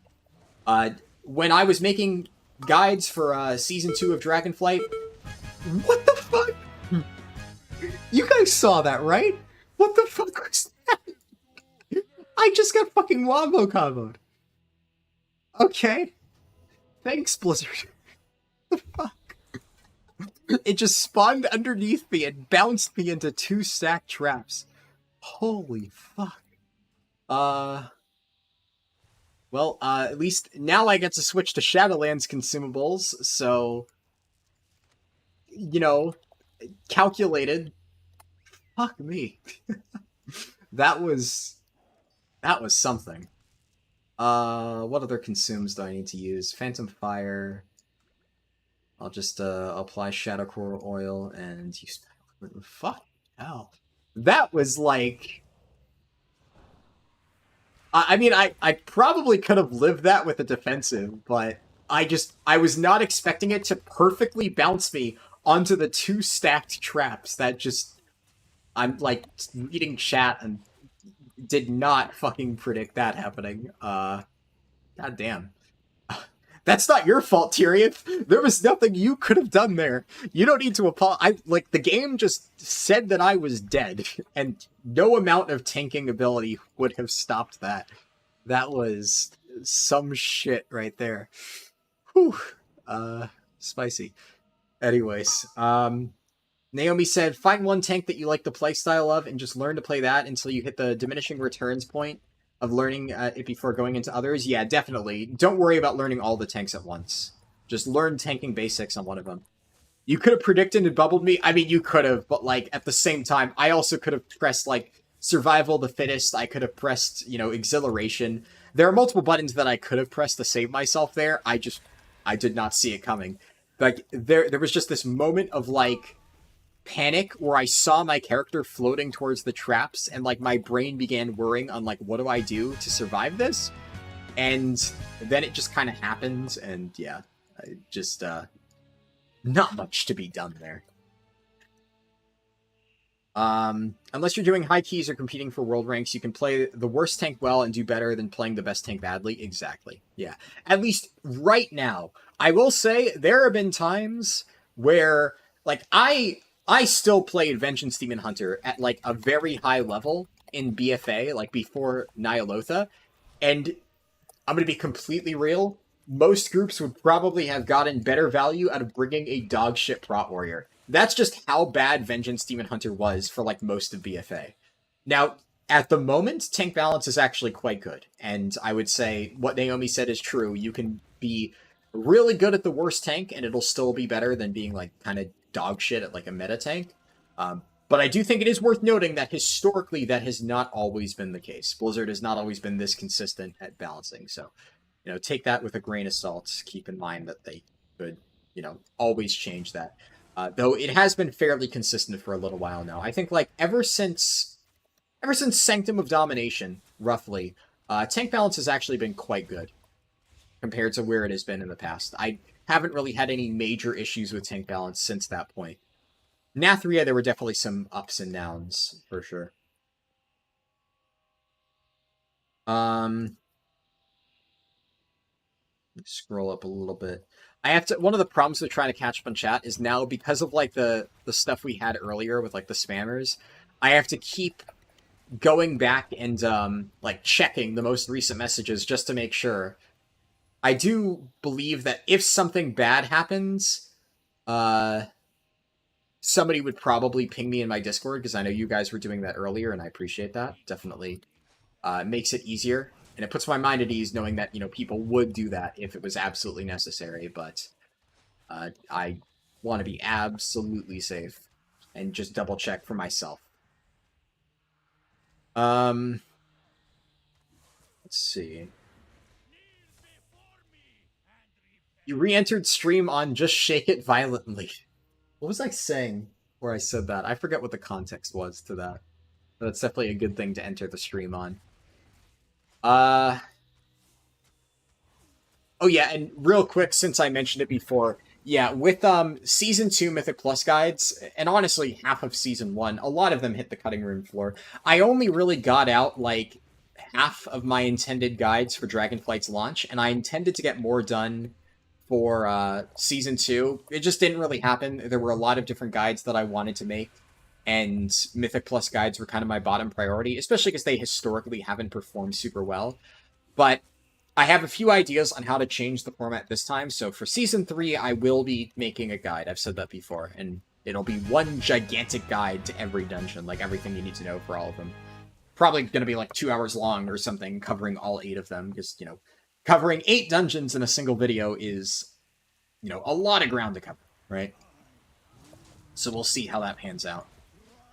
When I was making guides for Season 2 of Dragonflight, what the fuck? You guys saw that, right? What the fuck was that? I just got fucking wombo comboed. Okay. Thanks, Blizzard. The fuck? It just spawned underneath me and bounced me into 2 stacked traps. Holy fuck. Well, at least now I get to switch to Shadowlands consumables, so, you know, calculated. Fuck me. That was something. What other consumes do I need to use? Phantom Fire. I'll just, apply Shadow Core Oil and use... Fuck hell. That was, like... I mean, I probably could have lived that with a defensive, but I was not expecting it to perfectly bounce me onto the 2 stacked traps. That just... I'm, like, reading chat and did not fucking predict that happening. God damn. That's not your fault, Tyrion. There was nothing you could have done there. You don't need to apologize. Like, the game just said that I was dead, and no amount of tanking ability would have stopped that. That was some shit right there. Whew. Spicy. Anyways, Naomi said, find one tank that you like the playstyle of and just learn to play that until you hit the diminishing returns point of learning it before going into others. Yeah, definitely. Don't worry about learning all the tanks at once. Just learn tanking basics on one of them. You could have predicted and bubbled me. I mean, you could have, but, like, at the same time, I also could have pressed, like, survival of the fittest. I could have pressed, you know, exhilaration. There are multiple buttons that I could have pressed to save myself there. I did not see it coming. Like, there was just this moment of, like, panic where I saw my character floating towards the traps and, like, my brain began worrying on, like, what do I do to survive this? And then it just kind of happened, and yeah, just not much to be done there. Unless you're doing high keys or competing for world ranks, you can play the worst tank well and do better than playing the best tank badly. Exactly. Yeah. At least right now. I will say there have been times where, like, I still played Vengeance Demon Hunter at, like, a very high level in BFA, like, before Nyalotha, and I'm going to be completely real, most groups would probably have gotten better value out of bringing a dogshit Prot Warrior. That's just how bad Vengeance Demon Hunter was for, like, most of BFA. Now, at the moment, tank balance is actually quite good, and I would say what Naomi said is true. You can be really good at the worst tank, and it'll still be better than being, like, kind of dog shit at, like, a meta tank. But I do think it is worth noting that historically that has not always been the case. Blizzard has not always been this consistent at balancing. So, you know, take that with a grain of salt. Keep in mind that they could, you know, always change that. Though it has been fairly consistent for a little while now. I think, like, ever since Sanctum of Domination, roughly, tank balance has actually been quite good compared to where it has been in the past. I haven't really had any major issues with tank balance since that point. Nathria, there were definitely some ups and downs, for sure. Scroll up a little bit. I have to. One of the problems with trying to catch up on chat is now, because of like the stuff we had earlier with like the spammers, I have to keep going back and like checking the most recent messages just to make sure. I do believe that if something bad happens, somebody would probably ping me in my Discord, because I know you guys were doing that earlier, and I appreciate that. Definitely makes it easier. And it puts my mind at ease knowing that, you know, people would do that if it was absolutely necessary, but I want to be absolutely safe and just double check for myself. Let's see. You re-entered stream on Just Shake It Violently. What was I saying where I said that? I forget what the context was to that. But that's definitely a good thing to enter the stream on. Oh yeah, and real quick, since I mentioned it before, yeah, with Season 2 Mythic Plus guides, and honestly half of Season 1, a lot of them hit the cutting room floor. I only really got out, like, half of my intended guides for Dragonflight's launch, and I intended to get more done for Season 2. It just didn't really happen. There were a lot of different guides that I wanted to make, and Mythic Plus guides were kind of my bottom priority, especially because they historically haven't performed super well. But I have a few ideas on how to change the format this time, so for Season 3, I will be making a guide. I've said that before, and it'll be one gigantic guide to every dungeon, like everything you need to know for all of them. Probably going to be like 2 hours long or something, covering all 8 of them, because, you know, covering 8 dungeons in a single video is, you know, a lot of ground to cover, right? So we'll see how that pans out.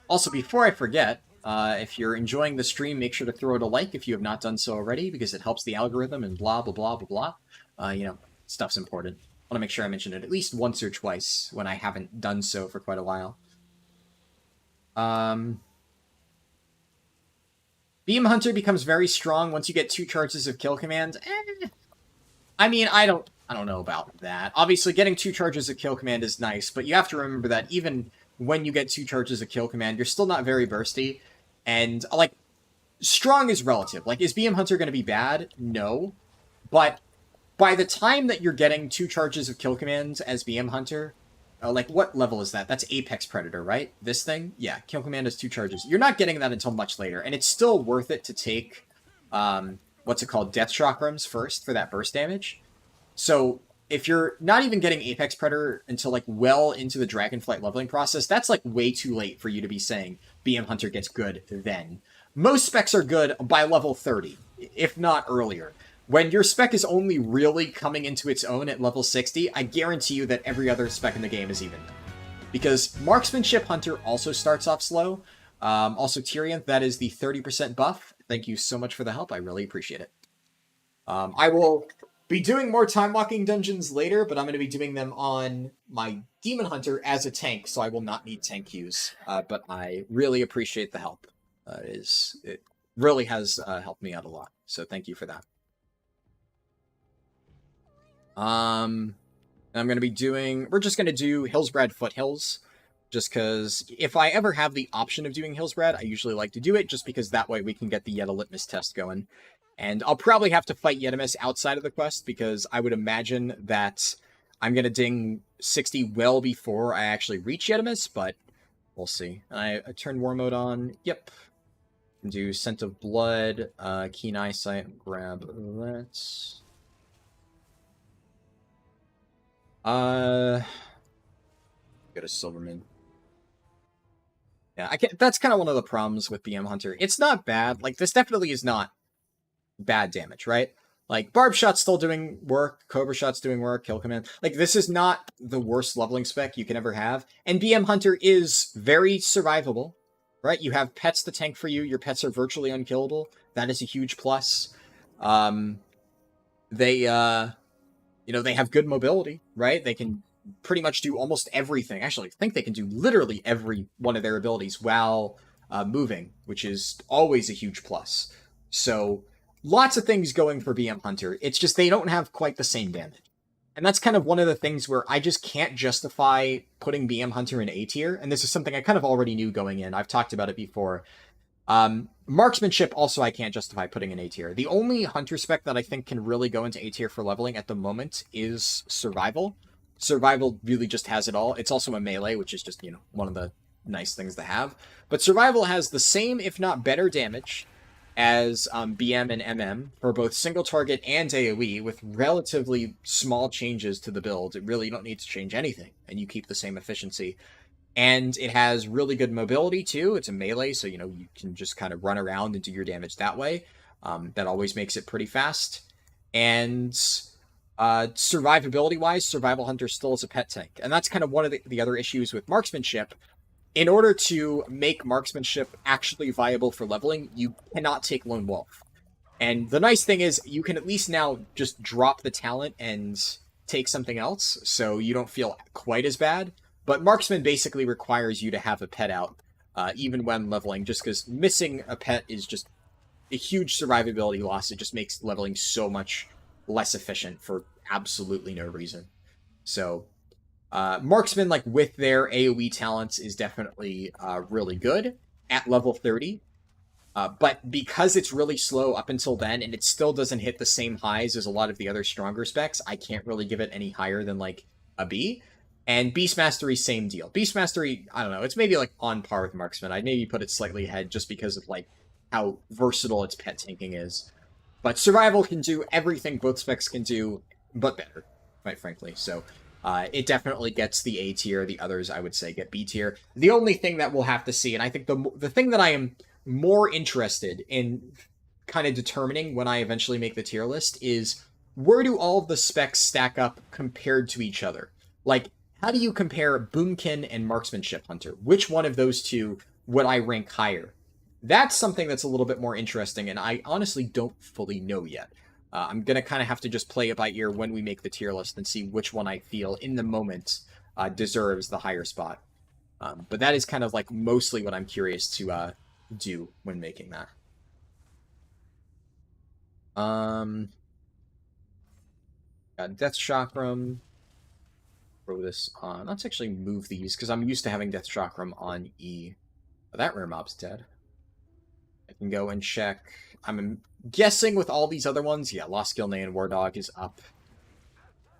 Also, before I forget, if you're enjoying the stream, make sure to throw it a like if you have not done so already, because it helps the algorithm and blah, blah, blah, blah, blah. You know, stuff's important. I want to make sure I mention it at least once or twice when I haven't done so for quite a while. Beam Hunter becomes very strong once you get 2 charges of kill command. I mean, I don't know about that. Obviously, getting 2 charges of kill command is nice, but you have to remember that even when you get 2 charges of kill command, you're still not very bursty. And, like, strong is relative. Like, is BM Hunter going to be bad? No. But by the time that you're getting 2 charges of kill commands as BM Hunter, like, what level is that? That's Apex Predator, right? This thing? Yeah, kill command is 2 charges. You're not getting that until much later, and it's still worth it to take, what's it called, Death Chakrams first for that burst damage. So if you're not even getting Apex Predator until, like, well into the Dragonflight leveling process, that's, like, way too late for you to be saying BM Hunter gets good then. Most specs are good by level 30, if not earlier. When your spec is only really coming into its own at level 60, I guarantee you that every other spec in the game is even. Because Marksmanship Hunter also starts off slow. Also, Tyrion, that is the 30% buff. Thank you so much for the help. I really appreciate it. I will be doing more time walking dungeons later, but I'm going to be doing them on my Demon Hunter as a tank, so I will not need tank queues. But I really appreciate the help. It really has helped me out a lot. So thank you for that. I'm going to be doing... We're just going to do Hillsbrad Foothills, just because if I ever have the option of doing Hillsbrad, I usually like to do it, just because that way we can get the Yetta Litmus test going. And I'll probably have to fight Yetimus outside of the quest, because I would imagine that I'm going to ding 60 well before I actually reach Yetimus, but we'll see. And I turn War Mode on. Yep. Do Scent of Blood, Keen Eyesight, grab that. Go to Silverman. Yeah, that's kind of one of the problems with BM Hunter. It's not bad. Like, this definitely is not bad damage, right? Like, Barb Shot's still doing work, Cobra Shot's doing work, Kill Command. Like, this is not the worst leveling spec you can ever have. And BM Hunter is very survivable, right? You have pets to tank for you. Your pets are virtually unkillable. That is a huge plus. They have good mobility, right? They can pretty much do almost everything. Actually, I think they can do literally every one of their abilities while moving, which is always a huge plus. So, lots of things going for BM Hunter. It's just they don't have quite the same damage. And that's kind of one of the things where I just can't justify putting BM Hunter in A tier. And this is something I kind of already knew going in. I've talked about it before. Marksmanship also I can't justify putting in A tier. The only Hunter spec that I think can really go into A tier for leveling at the moment is Survival. Survival really just has it all. It's also a melee, which is just, one of the nice things to have. But Survival has the same, if not better, damage as BM and MM for both single target and AoE with relatively small changes to the build. It really, you don't need to change anything, and you keep the same efficiency. And it has really good mobility, too. It's a melee, so, you can just kind of run around and do your damage that way. That always makes it pretty fast. And survivability-wise, Survival Hunter still is a pet tank. And that's kind of one of the other issues with Marksmanship. In order to make Marksmanship actually viable for leveling, you cannot take Lone Wolf. And the nice thing is, you can at least now just drop the talent and take something else, so you don't feel quite as bad. But Marksman basically requires you to have a pet out, even when leveling, just because missing a pet is just a huge survivability loss. It just makes leveling so much less efficient for absolutely no reason. So, Marksman, with their AoE talents, is definitely really good at level 30. But because it's really slow up until then, and it still doesn't hit the same highs as a lot of the other stronger specs, I can't really give it any higher than, a B. And Beast Mastery, same deal. Beast Mastery, I don't know, it's maybe, on par with Marksman. I'd maybe put it slightly ahead just because of, how versatile its pet tanking is. But Survival can do everything both specs can do, but better, quite frankly. So, it definitely gets the A tier. The others, I would say, get B tier. The only thing that we'll have to see, and I think the thing that I am more interested in kind of determining when I eventually make the tier list is, where do all of the specs stack up compared to each other? How do you compare Boomkin and Marksmanship Hunter? Which one of those two would I rank higher? That's something that's a little bit more interesting, and I honestly don't fully know yet. I'm going to kind of have to just play it by ear when we make the tier list and see which one I feel in the moment deserves the higher spot. But that is kind of mostly what I'm curious to do when making that. Got Death Chakram. Throw this on. Let's actually move these, because I'm used to having Death Chakram on E. Oh, that rare mob's dead. I can go and check. I'm guessing with all these other ones, yeah, Lost Skill and War Dog is up.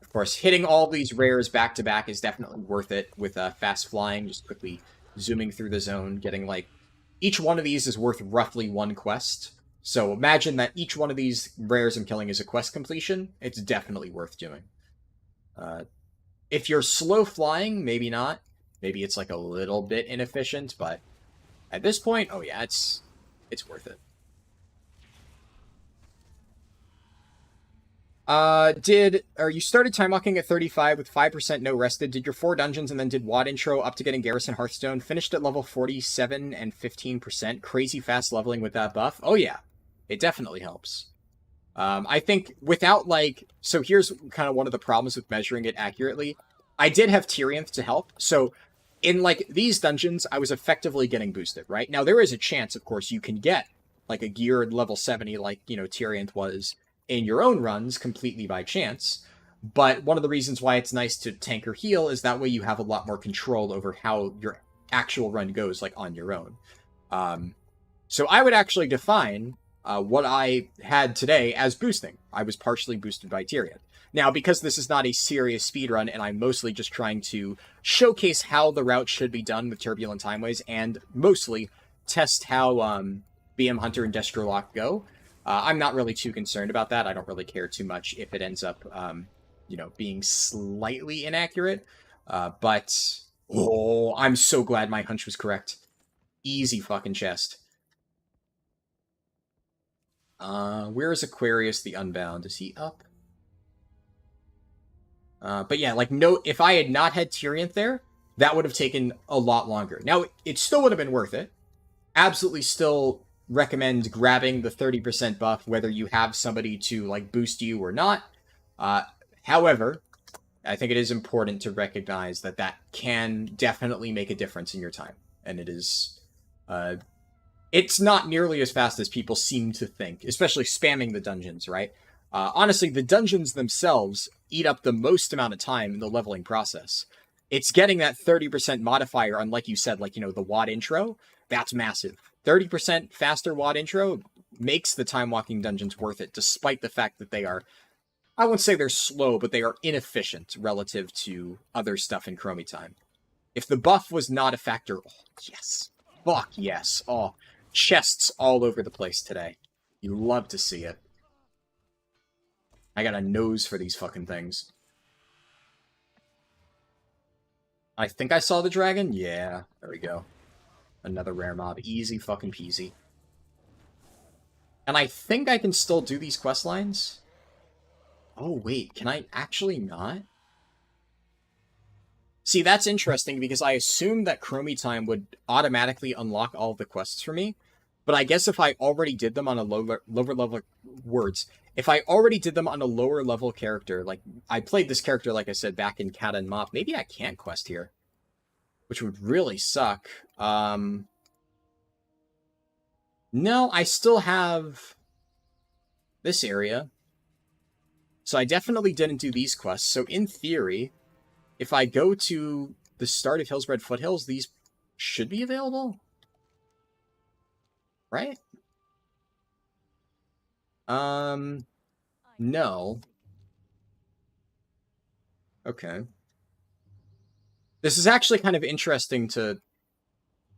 Of course, hitting all these rares back-to-back is definitely worth it with fast flying, just quickly zooming through the zone, getting, each one of these is worth roughly one quest. So imagine that each one of these rares I'm killing is a quest completion. It's definitely worth doing. If you're slow flying, maybe not. Maybe it's a little bit inefficient, but at this point, oh yeah, it's worth it. You started time walking at 35 with 5% no rested, did your 4 dungeons and then did WoD intro up to getting Garrison Hearthstone, finished at level 47 and 15%, crazy fast leveling with that buff. Oh yeah, it definitely helps. I think without so here's kind of one of the problems with measuring it accurately. I did have Tyrionth to help, so in these dungeons, I was effectively getting boosted, right? Now there is a chance, of course, you can get a geared level 70 Tyrionth was in your own runs completely by chance. But one of the reasons why it's nice to tank or heal is that way you have a lot more control over how your actual run goes on your own. So I would actually define what I had today as boosting. I was partially boosted by Tyrion. Now, because this is not a serious speedrun, and I'm mostly just trying to showcase how the route should be done with Turbulent Timeways, and mostly test how BM Hunter and Destro Lock go, I'm not really too concerned about that. I don't really care too much if it ends up, being slightly inaccurate. But, I'm so glad my hunch was correct. Easy fucking chest. Where is Aquarius the Unbound? Is he up? But yeah, no, if I had not had Tyrionth there, that would have taken a lot longer. Now, it still would have been worth it. Absolutely still recommend grabbing the 30% buff, whether you have somebody to, boost you or not. However, I think it is important to recognize that that can definitely make a difference in your time. And it is, it's not nearly as fast as people seem to think, especially spamming the dungeons, right? Honestly, the dungeons themselves, eat up the most amount of time in the leveling process. It's getting that 30% modifier on, like you said, like, you know, the WAD intro. That's massive. 30% faster WAD intro makes the time walking dungeons worth it, despite the fact that they are, I won't say they're slow, but they are inefficient relative to other stuff in Chromie time. If the buff was not a factor, oh, yes. Fuck yes. Oh, chests all over the place today. You love to see it. I got a nose for these fucking things. I think I saw the dragon? Yeah, there we go. Another rare mob. Easy fucking peasy. And I think I can still do these quest lines. Oh, wait. Can I actually not? See, that's interesting because I assumed that Chromie time would automatically unlock all of the quests for me. But I guess if I already did them on a lower level... Words. If I already did them on a lower level character, like, I played this character, like I said, back in Cat and Mop, maybe I can't quest here. Which would really suck. No, I still have this area. So I definitely didn't do these quests. So in theory, if I go to the start of Hillsbred Foothills, these should be available. Right? No. Okay. This is actually kind of interesting to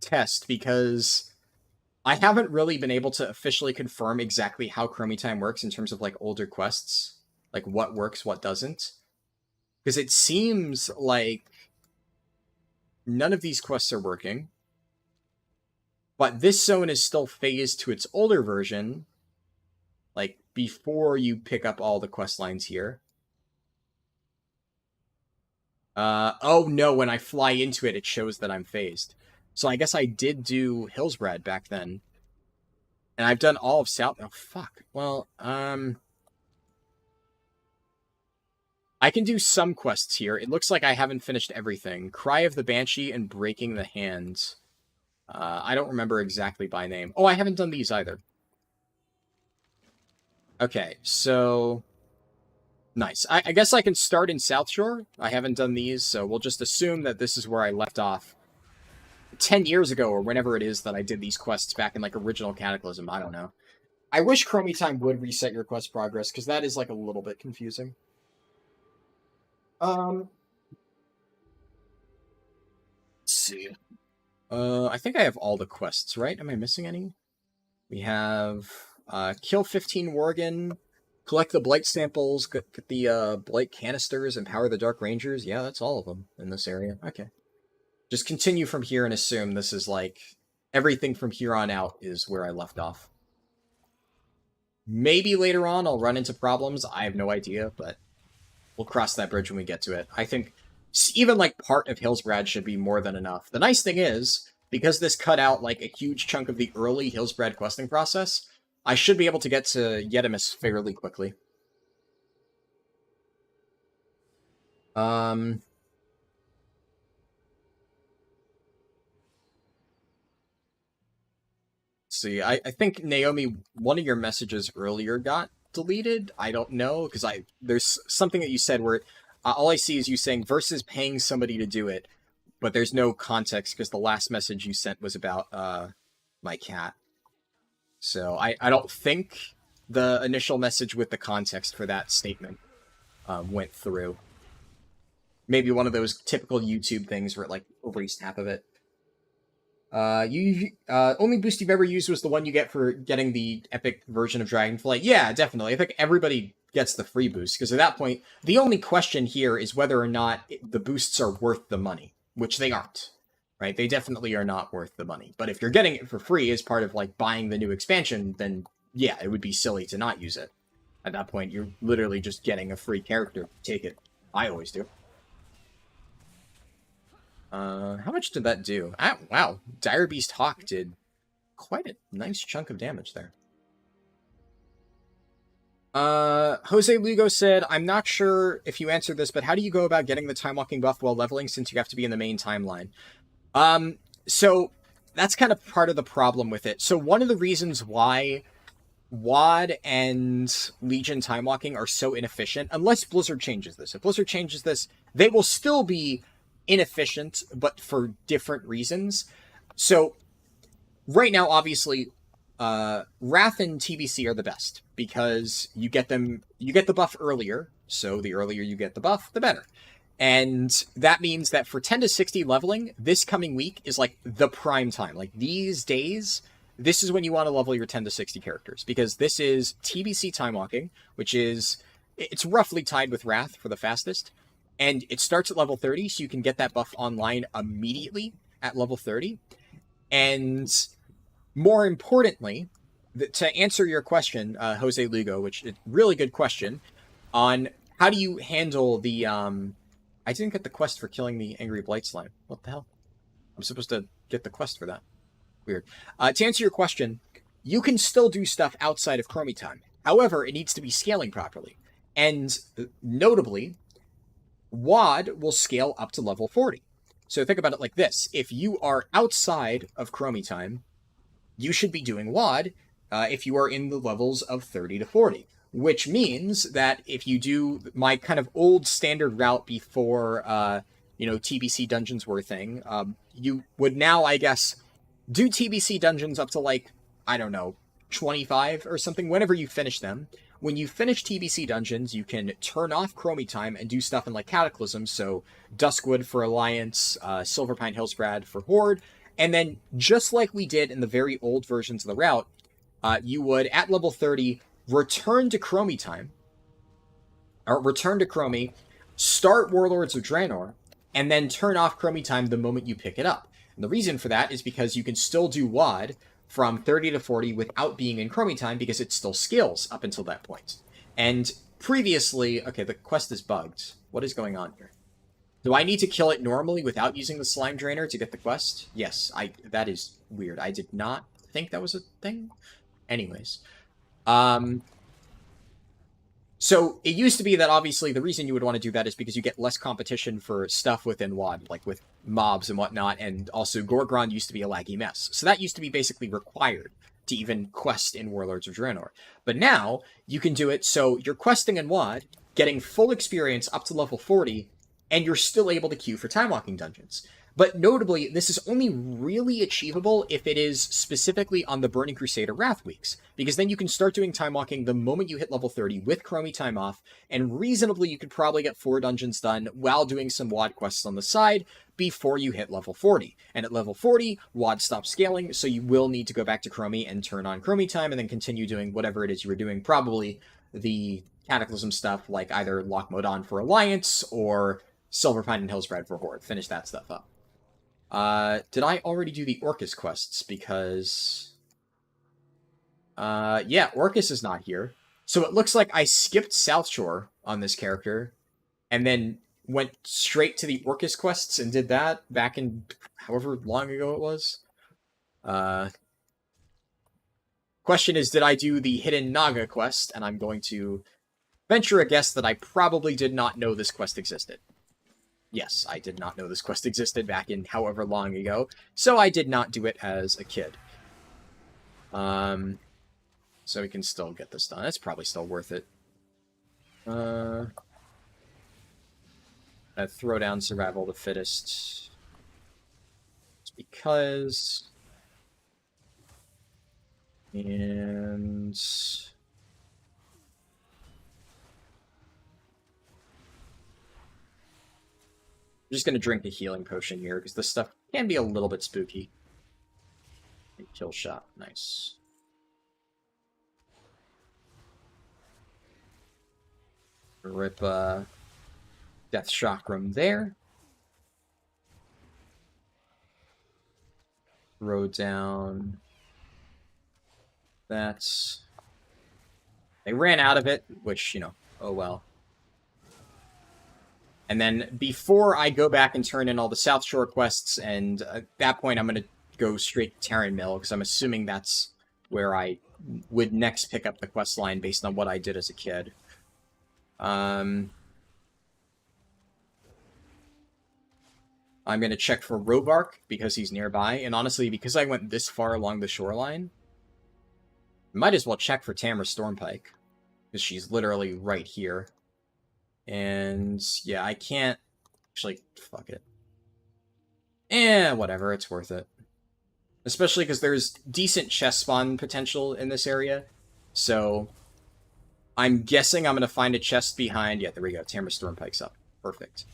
test because I haven't really been able to officially confirm exactly how Chromie time works in terms of, like, older quests. Like, what works, what doesn't. Because it seems like none of these quests are working. But this zone is still phased to its older version, like, before you pick up all the quest lines here. Oh no, when I fly into it, it shows that I'm phased. So I guess I did do Hillsbrad back then. And I've done all of South... Oh, fuck. Well, I can do some quests here. It looks like I haven't finished everything. Cry of the Banshee and Breaking the Hands. I don't remember exactly by name. Oh, I haven't done these either. Okay, so... Nice. I guess I can start in South Shore. I haven't done these, so we'll just assume that this is where I left off 10 years ago, or whenever it is that I did these quests back in, like, Original Cataclysm. I don't know. I wish Chromie time would reset your quest progress, because that is, like, a little bit confusing. Let's see. I think I have all the quests, right? Am I missing any? We have, kill 15 Worgen, collect the Blight samples, get the, Blight canisters, empower the Dark Rangers. Yeah, that's all of them in this area. Okay. Just continue from here and assume this is, like, everything from here on out is where I left off. Maybe later on I'll run into problems. I have no idea, but we'll cross that bridge when we get to it. I think even, like, part of Hillsbrad should be more than enough. The nice thing is, because this cut out, like, a huge chunk of the early Hillsbrad questing process, I should be able to get to Yetimus fairly quickly. See, I think, Naomi, one of your messages earlier got deleted. I don't know, because there's something that you said where all I see is you saying versus paying somebody to do it, but there's no context because the last message you sent was about my cat. So I don't think the initial message with the context for that statement went through. Maybe one of those typical YouTube things where it, like, erased half of it. Only boost you've ever used was the one you get for getting the epic version of Dragonflight. Yeah, definitely. I think everybody gets the free boost, because at that point, the only question here is whether or not the boosts are worth the money, which they aren't, right? They definitely are not worth the money. But if you're getting it for free as part of, like, buying the new expansion, then yeah, it would be silly to not use it. At that point, you're literally just getting a free character. Take it. I always do. How much did that do? Wow, Dire Beast Hawk did quite a nice chunk of damage there. Jose Lugo said, I'm not sure if you answered this, but how do you go about getting the time walking buff while leveling since you have to be in the main timeline? So that's kind of part of the problem with it. So one of the reasons why WoD and Legion time walking are so inefficient, unless Blizzard changes this. If Blizzard changes this, they will still be inefficient, but for different reasons. So right now, obviously, Wrath and TBC are the best because you get the buff earlier. So the earlier you get the buff, the better. And that means that for 10 to 60 leveling, this coming week is like the prime time. Like these days, this is when you want to level your 10 to 60 characters, because this is TBC time walking, which is, it's roughly tied with Wrath for the fastest. And it starts at level 30, so you can get that buff online immediately at level 30. And more importantly, to answer your question, Jose Lugo, which is a really good question, on how do you handle the... I didn't get the quest for killing the angry blight slime. What the hell? I'm supposed to get the quest for that. Weird. To answer your question, you can still do stuff outside of Chromie time. However, it needs to be scaling properly. And notably, WoD will scale up to level 40. So think about it like this. If you are outside of Chromie time, you should be doing WoD if you are in the levels of 30 to 40. Which means that if you do my kind of old standard route before, TBC dungeons were a thing, you would now, I guess, do TBC dungeons up to, like, I don't know, 25 or something, whenever you finish them. When you finish TBC dungeons, you can turn off Chromie time and do stuff in, like, Cataclysm, so Duskwood for Alliance, Silverpine Hillsbrad for Horde, and then, just like we did in the very old versions of the route, you would, at level 30, return to Chromie time, or return to Chromie, start Warlords of Draenor, and then turn off Chromie time the moment you pick it up. And the reason for that is because you can still do WoD from 30 to 40 without being in Chromie time, because it still scales up until that point. And previously... Okay, the quest is bugged. What is going on here? Do I need to kill it normally without using the Slime Drainer to get the quest? Yes, that is weird. I did not think that was a thing. Anyways... So it used to be that obviously the reason you would want to do that is because you get less competition for stuff within WoD, like with mobs and whatnot, and also Gorgrond used to be a laggy mess. So that used to be basically required to even quest in Warlords of Draenor. But now, you can do it so you're questing in WoD, getting full experience up to level 40, and you're still able to queue for time walking dungeons. But notably, this is only really achievable if it is specifically on the Burning Crusade or Wrath weeks, because then you can start doing time walking the moment you hit level 30 with Chromie time off, and reasonably you could probably get 4 dungeons done while doing some WoD quests on the side before you hit level 40. And at level 40, WoD stops scaling, so you will need to go back to Chromie and turn on Chromie time, and then continue doing whatever it is you were doing, probably the Cataclysm stuff, like either Lock Modan for Alliance, or Silverpine and Hillsbrad for Horde. Finish that stuff up. Did I already do the Orcus quests? Because... yeah, Orcus is not here. So it looks like I skipped South Shore on this character, and then went straight to the Orcus quests and did that back in however long ago it was. Question is, did I do the Hidden Naga quest? And I'm going to venture a guess that I probably did not know this quest existed. Yes, I did not know this quest existed back in however long ago, so I did not do it as a kid. So we can still get this done. It's probably still worth it. Throw down Survival of the Fittest. It's because... And... I'm just going to drink a healing potion here, because this stuff can be a little bit spooky. Kill shot. Nice. Rip Death Chakram there. Throw down... That's... They ran out of it, which, oh well. And then before I go back and turn in all the South Shore quests, and at that point I'm going to go straight to Terran Mill, because I'm assuming that's where I would next pick up the quest line based on what I did as a kid. I'm going to check for Rovark, because he's nearby, and honestly, because I went this far along the shoreline, Might as well check for Tamra Stormpike, because she's literally right here. And yeah, I can't actually, fuck it. Whatever, it's worth it. Especially because there's decent chest spawn potential in this area. So I'm guessing I'm going to find a chest behind... Yeah, there we go. Tamra Stormpike's up. Perfect.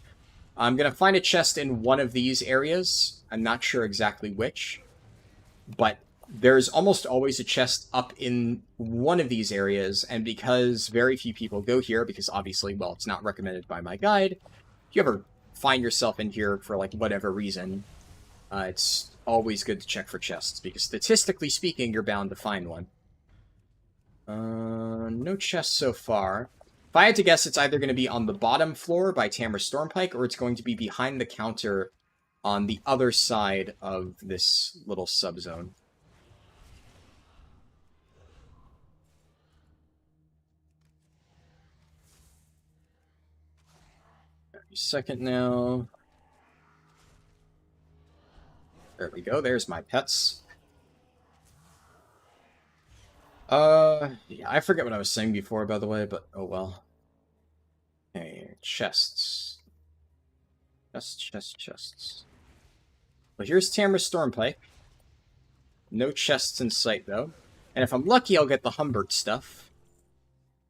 I'm going to find a chest in one of these areas. I'm not sure exactly which. But there's almost always a chest up in one of these areas. And because very few people go here, because obviously, well, it's not recommended by my guide. If you ever find yourself in here for, like, whatever reason, it's always good to check for chests. Because statistically speaking, you're bound to find one. No chests so far. If I had to guess, it's either going to be on the bottom floor by Tamra Stormpike, or it's going to be behind the counter on the other side of this little subzone. Second now. There we go. There's my pets. Yeah, I forget what I was saying before, by the way, but oh well. Okay, chests. Chests. Well, here's Tamra Stormpike. No chests in sight, though. And if I'm lucky, I'll get the Humbert stuff.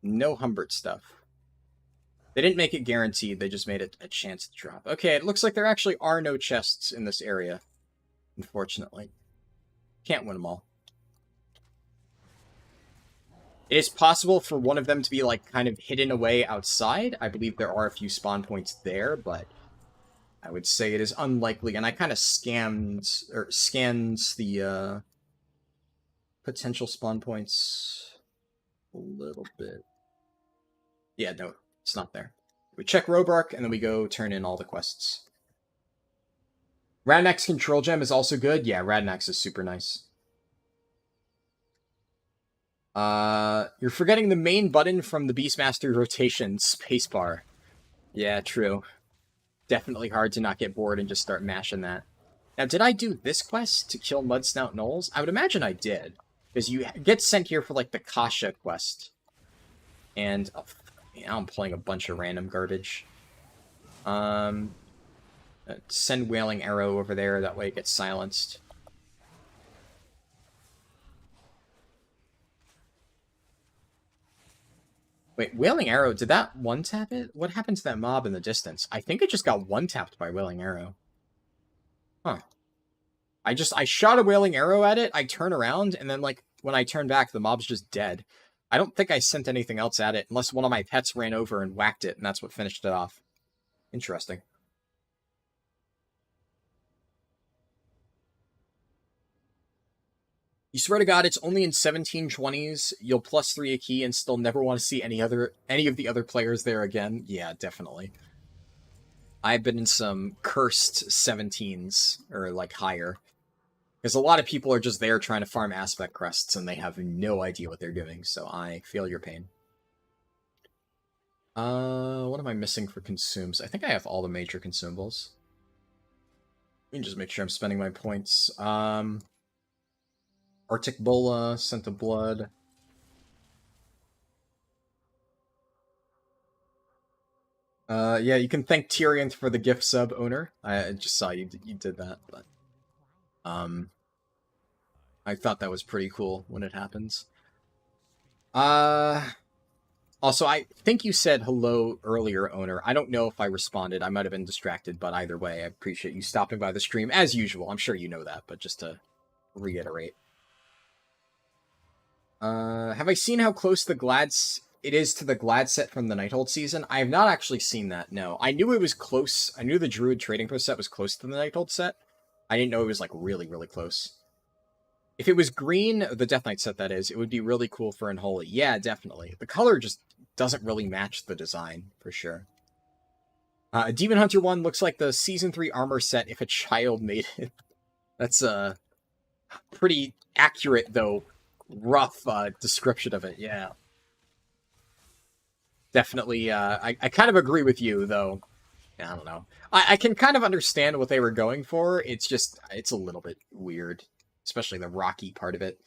No Humbert stuff. They didn't make it guaranteed, they just made it a chance to drop. Okay, it looks like there actually are no chests in this area. Unfortunately. Can't win them all. It is possible for one of them to be, like, kind of hidden away outside. I believe there are a few spawn points there, but I would say it is unlikely. And I kind of scans the potential spawn points a little bit. Yeah, no, it's not there. We check Robark, and then we go turn in all the quests. Radnax Control Gem is also good. Yeah, Radnax is super nice. You're forgetting the main button from the Beastmaster rotation, spacebar. Yeah, true. Definitely hard to not get bored and just start mashing that. Now, did I do this quest to kill Mudsnout Gnolls? I would imagine I did. Because you get sent here for, like, the Kasha quest. And, oh, yeah, I'm playing a bunch of random garbage. Send Wailing Arrow over there, that way it gets silenced. Wait, Wailing Arrow, did that one-tap it? What happened to that mob in the distance? I think it just got one-tapped by Wailing Arrow. Huh. I shot a Wailing Arrow at it, I turn around, and then, like, when I turn back, the mob's just dead. I don't think I sent anything else at it, unless one of my pets ran over and whacked it, and that's what finished it off. Interesting. You swear to God, it's only in 1720s, you'll +3 a key and still never want to see any of the other players there again? Yeah, definitely. I've been in some cursed 17s, or like higher. Because a lot of people are just there trying to farm aspect crests, and they have no idea what they're doing, so I feel your pain. What am I missing for consumes? I think I have all the major consumables. Let me just make sure I'm spending my points. Arctic Bola, Scent of Blood. Yeah, you can thank Tyrion for the gift sub, owner. I just saw you did that, but I thought that was pretty cool when it happens. Also, I think you said hello earlier, owner. I don't know if I responded. I might have been distracted, but either way, I appreciate you stopping by the stream as usual. I'm sure you know that, but just to reiterate. Have I seen how close it is to the Glad set from the Nighthold season? I have not actually seen that, no. I knew it was close. I knew the Druid Trading Post set was close to the Nighthold set. I didn't know it was, like, really, really close. If it was green, the Death Knight set that is, it would be really cool for Unholy. Yeah, definitely. The color just doesn't really match the design, for sure. Demon Hunter 1 looks like the Season 3 armor set if a child made it. That's a pretty accurate, though, rough description of it, yeah. Definitely, I kind of agree with you, though. I don't know. I can kind of understand what they were going for. It's just, it's a little bit weird. Especially the rocky part of it.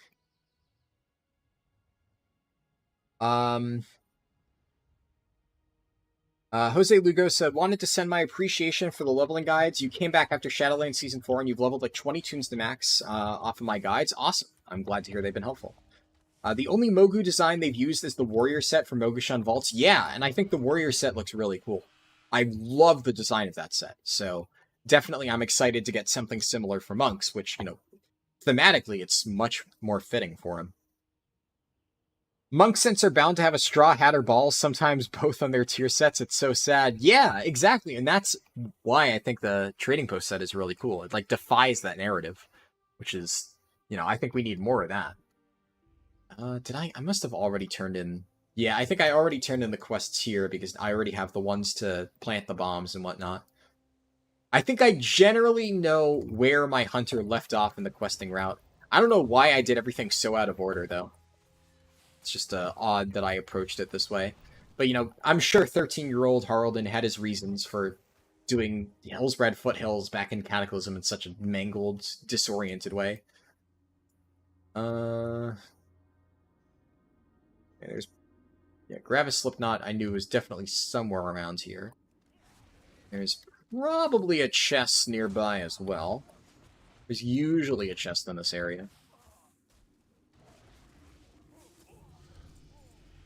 Jose Lugo said, wanted to send my appreciation for the leveling guides. You came back after Shadowlands Season 4 and you've leveled like 20 tunes to max off of my guides. Awesome. I'm glad to hear they've been helpful. The only Mogu design they've used is the Warrior set from Mogushan Vaults. Yeah, and I think the Warrior set looks really cool. I love the design of that set. So definitely I'm excited to get something similar for Monks, which, you know, thematically it's much more fitting for him. Monk scents are bound to have a straw hat or balls, sometimes both on their tier sets. It's so sad. Yeah, exactly. And that's why I think the Trading Post set is really cool. It like defies that narrative, which is, you know, I think we need more of that. I must have already turned in... Yeah, I think I already turned in the quests here because I already have the ones to plant the bombs and whatnot. I think I generally know where my hunter left off in the questing route. I don't know why I did everything so out of order, though. It's just odd that I approached it this way. But, you know, I'm sure 13-year-old Harldan had his reasons for doing Hillsbred Foothills back in Cataclysm in such a mangled, disoriented way. Grab a Slipknot I knew was definitely somewhere around here. There's probably a chest nearby as well. There's usually a chest in this area.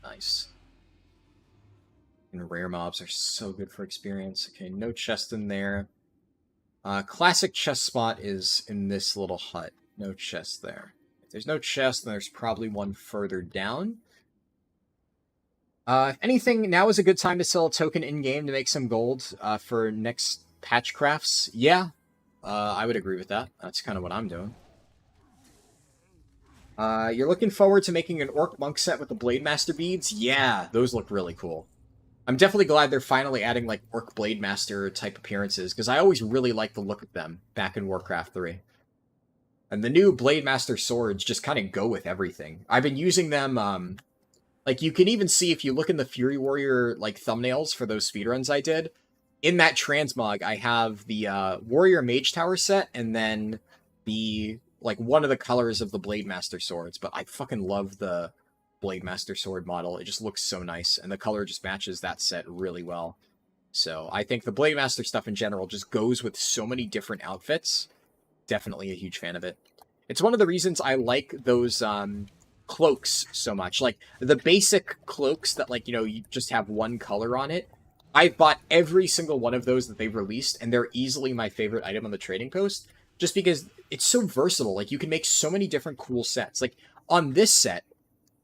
Nice. And rare mobs are so good for experience. Okay, no chest in there. Classic chest spot is in this little hut. No chest there. If there's no chest, then there's probably one further down. If anything, now is a good time to sell a token in-game to make some gold for next patch crafts. Yeah, I would agree with that. That's kind of what I'm doing. You're looking forward to making an Orc Monk set with the Blade Master beads? Yeah, those look really cool. I'm definitely glad they're finally adding, like, Orc Blade Master type appearances, because I always really liked the look of them back in Warcraft 3. And the new Blade Master swords just kind of go with everything. I've been using them, like, you can even see if you look in the Fury Warrior, like, thumbnails for those speedruns I did, in that transmog, I have the Warrior Mage Tower set, and then the... like, one of the colors of the Blade Master swords, but I fucking love the Blade Master sword model. It just looks so nice, and the color just matches that set really well. So I think the Blade Master stuff in general just goes with so many different outfits. Definitely a huge fan of it. It's one of the reasons I like those cloaks so much. Like, the basic cloaks that, like, you know, you just have one color on it. I've bought every single one of those that they've released, and they're easily my favorite item on the Trading Post. Just because it's so versatile. Like, you can make so many different cool sets. Like, on this set,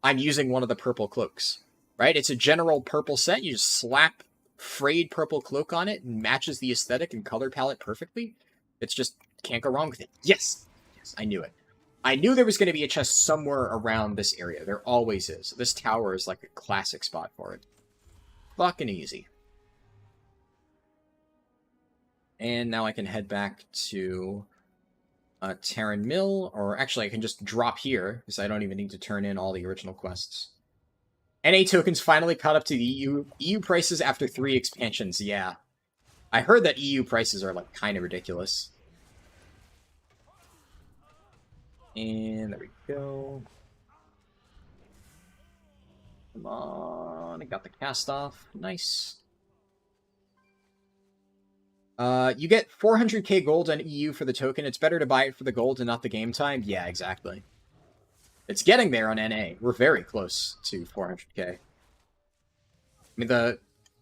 I'm using one of the purple cloaks, right? It's a general purple set. You just slap frayed purple cloak on it and matches the aesthetic and color palette perfectly. It's just, can't go wrong with it. Yes! Yes, I knew it. I knew there was going to be a chest somewhere around this area. There always is. This tower is like a classic spot for it. Fucking easy. And now I can head back to... Terran Mill, or actually I can just drop here, because I don't even need to turn in all the original quests. NA tokens finally caught up to the EU prices after 3 expansions, yeah. I heard that EU prices are, like, kind of ridiculous. And there we go. Come on, I got the cast off. Nice. You get 400k gold on EU for the token. It's better to buy it for the gold and not the game time. Yeah, exactly. It's getting there on NA. We're very close to 400k. I mean, the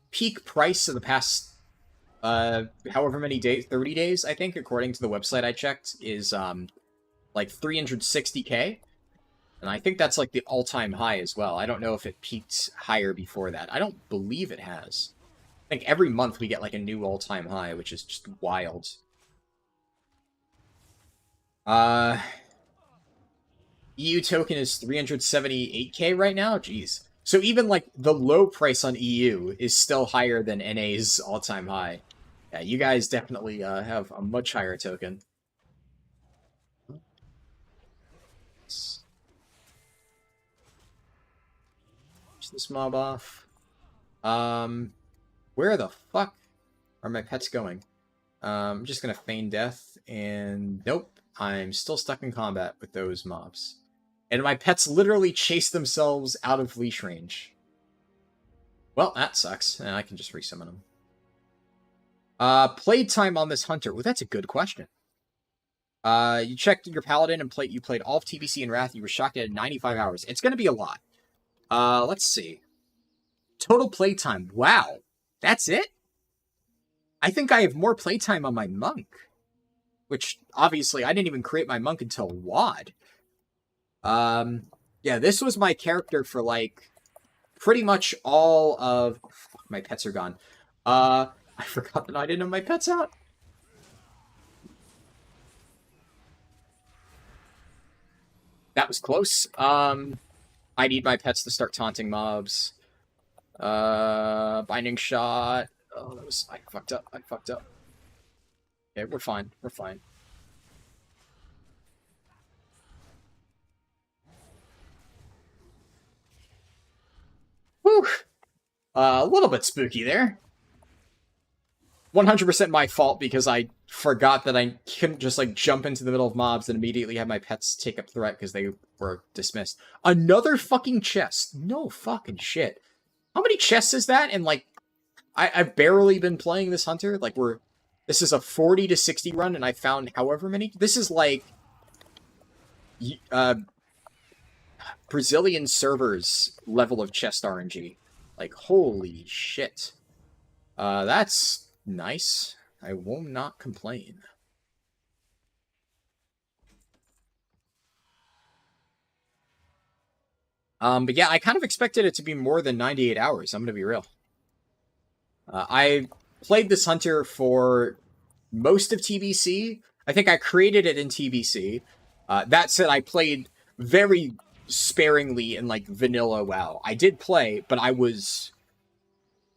peak price of the past, however many days, 30 days, I think, according to the website I checked, is, like 360k. And I think that's, like, the all-time high as well. I don't know if it peaked higher before that. I don't believe it has. I think every month we get, like, a new all-time high, which is just wild. EU token is 378k right now? Jeez. So even, like, the low price on EU is still higher than NA's all-time high. Yeah, you guys definitely have a much higher token. Push this mob off. Where the fuck are my pets going? I'm just gonna feign death, and nope, I'm still stuck in combat with those mobs. And my pets literally chase themselves out of leash range. Well, that sucks. I can just resummon them. Playtime on this hunter. Well, that's a good question. You checked your Paladin and you played all of TBC and Wrath. You were shocked at 95 hours. It's going to be a lot. Let's see. Total playtime. Wow. That's it? I think I have more playtime on my Monk. Which, obviously, I didn't even create my Monk until WoD. Yeah, this was my character for, like, pretty much all of... Fuck, my pets are gone. I forgot that I didn't have my pets out. That was close. I need my pets to start taunting mobs. Binding shot. Oh, that was... I fucked up. Okay, we're fine. Whew. A little bit spooky there. 100% my fault because I forgot that I couldn't just, like, jump into the middle of mobs and immediately have my pets take up threat because they were dismissed. Another fucking chest. No fucking shit. How many chests is that? And, like, I've barely been playing this hunter. Like, this is a 40 to 60 run, and I found however many. This is, like, Brazilian servers level of chest RNG. Like, holy shit. That's nice. I will not complain. But yeah, I kind of expected it to be more than 98 hours. I'm gonna be real. I played this hunter for most of TBC. I think I created it in TBC. That said, I played very sparingly in, like, vanilla WoW. I did play, but I was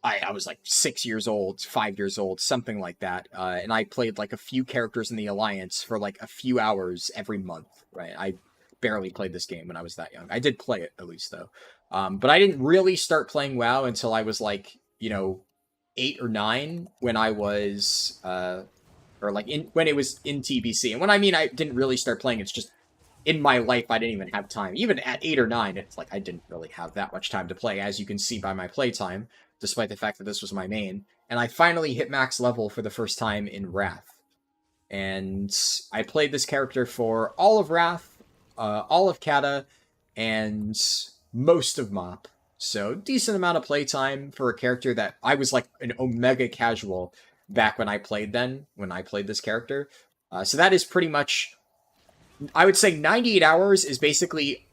like 6 years old, 5 years old, something like that. And I played, like, a few characters in the Alliance for, like, a few hours every month, right? I barely played this game when I was that young. I did play it, at least, though. But I didn't really start playing WoW until I was, like, 8 or 9, when I was, when it was in TBC. And when I mean I didn't really start playing, it's just, in my life, I didn't even have time. Even at 8 or 9, it's like, I didn't really have that much time to play, as you can see by my playtime, despite the fact that this was my main. And I finally hit max level for the first time in Wrath. And I played this character for all of Wrath, all of Kata, and most of Mop. So, decent amount of playtime for a character that I was, like, an Omega casual back when I played this character. So that is pretty much... I would say 98 hours is basically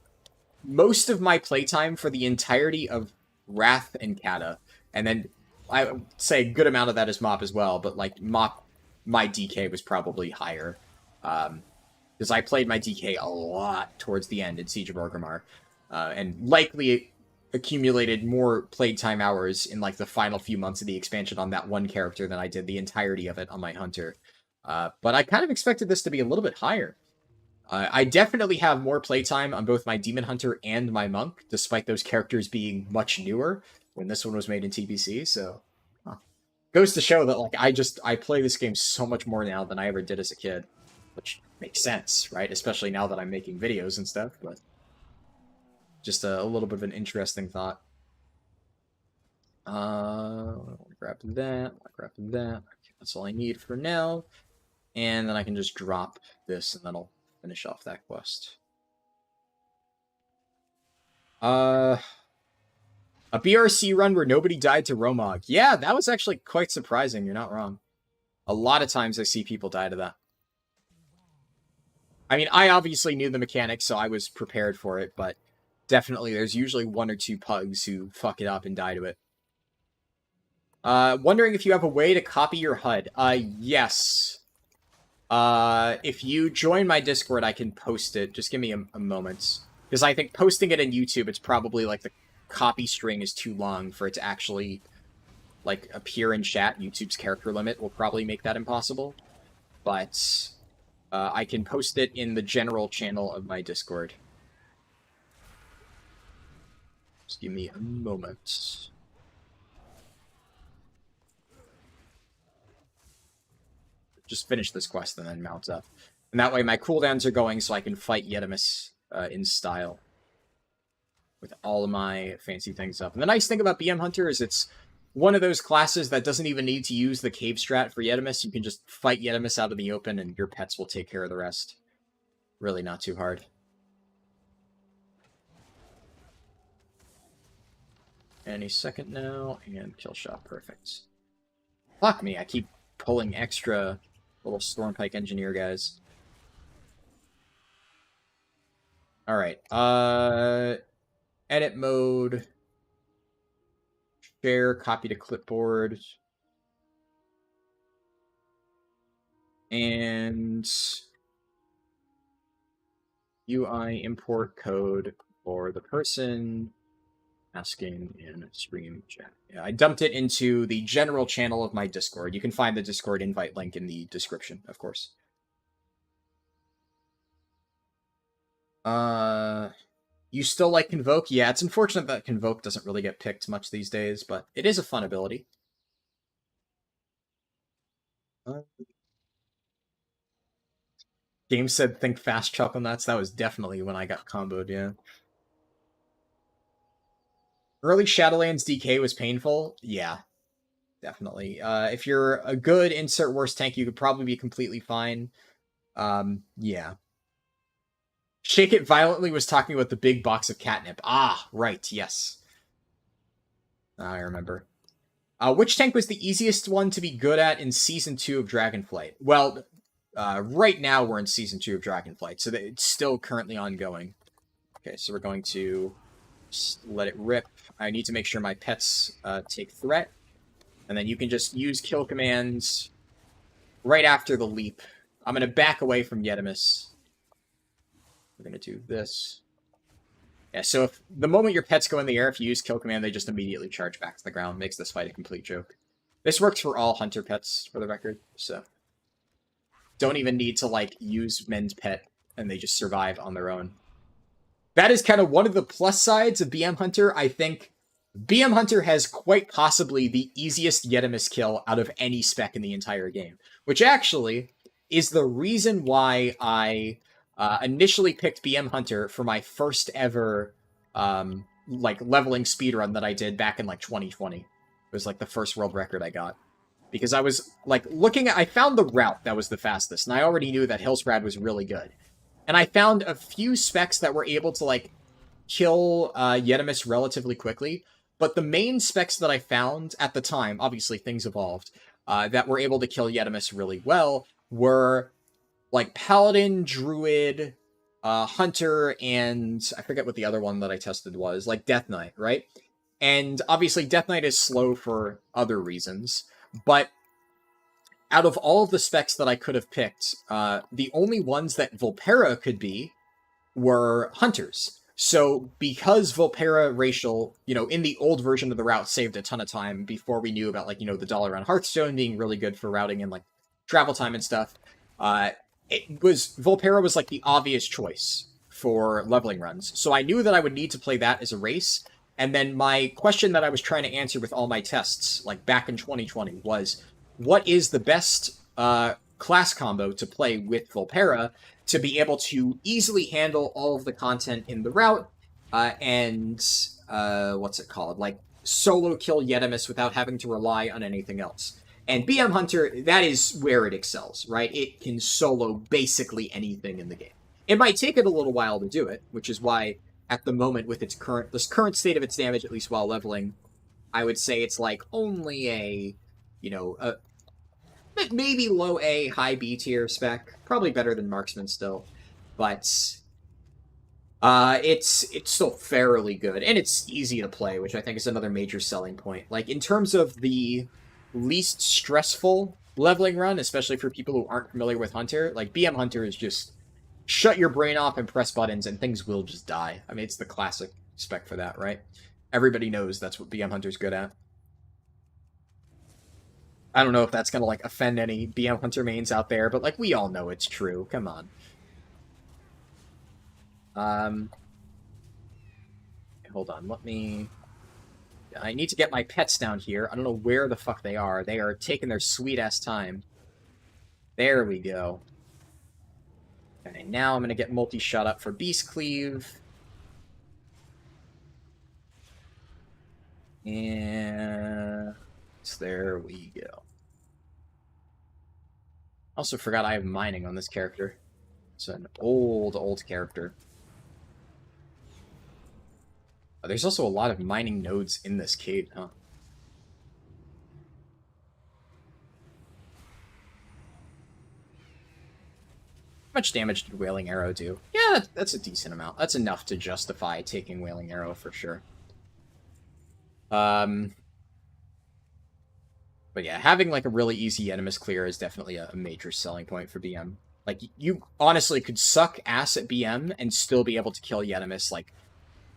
most of my playtime for the entirety of Wrath and Kata. And then I would say a good amount of that is Mop as well, but, like, Mop, my DK was probably higher. Because I played my DK a lot towards the end in Siege of Orgrimmar. And likely accumulated more playtime hours in, like, the final few months of the expansion on that one character than I did the entirety of it on my Hunter. But I kind of expected this to be a little bit higher. I definitely have more playtime on both my Demon Hunter and my Monk, despite those characters being much newer when this one was made in TBC, so... Goes to show that, like, I play this game so much more now than I ever did as a kid. Which makes sense, right? Especially now that I'm making videos and stuff, but... Just a little bit of an interesting thought. Grab that, grab that. That's all I need for now. And then I can just drop this, and then I'll finish off that quest. A BRC run where nobody died to Romog. Yeah, that was actually quite surprising. You're not wrong. A lot of times I see people die to that. I mean, I obviously knew the mechanics, so I was prepared for it, but definitely there's usually 1 or 2 pugs who fuck it up and die to it. Wondering if you have a way to copy your HUD. Yes. If you join my Discord, I can post it. Just give me a moment. Because I think posting it in YouTube, it's probably, like, the copy string is too long for it to actually, like, appear in chat. YouTube's character limit will probably make that impossible. But, I can post it in the general channel of my Discord. Just give me a moment. Just finish this quest and then mount up. And that way my cooldowns are going so I can fight Yetimus in style with all of my fancy things up. And the nice thing about BM Hunter is it's one of those classes that doesn't even need to use the cave strat for Yetimus. You can just fight Yetimus out in the open and your pets will take care of the rest. Really not too hard. Any second now, and kill shot, perfect. Fuck me, I keep pulling extra little Stormpike Engineer guys. Alright, edit mode, share, copy to clipboard, and UI import code for the person asking in stream chat. Yeah, I dumped it into the general channel of my Discord. You can find the Discord invite link in the description, of course. You still like Convoke? Yeah, it's unfortunate that Convoke doesn't really get picked much these days, but it is a fun ability. Game said think fast chuckle nuts. That was definitely when I got comboed, yeah. Early Shadowlands DK was painful. Yeah, definitely. If you're a good insert worst tank, you could probably be completely fine. Yeah. Shake It Violently was talking about the big box of catnip. Ah, right, yes. I remember. Which tank was the easiest one to be good at in Season 2 of Dragonflight? Well, right now we're in Season 2 of Dragonflight, so it's still currently ongoing. Okay, so we're going to just let it rip. I need to make sure my pets take threat. And then you can just use kill commands right after the leap. I'm going to back away from Yetimus. We're going to do this. Yeah, so if the moment your pets go in the air, if you use kill command, they just immediately charge back to the ground. Makes this fight a complete joke. This works for all hunter pets, for the record, so don't even need to, like, use men's pet, and they just survive on their own. That is kind of one of the plus sides of BM Hunter. I think BM Hunter has quite possibly the easiest Yetimus kill out of any spec in the entire game, which actually is the reason why I initially picked BM Hunter for my first ever like leveling speedrun that I did back in like 2020. It was like the first world record I got. Because I was like looking at, I found the route that was the fastest, and I already knew that Hillsprad was really good. And I found a few specs that were able to like kill Yetimus relatively quickly. But the main specs that I found at the time, obviously things evolved, that were able to kill Yetimus really well were like Paladin, Druid, Hunter, and I forget what the other one that I tested was, like Death Knight, right? And obviously Death Knight is slow for other reasons, but out of all of the specs that I could have picked, the only ones that Vulpera could be were Hunters. So because Vulpera racial, you know, in the old version of the route saved a ton of time before we knew about, like, you know, the dollar on Hearthstone being really good for routing and, like, travel time and stuff, Vulpera was, like, the obvious choice for leveling runs. So I knew that I would need to play that as a race. And then my question that I was trying to answer with all my tests, like, back in 2020 was, what is the best class combo to play with Vulpera to be able to easily handle all of the content in the route and what's it called? Like, solo kill Yetimus without having to rely on anything else. And BM Hunter, that is where it excels, right? It can solo basically anything in the game. It might take it a little while to do it, which is why at the moment with this current state of its damage, at least while leveling, I would say it's like only a, you know, maybe low A, high B tier spec. Probably better than Marksman still. But it's still fairly good. And it's easy to play, which I think is another major selling point. Like, in terms of the least stressful leveling run, especially for people who aren't familiar with Hunter, like, BM Hunter is just shut your brain off and press buttons and things will just die. I mean, it's the classic spec for that, right? Everybody knows that's what BM Hunter's good at. I don't know if that's gonna, like, offend any BM Hunter mains out there, but, like, we all know it's true. Come on. Hold on, let me... I need to get my pets down here. I don't know where the fuck they are. They are taking their sweet-ass time. There we go. Okay, now I'm going to get multi-shot up for Beast Cleave. And there we go. Also forgot I have mining on this character. It's an old character. There's also a lot of mining nodes in this cave, huh? How much damage did Wailing Arrow do? Yeah, that's a decent amount. That's enough to justify taking Wailing Arrow for sure. But yeah, having like a really easy Animus clear is definitely a major selling point for BM. Like, you honestly could suck ass at BM and still be able to kill Yetimus, like,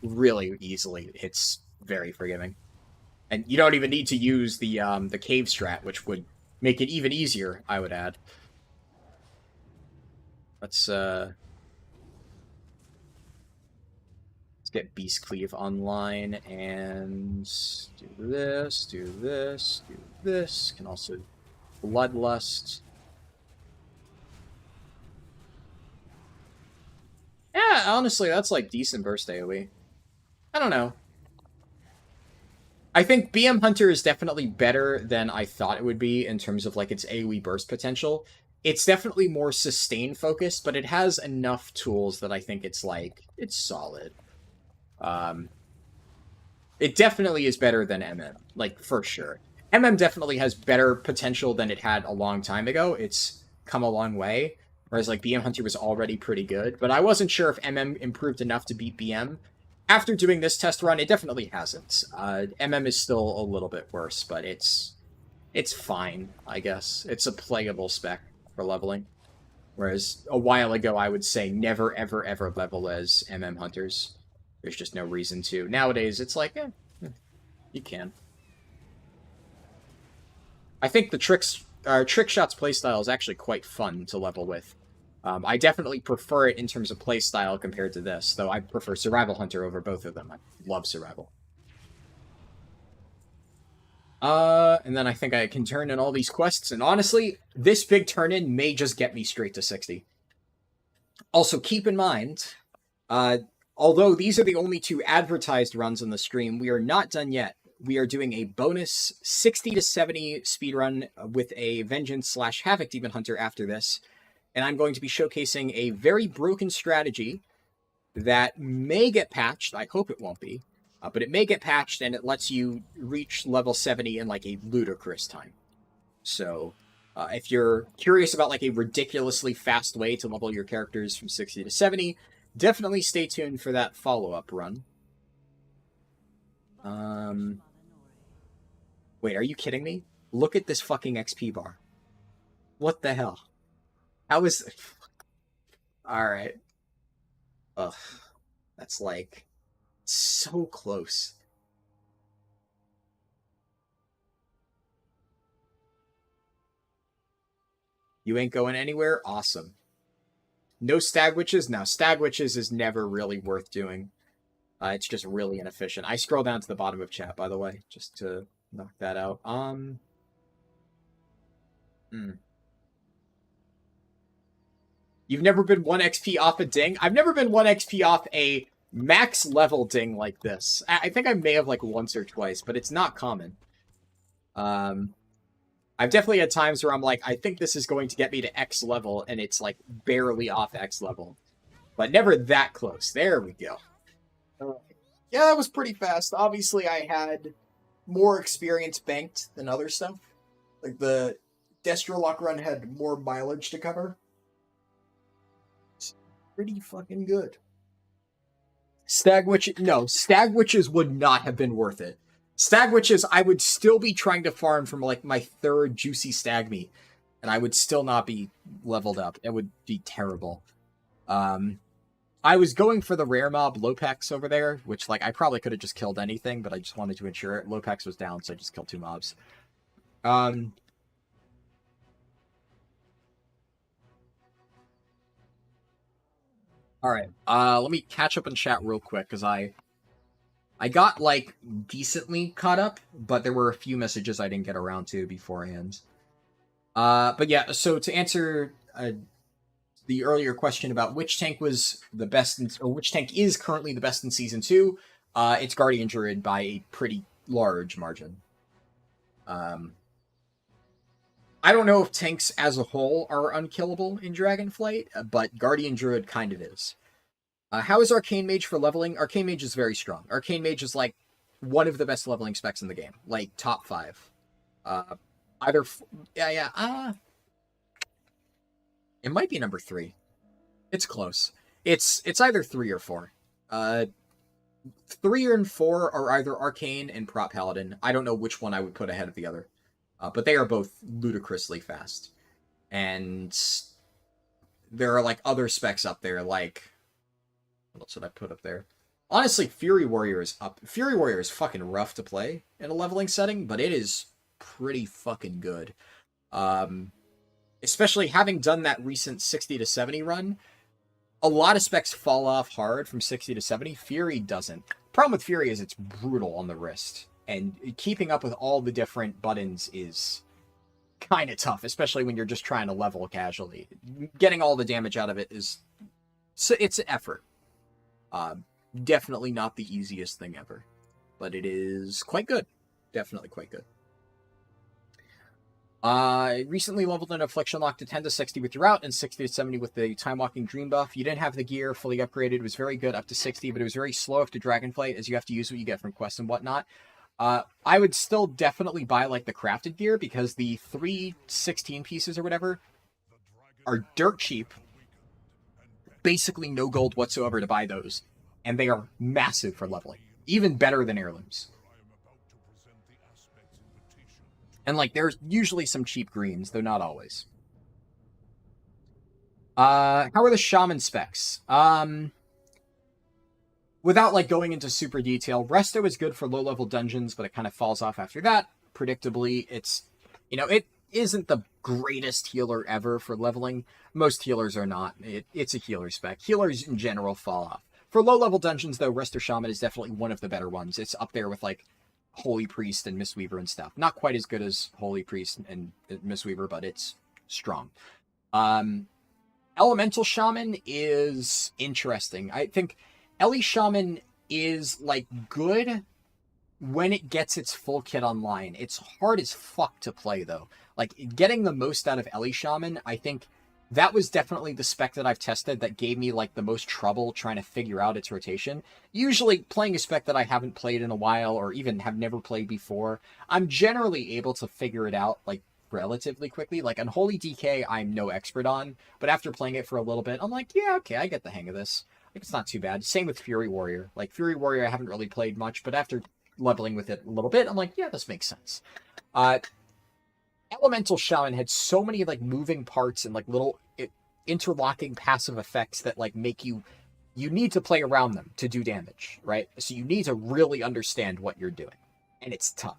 really easily. It's very forgiving. And you don't even need to use the cave strat, which would make it even easier, I would add. Let's get Beast Cleave online and do this, do this, do this. Can also Bloodlust. Yeah, honestly, that's like decent burst AoE. I don't know. I think BM Hunter is definitely better than I thought it would be in terms of like its AoE burst potential. It's definitely more sustain focused, but it has enough tools that I think it's like, it's solid. It definitely is better than MM, like, for sure. MM definitely has better potential than it had a long time ago. It's come a long way, whereas, like, BM Hunter was already pretty good. But I wasn't sure if MM improved enough to beat BM. After doing this test run, it definitely hasn't. MM is still a little bit worse, but it's fine, I guess. It's a playable spec for leveling. Whereas a while ago, I would say never, ever, ever level as MM Hunters. There's just no reason to. Nowadays, it's like, you can. I think the Trick Shot's playstyle is actually quite fun to level with. I definitely prefer it in terms of playstyle compared to this, though I prefer Survival Hunter over both of them. I love Survival. And then I think I can turn in all these quests, and honestly, this big turn-in may just get me straight to 60. Also, keep in mind, although these are the only two advertised runs on the stream, we are not done yet. We are doing a bonus 60 to 70 speedrun with a Vengeance/Havoc Demon Hunter after this, and I'm going to be showcasing a very broken strategy that may get patched. I hope it won't be. But it may get patched, and it lets you reach level 70 in, like, a ludicrous time. So, if you're curious about, like, a ridiculously fast way to level your characters from 60 to 70, definitely stay tuned for that follow-up run. Wait, are you kidding me? Look at this fucking XP bar. What the hell? How is... Alright. Ugh. That's, like... so close. You ain't going anywhere? Awesome. No Stag Witches? No, Stag Witches is never really worth doing. It's just really inefficient. I scroll down to the bottom of chat, by the way, just to knock that out. You've never been 1 XP off a ding? I've never been 1 XP off a max level ding like this. I think I may have like once or twice, but it's not common. I've definitely had times where I'm like, I think this is going to get me to X level, and it's like barely off X level. But never that close. There we go. Yeah, that was pretty fast. Obviously, I had more experience banked than other stuff. Like, the Destro lock run had more mileage to cover. It's pretty fucking good. Stag Witches would not have been worth it. Stag Witches, I would still be trying to farm from, like, my 3rd juicy stag meat, and I would still not be leveled up. It would be terrible. I was going for the rare mob Lopex over there, which, like, I probably could have just killed anything, but I just wanted to ensure it. Lopex was down, so I just killed 2 mobs. Alright, let me catch up in chat real quick, because I got, like, decently caught up, but there were a few messages I didn't get around to beforehand. But yeah, so to answer the earlier question about which tank was the best, or which tank is currently the best in Season 2, it's Guardian Druid by a pretty large margin. I don't know if tanks as a whole are unkillable in Dragonflight, but Guardian Druid kind of is. How is Arcane Mage for leveling? Arcane Mage is very strong. Arcane Mage is like one of the best leveling specs in the game, like top 5. It might be number 3. It's close. It's either 3 or 4. 3 and 4 are either Arcane and Prop Paladin. I don't know which one I would put ahead of the other. But they are both ludicrously fast. And there are like other specs up there, like... What else did I put up there? Honestly, Fury Warrior is up. Fury Warrior is fucking rough to play in a leveling setting, but it is pretty fucking good. Especially having done that recent 60 to 70 run, a lot of specs fall off hard from 60 to 70. Fury doesn't. Problem with Fury is it's brutal on the wrist, and keeping up with all the different buttons is kind of tough, especially when you're just trying to level casually. Getting all the damage out of it is... it's an effort. Definitely not the easiest thing ever, but it is quite good. Definitely quite good. Recently leveled an Affliction Lock to 10 to 60 with your route and 60 to 70 with the Time Walking Dream buff. You didn't have the gear fully upgraded. It was very good up to 60, but it was very slow after Dragonflight, as you have to use what you get from quests and whatnot. I would still definitely buy like the crafted gear, because the 3 16 pieces or whatever are dirt cheap. Basically no gold whatsoever to buy those, and they are massive for leveling. Even better than heirlooms. And like, there's usually some cheap greens, though not always. How are the shaman specs? Without like going into super detail, Resto is good for low-level dungeons, but it kind of falls off after that. Predictably, it's, you know, it isn't the greatest healer ever for leveling. Most healers are not. It's a healer spec. Healers in general fall off. For low-level dungeons, though, Resto Shaman is definitely one of the better ones. It's up there with, like, Holy Priest and Mistweaver and stuff. Not quite as good as Holy Priest and Mistweaver, but it's strong. Elemental Shaman is interesting. I think Ellie Shaman is, like, good when it gets its full kit online. It's hard as fuck to play, though. Like, getting the most out of Ellie Shaman, I think that was definitely the spec that I've tested that gave me, like, the most trouble trying to figure out its rotation. Usually, playing a spec that I haven't played in a while, or even have never played before, I'm generally able to figure it out, like, relatively quickly. Like, Unholy DK, I'm no expert on, but after playing it for a little bit, I'm like, yeah, okay, I get the hang of this. Like, it's not too bad. Same with Fury Warrior. Like, Fury Warrior I haven't really played much, but after leveling with it a little bit, I'm like, yeah, this makes sense. Elemental Shaman had so many, like, moving parts and, like, little interlocking passive effects that, like, make you need to play around them to do damage, right? So you need to really understand what you're doing, and it's tough.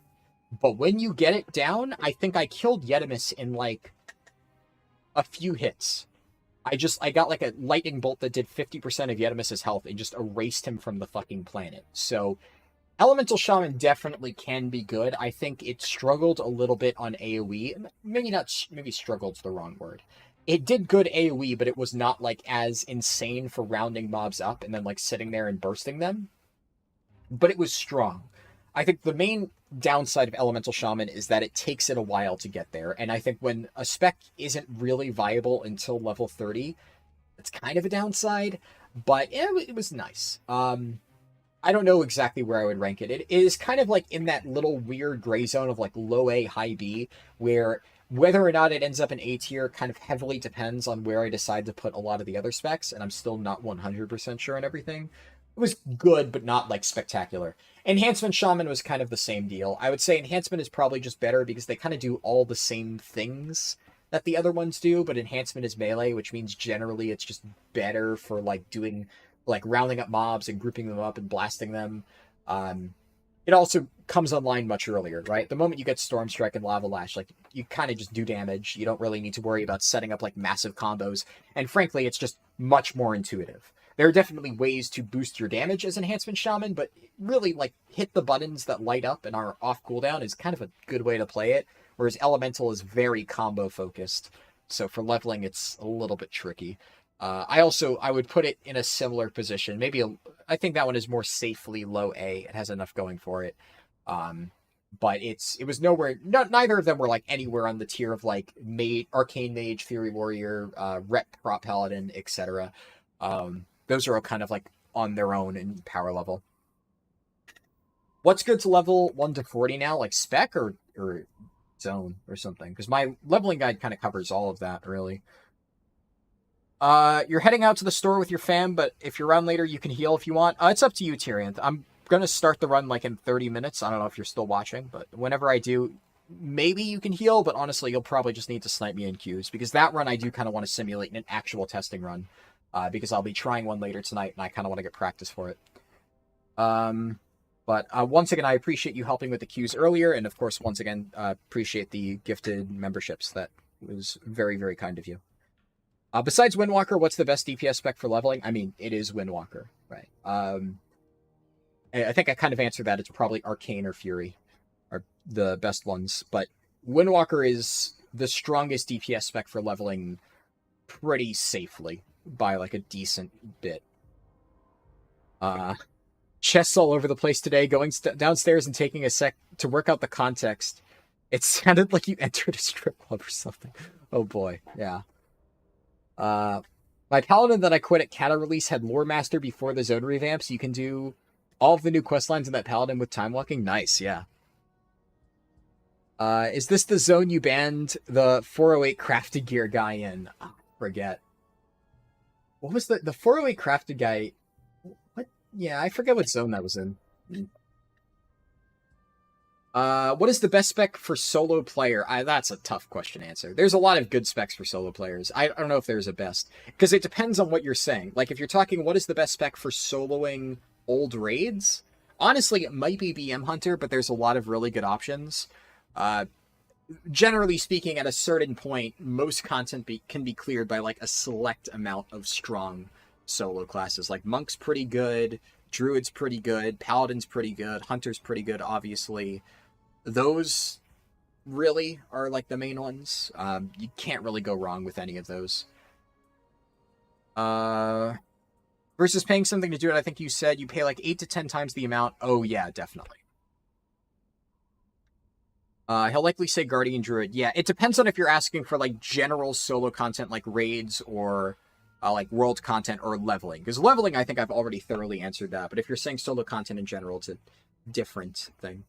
But when you get it down, I think I killed Yetimus in, like, a few hits. I got, like, a lightning bolt that did 50% of Yetimus's health and just erased him from the fucking planet. So Elemental Shaman definitely can be good. I think it struggled a little bit on AoE. Maybe struggled's the wrong word. It did good AoE, but it was not, like, as insane for rounding mobs up and then, like, sitting there and bursting them. But it was strong. I think the main downside of Elemental Shaman is that it takes it a while to get there. And I think when a spec isn't really viable until level 30, it's kind of a downside. But it was nice. I don't know exactly where I would rank it. It is kind of like in that little weird gray zone of like low A, high B, where whether or not it ends up in A tier kind of heavily depends on where I decide to put a lot of the other specs, and I'm still not 100% sure on everything. It was good, but not like spectacular. Enhancement Shaman was kind of the same deal. I would say Enhancement is probably just better because they kind of do all the same things that the other ones do, but Enhancement is melee, which means generally it's just better for like doing like rounding up mobs and grouping them up and blasting them. It also comes online much earlier, right? The moment you get Storm Strike and Lava Lash, like you kind of just do damage. You don't really need to worry about setting up like massive combos. And frankly, it's just much more intuitive. There are definitely ways to boost your damage as Enhancement Shaman, but really like hit the buttons that light up and are off cooldown is kind of a good way to play it. Whereas Elemental is very combo focused. So for leveling, it's a little bit tricky. I would put it in a similar position. I think that one is more safely low A. It has enough going for it. But it was nowhere. Neither of them were like anywhere on the tier of like Arcane Mage, Fury Warrior, Rep Prop Paladin, etc. Those are all kind of like on their own in power level. What's good to level 1 to 40 now? Like spec or zone or something? Because my leveling guide kind of covers all of that, really. You're heading out to the store with your fam, but if you're around later, you can heal if you want. It's up to you, Tyrion. I'm gonna start the run like in 30 minutes. I don't know if you're still watching, but whenever I do, maybe you can heal, but honestly, you'll probably just need to snipe me in queues, because that run I do kind of want to simulate in an actual testing run, because I'll be trying one later tonight, and I kind of want to get practice for it. But once again, I appreciate you helping with the queues earlier, and of course, once again, appreciate the gifted memberships. That was very, very kind of you. Besides Windwalker, what's the best DPS spec for leveling? I mean, it is Windwalker, right? I think I kind of answered that. It's probably Arcane or Fury are the best ones, but Windwalker is the strongest DPS spec for leveling pretty safely by like a decent bit. Chests all over the place today, going downstairs and taking a sec to work out the context. It sounded like you entered a strip club or something. Oh boy, yeah. My Paladin that I quit at Cata release had Lore Master before the zone revamp, so you can do all of the new quest lines in that Paladin with time locking. Nice, yeah. Is this the zone you banned the 408 crafted gear guy in? Oh, forget. What was the 408 crafted guy? What? Yeah, I forget what zone that was in. What is the best spec for solo player? That's a tough question to answer. There's a lot of good specs for solo players. I don't know if there's a best, because it depends on what you're saying. Like, if you're talking what is the best spec for soloing old raids, honestly, it might be BM Hunter, but there's a lot of really good options. Generally speaking, at a certain point, most content can be cleared by, like, a select amount of strong solo classes. Like, Monk's pretty good, Druid's pretty good, Paladin's pretty good, Hunter's pretty good, obviously. Those really are like the main ones. You can't really go wrong with any of those. Versus paying something to do it, I think you said you pay like 8 to 10 times the amount. Oh yeah, definitely. He'll likely say Guardian Druid. Yeah, it depends on if you're asking for like general solo content like raids or like world content or leveling. Because leveling, I think I've already thoroughly answered that. But if you're saying solo content in general, it's a different thing.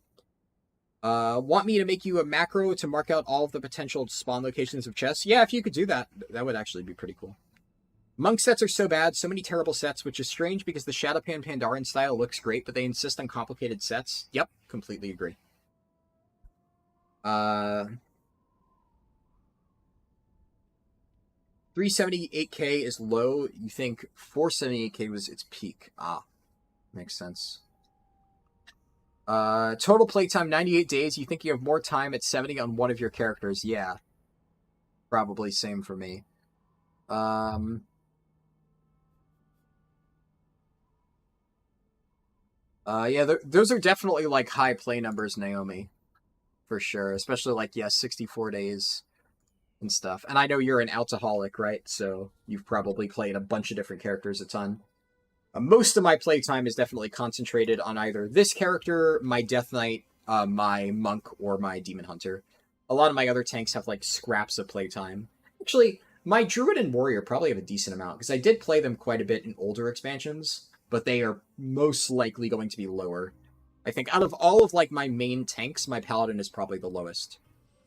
Want me to make you a macro to mark out all of the potential spawn locations of chests? Yeah, if you could do that, that would actually be pretty cool. Monk sets are so bad, so many terrible sets, which is strange because the Shadowpan Pandaren style looks great, but they insist on complicated sets. Yep, completely agree. 378k is low. You think 478k was its peak? Ah, makes sense. Total playtime 98 days. You think you have more time at 70 on one of your characters? Yeah, probably same for me. Yeah, those are definitely like high play numbers, Naomi, for sure. Especially like 64 days and stuff. And I know you're an alcoholic, right? So you've probably played a bunch of different characters a ton. Most of my playtime is definitely concentrated on either this character, my Death Knight, my Monk, or my Demon Hunter. A lot of my other tanks have like scraps of playtime. Actually, my Druid and Warrior probably have a decent amount, because I did play them quite a bit in older expansions, but they are most likely going to be lower. I think out of all of like my main tanks, my Paladin is probably the lowest.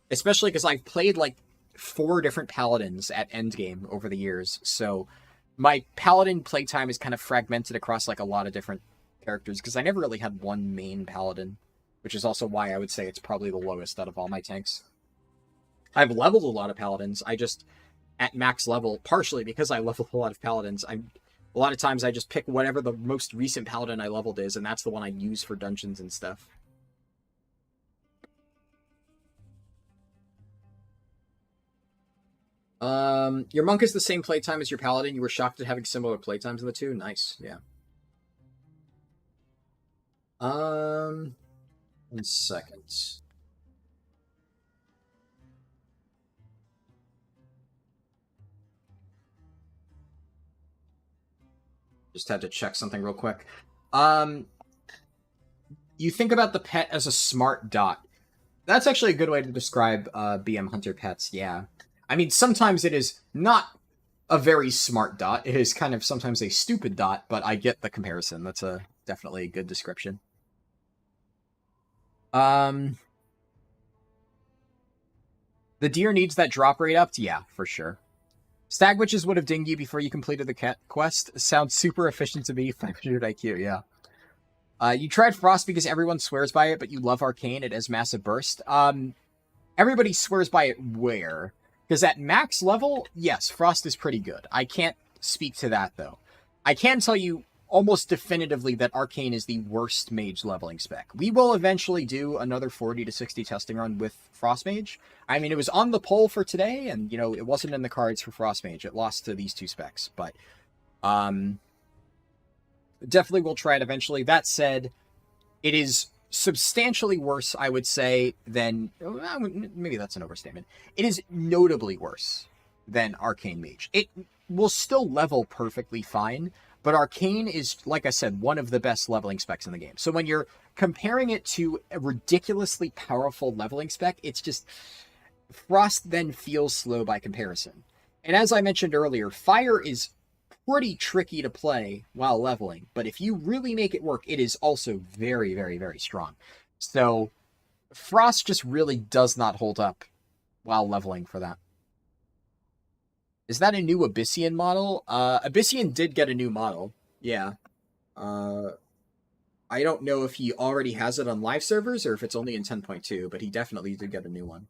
Especially because I've played like 4 different Paladins at endgame over the years, so my Paladin playtime is kind of fragmented across like a lot of different characters, because I never really had one main Paladin, which is also why I would say it's probably the lowest out of all my tanks. I've leveled a lot of Paladins. I just, at max level, partially because I leveled a lot of Paladins, a lot of times I just pick whatever the most recent Paladin I leveled is, and that's the one I use for dungeons and stuff. Your Monk is the same playtime as your Paladin. You were shocked at having similar playtimes in the two? Nice, yeah. 1 second. Just had to check something real quick. You think about the pet as a smart dot. That's actually a good way to describe BM Hunter pets, yeah. I mean, sometimes it is not a very smart dot. It is kind of sometimes a stupid dot, but I get the comparison. That's definitely a good description. The deer needs that drop rate upped? Yeah, for sure. Stag Witches would have dinged you before you completed the quest. Sounds super efficient to me. 500 IQ, yeah. You tried Frost because everyone swears by it, but you love Arcane. It has massive burst. Everybody swears by it where? Because at max level, yes, Frost is pretty good. I can't speak to that, though. I can tell you almost definitively that Arcane is the worst mage leveling spec. We will eventually do another 40 to 60 testing run with Frost Mage. I mean, it was on the poll for today, and, you know, it wasn't in the cards for Frost Mage. It lost to these two specs, but definitely will try it eventually. That said, it is substantially worse, I would say, than... Maybe that's an overstatement. It is notably worse than Arcane Mage. It will still level perfectly fine, but Arcane is, like I said, one of the best leveling specs in the game. So when you're comparing it to a ridiculously powerful leveling spec, it's just... Frost then feels slow by comparison. And as I mentioned earlier, Fire is pretty tricky to play while leveling, but if you really make it work, it is also very, very, very strong. So Frost just really does not hold up while leveling for that. Is that a new Abyssian model? Abyssian did get a new model. Yeah. I don't know if he already has it on live servers or if it's only in 10.2, but he definitely did get a new one.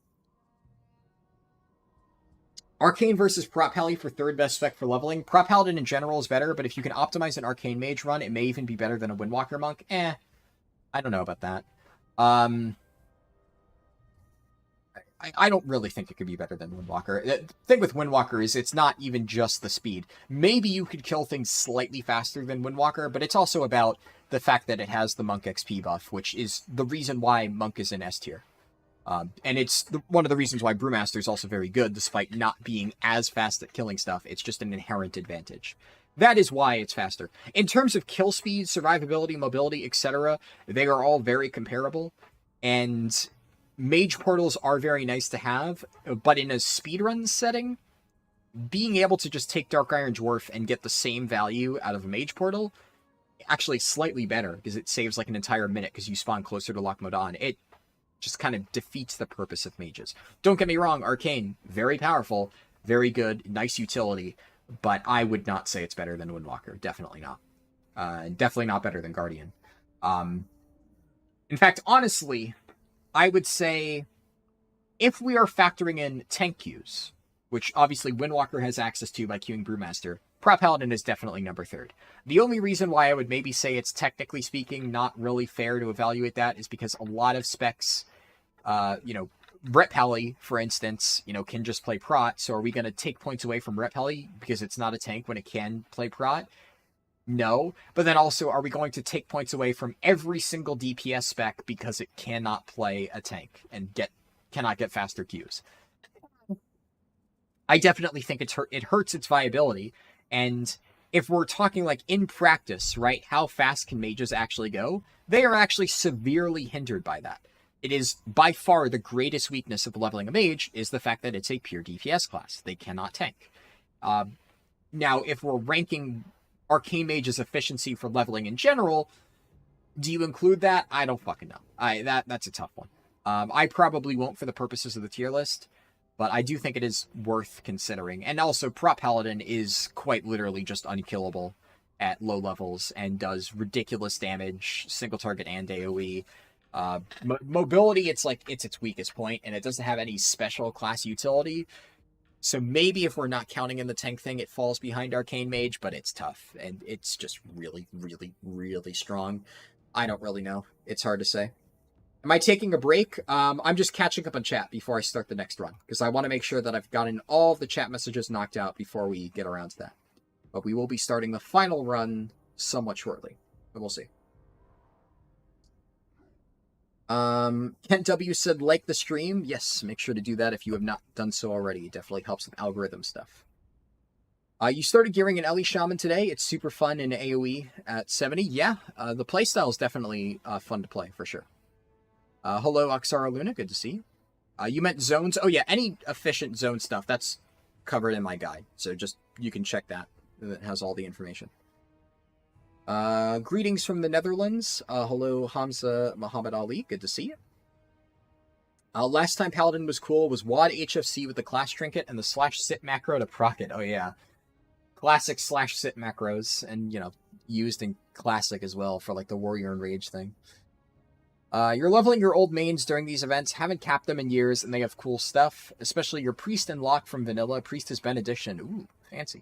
Arcane versus Prop Pally for third best spec for leveling. Prop Paladin in general is better, but if you can optimize an Arcane Mage run, it may even be better than a Windwalker Monk. I don't know about that. I don't really think it could be better than Windwalker. The thing with Windwalker is it's not even just the speed. Maybe you could kill things slightly faster than Windwalker, but it's also about the fact that it has the Monk XP buff, which is the reason why Monk is in S tier. And it's one of the reasons why Brewmaster is also very good, despite not being as fast at killing stuff. It's just an inherent advantage. That is why it's faster. In terms of kill speed, survivability, mobility, etc., they are all very comparable. And Mage portals are very nice to have, but in a speedrun setting, being able to just take Dark Iron Dwarf and get the same value out of a Mage portal, actually slightly better, because it saves like an entire minute because you spawn closer to Loch Modan. It just kind of defeats the purpose of mages. Don't get me wrong, Arcane, very powerful, very good, nice utility, but I would not say it's better than Windwalker. Definitely not. Definitely not better than Guardian. In fact, honestly, I would say if we are factoring in tank queues, which obviously Windwalker has access to by queuing Brewmaster, Prop Paladin is definitely number 3rd. The only reason why I would maybe say it's technically speaking not really fair to evaluate that is because a lot of specs, Brett Pally, for instance, can just play Prot. So are we going to take points away from Brett Pally because it's not a tank when it can play Prot? No. But then also, are we going to take points away from every single DPS spec because it cannot play a tank and cannot get faster queues? I definitely think it hurts its viability. And if we're talking like in practice, right, how fast can mages actually go? They are actually severely hindered by that. It is by far the greatest weakness of leveling a mage is the fact that it's a pure DPS class. They cannot tank. Now, if we're ranking Arcane Mage's efficiency for leveling in general, do you include that? I don't fucking know. That's a tough one. I probably won't for the purposes of the tier list, but I do think it is worth considering. And also, Prop Paladin is quite literally just unkillable at low levels and does ridiculous damage, single target and AoE. Mobility, it's its weakest point, and it doesn't have any special class utility. So maybe if we're not counting in the tank thing, it falls behind Arcane Mage, but it's tough, and it's just really, really, really strong. I don't really know. It's hard to say. Am I taking a break? I'm just catching up on chat before I start the next run, because I want to make sure that I've gotten all of the chat messages knocked out before we get around to that. But we will be starting the final run somewhat shortly, but we'll see. Kent W said, like the stream. Yes, make sure to do that if you have not done so already. It definitely helps with algorithm stuff. You started gearing an Ellie Shaman today. It's super fun in AoE at 70. Yeah, the playstyle is definitely fun to play, for sure. Hello, Oxara Luna. Good to see you. You meant zones. Oh, yeah, any efficient zone stuff, that's covered in my guide. So just, you can check that. It has all the information. Greetings from the Netherlands. Hello, Hamza Muhammad Ali. Good to see you. Last time Paladin was cool was WAD HFC with the class trinket and the /sit macro to proc it. Oh, yeah. Classic /sit macros, and, you know, used in Classic as well for, like, the Warrior and Rage thing. You're leveling your old mains during these events. Haven't capped them in years, and they have cool stuff. Especially your Priest and Lock from Vanilla. Priestess Benediction. Ooh, fancy.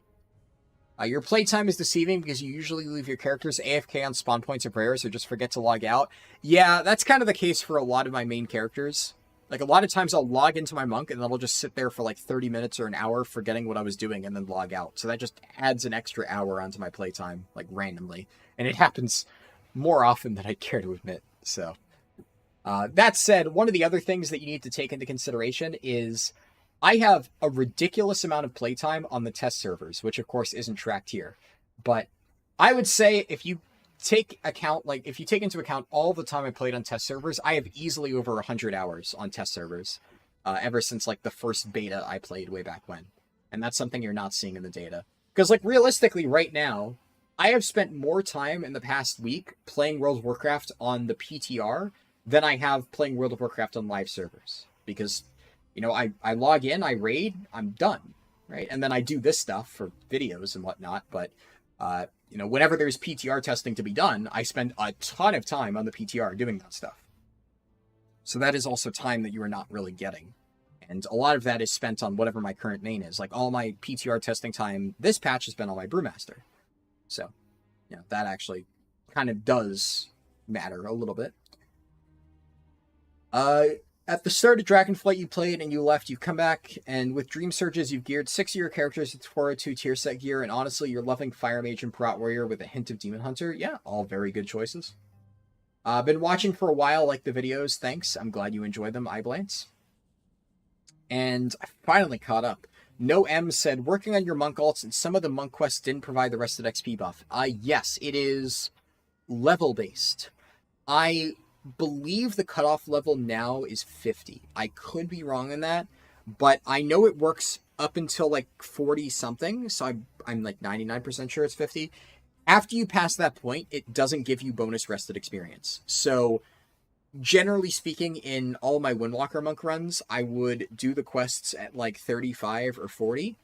Your playtime is deceiving because you usually leave your characters AFK on spawn points of rares or just forget to log out. Yeah, that's kind of the case for a lot of my main characters. Like, a lot of times I'll log into my monk, and then I'll just sit there for, like, 30 minutes or an hour forgetting what I was doing and then log out. So that just adds an extra hour onto my playtime, like, randomly. And it happens more often than I'd care to admit, so... that said, one of the other things that you need to take into consideration is I have a ridiculous amount of playtime on the test servers, which of course isn't tracked here. But I would say if you take into account all the time I played on test servers, I have easily over 100 hours on test servers ever since like the first beta I played way back when. And that's something you're not seeing in the data. Because like realistically right now, I have spent more time in the past week playing World of Warcraft on the PTR than I have playing World of Warcraft on live servers. Because, you know, I log in, I raid, I'm done, right? And then I do this stuff for videos and whatnot, but, you know, whenever there's PTR testing to be done, I spend a ton of time on the PTR doing that stuff. So that is also time that you are not really getting. And a lot of that is spent on whatever my current main is. Like, all my PTR testing time this patch has been on my Brewmaster. So, you know, that actually kind of does matter a little bit. At the start of Dragonflight you played and you left, you've come back, and with Dream Surges you've geared 6 of your characters with 402 tier set gear, and honestly you're loving Fire Mage and Prot Warrior with a hint of Demon Hunter. Yeah, all very good choices. Been watching for a while, like the videos, thanks. I'm glad you enjoy them, Eyeblance. And I finally caught up. No M said, working on your monk alts and some of the monk quests didn't provide the rested XP buff. Yes, it is level based. I believe the cutoff level now is 50. I could be wrong on that, but I know it works up until like 40 something, so I'm like 99% sure it's 50. After you pass that point, it doesn't give you bonus rested experience. So generally speaking, in all my Windwalker monk runs, I would do the quests at like 35 or 40.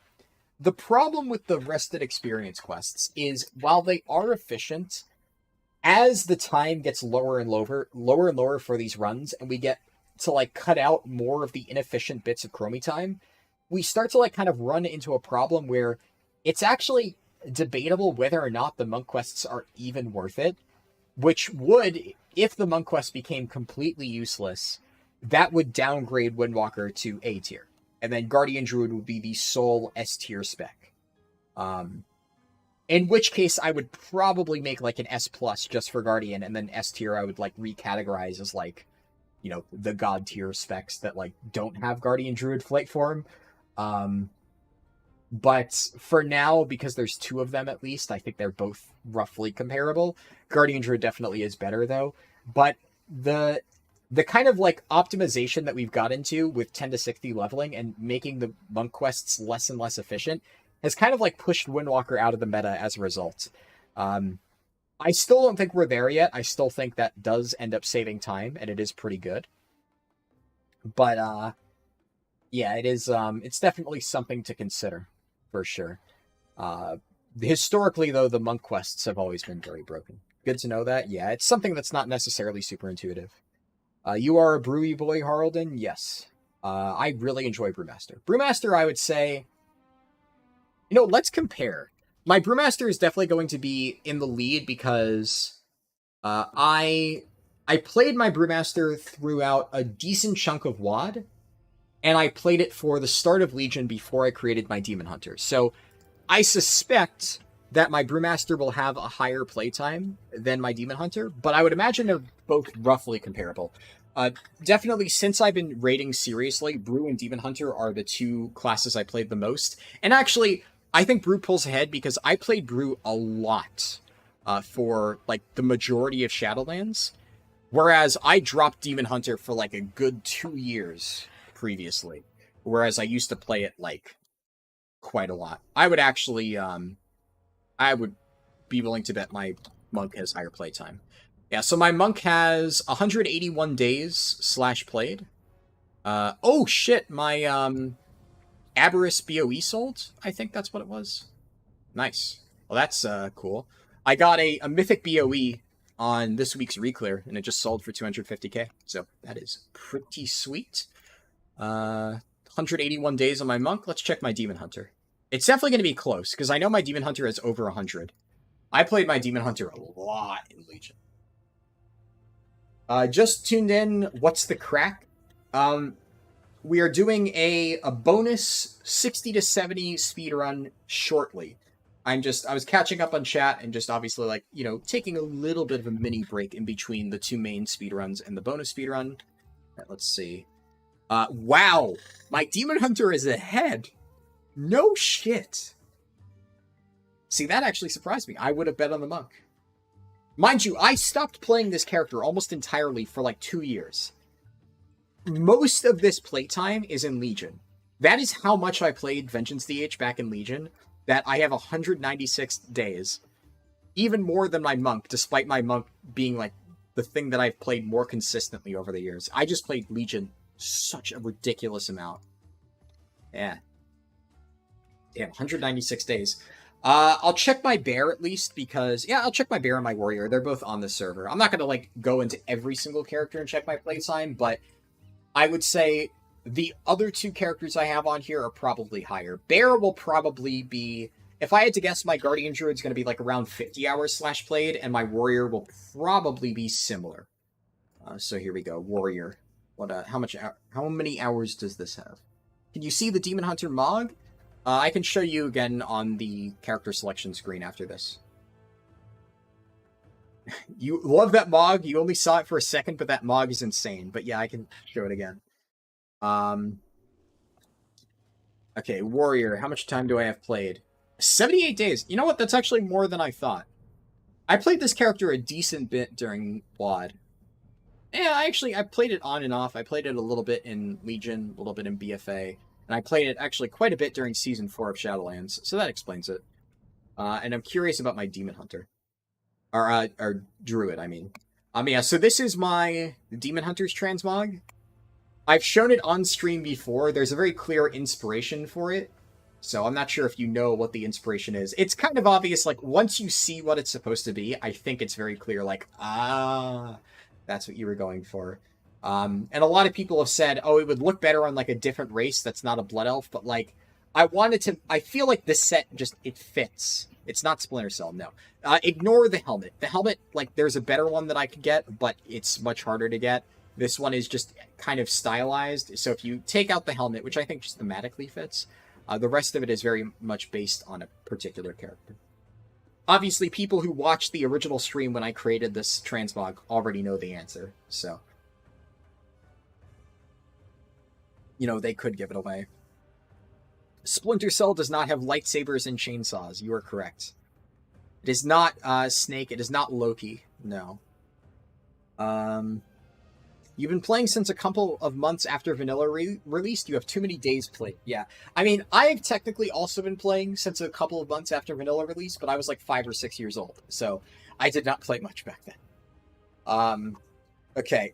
The problem with the rested experience quests is while they are efficient, as the time gets lower and lower for these runs, and we get to like cut out more of the inefficient bits of chromie time, we start to like kind of run into a problem where it's actually debatable whether or not the monk quests are even worth it, which would, if the monk quest became completely useless, that would downgrade Windwalker to A tier, and then Guardian Druid would be the sole S tier spec. In which case, I would probably make, like, an S+ just for Guardian, and then S tier I would, like, recategorize as, like, you know, the God tier specs that, like, don't have Guardian Druid flight form. But for now, because there's 2 of them at least, I think they're both roughly comparable. Guardian Druid definitely is better, though. But the kind of, like, optimization that we've got into with 10 to 60 leveling and making the monk quests less and less efficient has kind of like pushed Windwalker out of the meta as a result. I still don't think we're there yet. I still think that does end up saving time, and it is pretty good. But yeah, it is. It's definitely something to consider for sure. Historically, though, the monk quests have always been very broken. Good to know that. Yeah, it's something that's not necessarily super intuitive. You are a brewy boy, Harldan? Yes. I really enjoy Brewmaster. Brewmaster, I would say, you know, let's compare. My Brewmaster is definitely going to be in the lead because I played my Brewmaster throughout a decent chunk of WoD, and I played it for the start of Legion before I created my Demon Hunter. So I suspect that my Brewmaster will have a higher playtime than my Demon Hunter, but I would imagine they're both roughly comparable. Definitely, since I've been raiding seriously, Brew and Demon Hunter are the 2 classes I played the most. And actually, I think Brew pulls ahead because I played Brew a lot for like the majority of Shadowlands, whereas I dropped Demon Hunter for like a good 2 years previously, whereas I used to play it like quite a lot. I would actually, I would be willing to bet my monk has higher playtime. Yeah, so my monk has 181 days / played. Oh shit, my Aberrus BOE sold? I think that's what it was. Nice. Well, that's cool. I got a mythic BOE on this week's Reclear, and it just sold for 250k. So that is pretty sweet. 181 days on my monk. Let's check my Demon Hunter. It's definitely going to be close, because I know my Demon Hunter has over 100. I played my Demon Hunter a lot in Legion. Just tuned in. What's the crack? We are doing a bonus 60 to 70 speedrun shortly. I was catching up on chat and just obviously like, you know, taking a little bit of a mini break in between the 2 main speedruns and the bonus speedrun. Let's see. Wow! My Demon Hunter is ahead! No shit! See, that actually surprised me. I would have bet on the monk. Mind you, I stopped playing this character almost entirely for like 2 years. Most of this playtime is in Legion. That is how much I played Vengeance DH back in Legion, that I have 196 days. Even more than my monk, despite my monk being like the thing that I've played more consistently over the years. I just played Legion such a ridiculous amount. Yeah. Damn, 196 days. I'll check my bear at least because, yeah, I'll check my bear and my warrior. They're both on the server. I'm not going to, like, go into every single character and check my playtime, but I would say the other 2 characters I have on here are probably higher. Bear will probably be, if I had to guess, my Guardian Druid's going to be, like, around 50 hours / played, and my warrior will probably be similar. So here we go. Warrior. What? How many hours does this have? Can you see the Demon Hunter Mog? I can show you again on the character selection screen after this. You love that Mog. You only saw it for a second, but that Mog is insane. But yeah, I can show it again. Okay, Warrior. How much time do I have played? 78 days. You know what? That's actually more than I thought. I played this character a decent bit during WoD. Yeah, I played it on and off. I played it a little bit in Legion, a little bit in BFA. And I played it actually quite a bit during Season 4 of Shadowlands, so that explains it. And I'm curious about my Demon Hunter. Or Druid, I mean. Yeah, so this is my Demon Hunter's transmog. I've shown it on stream before. There's a very clear inspiration for it. So I'm not sure if you know what the inspiration is. It's kind of obvious, like, once you see what it's supposed to be, I think it's very clear, like, that's what you were going for. And a lot of people have said, oh, it would look better on, like, a different race that's not a Blood Elf, but, like, I feel like this set just, it fits. It's not Splinter Cell, no. Ignore the helmet. The helmet, like, there's a better one that I could get, but it's much harder to get. This one is just kind of stylized, so if you take out the helmet, which I think just thematically fits, the rest of it is very much based on a particular character. Obviously, people who watched the original stream when I created this transmog already know the answer, so... you know, they could give it away. Splinter Cell does not have lightsabers and chainsaws. You are correct. It is not Snake. It is not Loki. No. You've been playing since a couple of months after Vanilla released. You have too many days played. Yeah. I mean, I have technically also been playing since a couple of months after Vanilla released, but I was like 5 or 6 years old. So I did not play much back then. Okay.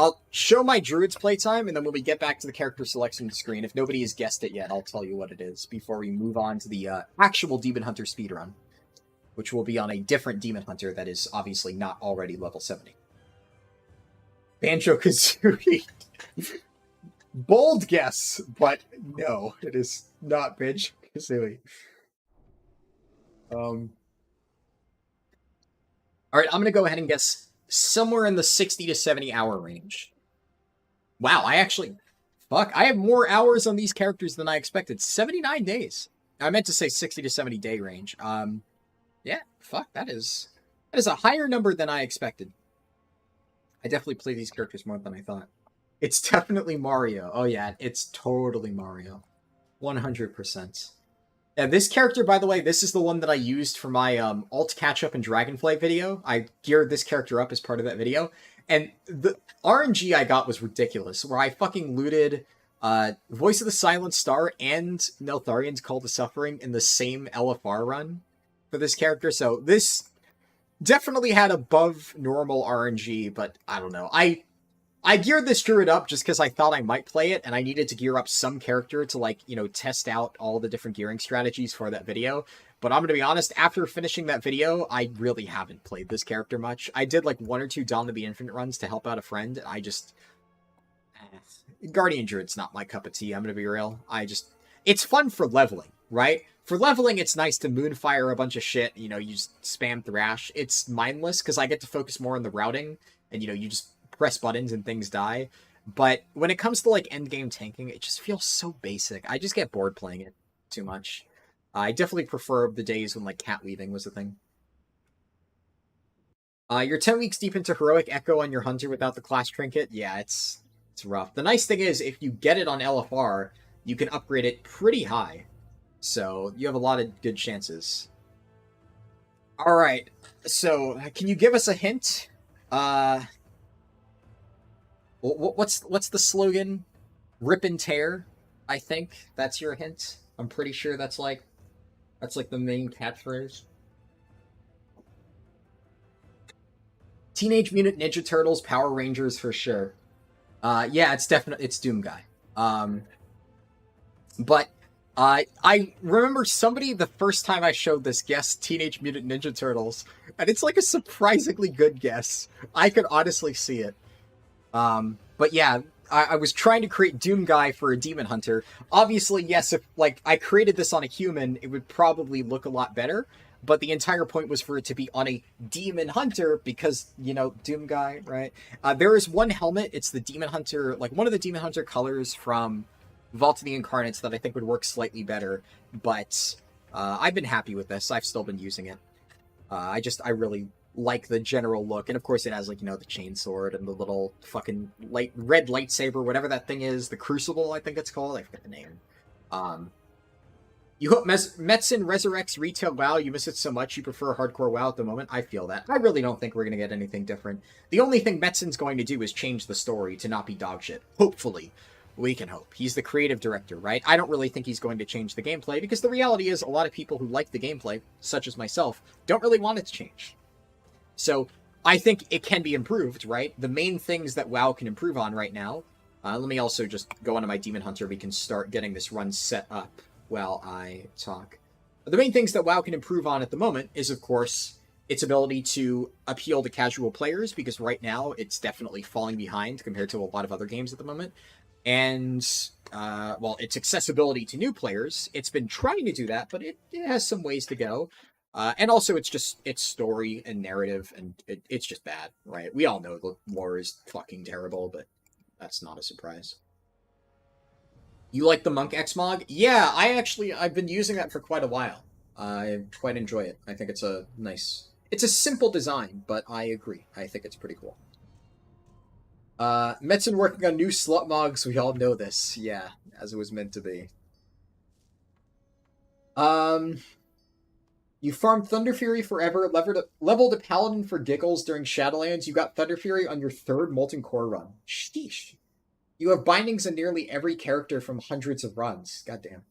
I'll show my Druid's playtime, and then when we get back to the character selection screen, if nobody has guessed it yet, I'll tell you what it is before we move on to the actual Demon Hunter speedrun, which will be on a different Demon Hunter that is obviously not already level 70. Banjo-Kazooie. Bold guess, but no, it is not Banjo-Kazooie. Alright, I'm going to go ahead and guess somewhere in the 60 to 70 hour range. Wow, I have more hours on these characters than I expected. 79 days. I meant to say 60 to 70 day range. Yeah, fuck, that is a higher number than I expected. I definitely play these characters more than I thought. It's definitely Mario. Oh yeah, it's totally Mario. 100%. Yeah, this character, by the way, this is the one that I used for my alt catch-up and Dragonflight video. I geared this character up as part of that video. And the RNG I got was ridiculous, where I fucking looted Voice of the Silent Star and Neltharian's Call to Suffering in the same LFR run for this character. So this definitely had above normal RNG, but I don't know. I geared this Druid up just because I thought I might play it, and I needed to gear up some character to, like, you know, test out all the different gearing strategies for that video. But I'm going to be honest, after finishing that video, I really haven't played this character much. I did, like, 1 or 2 Dawn of the Infinite runs to help out a friend, and I just... Guardian Druid's not my cup of tea, I'm going to be real. It's fun for leveling, right? For leveling, it's nice to moonfire a bunch of shit, you know, you just spam Thrash. It's mindless, because I get to focus more on the routing, and, you know, you just press buttons and things die. But when it comes to, like, endgame tanking, it just feels so basic. I just get bored playing it too much. I definitely prefer the days when, like, cat weaving was a thing. You're 10 weeks deep into Heroic Echo on your Hunter without the class trinket? Yeah, it's rough. The nice thing is, if you get it on LFR, you can upgrade it pretty high. So, you have a lot of good chances. Alright, so, can you give us a hint? What's the slogan? Rip and tear, I think. That's your hint. I'm pretty sure that's like the main catchphrase. Teenage Mutant Ninja Turtles, Power Rangers for sure. Yeah, it's Doom Guy. But I remember somebody the first time I showed this guessed Teenage Mutant Ninja Turtles, and it's like a surprisingly good guess. I could honestly see it. But yeah, I was trying to create Doom Guy for a Demon Hunter. Obviously, yes, if, like, I created this on a human, it would probably look a lot better. But the entire point was for it to be on a Demon Hunter because, you know, Doom Guy, right? There is one helmet, it's the Demon Hunter, like, one of the Demon Hunter colors from Vault of the Incarnates that I think would work slightly better. But I've been happy with this. I've still been using it. I really like the general look, and of course it has, like, you know, the chainsword and the little fucking red lightsaber, whatever that thing is, the Crucible, I think it's called. I forget the name. You hope Metzen resurrects retail WoW. You miss it so much you prefer hardcore WoW at the moment. I feel that. I really don't think we're going to get anything different. The only thing Metzen's going to do is change the story to not be dogshit. Hopefully. We can hope. He's the creative director, right? I don't really think he's going to change the gameplay, because the reality is a lot of people who like the gameplay, such as myself, don't really want it to change. So, I think it can be improved, right? The main things that WoW can improve on right now... let me also just go onto my Demon Hunter. We can start getting this run set up while I talk. The main things that WoW can improve on at the moment is, of course, its ability to appeal to casual players, because right now it's definitely falling behind compared to a lot of other games at the moment. And, well, its accessibility to new players. It's been trying to do that, but it has some ways to go. And also, its story and narrative, and it's just bad, right? We all know the lore is fucking terrible, but that's not a surprise. You like the Monk Xmog? Yeah, I've been using that for quite a while. I quite enjoy it. I think it's a nice... It's a simple design, but I agree. I think it's pretty cool. Metzen working on new slut mogs, we all know this. Yeah, as it was meant to be. You farmed Thunder Fury forever, leveled a Paladin for giggles during Shadowlands, you got Thunder Fury on your 3rd Molten Core run. Sheesh. You have bindings on nearly every character from hundreds of runs. Goddamn.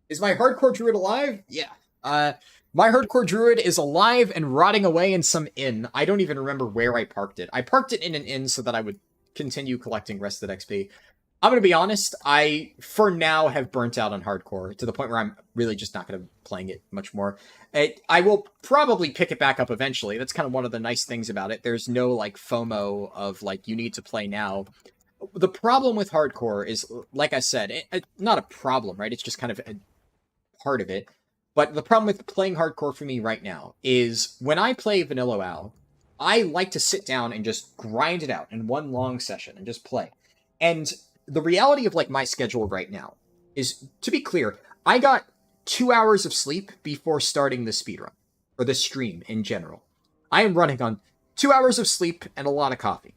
Is my Hardcore Druid alive? Yeah. My Hardcore Druid is alive and rotting away in some inn. I don't even remember where I parked it. I parked it in an inn so that I would continue collecting rested XP. I'm going to be honest, I, for now, have burnt out on Hardcore, to the point where I'm really just not going to be playing it much more. I will probably pick it back up eventually. That's kind of one of the nice things about it. There's no, like, FOMO of, like, you need to play now. The problem with Hardcore is, like I said, not a problem, right? It's just kind of a part of it. But the problem with playing Hardcore for me right now is when I play Vanilla WoW, I like to sit down and just grind it out in one long session and just play. And the reality of, like, my schedule right now is, to be clear, I got 2 hours of sleep before starting the speedrun, or the stream in general. I am running on 2 hours of sleep and a lot of coffee.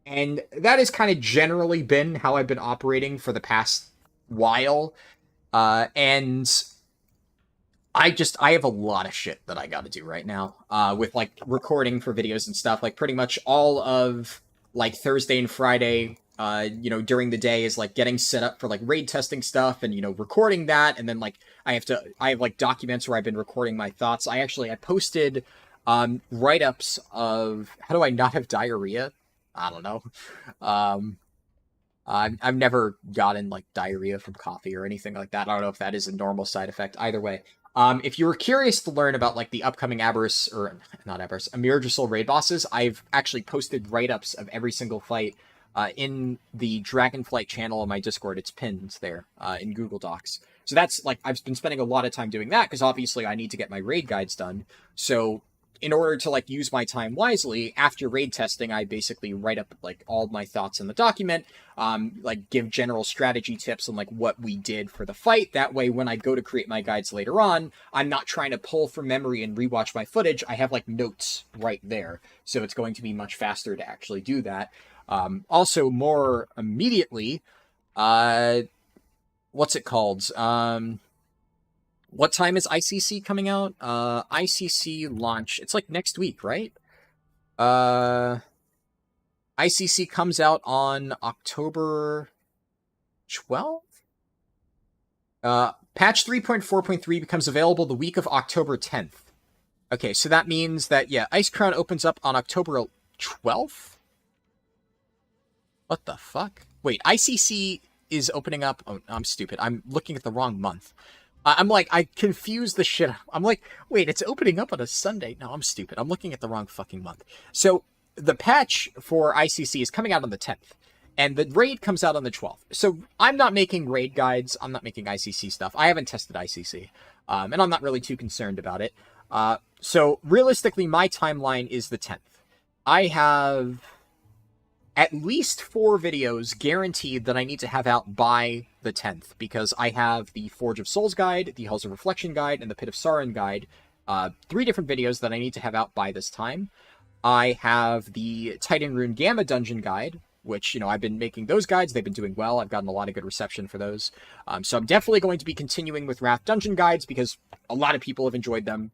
And that has kind of generally been how I've been operating for the past while. And I have a lot of shit that I gotta do right now, with, like, recording for videos and stuff. Like, pretty much all of, like, Thursday and Friday, during the day is, like, getting set up for, like, raid testing stuff and, recording that. And then, like, I have, like, documents where I've been recording my thoughts. I posted, write-ups of, how do I not have diarrhea? I don't know. I've never gotten, like, diarrhea from coffee or anything like that. I don't know if that is a normal side effect. Either way. If you were curious to learn about, like, the upcoming Amirdrassil raid bosses, I've actually posted write-ups of every single fight in the Dragonflight channel on my Discord. It's pinned there in Google Docs. So that's, like, I've been spending a lot of time doing that, because obviously I need to get my raid guides done. So in order to, like, use my time wisely, after raid testing, I basically write up, like, all my thoughts in the document, like, give general strategy tips on, like, what we did for the fight. That way, when I go to create my guides later on, I'm not trying to pull from memory and rewatch my footage. I have, like, notes right there. So it's going to be much faster to actually do that. Also, more immediately, what's it called? What time is ICC coming out? ICC launch. It's like next week, right? ICC comes out on October 12th? Patch 3.4.3 becomes available the week of October 10th. Okay, so that means that, yeah, Ice Crown opens up on October 12th? What the fuck? Wait, ICC is opening up... Oh, I'm stupid. I'm looking at the wrong month. I'm like, I confused the shit. I'm like, wait, it's opening up on a Sunday. No, I'm stupid. I'm looking at the wrong fucking month. So the patch for ICC is coming out on the 10th, and the raid comes out on the 12th. So I'm not making raid guides. I'm not making ICC stuff. I haven't tested ICC, and I'm not really too concerned about it. So realistically, my timeline is the 10th. I have at least 4 videos guaranteed that I need to have out by the 10th, because I have the Forge of Souls guide, the Halls of Reflection guide, and the Pit of Sauron guide. 3 different videos that I need to have out by this time. I have the Titan Rune Gamma Dungeon guide, which, I've been making those guides. They've been doing well. I've gotten a lot of good reception for those. So I'm definitely going to be continuing with Wrath Dungeon guides, because a lot of people have enjoyed them.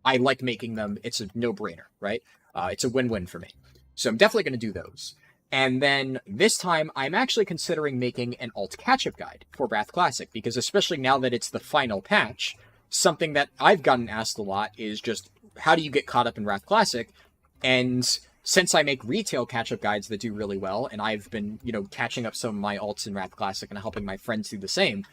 I like making them. It's a no-brainer, right? It's a win-win for me. So I'm definitely going to do those. And then this time, I'm actually considering making an alt catch-up guide for Wrath Classic, because especially now that it's the final patch, something that I've gotten asked a lot is just, how do you get caught up in Wrath Classic? And since I make retail catch-up guides that do really well, and I've been, catching up some of my alts in Wrath Classic and helping my friends do the same,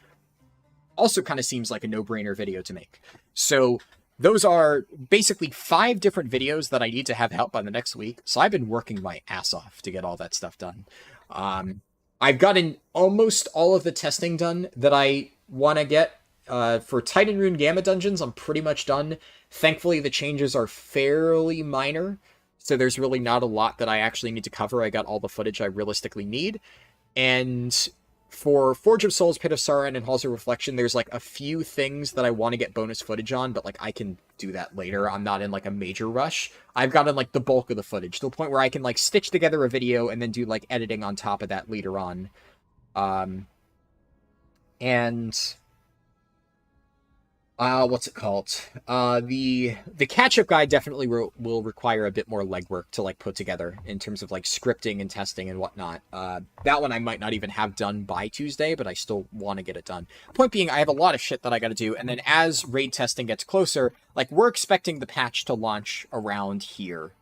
also kind of seems like a no-brainer video to make. So those are basically 5 different videos that I need to have out by the next week. So I've been working my ass off to get all that stuff done. I've gotten almost all of the testing done that I want to get. For Titan Rune Gamma Dungeons, I'm pretty much done. Thankfully, the changes are fairly minor, so there's really not a lot that I actually need to cover. I got all the footage I realistically need. And for Forge of Souls, Pit of Sauron, and Halls of Reflection, there's, like, a few things that I want to get bonus footage on, but, like, I can do that later. I'm not in, like, a major rush. I've gotten, like, the bulk of the footage, to the point where I can, like, stitch together a video and then do, like, editing on top of that later on. What's it called? The catch-up guide definitely will require a bit more legwork to, like, put together in terms of, like, scripting and testing and whatnot. That one I might not even have done by Tuesday, but I still want to get it done. Point being, I have a lot of shit that I gotta do, and then as raid testing gets closer, like, we're expecting the patch to launch around here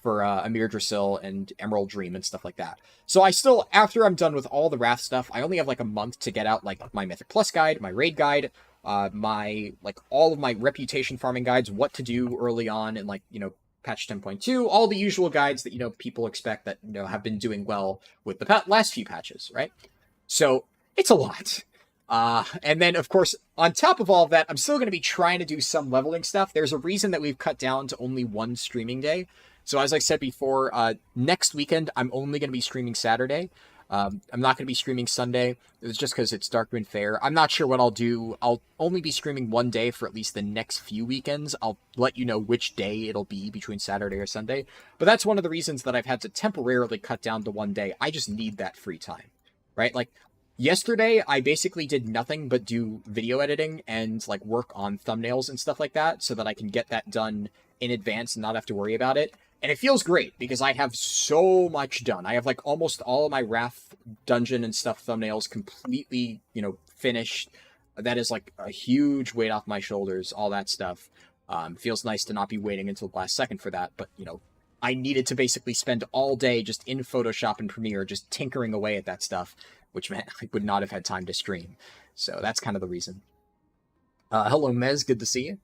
for Amirdrassil and Emerald Dream and stuff like that. So I still, after I'm done with all the Wrath stuff, I only have, like, a month to get out, like, my Mythic Plus guide, my raid guide, all of my reputation farming guides, what to do early on, and, like, patch 10.2, all the usual guides that, people expect that, have been doing well with the last few patches, right? So it's a lot. And then, of course, on top of all of that, I'm still going to be trying to do some leveling stuff. There's a reason that we've cut down to only 1 streaming day. So as I said before, next weekend, I'm only going to be streaming Saturday. I'm not going to be streaming Sunday. It's just because it's Darkwind Fair. I'm not sure what I'll do. I'll only be streaming one day for at least the next few weekends. I'll let you know which day it'll be between Saturday or Sunday. But that's one of the reasons that I've had to temporarily cut down to one day. I just need that free time, right? Like, Yesterday, I basically did nothing but do video editing and like work on thumbnails and stuff like that so that I can get that done in advance and not have to worry about it. And it feels great because I have so much done. I have like almost all of my Wrath dungeon and stuff thumbnails completely, finished. That is like a huge weight off my shoulders, all that stuff. Feels nice to not be waiting until the last second for that, but I needed to basically spend all day just in Photoshop and Premiere just tinkering away at that stuff, which meant I would not have had time to stream. So that's kind of the reason. Hello, Mez. Good to see you.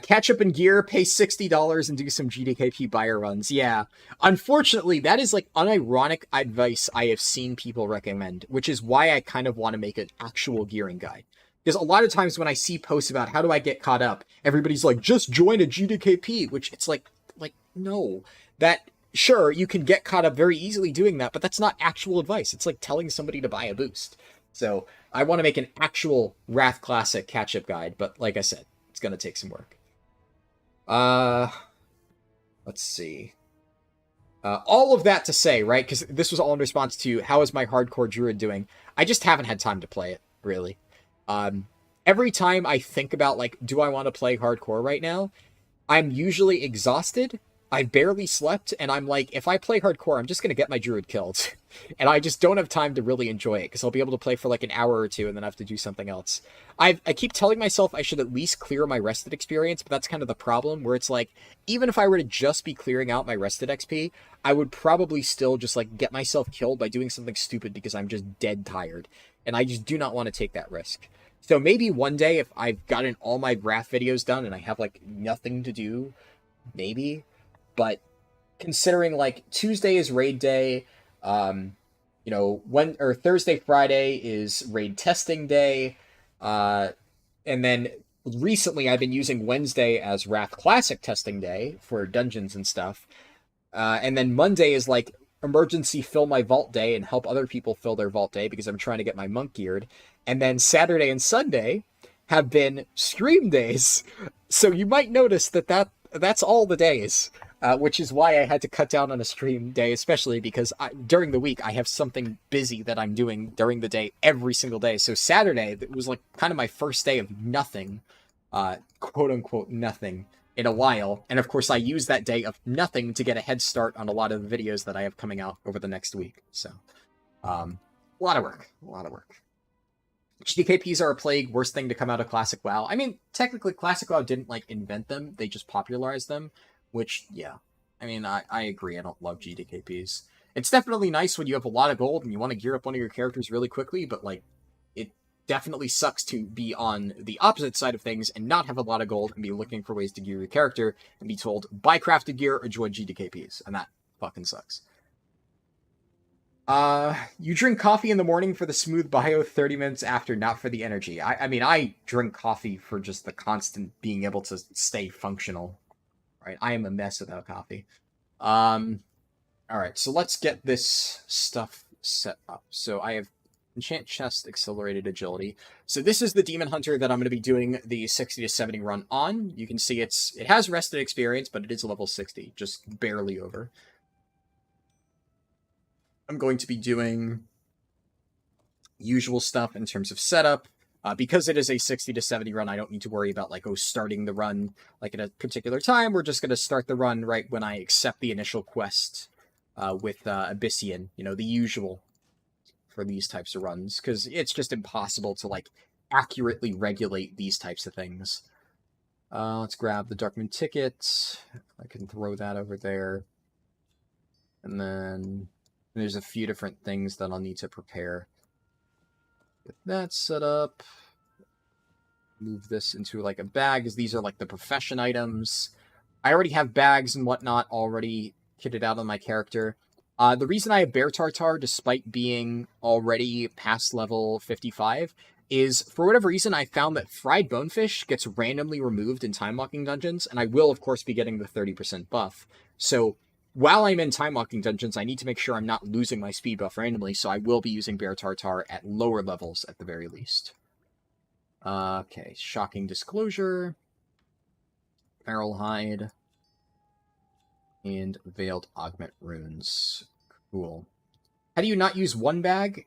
Catch up in gear, pay $60 and do some GDKP buyer runs. Yeah. Unfortunately, that is like unironic advice I have seen people recommend, which is why I kind of want to make an actual gearing guide. Because a lot of times when I see posts about how do I get caught up, everybody's like, just join a GDKP, which it's like, no. That, sure, you can get caught up very easily doing that, but that's not actual advice. It's like telling somebody to buy a boost. So I want to make an actual Wrath Classic catch-up guide, but like I said, it's going to take some work. Let's see. All of that to say, right, because this was all in response to how is my hardcore Druid doing? I just haven't had time to play it, really. Every time I think about, like, do I want to play hardcore right now, I'm usually exhausted, I barely slept, and I'm like, if I play hardcore, I'm just going to get my Druid killed. And I just don't have time to really enjoy it, because I'll be able to play for like an hour or two, and then I have to do something else. I keep telling myself I should at least clear my rested experience, but that's kind of the problem, where it's like, even if I were to just be clearing out my rested XP, I would probably still just like get myself killed by doing something stupid because I'm just dead tired. And I just do not want to take that risk. So maybe one day, if I've gotten all my Wrath videos done and I have like nothing to do, maybe. But considering like Tuesday is raid day, Thursday, Friday is raid testing day, and then recently I've been using Wednesday as Wrath Classic testing day for dungeons and stuff, and then Monday is like emergency fill my vault day and help other people fill their vault day because I'm trying to get my monk geared, and then Saturday and Sunday have been stream days, so you might notice that's all the days. Which is why I had to cut down on a stream day, especially because during the week I have something busy that I'm doing during the day every single day. So Saturday, it was like kind of my first day of nothing, quote unquote nothing, in a while. And of course I use that day of nothing to get a head start on a lot of the videos that I have coming out over the next week. So, a lot of work. GDKPs are a plague, worst thing to come out of Classic WoW. I mean, technically Classic WoW didn't like invent them, they just popularized them. Which, yeah, I mean, I agree. I don't love GDKPs. It's definitely nice when you have a lot of gold and you want to gear up one of your characters really quickly, but, like, it definitely sucks to be on the opposite side of things and not have a lot of gold and be looking for ways to gear your character and be told, buy crafted gear or join GDKPs, and that fucking sucks. You drink coffee in the morning for the smooth bio, 30 minutes after, not for the energy. I mean, I drink coffee for just the constant being able to stay functional. Right, I am a mess without coffee. Alright, so let's get this stuff set up. So I have Enchant Chest, Accelerated Agility. So this is the Demon Hunter that I'm going to be doing the 60 to 70 run on. You can see it has rested experience, but it is level 60, just barely over. I'm going to be doing usual stuff in terms of setup. Because it is a 60 to 70 run, I don't need to worry about, like, starting the run, like, at a particular time. We're just going to start the run right when I accept the initial quest with Abyssian, the usual for these types of runs, because it's just impossible to, like, accurately regulate these types of things. Let's grab the Darkmoon ticket. I can throw that over there. And then there's a few different things that I'll need to prepare. Get that set up. Move this into like a bag, as these are like the profession items. I already have bags and whatnot already kitted out on my character. The reason I have Bear Tartar, despite being already past level 55, is for whatever reason I found that fried bonefish gets randomly removed in time walking dungeons, and I will of course be getting the 30% buff. So while I'm in time walking dungeons, I need to make sure I'm not losing my speed buff randomly, so I will be using Bear Tartar at lower levels at the very least. Okay, Shocking Disclosure, Feral Hide, and Veiled Augment Runes. Cool. How do you not use one bag?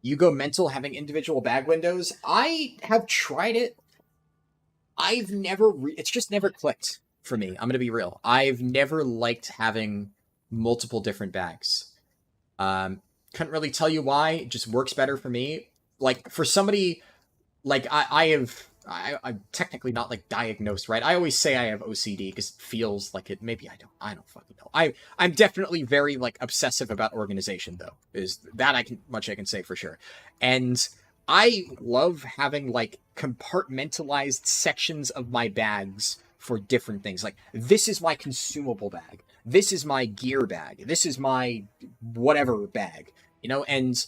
you go mental having individual bag windows. I have tried it. I've never... it's just never clicked for me. I'm going to be real. I've never liked having multiple different bags. Couldn't really tell you why. It just works better for me. Like, for somebody... like, I'm technically not, like, diagnosed, right? I always say I have OCD because it feels like it. Maybe I don't. I don't fucking know. I'm definitely very, like, obsessive about organization, though. Is that I can say for sure. And I love having, like, compartmentalized sections of my bags for different things. Like, this is my consumable bag. This is my gear bag. This is my whatever bag. You know, and...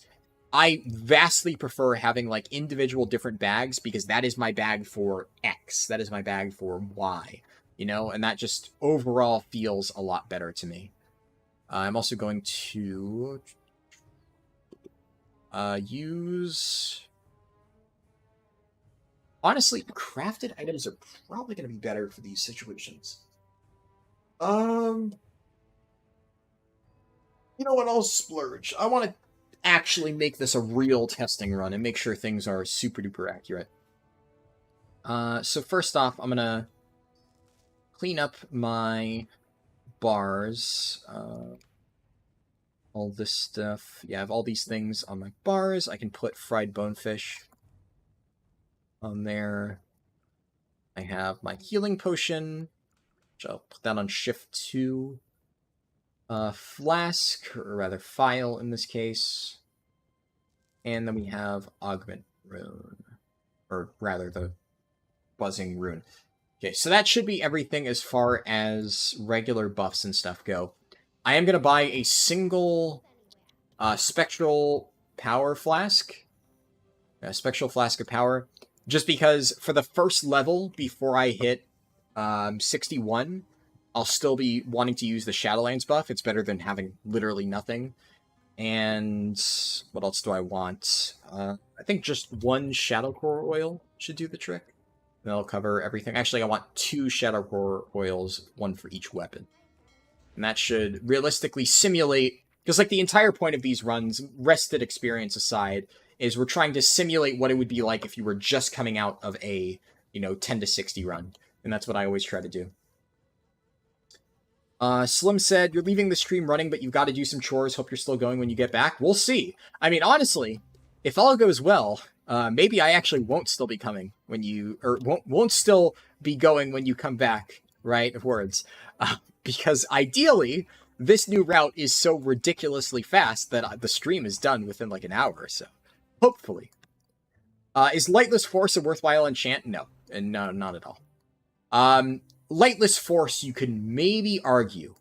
I vastly prefer having, like, individual different bags because that is my bag for X. That is my bag for Y. You know? And that just overall feels a lot better to me. I'm also going to use... honestly, crafted items are probably going to be better for these situations. You know what? I'll splurge. I want to actually make this a real testing run and make sure things are super duper accurate. So first off, I'm gonna clean up my bars. All this stuff. Yeah, I have all these things on my bars. I can put fried bonefish on there. I have my healing potion, which I'll put that on shift 2. Flask, or rather file in this case. And then we have augment rune. Or rather, the buzzing rune. Okay, so that should be everything as far as regular buffs and stuff go. I am going to buy a single spectral power flask. A spectral flask of power. Just because for the first level, before I hit 61... I'll still be wanting to use the Shadowlands buff. It's better than having literally nothing. And what else do I want? I think just one Shadowcore oil should do the trick. That'll cover everything. Actually, I want 2 Shadowcore oils, one for each weapon. And that should realistically simulate... because, like, the entire point of these runs, rested experience aside, is we're trying to simulate what it would be like if you were just coming out of a, 10 to 60 run. And that's what I always try to do. Slim said, you're leaving the stream running, but you've got to do some chores. Hope you're still going when you get back. We'll see. I mean, honestly, if all goes well, maybe I actually won't still be coming when you... or won't still be going when you come back, right? Of words. Because ideally, this new route is so ridiculously fast that the stream is done within like an hour or so. Hopefully. Is Lightless Force a worthwhile enchant? No. No, not at all. Lightless Force, you can maybe argue,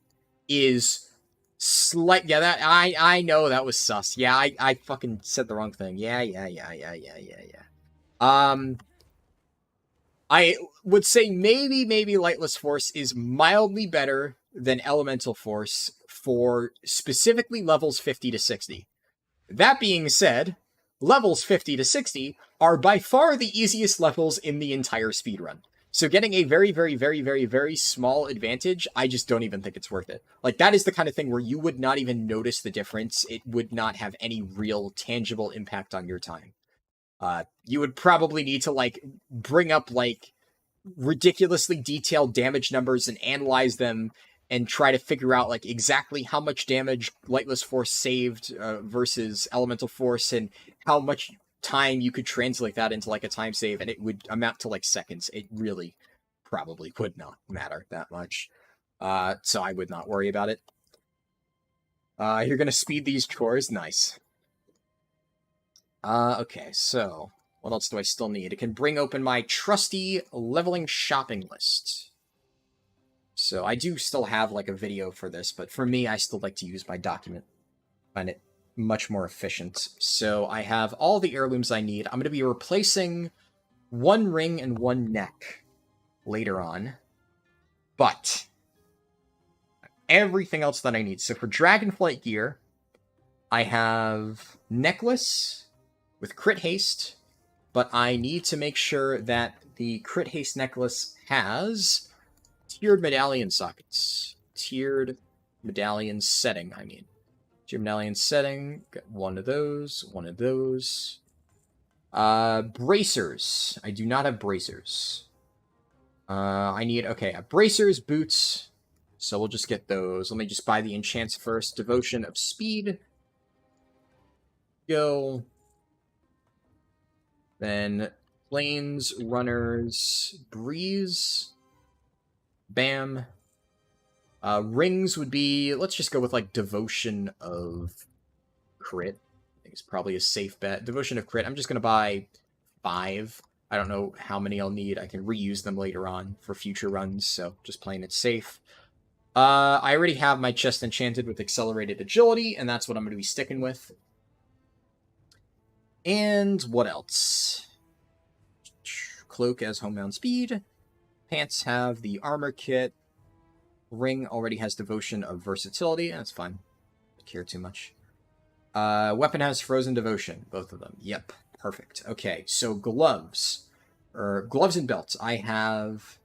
is slight... yeah, that I know that was sus. Yeah, I fucking said the wrong thing. Yeah. I would say maybe Lightless Force is mildly better than Elemental Force for specifically levels 50 to 60. That being said, levels 50 to 60 are by far the easiest levels in the entire speedrun. So getting a very, very, very, very, very small advantage, I just don't even think it's worth it. Like, that is the kind of thing where you would not even notice the difference. It would not have any real tangible impact on your time. You would probably need to, like, bring up, like, ridiculously detailed damage numbers and analyze them and try to figure out, like, exactly how much damage Lightless Force saved versus Elemental Force and how much time you could translate that into like a time save, and it would amount to like seconds. It really probably would not matter that much. So I would not worry about it. You're gonna speed these chores? Nice. Okay, so what else do I still need? It can bring open my trusty leveling shopping list. So I do still have like a video for this, but for me, I still like to use my document. Find it much more efficient. So I have all the heirlooms I need. I'm going to be replacing 1 ring and 1 neck later on. But everything else that I need. So for Dragonflight gear, I have necklace with crit haste, but I need to make sure that the crit haste necklace has tiered medallion sockets. Tiered medallion setting, I mean. Medallion setting. Got one of those. One of those. Bracers. I do not have bracers. I need... Okay, bracers, boots. So we'll just get those. Let me just buy the enchants first. Devotion of Speed. Go. Then Plains, Runners, Breeze. Bam. Rings would be... Let's just go with, like, Devotion of Crit. I think it's probably a safe bet. Devotion of Crit. I'm just going to buy 5. I don't know how many I'll need. I can reuse them later on for future runs, so just playing it safe. I already have my chest enchanted with Accelerated Agility, and that's what I'm going to be sticking with. And what else? Cloak as homebound speed. Pants have the armor kit. Ring already has Devotion of Versatility. That's fine. Don't care too much. Weapon has Frozen Devotion. Both of them. Yep. Perfect. Okay, so gloves. Gloves and belts. I have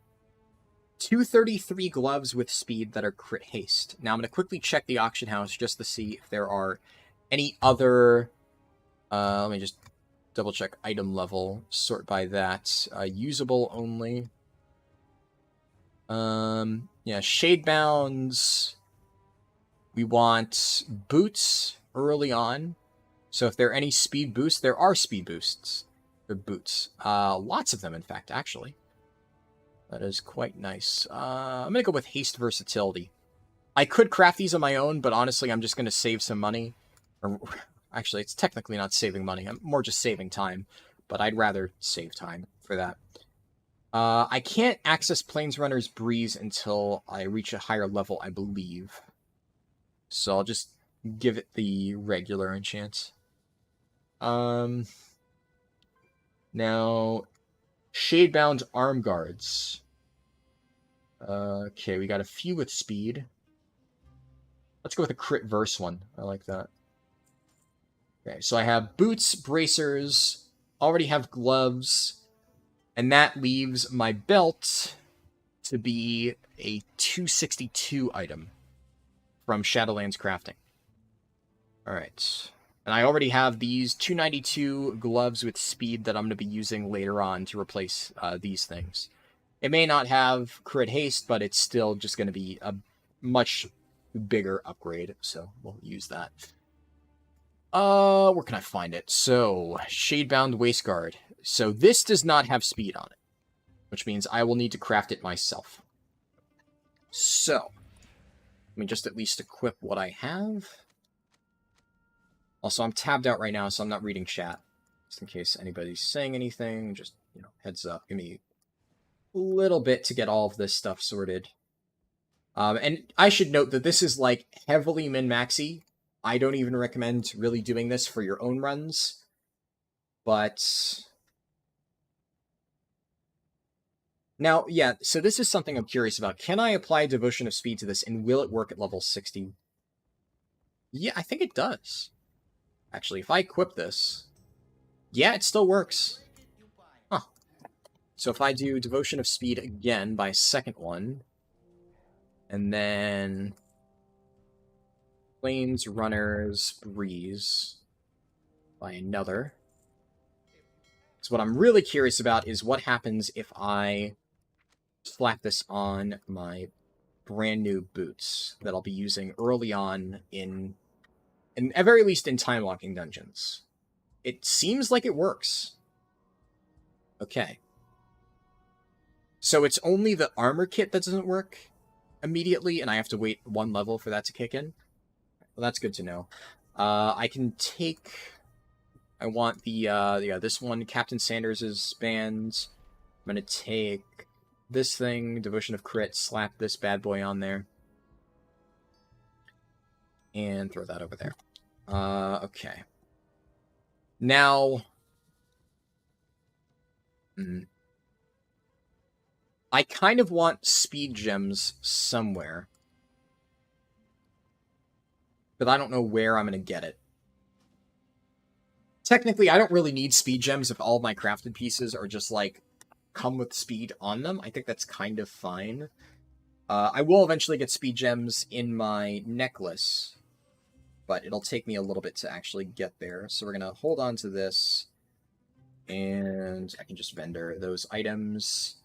233 gloves with speed that are crit haste. Now I'm going to quickly check the auction house just to see if there are any other... let me just double check item level. Sort by that. Usable only. Yeah, Shadebounds. We want boots early on. So if there are any speed boosts, there are speed boosts. They're boots. Lots of them, in fact, actually. That is quite nice. I'm going to go with haste versatility. I could craft these on my own, but honestly, I'm just going to save some money. Or, actually, it's technically not saving money. I'm more just saving time. But I'd rather save time for that. I can't access Planesrunner's Breeze until I reach a higher level, I believe. So I'll just give it the regular enchant. Now, Shadebound Arm Guards. Okay, we got a few with speed. Let's go with a crit verse one. I like that. Okay, so I have boots, bracers, already have gloves, and that leaves my belt to be a 262 item from Shadowlands Crafting. Alright. And I already have these 292 gloves with speed that I'm going to be using later on to replace these things. It may not have crit haste, but it's still just going to be a much bigger upgrade, so we'll use that. Where can I find it? So, Shadebound Waistguard. So this does not have speed on it, which means I will need to craft it myself. So, let me just at least equip what I have. Also, I'm tabbed out right now, so I'm not reading chat. Just in case anybody's saying anything, just, you know, heads up. Give me a little bit to get all of this stuff sorted. And I should note that this is, like, heavily min-maxy. I don't even recommend really doing this for your own runs. But... Now, yeah, so this is something I'm curious about. Can I apply Devotion of Speed to this, and will it work at level 60? Yeah, I think it does. Actually, if I equip this... Yeah, it still works. Huh. So if I do Devotion of Speed again by a second one, and then... Plains, Runners, Breeze by another. So what I'm really curious about is what happens if I slap this on my brand new boots that I'll be using early on in at very least in time locking dungeons. It seems like it works. Okay. So it's only the armor kit that doesn't work immediately, and I have to wait one level for that to kick in. Well, that's good to know. I can take... I want the, yeah, this one, Captain Sanders' bands. I'm going to take this thing, Devotion of Crit, slap this bad boy on there. And throw that over there. Okay. Now... I kind of want speed gems somewhere. But I don't know where I'm going to get it. Technically, I don't really need speed gems if all of my crafted pieces are just, like, come with speed on them. I think that's kind of fine. I will eventually get speed gems in my necklace. but it'll take me a little bit to actually get there. So we're going to hold on to this, and I can just vendor those items.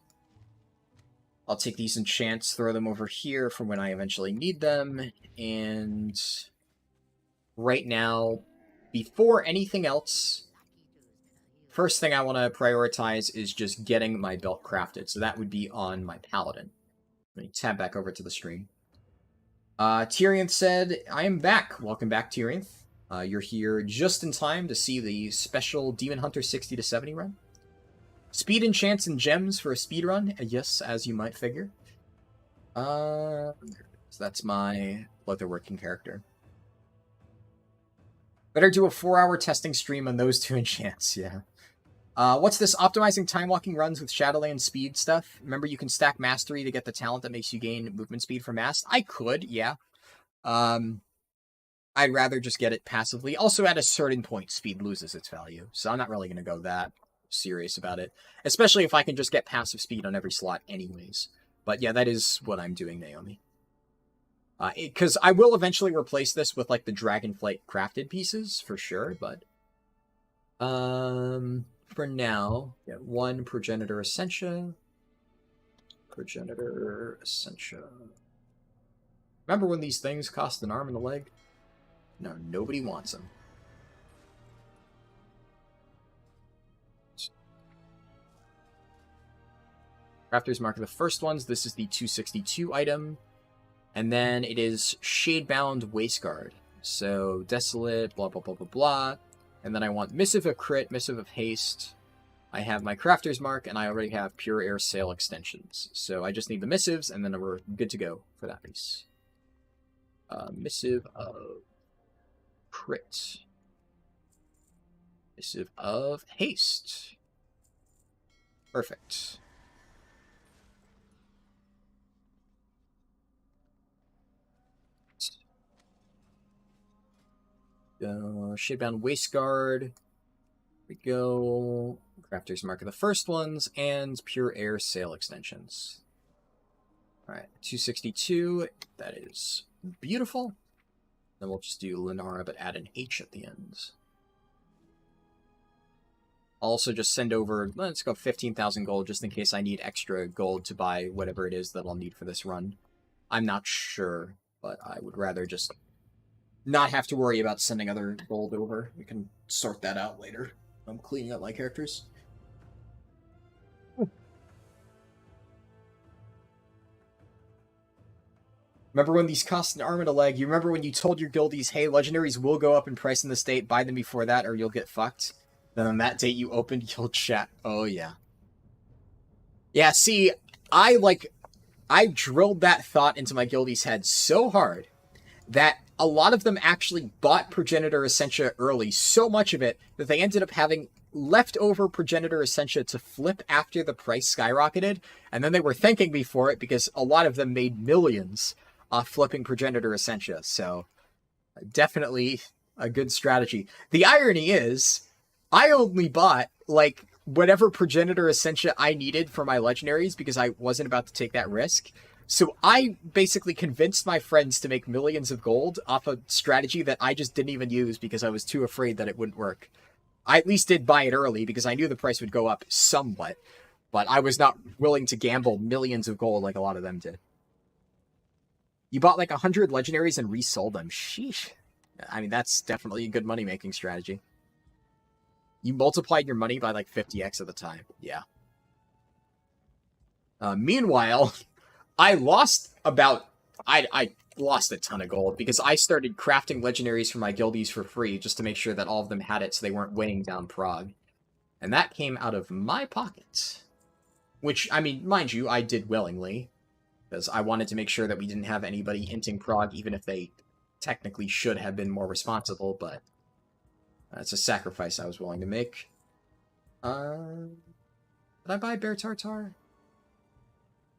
I'll take these enchants, throw them over here for when I eventually need them, and right now, before anything else, first thing I want to prioritize is just getting my belt crafted, so that would be on my Paladin. Let me tab back over to the stream. Tyrion said, I am back. Welcome back, Tyrion. You're here just in time to see the special Demon Hunter 60 to 70 run. Speed enchants and gems for a speed run. Yes, as you might figure. So that's my leatherworking character. Better do a 4-hour testing stream on those two enchants, yeah. What's this optimizing time walking runs with Shadowland speed stuff? Remember, you can stack mastery to get the talent that makes you gain movement speed from Mast? I could, yeah. I'd rather just get it passively. Also, at a certain point, speed loses its value, so I'm not really going to go that serious about it. Especially if I can just get passive speed on every slot anyways. But yeah, that is what I'm doing, Naomi. Because I will eventually replace this with, like, the Dragonflight crafted pieces, for sure, but... for now, get 1 Progenitor Essentia. Progenitor Essentia. Remember when these things cost an arm and a leg? No, nobody wants them. Crafter's Mark of the first ones. This is the 262 item. And then it is Shadebound Wasteguard. So, Desolate, blah, blah, blah, blah, blah. And then I want Missive of Crit, Missive of Haste. I have my Crafter's Mark, and I already have Pure Air Sail extensions. So I just need the Missives, and then we're good to go for that piece. Missive of Crit. Missive of Haste. Perfect. Shadebound Wasteguard. Here we go. Crafter's Mark of the first ones, and Pure Air Sail extensions. Alright, 262. That is beautiful. Then we'll just do Linara, but add an H at the end. I'll also just send over, let's go 15,000 gold, just in case I need extra gold to buy whatever it is that I'll need for this run. I'm not sure, but I would rather just not have to worry about sending other gold over. We can sort that out later. I'm cleaning up my characters. Remember when these cost an arm and a leg? You remember when you told your guildies, hey, legendaries will go up in price in this date, buy them before that or you'll get fucked? Then on that date you opened, you'll chat. Oh, yeah. Yeah, see, I drilled that thought into my guildies' head so hard that a lot of them actually bought Progenitor Essentia early, so much of it, that they ended up having leftover Progenitor Essentia to flip after the price skyrocketed, and then they were thanking me for it because a lot of them made millions off flipping Progenitor Essentia, so definitely a good strategy. The irony is, I only bought, like, whatever Progenitor Essentia I needed for my legendaries because I wasn't about to take that risk. So I basically convinced my friends to make millions of gold off a strategy that I just didn't even use because I was too afraid that it wouldn't work. I at least did buy it early because I knew the price would go up somewhat, but I was not willing to gamble millions of gold like a lot of them did. You bought like 100 legendaries and resold them. Sheesh. I mean, that's definitely a good money-making strategy. You multiplied your money by like 50x at the time. Yeah. Meanwhile, I lost about... I lost a ton of gold because I started crafting legendaries for my guildies for free just to make sure that all of them had it so they weren't weighing down prog. And that came out of my pockets. Which, I mean, mind you, I did willingly. Because I wanted to make sure that we didn't have anybody hinting prog, even if they technically should have been more responsible, but that's a sacrifice I was willing to make. Did I buy Bear Tartar?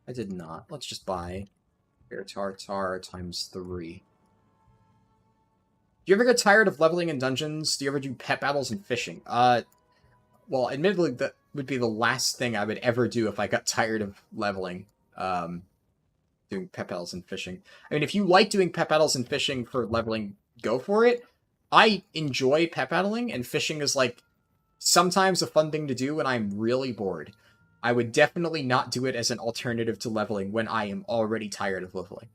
I did not. Let's just buy Bear Tartar times 3. Do you ever get tired of leveling in dungeons? Do you ever do pet battles and fishing? Well, admittedly, that would be the last thing I would ever do if I got tired of leveling. Doing pet battles and fishing. I mean, if you like doing pet battles and fishing for leveling, go for it. I enjoy pet battling, and fishing is, like, sometimes a fun thing to do when I'm really bored. I would definitely not do it as an alternative to leveling when I am already tired of leveling.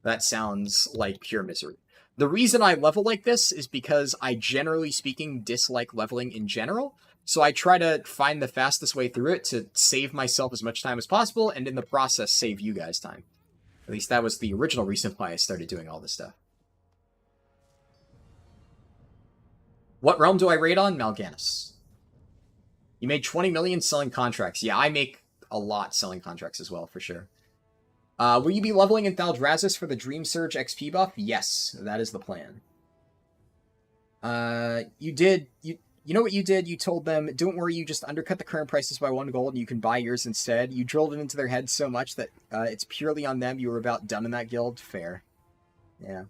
That sounds like pure misery. The reason I level like this is because I, generally speaking, dislike leveling in general, so I try to find the fastest way through it to save myself as much time as possible, and in the process, save you guys time. At least that was the original reason why I started doing all this stuff. What realm do I raid on? Mal'Ganis. You made 20 million selling contracts. Yeah, I make a lot selling contracts as well, for sure. Will you be leveling in Thaldraszus for the Dream Surge XP buff? Yes, that is the plan. You know what you did? You told them, don't worry, you just undercut the current prices by 1 gold and you can buy yours instead. You drilled it into their heads so much that it's purely on them. You were about done in that guild. Fair. Yeah.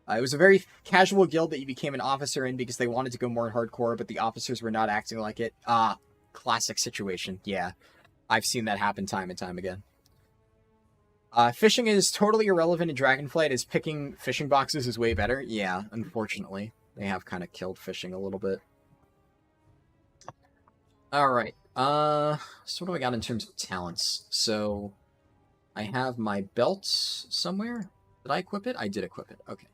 It was a very casual guild that you became an officer in because they wanted to go more hardcore, but the officers were not acting like it. Classic situation. Yeah. I've seen that happen time and time again. Fishing is totally irrelevant in Dragonflight, as picking fishing boxes is way better. Yeah, unfortunately. They have kind of killed fishing a little bit. Alright. So what do I got in terms of talents? So, I have my belt somewhere. Did I equip it? I did equip it. Okay.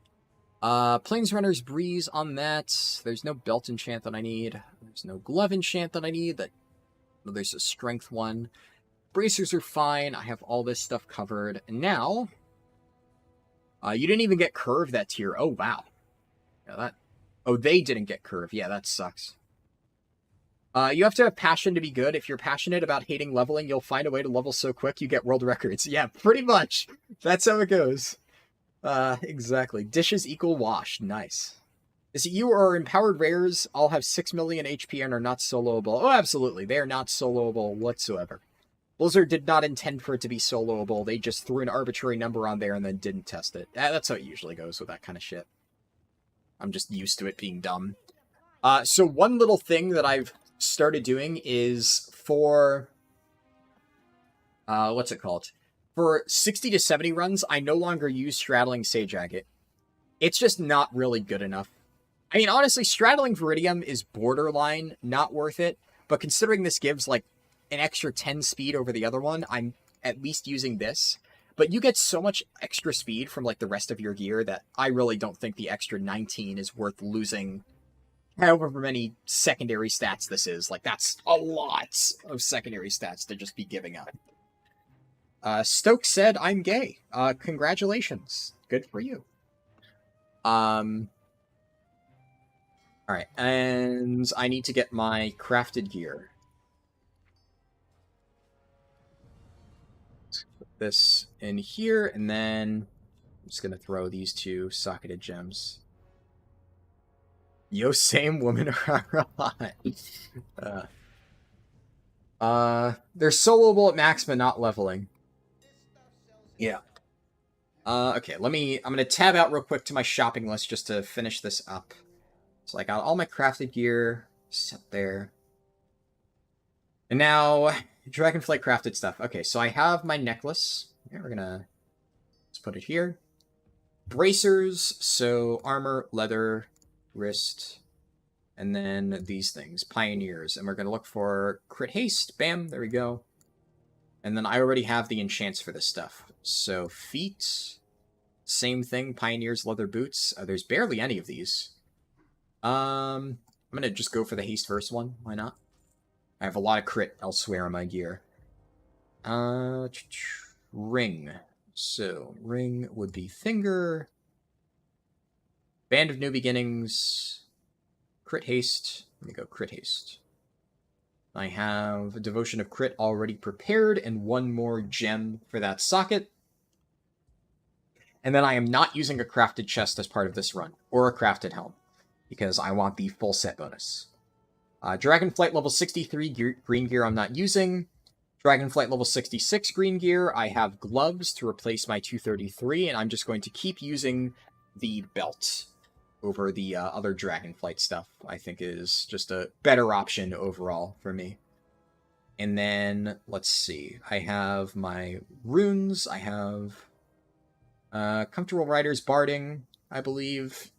Planesrunner's Breeze on that. There's no belt enchant that I need. There's no glove enchant that I need. There's a strength one. Bracers are fine. I have all this stuff covered. And now, you didn't even get curve that tier. Oh, wow. Yeah, oh, they didn't get curve. Yeah, that sucks. You have to have passion to be good. If you're passionate about hating leveling, you'll find a way to level so quick you get world records. Yeah, pretty much. That's how it goes. Exactly. Dishes equal wash. Nice. Is it you or empowered rares all have 6 million HP and are not soloable? Oh, absolutely. They are not soloable whatsoever. Blizzard did not intend for it to be soloable. They just threw an arbitrary number on there and then didn't test it. That's how it usually goes with that kind of shit. I'm just used to it being dumb. So one little thing that I've started doing is for... what's it called? For 60 to 70 runs, I no longer use Straddling Sage Agate. It's just not really good enough. I mean, honestly, Straddling Viridium is borderline not worth it, but considering this gives, like, an extra 10 speed over the other one, I'm at least using this. But you get so much extra speed from, like, the rest of your gear that I really don't think the extra 19 is worth losing however many secondary stats this is. Like, that's a lot of secondary stats to just be giving up. Stokes said, I'm gay. Congratulations. Good for you. Alright, and I need to get my crafted gear. This in here, and then I'm just gonna throw these 2 socketed gems. Yo, same woman are hot. They're soloable at max, but not leveling. Yeah. Okay, I'm gonna tab out real quick to my shopping list just to finish this up. So I got all my crafted gear set there. And now, Dragonflight crafted stuff. Okay, so I have my necklace. Yeah, let's put it here. Bracers, so armor, leather, wrist, and then these things, pioneers. And we're gonna look for crit haste. Bam, there we go. And then I already have the enchants for this stuff. So feet, same thing, pioneers, leather boots. There's barely any of these. I'm gonna just go for the haste first one. Why not? I have a lot of crit elsewhere in my gear. Ring. So, ring would be finger. Band of New Beginnings. Crit haste. Let me go crit haste. I have Devotion of Crit already prepared and 1 more gem for that socket. And then I am not using a crafted chest as part of this run, or a crafted helm, because I want the full set bonus. Dragonflight level 63 green gear I'm not using. Dragonflight level 66 green gear, I have gloves to replace my 233, and I'm just going to keep using the belt over the other Dragonflight stuff. I think is just a better option overall for me. And then, let's see, I have my runes, I have Comfortable Riders, Barding, I believe.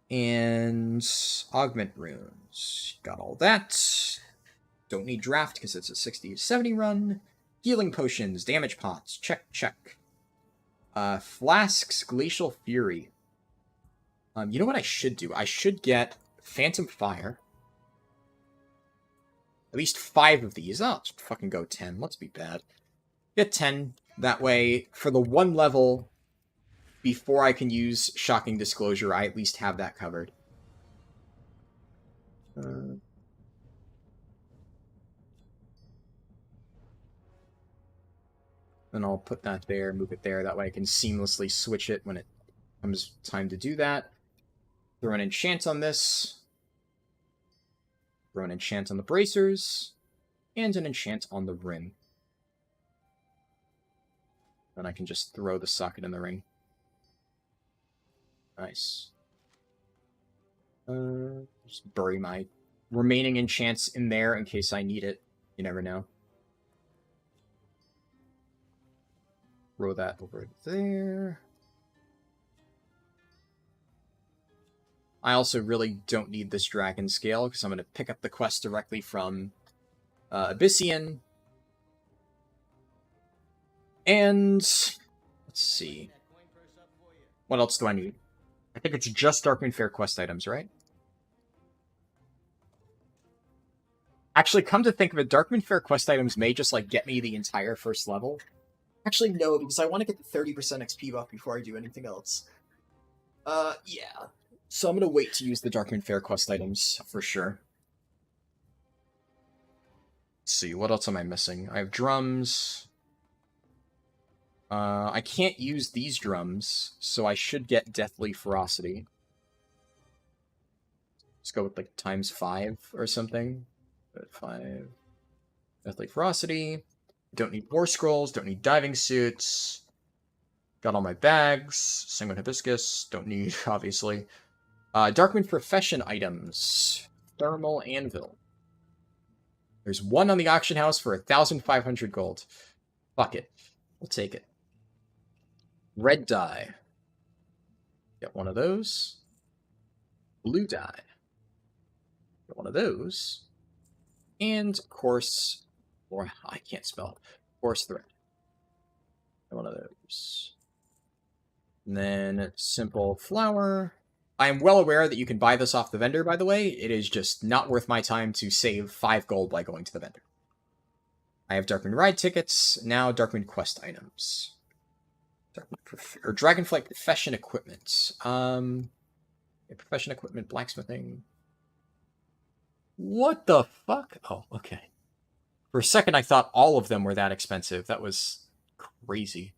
And augment runes. Got all that. Don't need draft because it's a 60 to 70 run. Healing potions, damage pots. Check, check. Flasks, Glacial Fury. You know what I should do? I should get Phantom Fire. At least 5 of these. Oh, let's fucking go 10. Let's be bad. Get 10. That way, for the 1 level, before I can use Shocking Disclosure, I at least have that covered. Then I'll put that there, move it there. That way I can seamlessly switch it when it comes time to do that. Throw an enchant on this. Throw an enchant on the bracers. And an enchant on the ring. Then I can just throw the socket in the ring. Nice. Just bury my remaining enchants in there in case I need it. You never know. Throw that over there. I also really don't need this dragon scale because I'm going to pick up the quest directly from Abyssian. And let's see. What else do I need? I think it's just Darkmoon Fair quest items, right? Actually, come to think of it, Darkmoon Fair quest items may just, like, get me the entire first level. Actually, no, because I want to get the 30% XP buff before I do anything else. Yeah. So I'm going to wait to use the Darkmoon Fair quest items, for sure. Let's see, what else am I missing? I have drums. I can't use these drums, so I should get Deathly Ferocity. Let's go with, like, times 5 or something. 5. Deathly Ferocity. Don't need War Scrolls, don't need Diving Suits. Got all my bags. Sanguine Hibiscus, don't need, obviously. Darkmoon Profession items. Thermal Anvil. There's one on the auction house for 1,500 gold. Fuck it. We'll take it. Red dye. Get one of those. Blue dye. Get one of those. And coarse, or I can't spell. Coarse thread. Get one of those. And then simple flower. I am well aware that you can buy this off the vendor, by the way. It is just not worth my time to save 5 gold by going to the vendor. I have Darkmoon Ride tickets. Now Darkmoon Quest items. Or Dragonflight Profession Equipment. Profession Equipment, Blacksmithing. What the fuck? Oh, okay. For a second, I thought all of them were that expensive. That was crazy.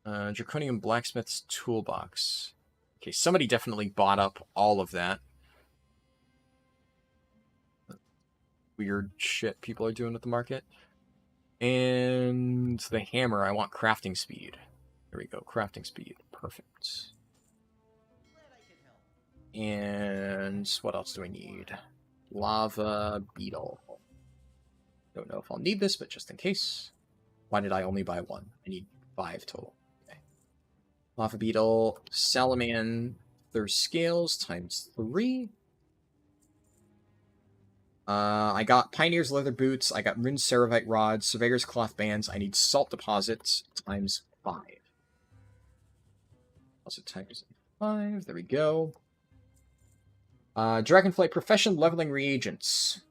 Draconium Blacksmith's Toolbox. Okay, somebody definitely bought up all of that. Weird shit people are doing at the market. And the hammer, I want crafting speed. There we go, crafting speed. Perfect. And what else do I need? Lava beetle. Don't know if I'll need this, but just in case. Why did I only buy 1? I need 5 total. Okay. Lava beetle, salamander scales times 3. I got Pioneer's leather boots, I got Rune Ceravite rods, Surveyor's cloth bands, I need salt deposits times 5. Also times 5, there we go. Dragonflight Profession leveling reagents.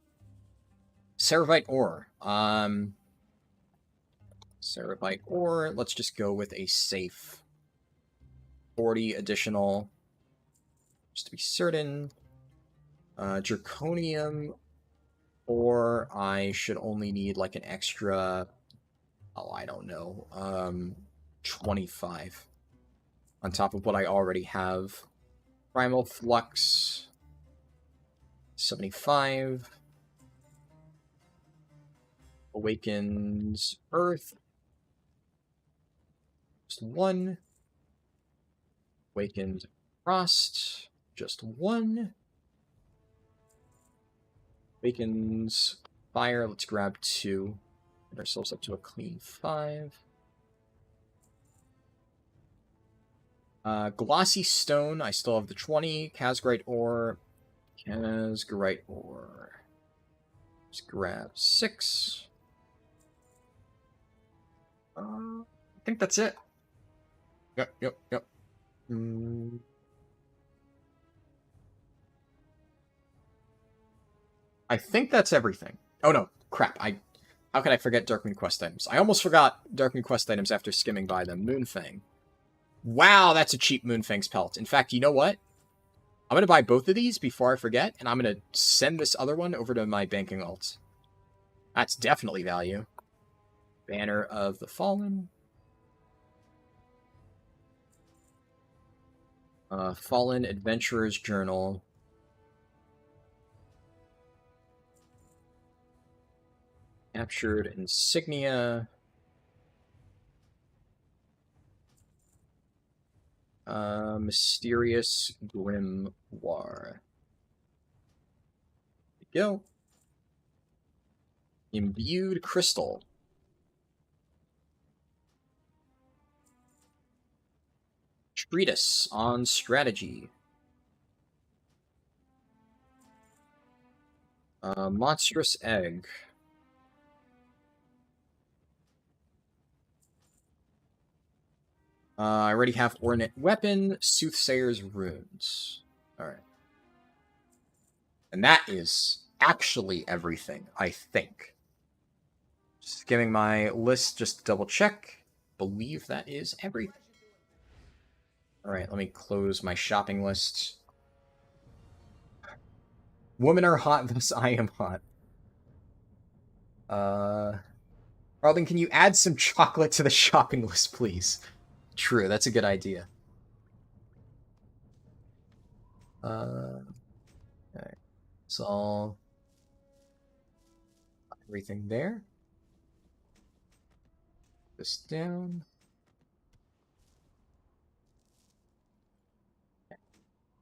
Ceravite ore. Ceravite ore, let's just go with a safe 40 additional, just to be certain. Draconium, or I should only need like an extra, oh, I don't know, 25 on top of what I already have. Primal Flux, 75. Awakens Earth, just 1. Awakened Frost, just 1. Awakens Fire, let's grab 2. Get ourselves up to a clean 5. Glossy Stone, I still have the 20. Casgrite Ore. Casgrite Ore. Let's grab 6. I think that's it. Yep. I think that's everything. Oh no, crap. How could I forget Darkmoon Quest items? I almost forgot Darkmoon Quest items after skimming by them. Moonfang. Wow, that's a cheap Moonfang's pelt. In fact, you know what? I'm going to buy both of these before I forget, and I'm going to send this other one over to my banking alt. That's definitely value. Banner of the Fallen. Fallen Adventurer's Journal. Captured Insignia. Mysterious Grimoire. There we go. Imbued Crystal. Treatise on Strategy. Monstrous Egg. I already have Ornate Weapon, Soothsayer's Runes. Alright. And that is actually everything, I think. Just giving my list just to double check. Believe that is everything. Alright, let me close my shopping list. Women are hot, thus I am hot. Harldan, can you add some chocolate to the shopping list, please? True, that's a good idea. Alright. It's all... everything there. This down.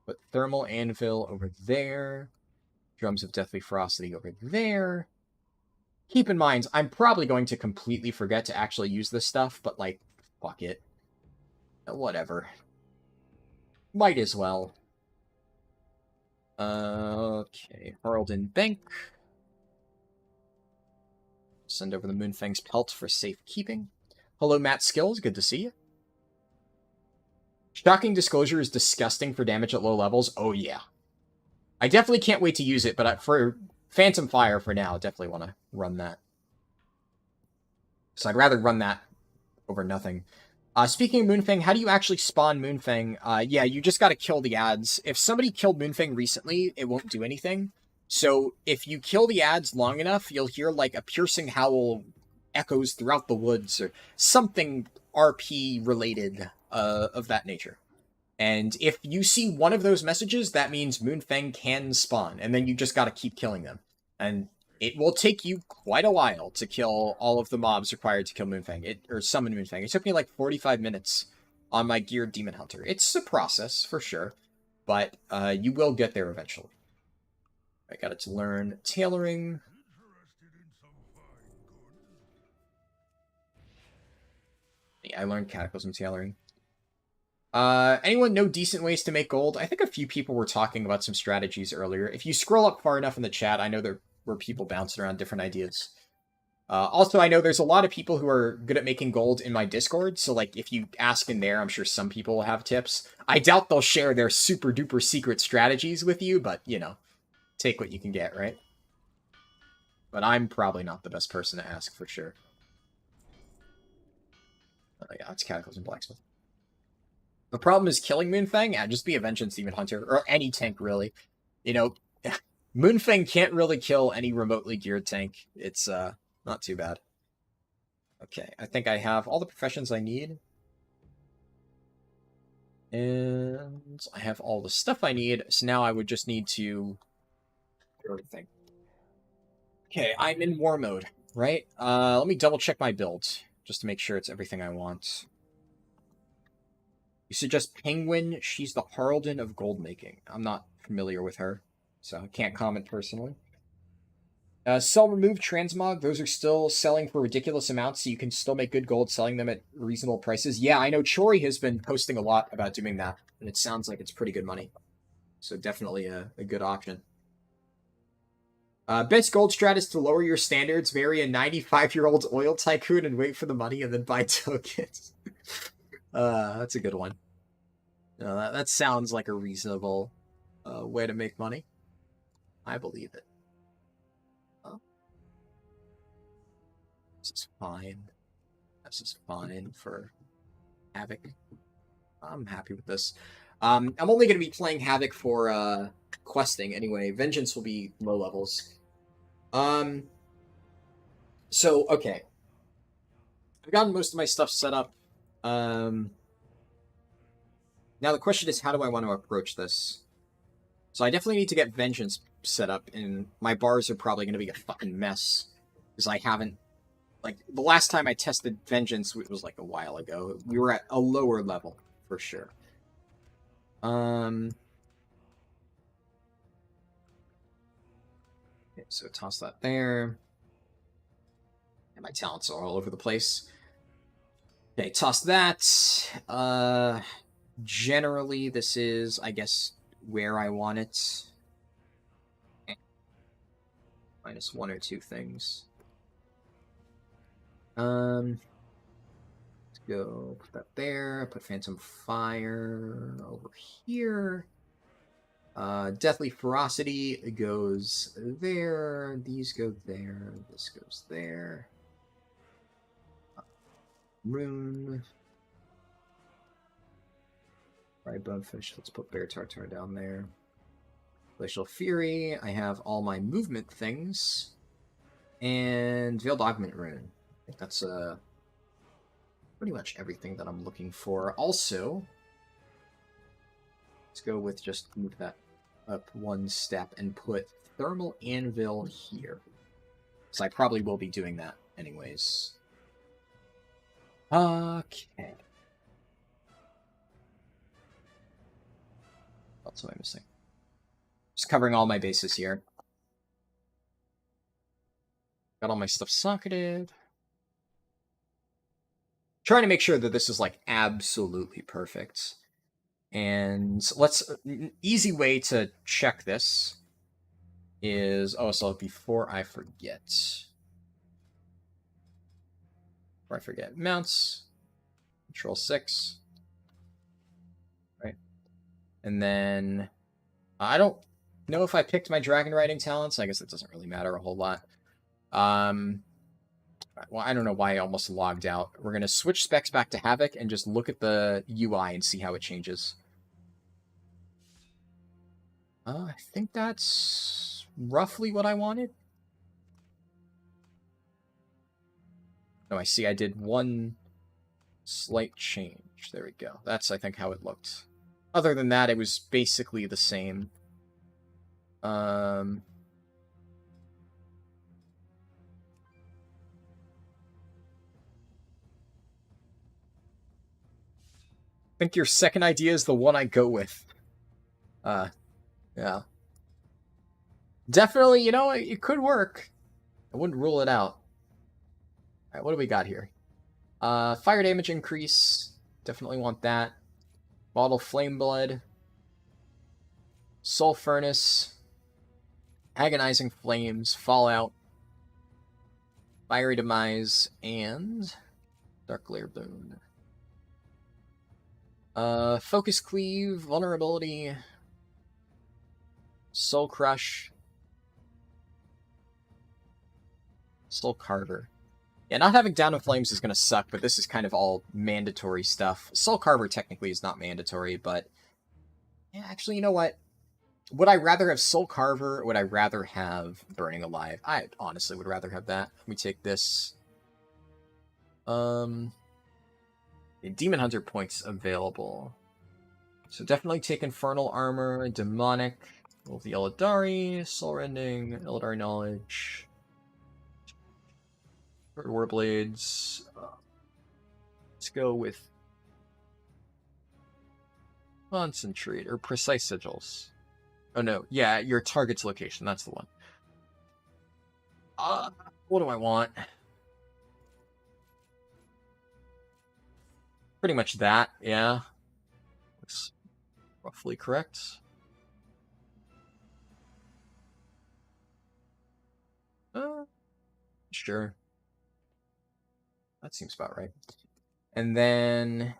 Put Thermal Anvil over there. Drums of Deathly Ferocity over there. Keep in mind, I'm probably going to completely forget to actually use this stuff, but, like, fuck it. Whatever. Might as well. Okay, Harldan Bank. Send over the Moonfang's pelt for safekeeping. Hello, Matt Skills. Good to see you. Shocking Disclosure is disgusting for damage at low levels. Oh, yeah. I definitely can't wait to use it, but for Phantom Fire for now, I definitely want to run that. So I'd rather run that over nothing. Speaking of Moonfang, how do you actually spawn Moonfang? Yeah, you just gotta kill the ads. If somebody killed Moonfang recently, it won't do anything. So if you kill the ads long enough, you'll hear like a piercing howl echoes throughout the woods or something RP related of that nature. And if you see one of those messages, that means Moonfang can spawn, and then you just gotta keep killing them. And it will take you quite a while to kill all of the mobs required to kill Moonfang, or summon Moonfang. It took me like 45 minutes on my geared Demon Hunter. It's a process, for sure, but you will get there eventually. I got it to learn tailoring. Yeah, I learned Cataclysm tailoring. Anyone know decent ways to make gold? I think a few people were talking about some strategies earlier. If you scroll up far enough in the chat, I know there were people bouncing around different ideas. Also, I know there's a lot of people who are good at making gold in my Discord, so like if you ask in there, I'm sure some people will have tips. I doubt they'll share their super duper secret strategies with you, but you know, take what you can get, right? But I'm probably not the best person to ask for sure. Oh yeah, it's Cataclysm Blacksmith. The problem is killing Moonfang? Yeah, just be a Vengeance Demon Hunter, or any tank really. You know, Moonfang can't really kill any remotely geared tank. It's not too bad. Okay, I think I have all the professions I need. And I have all the stuff I need, so now I would just need to do everything. Okay, I'm in war mode, right? Let me double check my build, just to make sure it's everything I want. You suggest Penguin, she's the Harldan of gold making. I'm not familiar with her, so I can't comment personally. Sell remove transmog. Those are still selling for ridiculous amounts, so you can still make good gold selling them at reasonable prices. Yeah, I know Chori has been posting a lot about doing that, and it sounds like it's pretty good money. So definitely a good option. Best gold strat is to lower your standards, marry a 95-year-old oil tycoon, and wait for the money, and then buy tokens. That's a good one. That sounds like a reasonable way to make money. I believe it. This is fine. This is fine for Havoc. I'm happy with this. I'm only going to be playing Havoc for questing anyway. Vengeance will be low levels. So, okay. I've gotten most of my stuff set up. Now the question is, how do I want to approach this? So I definitely need to get Vengeance set up, and my bars are probably going to be a fucking mess. Because I haven't... Like, the last time I tested Vengeance, it was like a while ago. We were at a lower level, for sure. Okay, so toss that there. And my talents are all over the place. Okay, toss that. Generally, this is, I guess, where I want it. Minus one or two things. Let's go put that there. Put Phantom Fire over here. Deathly Ferocity goes there. These go there. This goes there. Rune. Right, Bonefish. Let's put Bear Tartar down there. Glacial Fury. I have all my movement things. And Veiled Augment Rune. I think that's pretty much everything that I'm looking for. Also, let's go with just move that up one step and put Thermal Anvil here. So I probably will be doing that anyways. Okay. What else am I missing? Just covering all my bases here. Got all my stuff socketed. Trying to make sure that this is like absolutely perfect. And let's, easy way to check this is, so before I forget, mounts, Control 6, right? And then, I don't know if I picked my dragon riding talents. I guess it doesn't really matter a whole lot. Well, I don't know why I almost logged out. We're going to switch specs back to Havoc and just look at the UI and see how it changes. I think that's roughly what I wanted. Oh, I see I did one slight change. There we go. That's, I think, how it looked. Other than that, it was basically the same. I think your second idea is the one I go with. Yeah. Definitely, you know, it could work. I wouldn't rule it out. Alright, what do we got here? Fire damage increase. Definitely want that. Bottle Flame Blood. Soul Furnace. Agonizing Flames. Fallout. Fiery Demise. And Dark Glare Boon. Focus Cleave. Vulnerability. Soul Crush. Soul Carver. Yeah, not having Down in Flames is going to suck, but this is kind of all mandatory stuff. Soul Carver technically is not mandatory, but... Yeah, actually, you know what? Would I rather have Soul Carver, or would I rather have Burning Alive? I honestly would rather have that. Let me take this. Demon Hunter points available. So definitely take Infernal Armor, Demonic, Will of the Illidari, Soul Rending, Illidari Knowledge... Warblades. Let's go with Concentrate or Precise Sigils. Oh no, yeah, your target's location. That's the one. What do I want? Pretty much that, yeah. That's roughly correct. Sure. That seems about right. And then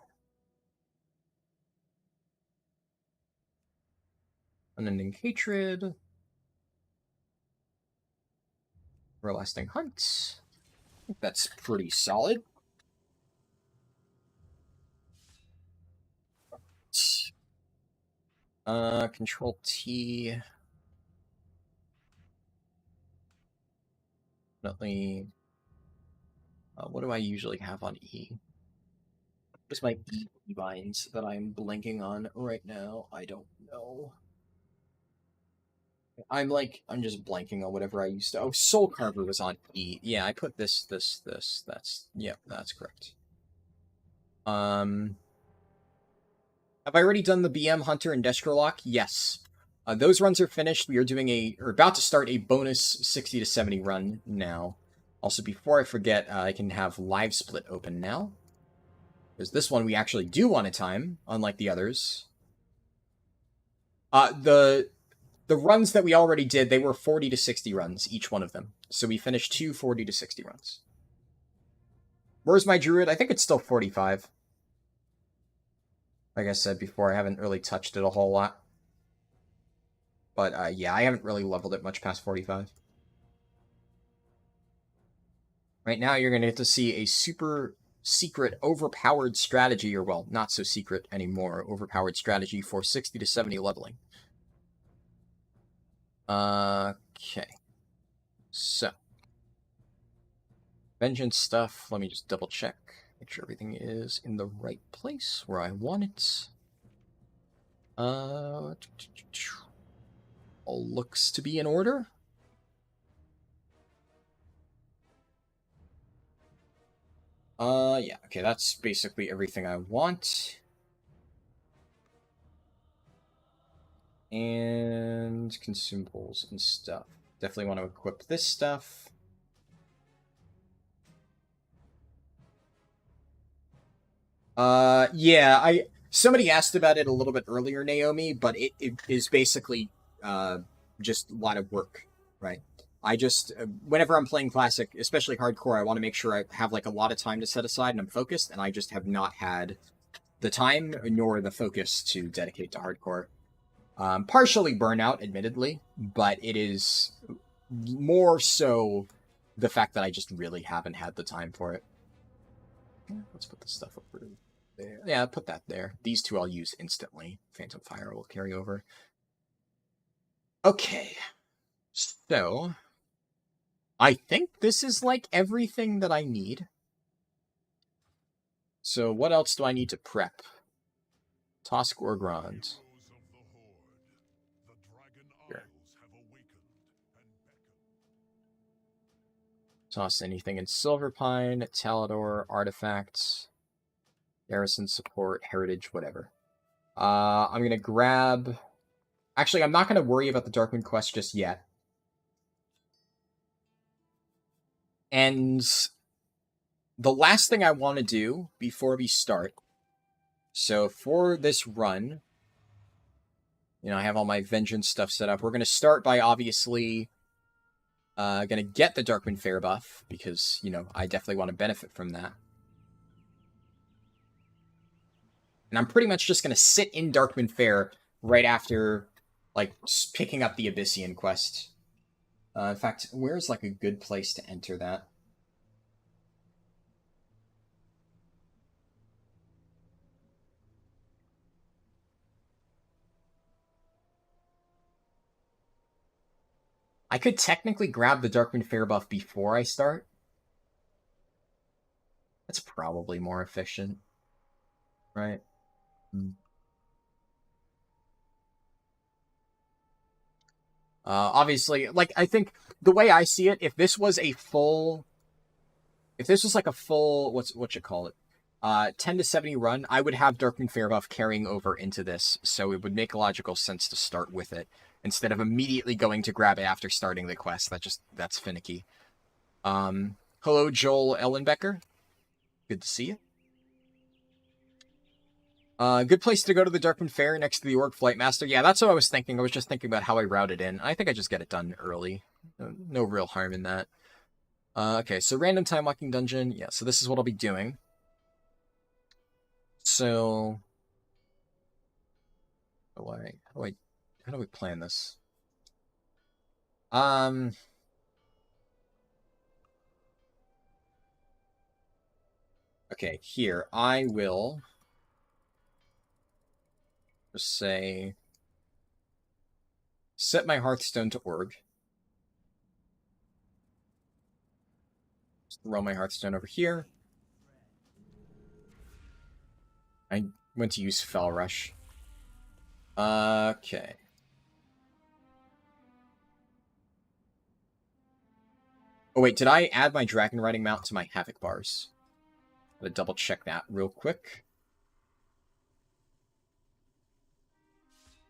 Unending Hatred. Everlasting Hunt. I think that's pretty solid. Control T. Definitely. What do I usually have on E? What's my E binds that I'm blanking on right now? I don't know. I'm just blanking on whatever I used to. Oh, Soul Carver was on E. Yeah, I put this. That's, yeah, that's correct. Have I already done the BM Hunter and Destro lock? Yes. Those runs are finished. We are about to start a bonus 60 to 70 run now. Also, before I forget, I can have Live Split open now. Because this one we actually do want a time, unlike the others. The runs that we already did, they were 40 to 60 runs, each one of them. So we finished 2 40 to 60 runs. Where's my Druid? I think it's still 45. Like I said before, I haven't really touched it a whole lot. But yeah, I haven't really leveled it much past 45. Right now, you're going to get to see a super secret, overpowered strategy, or well, not so secret anymore, overpowered strategy for 60 to 70 leveling. Okay. So. Vengeance stuff, let me just double check. Make sure everything is in the right place where I want it. All looks to be in order. Yeah, okay, that's basically everything I want. And consumables and stuff. Definitely want to equip this stuff. Yeah, somebody asked about it a little bit earlier, Naomi, but it is basically, just a lot of work, right? I just, whenever I'm playing Classic, especially Hardcore, I want to make sure I have, like, a lot of time to set aside and I'm focused, and I just have not had the time nor the focus to dedicate to Hardcore. Partially burnout, admittedly, but it is more so the fact that I just really haven't had the time for it. Let's put this stuff over there. Yeah, put that there. These two I'll use instantly. Phantom Fire will carry over. Okay. So, I think this is like everything that I need. So what else do I need to prep? Tosk Orgrond. Here. Toss anything in Silverpine, Talador, Artifacts, Garrison Support, Heritage, whatever. I'm going to grab... Actually, I'm not going to worry about the Darkmoon quest just yet. And the last thing I want to do before we start, so for this run, you know, I have all my Vengeance stuff set up. We're going to start by obviously going to get the Darkmoon Fair buff, because, you know, I definitely want to benefit from that. And I'm pretty much just going to sit in Darkmoon Fair right after, like, picking up the Abyssian quest. In fact, where's, like, a good place to enter that? I could technically grab the Darkmoon Fair buff before I start. That's probably more efficient. Right? Obviously, like, I think the way I see it, if this was a full... If this was like a full... What you call it? 10 to 70 run, I would have Darkmoon Fair buff carrying over into this, so it would make logical sense to start with it, instead of immediately going to grab it after starting the quest. That's finicky. Hello, Joel Ellenbecker. Good to see you. Good place to go to the Darkman Fair next to the Orc Flight Master. Yeah, that's what I was thinking. I was just thinking about how I routed in. I think I just get it done early. No real harm in that. Okay, so random time walking dungeon. Yeah, so this is what I'll be doing. So, how do we plan this? Okay, here I will just say set my Hearthstone to org. Just roll my Hearthstone over here. I went to use Fell Rush. Okay. Oh wait, did I add my Dragon Riding mount to my Havoc bars? Gotta double check that real quick.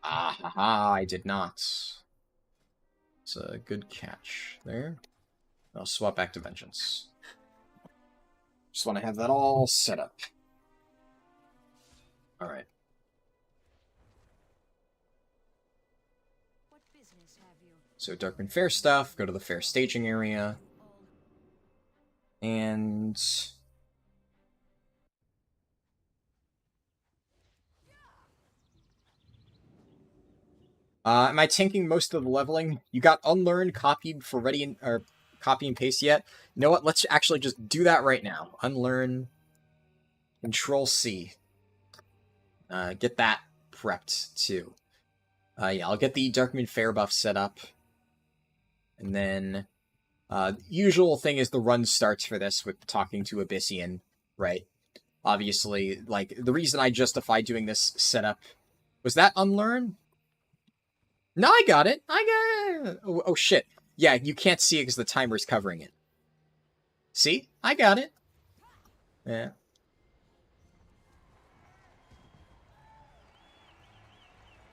Ah, haha, I did not. It's a good catch there. I'll swap back to Vengeance. Just want to have that all set up. Alright. So Darkman Fair stuff, go to the fair staging area. And... am I tanking most of the leveling? You got Unlearn copied for ready or copy and paste yet? You know what? Let's actually just do that right now. Unlearn. Control C. Get that prepped too. Yeah, I'll get the Darkman Fair buff set up. And then, usual thing is the run starts for this with talking to Abyssian, right? Obviously, like, the reason I justify doing this setup... Was that Unlearn? No, I got it. I got it. Oh, shit. Yeah, you can't see it because the timer's covering it. See? I got it. Yeah.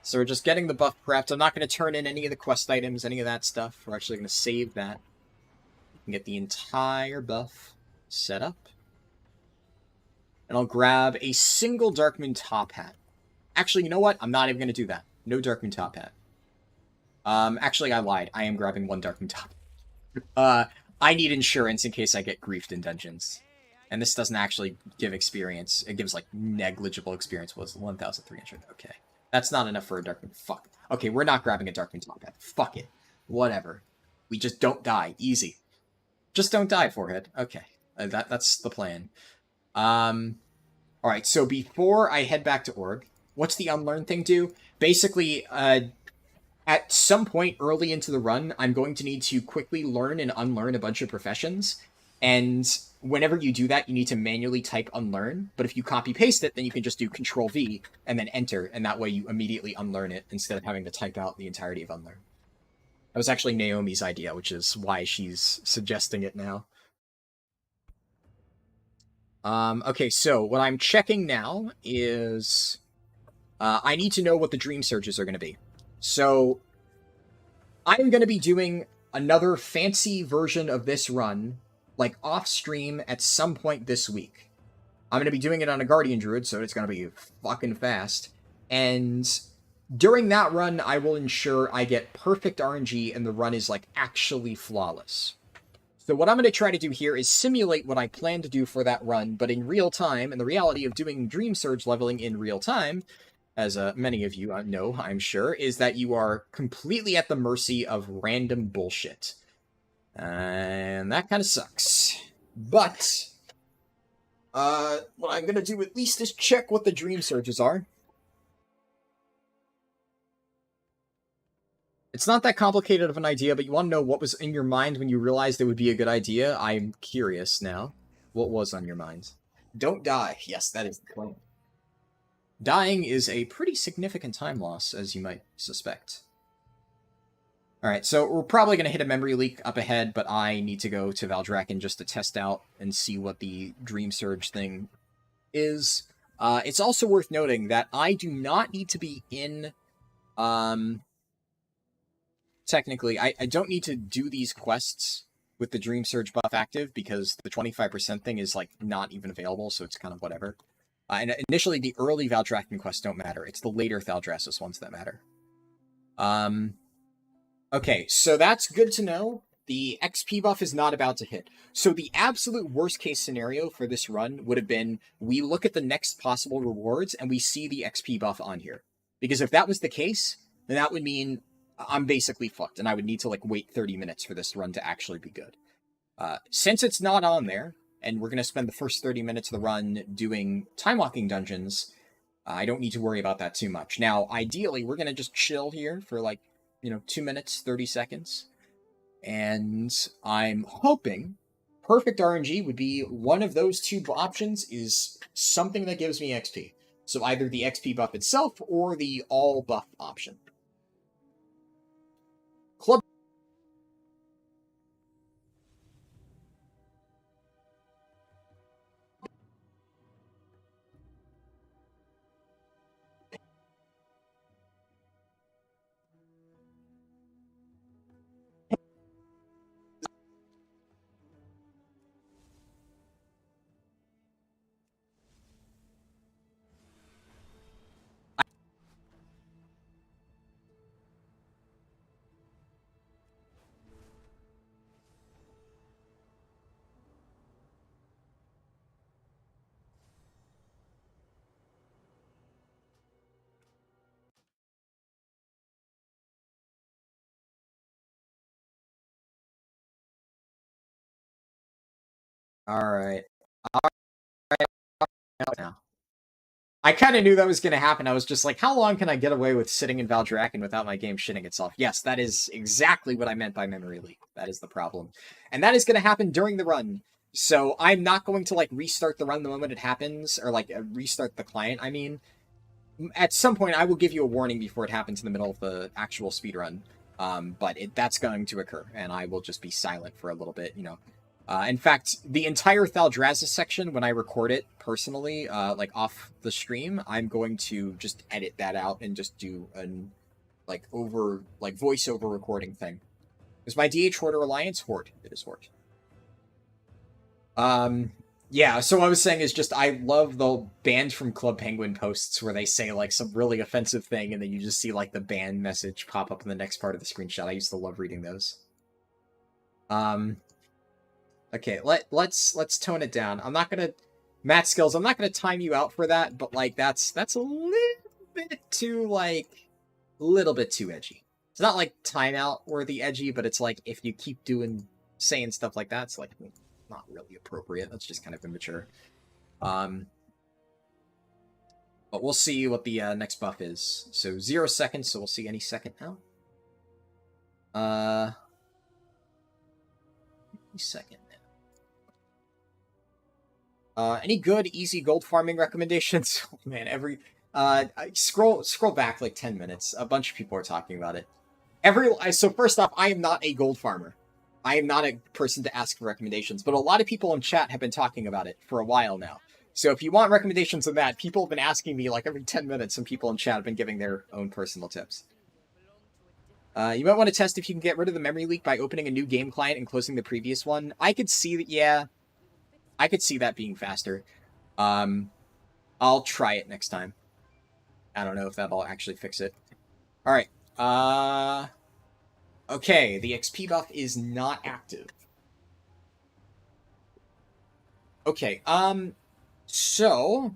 So we're just getting the buff prepped. I'm not going to turn in any of the quest items, any of that stuff. We're actually going to save that. And get the entire buff set up. And I'll grab a single Darkmoon top hat. Actually, you know what? I'm not even going to do that. No Darkmoon top hat. Actually, I lied. I am grabbing one Darkmoon top. I need insurance in case I get griefed in dungeons. And this doesn't actually give experience. It gives, like, negligible experience. Was 1,300. Okay. That's not enough for a Darkmoon. Fuck. Okay, we're not grabbing a Darkmoon top hat. Fuck it. Whatever. We just don't die. Easy. Just don't die, Forehead. Okay. That's the plan. Alright, so before I head back to Org, what's the Unlearn thing do? Basically, at some point early into the run, I'm going to need to quickly learn and unlearn a bunch of professions. And whenever you do that, you need to manually type unlearn. But if you copy-paste it, then you can just do Control-V and then enter. And that way you immediately unlearn it instead of having to type out the entirety of unlearn. That was actually Naomi's idea, which is why she's suggesting it now. Okay, so what I'm checking now is... I need to know what the Dream Surges are going to be. So, I'm going to be doing another fancy version of this run, like, off-stream at some point this week. I'm going to be doing it on a Guardian Druid, so it's going to be fucking fast. And during that run, I will ensure I get perfect RNG and the run is, like, actually flawless. So what I'm going to try to do here is simulate what I plan to do for that run, but in real time, and the reality of doing Dream Surge leveling in real time, as many of you know, I'm sure, is that you are completely at the mercy of random bullshit. And that kind of sucks. But, what I'm going to do at least is check what the Dream Surges are. It's not that complicated of an idea, but you want to know what was in your mind when you realized it would be a good idea? I'm curious now. What was on your mind? Don't die. Yes, that is the point. Dying is a pretty significant time loss, as you might suspect. Alright, so we're probably going to hit a memory leak up ahead, but I need to go to Valdrakken just to test out and see what the Dream Surge thing is. It's also worth noting that I do not need to be in... technically, I don't need to do these quests with the Dream Surge buff active, because the 25% thing is, like, not even available, so it's kind of whatever. And initially, the early Valdrakken quests don't matter. It's the later Thaldraszus ones that matter. Okay, so that's good to know. The XP buff is not about to hit. So the absolute worst case scenario for this run would have been, we look at the next possible rewards and we see the XP buff on here. Because if that was the case, then that would mean I'm basically fucked, and I would need to, like, wait 30 minutes for this run to actually be good. Since it's not on there, and we're going to spend the first 30 minutes of the run doing time-walking dungeons, I don't need to worry about that too much. Now, ideally, we're going to just chill here for, like, 2 minutes, 30 seconds. And I'm hoping perfect RNG would be one of those two options, is something that gives me XP. So either the XP buff itself or the all buff option. Club. Alright. Now. I kind of knew that was going to happen. I was just like, how long can I get away with sitting in Valdrakken without my game shitting itself? Yes, that is exactly what I meant by memory leak. That is the problem. And that is going to happen during the run. So I'm not going to, like, restart the run the moment it happens, or, like, restart the client, I mean. At some point, I will give you a warning before it happens in the middle of the actual speedrun. But that's going to occur, and I will just be silent for a little bit, in fact, the entire Thaldraszus section, when I record it personally, like off the stream, I'm going to just edit that out and just do an voiceover recording thing. Is my DH Horde Alliance? Horde. It is Horde. Yeah, so what I was saying is just, I love the banned from Club Penguin posts where they say, like, some really offensive thing, and then you just see, like, the ban message pop up in the next part of the screenshot. I used to love reading those. Okay, let's tone it down. I'm not gonna... Matt Skills, I'm not gonna time you out for that, but, like, that's a little bit too, like... little bit too edgy. It's not, like, timeout worthy edgy, but it's, like, if you keep saying stuff like that, it's, like, not really appropriate. That's just kind of immature. But we'll see what the next buff is. So 0 seconds, so we'll see any second now. Any second. Any good, easy gold farming recommendations? Oh, man, scroll back like 10 minutes. A bunch of people are talking about it. So first off, I am not a gold farmer. I am not a person to ask for recommendations, but a lot of people in chat have been talking about it for a while now. So if you want recommendations on that, people have been asking me like every 10 minutes, some people in chat have been giving their own personal tips. You might want to test if you can get rid of the memory leak by opening a new game client and closing the previous one. I could see that, yeah. I could see that being faster. I'll try it next time. I don't know if that'll actually fix it. Alright. Okay, the XP buff is not active. Okay, so...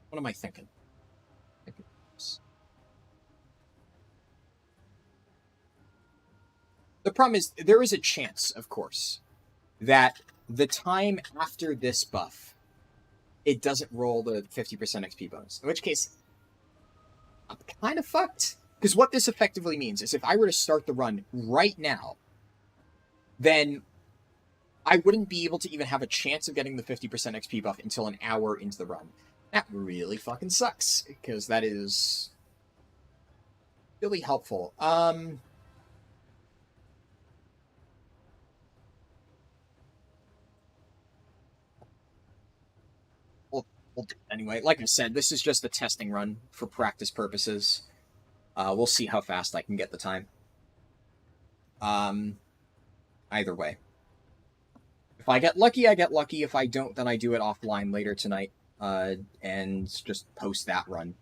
What am I thinking? The problem is, there is a chance, of course, that the time after this buff, it doesn't roll the 50% XP bonus. In which case, I'm kind of fucked. Because what this effectively means is if I were to start the run right now, then I wouldn't be able to even have a chance of getting the 50% XP buff until an hour into the run. That really fucking sucks, because that is really helpful. We'll do it anyway. Like I said, this is just a testing run for practice purposes. We'll see how fast I can get the time. Either way. If I get lucky, I get lucky. If I don't, then I do it offline later tonight, and just post that run.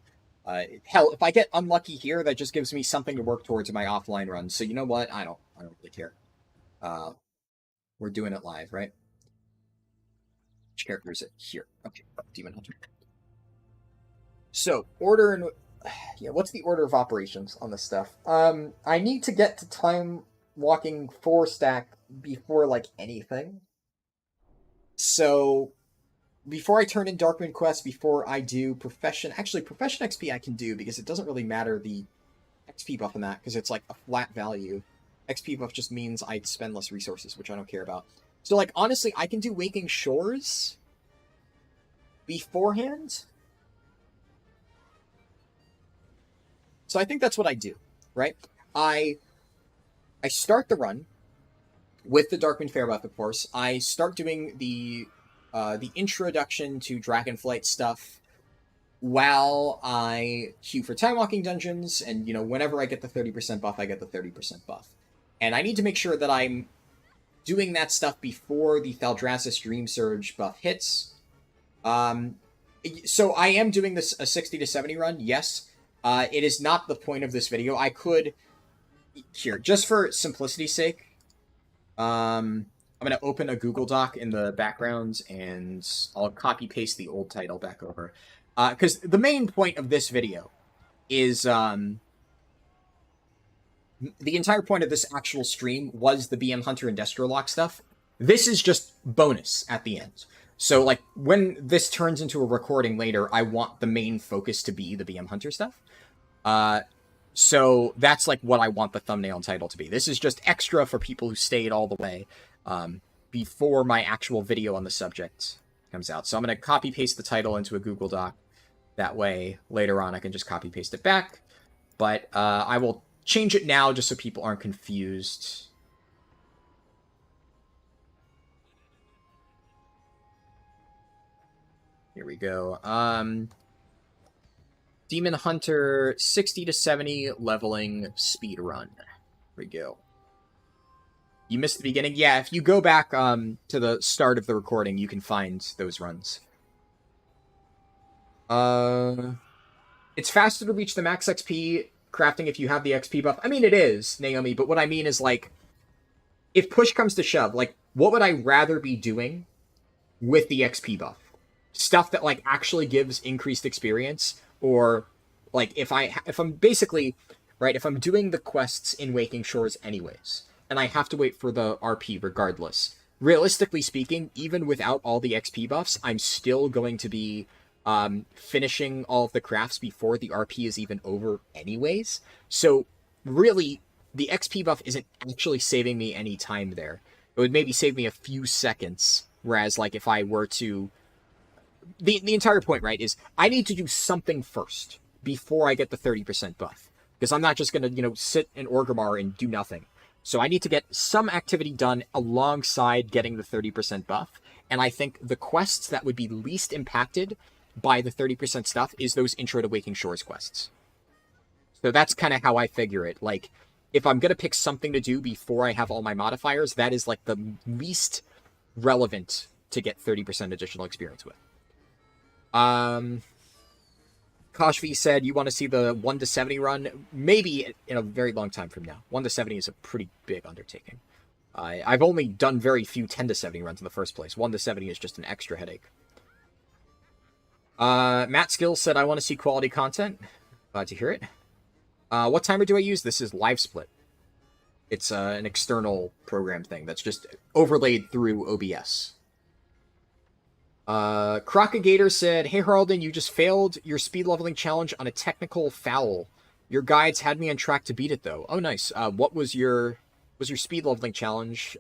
Hell, if I get unlucky here, that just gives me something to work towards in my offline run. So you know what? I don't really care. We're doing it live, right? Which character is it? Here. Okay, Demon Hunter. So, order and... Yeah, what's the order of operations on this stuff? I need to get to time walking 4 stack before, like, anything. So, before I turn in Darkmoon Quest, before I do Profession... Actually, Profession XP I can do, because it doesn't really matter the XP buff in that, because it's, like, a flat value. XP buff just means I'd spend less resources, which I don't care about. So, like, honestly, I can do Waking Shores beforehand. So I think that's what I do, right? I start the run with the Darkmoon Fair buff, of course. I start doing the introduction to Dragonflight stuff while I queue for time walking dungeons, and you know, whenever I get the 30% buff, I get the 30% buff. And I need to make sure that I'm doing that stuff before the Thaldraszus Dream Surge buff hits. So I am doing this a 60 to 70 run, yes. It is not the point of this video. I could... Here, just for simplicity's sake, I'm going to open a Google Doc in the background, and I'll copy-paste the old title back over. Because the main point of this video is... the entire point of this actual stream was the BM Hunter and Destro lock stuff. This is just bonus at the end. So, like, when this turns into a recording later, I want the main focus to be the BM Hunter stuff. So that's, like, what I want the thumbnail and title to be. This is just extra for people who stayed all the way before my actual video on the subject comes out. So I'm going to copy-paste the title into a Google Doc. That way, later on, I can just copy-paste it back. But I will change it now just so people aren't confused. Here we go. Demon Hunter 60 to 70 leveling speedrun. Here we go. You missed the beginning? Yeah, if you go back to the start of the recording, you can find those runs. It's faster to reach the max XP crafting if you have the XP buff. I mean, it is, Naomi, but what I mean is, like, if push comes to shove, like, what would I rather be doing with the XP buff? Stuff that, like, actually gives increased experience, or, like, if I'm basically, right, if I'm doing the quests in Waking Shores anyways, and I have to wait for the RP regardless, realistically speaking, even without all the XP buffs, I'm still going to be finishing all of the crafts before the RP is even over anyways. So, really, the XP buff isn't actually saving me any time there. It would maybe save me a few seconds, whereas, like, if I were to... The entire point, right, is I need to do something first before I get the 30% buff. Because I'm not just going to, you know, sit in Orgrimmar and do nothing. So I need to get some activity done alongside getting the 30% buff. And I think the quests that would be least impacted by the 30% stuff is those Intro to Waking Shores quests. So that's kind of how I figure it. Like, if I'm going to pick something to do before I have all my modifiers, that is, like, the least relevant to get 30% additional experience with. Koshvi said, you want to see the 1 to 70 run? Maybe in a very long time from now. 1 to 70 is a pretty big undertaking. I've only done very few 10 to 70 runs in the first place. 1 to 70 is just an extra headache. Matt Skills said, I want to see quality content. Glad to hear it. What timer do I use? This is LiveSplit. It's an external program thing that's just overlaid through OBS. Crocagator said, hey Harldan, you just failed your speed leveling challenge on a technical foul. Your guides had me on track to beat it though. Oh, nice. What was your speed leveling challenge?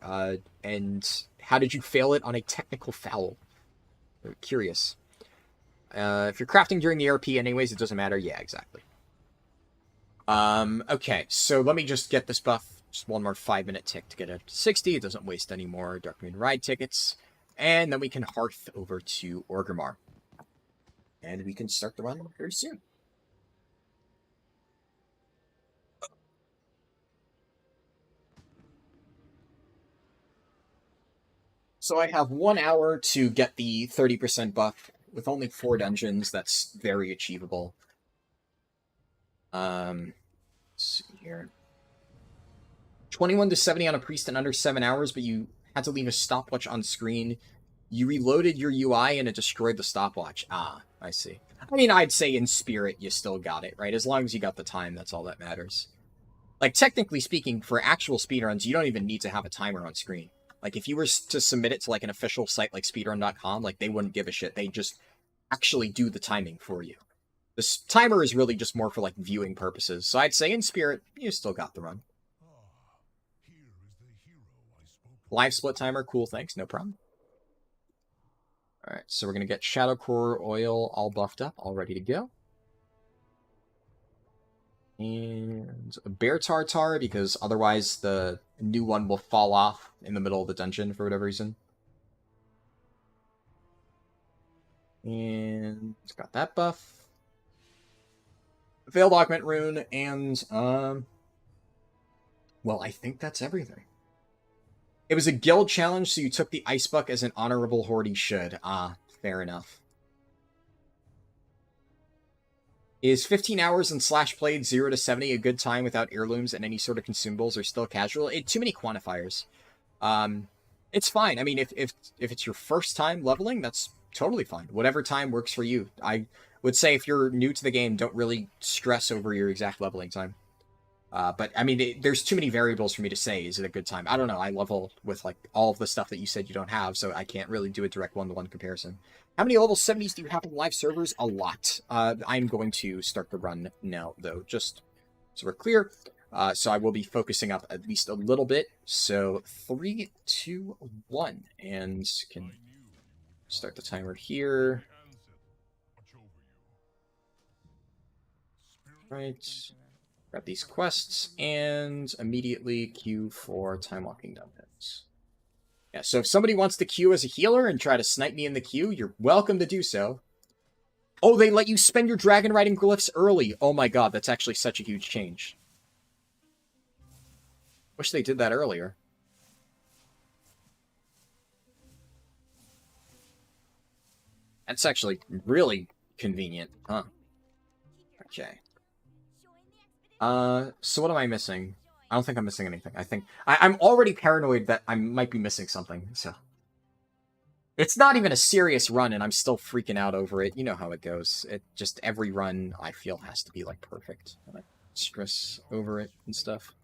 And how did you fail it on a technical foul? I'm curious. If you're crafting during the RP anyways, it doesn't matter. Yeah, exactly. Okay, so let me just get this buff. Just one more 5-minute tick to get it to 60. It doesn't waste any more Darkmoon ride tickets. And then we can hearth over to Orgrimmar. And we can start the run very soon. So I have 1 hour to get the 30% buff. With only 4 dungeons, that's very achievable. Let's see here. 21 to 70 on a priest in under 7 hours, but you had to leave a stopwatch on screen. You reloaded your UI and it destroyed the stopwatch. Ah, I see. I mean, I'd say in spirit, you still got it, right? As long as you got the time, that's all that matters. Like, technically speaking, for actual speedruns, you don't even need to have a timer on screen. Like, if you were to submit it to, like, an official site like speedrun.com, like, they wouldn't give a shit. They just actually do the timing for you. This timer is really just more for, like, viewing purposes. So I'd say in spirit, you still got the run. Live split timer, cool, thanks, no problem. Alright, so we're going to get Shadow Core Oil all buffed up, all ready to go. And a Bear Tartar, because otherwise the new one will fall off in the middle of the dungeon for whatever reason. And it's got that buff. Veiled Augment Rune, and, well, I think that's everything. It was a guild challenge, so you took the Ice Buck as an honorable horde should. Ah, fair enough. Is 15 hours in slash played 0 to 70 a good time without heirlooms and any sort of consumables or still casual? Too many quantifiers. It's fine. I mean, if it's your first time leveling, that's totally fine. Whatever time works for you. I would say if you're new to the game, don't really stress over your exact leveling time. But, I mean, there's too many variables for me to say, is it a good time? I don't know, I level with, like, all of the stuff that you said you don't have, so I can't really do a direct one-to-one comparison. How many level 70s do you have in live servers? A lot. I'm going to start the run now, though, just so we're clear. So I will be focusing up at least a little bit. So 3, 2, 1, and can start the timer here. Right. Grab these quests, and immediately queue for Time Walking Dungeons. Yeah, so if somebody wants to queue as a healer and try to snipe me in the queue, you're welcome to do so. Oh, they let you spend your dragon riding glyphs early. Oh my god, that's actually such a huge change. Wish they did that earlier. That's actually really convenient, huh? Okay. So what am I missing? I don't think I'm missing anything. I think I'm already paranoid that I might be missing something, so. It's not even a serious run, and I'm still freaking out over it. You know how it goes. It just, every run, I feel, has to be, like, perfect. And I stress over it and stuff.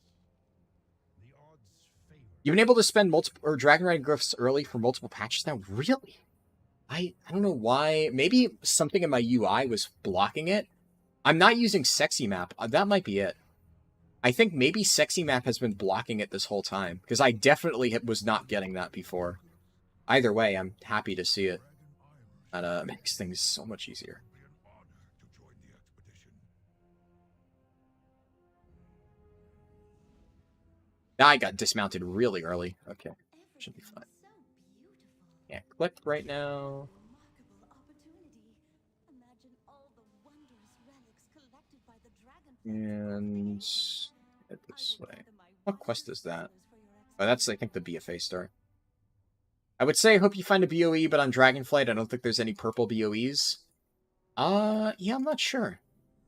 You've been able to spend multiple, or Dragon Riding Glyphs early for multiple patches now? Really? I don't know why. Maybe something in my UI was blocking it. I'm not using Sexy Map. That might be it. I think maybe Sexy Map has been blocking it this whole time, because I definitely was not getting that before. Either way, I'm happy to see it. That makes things so much easier. I got dismounted really early. Okay, should be fine. Yeah, click right now. And head this way. What quest is that? Oh, that's, I think, the BFA star. I would say, hope you find a BOE, but on Dragonflight, I don't think there's any purple BOEs. Yeah, I'm not sure.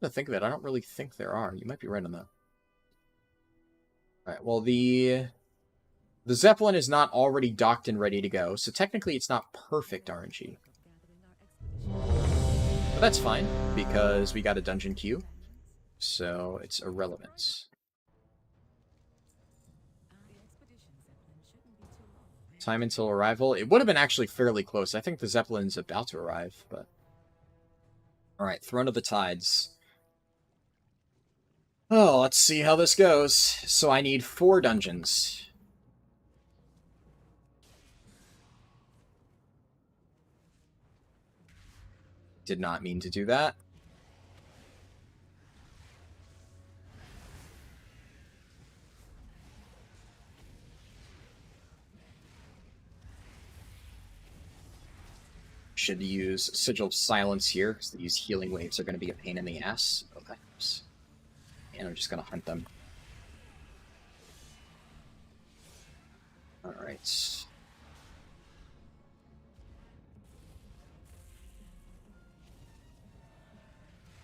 To think of it, I don't really think there are. You might be right on that. Alright, well, the Zeppelin is not already docked and ready to go, so technically it's not perfect RNG. But that's fine, because we got a dungeon queue, so it's irrelevant. Time until arrival. It would have been actually fairly close. I think the Zeppelin's about to arrive, but... Alright, Throne of the Tides. Oh, let's see how this goes. So I need 4 dungeons. Did not mean to do that. Should use Sigil of Silence here, because these healing waves are going to be a pain in the ass. Oh, that helps. And I'm just going to hunt them. Alright.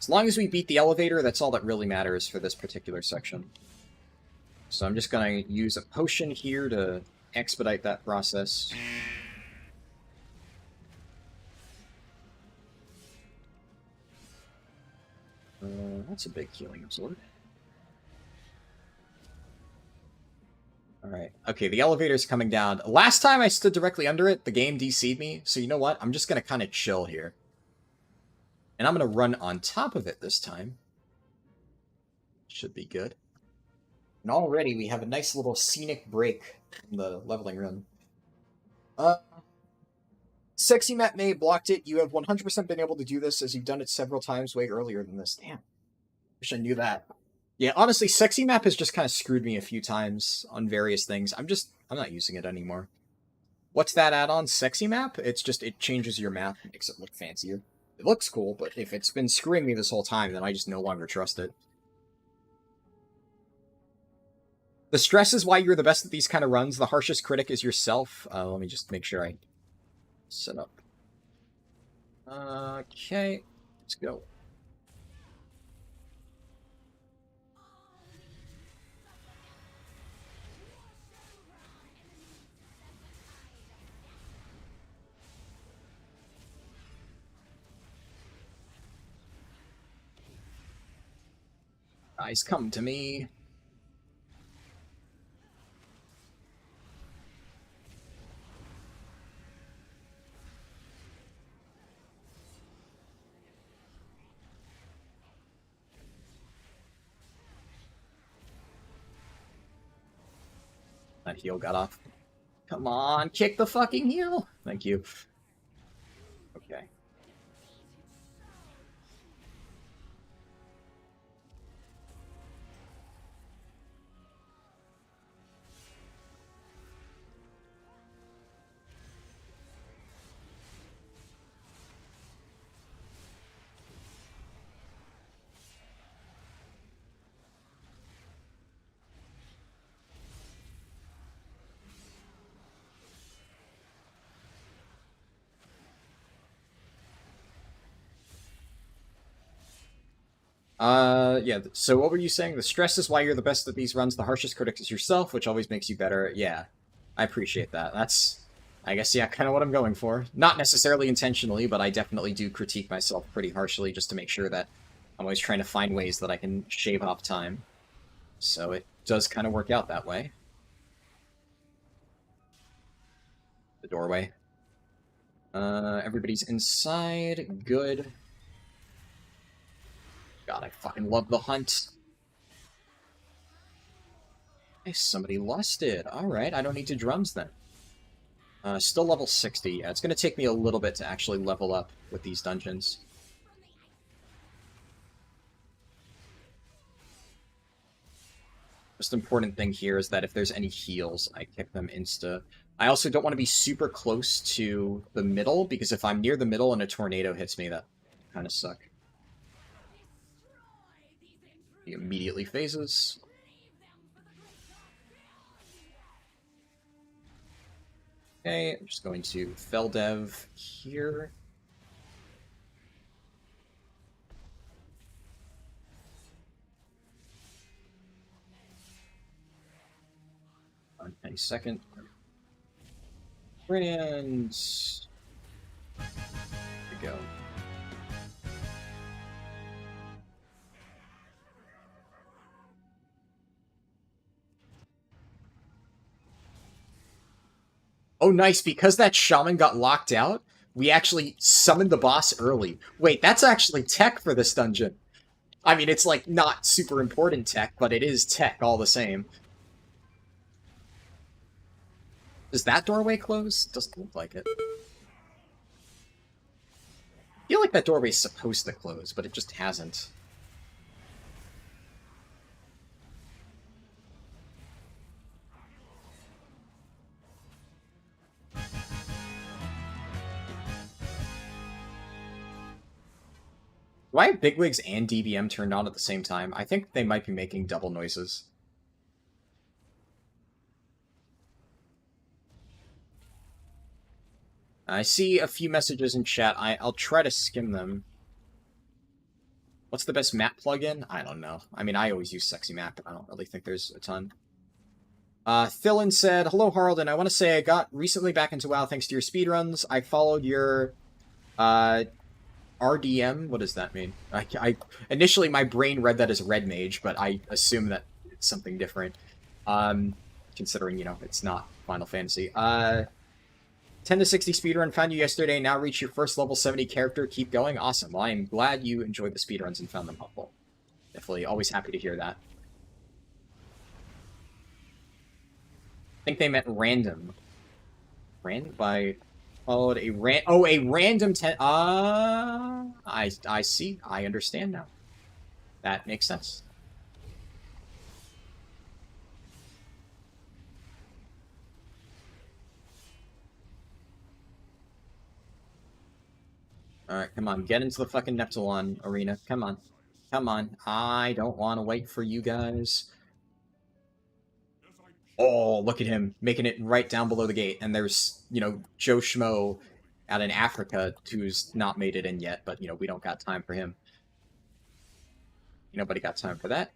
As long as we beat the elevator, that's all that really matters for this particular section. So I'm just going to use a potion here to expedite that process. That's a big healing absorb. Alright. Okay, the elevator's coming down. Last time I stood directly under it, the game DC'd me, so you know what? I'm just going to kind of chill here. And I'm going to run on top of it this time. Should be good. And already we have a nice little scenic break from the leveling run. Sexy Matt May blocked it. You have 100% been able to do this as you've done it several times way earlier than this. Damn. Wish I knew that. Yeah, honestly, Sexy Map has just kind of screwed me a few times on various things. I'm not using it anymore. What's that add-on? Sexy Map? It's just, it changes your map, makes it look fancier. It looks cool, but if it's been screwing me this whole time, then I just no longer trust it. The stress is why you're the best at these kind of runs. The harshest critic is yourself. Let me just make sure I set up. Okay, let's go. Guys, come to me. That heal got off. Come on, kick the fucking heal. Thank you. Okay. Yeah, so what were you saying? The stress is why you're the best at these runs, the harshest critic is yourself, which always makes you better. Yeah, I appreciate that. That's, I guess, yeah, kind of what I'm going for. Not necessarily intentionally, but I definitely do critique myself pretty harshly just to make sure that I'm always trying to find ways that I can shave off time. So it does kind of work out that way. The doorway. Everybody's inside. Good. God, I fucking love the hunt. Hey, somebody lusted. Alright, I don't need to drums then. Still level 60. Yeah, it's going to take me a little bit to actually level up with these dungeons. Most important thing here is that if there's any heals, I kick them insta. I also don't want to be super close to the middle, because if I'm near the middle and a tornado hits me, that kind of suck. He immediately phases. Okay, I'm just going to Fel Dev here. On any second. Brilliant. There we go. Oh, nice. Because that shaman got locked out, we actually summoned the boss early. Wait, that's actually tech for this dungeon. I mean, it's, like, not super important tech, but it is tech all the same. Does that doorway close? Doesn't look like it. I feel like that doorway's supposed to close, but it just hasn't. Do I have Bigwigs and DBM turned on at the same time? I think they might be making double noises. I see a few messages in chat. I'll try to skim them. What's the best map plugin? I don't know. I mean, I always use Sexy Map, but I don't really think there's a ton. Thillin said, hello, Harldan. I want to say I got recently back into WoW thanks to your speedruns. I followed your RDM. What does that mean? Initially, my brain read that as Red Mage, but I assume that it's something different. Considering, you know, it's not Final Fantasy. 10 to 60 speedrun, found you yesterday, now reach your first level 70 character, keep going. Awesome. Well, I am glad you enjoyed the speedruns and found them helpful. Definitely always happy to hear that. I think they meant random. Random by followed a random 10. I see. I understand now. That makes sense. Alright, come on. Get into the fucking Neptulon arena. Come on. Come on. I don't want to wait for you guys. Oh, look at him. Making it right down below the gate. And there's, you know, Joe Schmo out in Africa who's not made it in yet. But, you know, we don't got time for him. Nobody got time for that.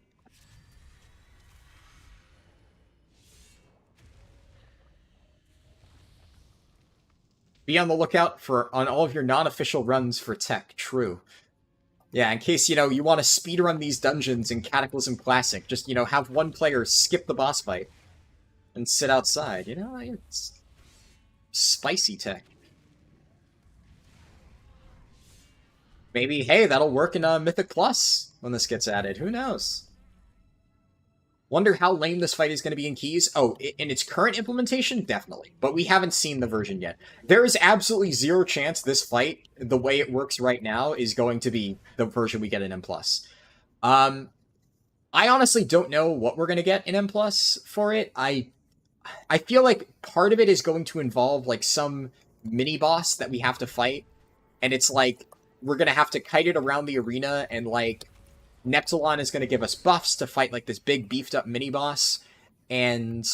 Be on the lookout on all of your non-official runs for tech. True. Yeah, in case, you know, you want to speedrun these dungeons in Cataclysm Classic. Just, you know, have one player skip the boss fight and sit outside. You know, it's spicy tech. Maybe, hey, that'll work in Mythic Plus when this gets added. Who knows? Wonder how lame this fight is going to be in Keys. Oh, in its current implementation? Definitely. But we haven't seen the version yet. There is absolutely zero chance this fight, the way it works right now, is going to be the version we get in M+. I honestly don't know what we're going to get in M+ for it. I feel like part of it is going to involve, like, some mini-boss that we have to fight. And it's like, we're going to have to kite it around the arena and, like, Neptulon is going to give us buffs to fight, like, this big beefed-up mini-boss, and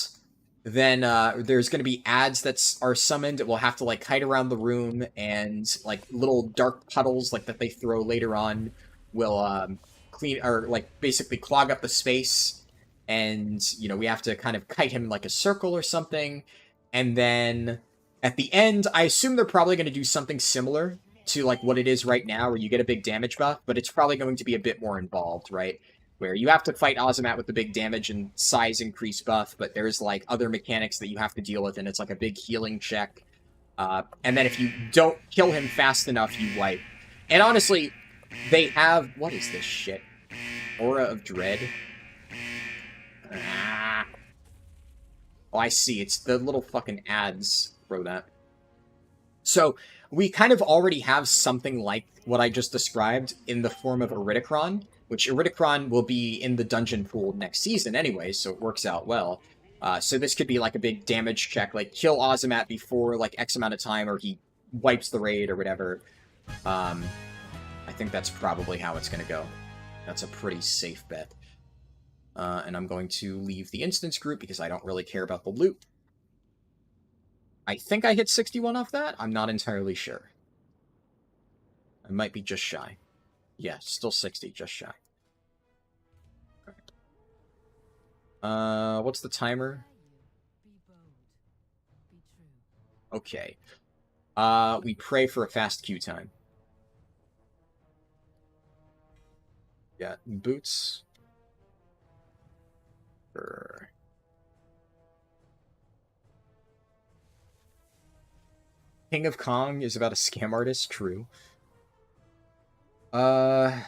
then there's going to be adds that are summoned. We'll have to, like, kite around the room, and, like, little dark puddles, like, that they throw later on will clean, or, like, basically clog up the space, and, you know, we have to kind of kite him in, like, a circle or something, and then at the end, I assume they're probably going to do something similar to, like, what it is right now, where you get a big damage buff, but it's probably going to be a bit more involved, right? Where you have to fight Ozomat with the big damage and size increase buff, but there's, like, other mechanics that you have to deal with, and it's, like, a big healing check. And then if you don't kill him fast enough, you wipe. And honestly, they have... What is this shit? Aura of Dread? Oh, I see. It's the little fucking ads throw that. So, we kind of already have something like what I just described in the form of Iridikron, which Iridikron will be in the dungeon pool next season anyway, so it works out well. So this could be like a big damage check, like kill Ozomat before like X amount of time, or he wipes the raid or whatever. I think that's probably how it's going to go. That's a pretty safe bet. And I'm going to leave the instance group because I don't really care about the loot. I think I hit 61 off that. I'm not entirely sure. I might be just shy. Yeah, still 60, just shy. Alright. What's the timer? Okay. We pray for a fast queue time. Yeah, boots. For... King of Kong is about a scam artist, true. Did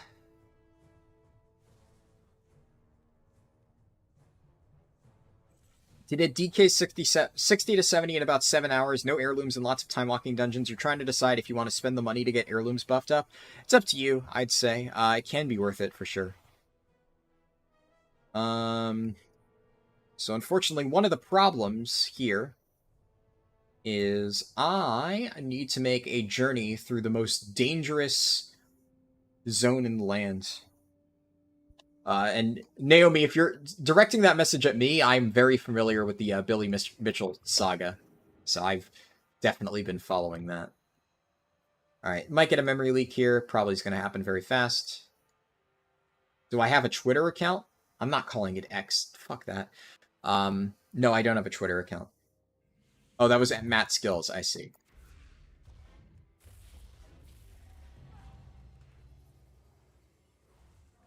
a DK 60 to 70 in about 7 hours, no heirlooms and lots of time walking dungeons. You're trying to decide if you want to spend the money to get heirlooms buffed up. It's up to you, I'd say. It can be worth it for sure. So unfortunately, one of the problems here is I need to make a journey through the most dangerous zone in the land. And Naomi, if you're directing that message at me, I'm very familiar with the Billy Mitchell saga. So I've definitely been following that. Alright, might get a memory leak here. Probably is going to happen very fast. Do I have a Twitter account? I'm not calling it X. Fuck that. No, I don't have a Twitter account. Oh, that was at Matt Skills. I see.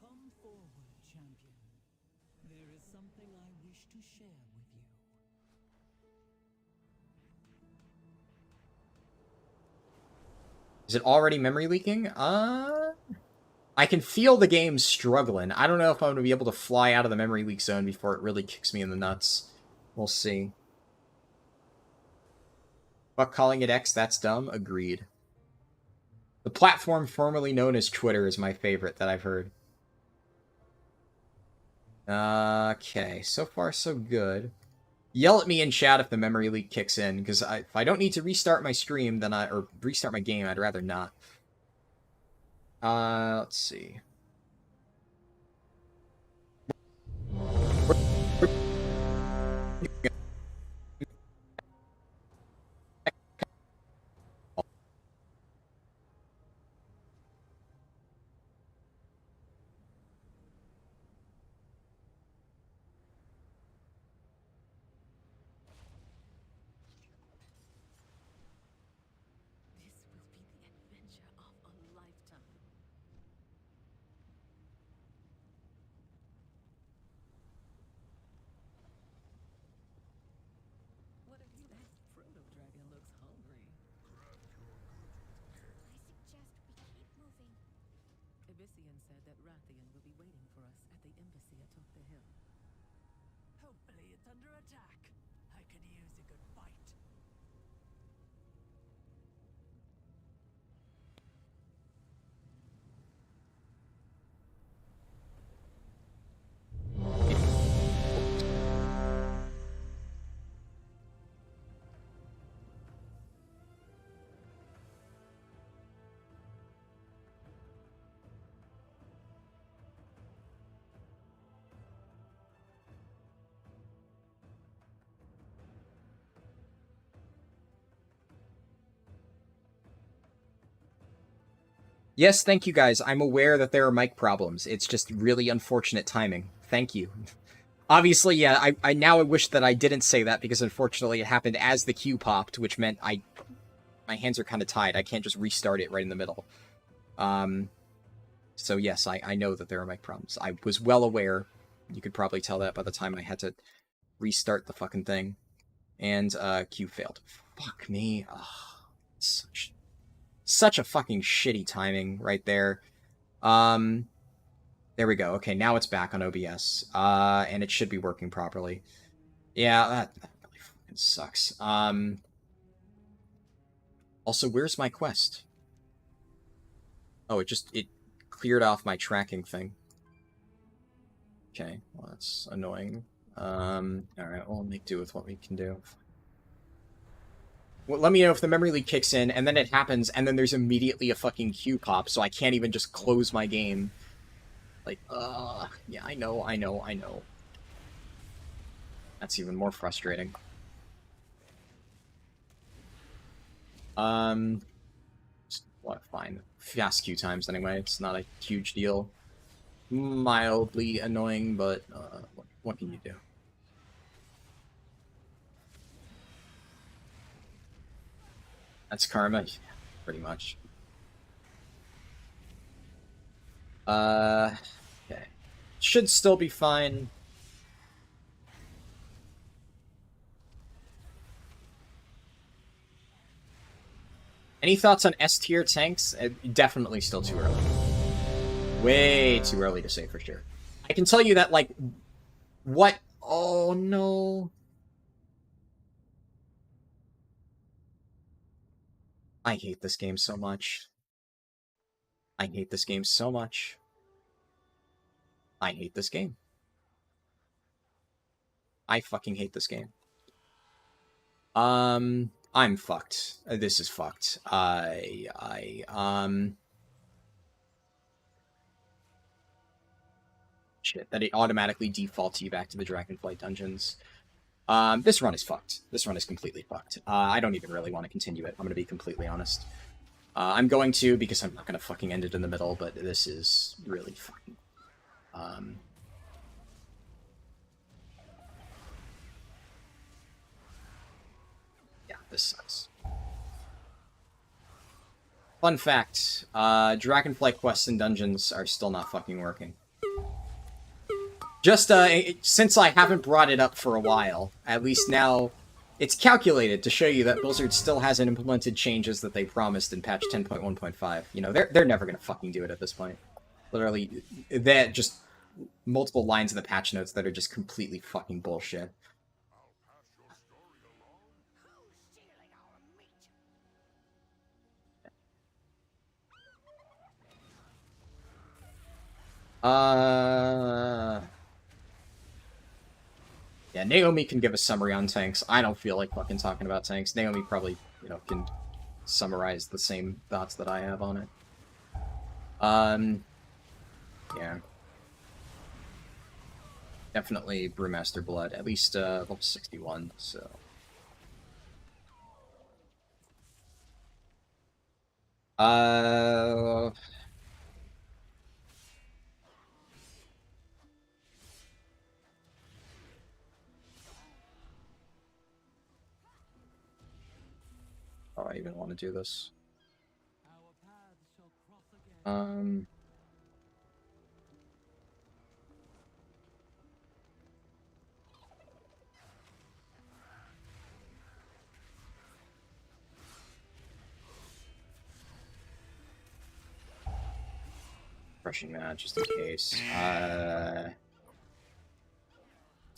Come forward, champion. There is something I wish to share with you. Is it already memory leaking? I can feel the game struggling. I don't know if I'm going to be able to fly out of the memory leak zone before it really kicks me in the nuts. We'll see. But calling it X, that's dumb. Agreed. The platform formerly known as Twitter is my favorite that I've heard. Okay, so far so good. Yell at me in chat if the memory leak kicks in, because if I don't need to restart my stream, then or restart my game, I'd rather not. Let's see. This will be the adventure of a lifetime. What have you? That proto-dragon looks hungry. I suggest we keep moving. Abyssian said that Rathian will be waiting for us at the embassy atop the hill. Hopefully it's under attack. I could use a good fight. Yes, thank you guys. I'm aware that there are mic problems. It's just really unfortunate timing. Thank you. Obviously, yeah, I now wish that I didn't say that because unfortunately it happened as the queue popped, which meant my hands are kind of tied. I can't just restart it right in the middle. So yes, I know that there are mic problems. I was well aware. You could probably tell that by the time I had to restart the fucking thing. And queue failed. Fuck me. Ugh, such a fucking shitty timing right there. There we go. Okay, now it's back on OBS. And it should be working properly. Yeah, that really fucking sucks. Also, where's my quest? Oh, it cleared off my tracking thing. Okay, well, that's annoying. Alright, we'll make do with what we can do. Well, let me know if the memory leak kicks in, and then it happens, and then there's immediately a fucking queue pop, so I can't even just close my game. Like, yeah, I know. That's even more frustrating. What, fine. Fast queue times anyway, it's not a huge deal. Mildly annoying, but, what can you do? That's karma, yeah, pretty much. Okay. Should still be fine. Any thoughts on S tier tanks? Definitely still too early. Way too early to say for sure. I can tell you that, like, what? Oh no. I hate this game so much. I hate this game so much. I hate this game. I fucking hate this game. I'm fucked. This is fucked. Shit, that it automatically defaults you back to the Dragonflight dungeons. This run is fucked. This run is completely fucked. I don't even really want to continue it. I'm gonna be completely honest. I'm going to, because I'm not gonna fucking end it in the middle, but this is really fucking... Yeah, this sucks. Fun fact, Dragonflight quests and dungeons are still not fucking working. Just, since I haven't brought it up for a while, at least now, it's calculated to show you that Blizzard still hasn't implemented changes that they promised in patch 10.1.5. You know, they're never gonna fucking do it at this point. Literally, that just multiple lines in the patch notes that are just completely fucking bullshit. Yeah, Naomi can give a summary on tanks. I don't feel like fucking talking about tanks. Naomi probably, you know, can summarize the same thoughts that I have on it. Yeah. Definitely Brewmaster Blood, at least, level 61, so... Oh, I even want to do this. Rushing that, just in case.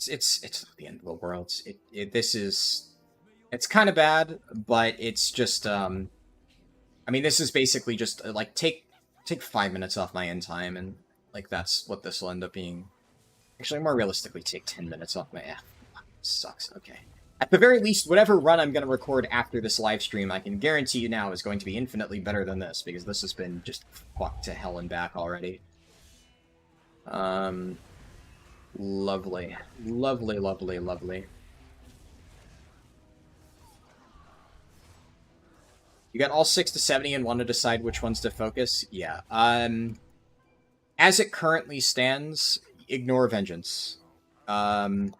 It's not the end of the world. This is... It's kind of bad, but it's just, I mean, this is basically just, like, take 5 minutes off my end time, and, like, that's what this will end up being. Actually, more realistically, take 10 minutes off my... sucks, okay. At the very least, whatever run I'm going to record after this live stream, I can guarantee you now is going to be infinitely better than this, because this has been just fucked to hell and back already. Lovely. Lovely, lovely, lovely. You got all 6 to 70 and want to decide which ones to focus? Yeah. As it currently stands, ignore Vengeance. Thought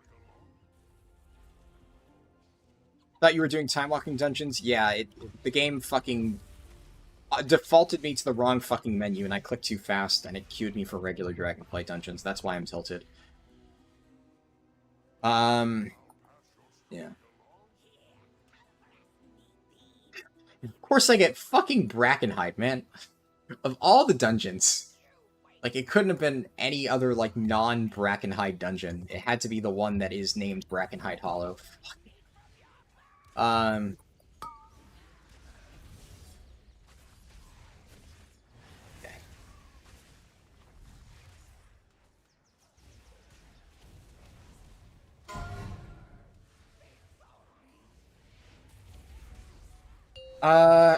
you were doing time-walking dungeons? Yeah, the game fucking defaulted me to the wrong fucking menu, and I clicked too fast, and it queued me for regular Dragonflight dungeons. That's why I'm tilted. Yeah. Of course I get fucking Brackenhide, man. Of all the dungeons, like, it couldn't have been any other, like, non-Brackenhide dungeon. It had to be the one that is named Brackenhide Hollow. Fuck.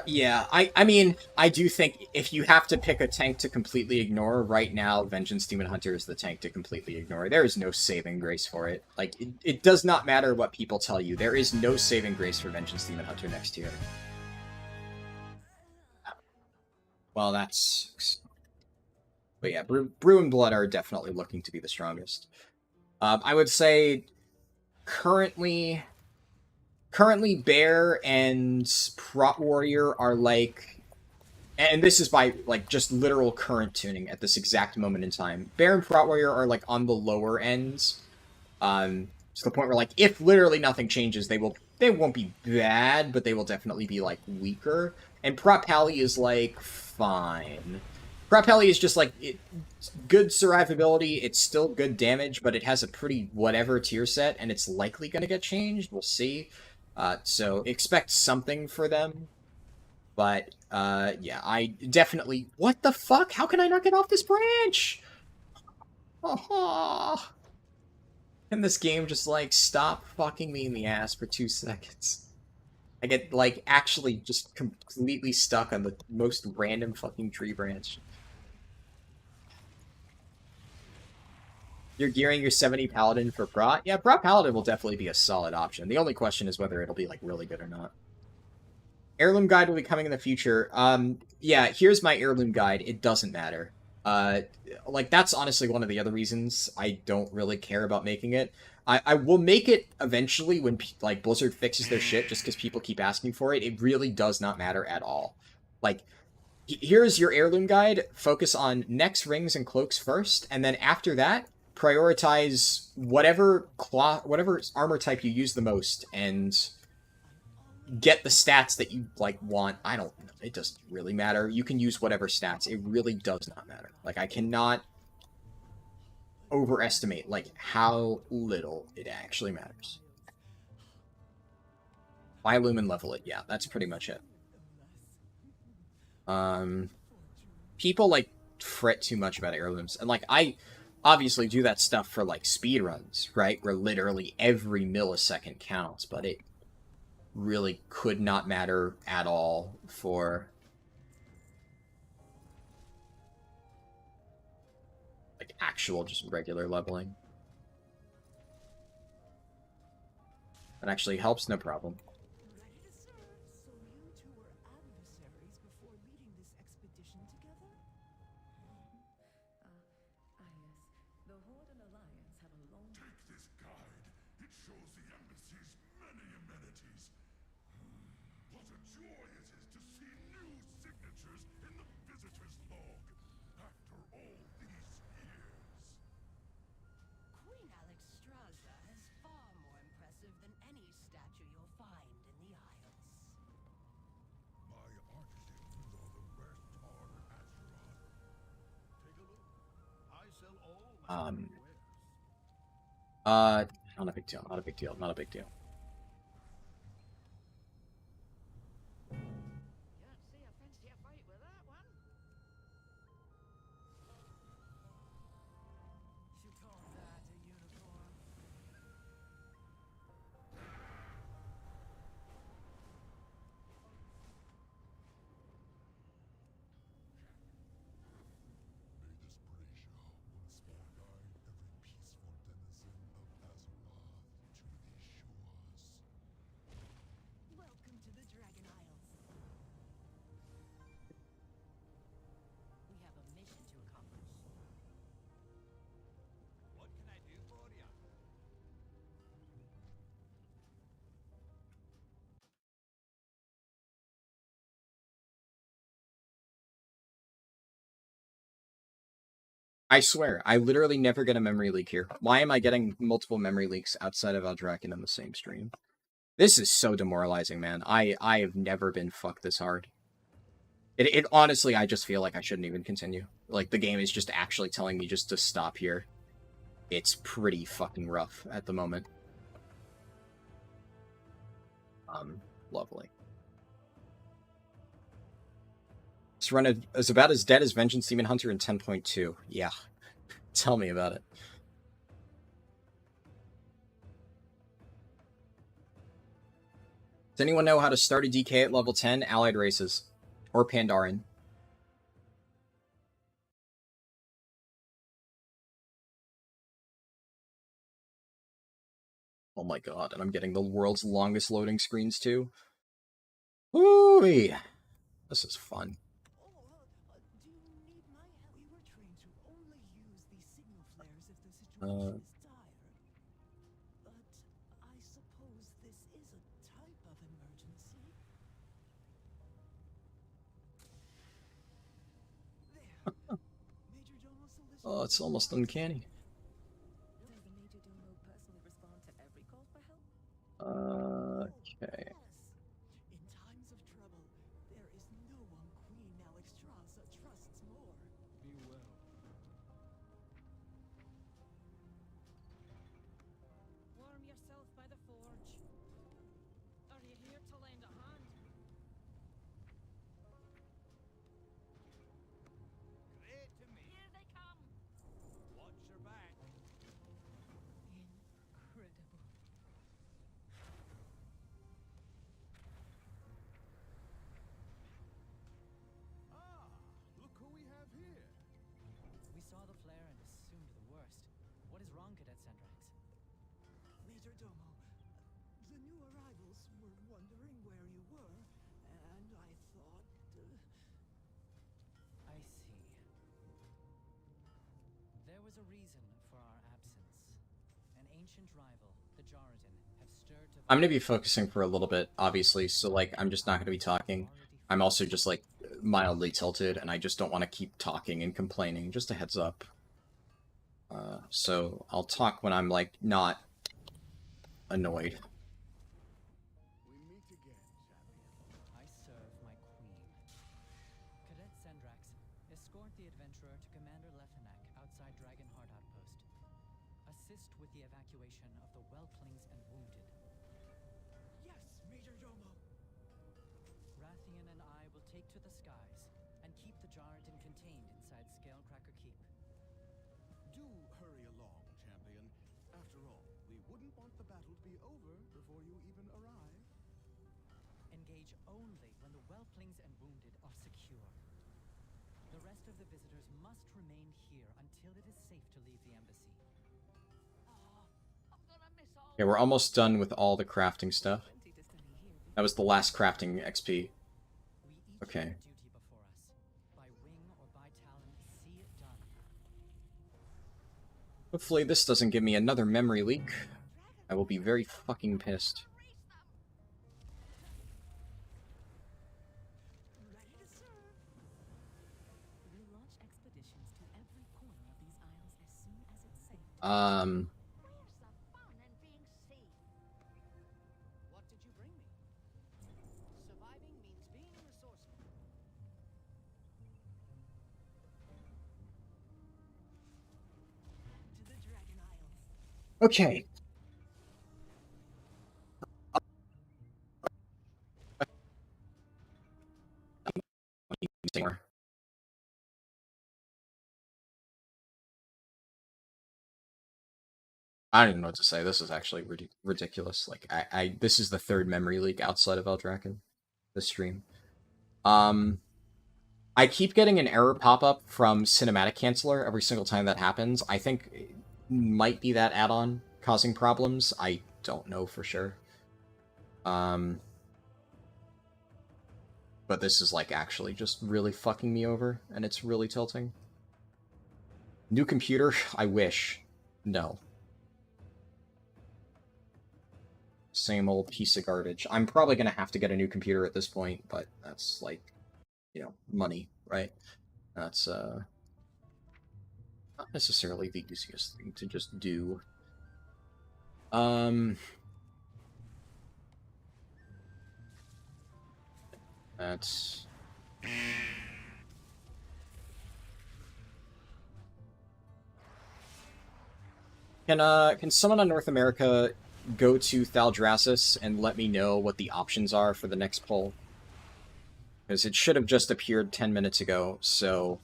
Yeah, I mean, I do think if you have to pick a tank to completely ignore, right now, Vengeance Demon Hunter is the tank to completely ignore. There is no saving grace for it. Like, it does not matter what people tell you. There is no saving grace for Vengeance Demon Hunter next year. Well, that sucks. But yeah, Brew and Blood are definitely looking to be the strongest. I would say, currently Bear and Prot Warrior are like, and this is by like just literal current tuning at this exact moment in time. Bear and Prot Warrior are like on the lower ends, to the point where like if literally nothing changes, they won't be bad, but they will definitely be like weaker. And Prot Pally is like fine. Prot Pally is just like good survivability. It's still good damage, but it has a pretty whatever tier set, and it's likely gonna get changed. We'll see. So expect something for them. But, yeah, I definitely... What the fuck? How can I not get off this branch? Oh, can this game just, like, stop fucking me in the ass for 2 seconds? I get, like, actually just completely stuck on the most random fucking tree branch. You're gearing your 70 Paladin for Prot? Yeah, Prot Paladin will definitely be a solid option. The only question is whether it'll be, like, really good or not. Heirloom Guide will be coming in the future. Yeah, here's my Heirloom Guide. It doesn't matter. Uh, like, that's honestly one of the other reasons I don't really care about making it. I will make it eventually when, like, Blizzard fixes their shit just because people keep asking for it. It really does not matter at all. Like, here's your heirloom guide. Focus on necks, rings, and cloaks first, and then after that, prioritize whatever armor type you use the most, and get the stats that you like want. I don't know. It doesn't really matter. You can use whatever stats. It really does not matter. Like, I cannot overestimate like how little it actually matters. Buy Lumen, level it. Yeah, that's pretty much it. People like fret too much about heirlooms, and like I obviously do that stuff for like speedruns, right? Where literally every millisecond counts, but it really could not matter at all for like actual just regular leveling. That actually helps, no problem. Ready to serve. So you two were adversaries before leading this expedition together? Yes. The Horde and Alliance have a long... Take this guide. It shows the embassy's many amenities. What a joy it is to see new signatures in the visitor's log. After all these years. Queen Alexstrasza is far more impressive than any statue you'll find in the Isles. My artisans are the best on Azeroth. Take a look. I sell all my wares. Not a big deal, not a big deal, not a big deal. Can't say I fancy a fight with that one. You call that a unicorn? May this Bracia once more guide every peaceful denizen of Azeroth to these shores. Welcome to the Dragon Isles. We have a mission to accomplish. What can I do for you? I swear, I literally never get a memory leak here. Why am I getting multiple memory leaks outside of Eldraken in the same stream? This is so demoralizing, man. I have never been fucked this hard. It honestly, I just feel like I shouldn't even continue. Like, the game is just actually telling me just to stop here. It's pretty fucking rough at the moment. Lovely. This run is about as dead as Vengeance Demon Hunter in 10.2. Yeah. Tell me about it. Does anyone know how to start a DK at level 10? Allied races. Or Pandaren. Oh my god, and I'm getting the world's longest loading screens too. Woo-wee. This is fun. Oh, do you need my help? We were trained to only use these signal flares if the situation is dire. But I suppose this is a type of emergency. There. Major Domo solicits Oh, it's almost uncanny. Does the Major Domo personally respond to every call for help? Okay. Yes. In times of trouble, there is no one Queen Alexstrasza trusts more. Be well. Warm yourself by the forge. Are you here to lend a hand? Great to meet Here they come. you. Watch your back. Incredible. Ah, look who we have here. We saw the flare and assumed the worst. What is wrong, Cadet Sandrax? Major Domo, the new arrivals were wondering where you were, and I thought... I see. There's a reason for our absence. An ancient rival, the Jarden, have stirred to I'm gonna be focusing for a little bit, obviously, so, like, I'm just not gonna be talking. I'm also just, like, mildly tilted, and I just don't want to keep talking and complaining. Just a heads up. So I'll talk when I'm, like, not annoyed. We meet again, champion. I serve my queen. Cadet Sendrax, escort the adventurer to Commander Lefenak outside Dragonheart Outpost. Assist with the evacuation of the whelplings and wounded. Yes, Major Domo. Rathian and I will take to the skies and keep the Jarden contained inside Scalecracker Keep. Do hurry along, champion. After all, we wouldn't want the battle to be over before you even arrive. Engage only when the whelplings and wounded are secure. The rest of the visitors must remain here until it is safe to leave the embassy. I'm gonna miss all. Yeah, we're almost done with all the crafting stuff. Plenty to study here. That was the last crafting XP. We each Okay. have a duty before us. By wing or by talon, see it done. Hopefully this doesn't give me another memory leak. I will be very fucking pissed. Ready to serve. We'll launch expeditions to every corner of these isles as soon as it's safe. Where's the fun in being safe? What did you bring me? Surviving means being resourceful. To the Dragon Isles. Okay. I don't even know what to say. This is actually ridiculous. Like, this is the third memory leak outside of Eldraken. This stream. I keep getting an error pop up from Cinematic Canceller every single time that happens. I think it might be that add-on causing problems. I don't know for sure. But this is, like, actually just really fucking me over, and it's really tilting. New computer? I wish. No. Same old piece of garbage. I'm probably gonna have to get a new computer at this point, but that's, like, you know, money, right? That's, not necessarily the easiest thing to just do. That's... Can someone on North America go to Thaldraszus and let me know what the options are for the next poll? Because it should have just appeared 10 minutes ago, so...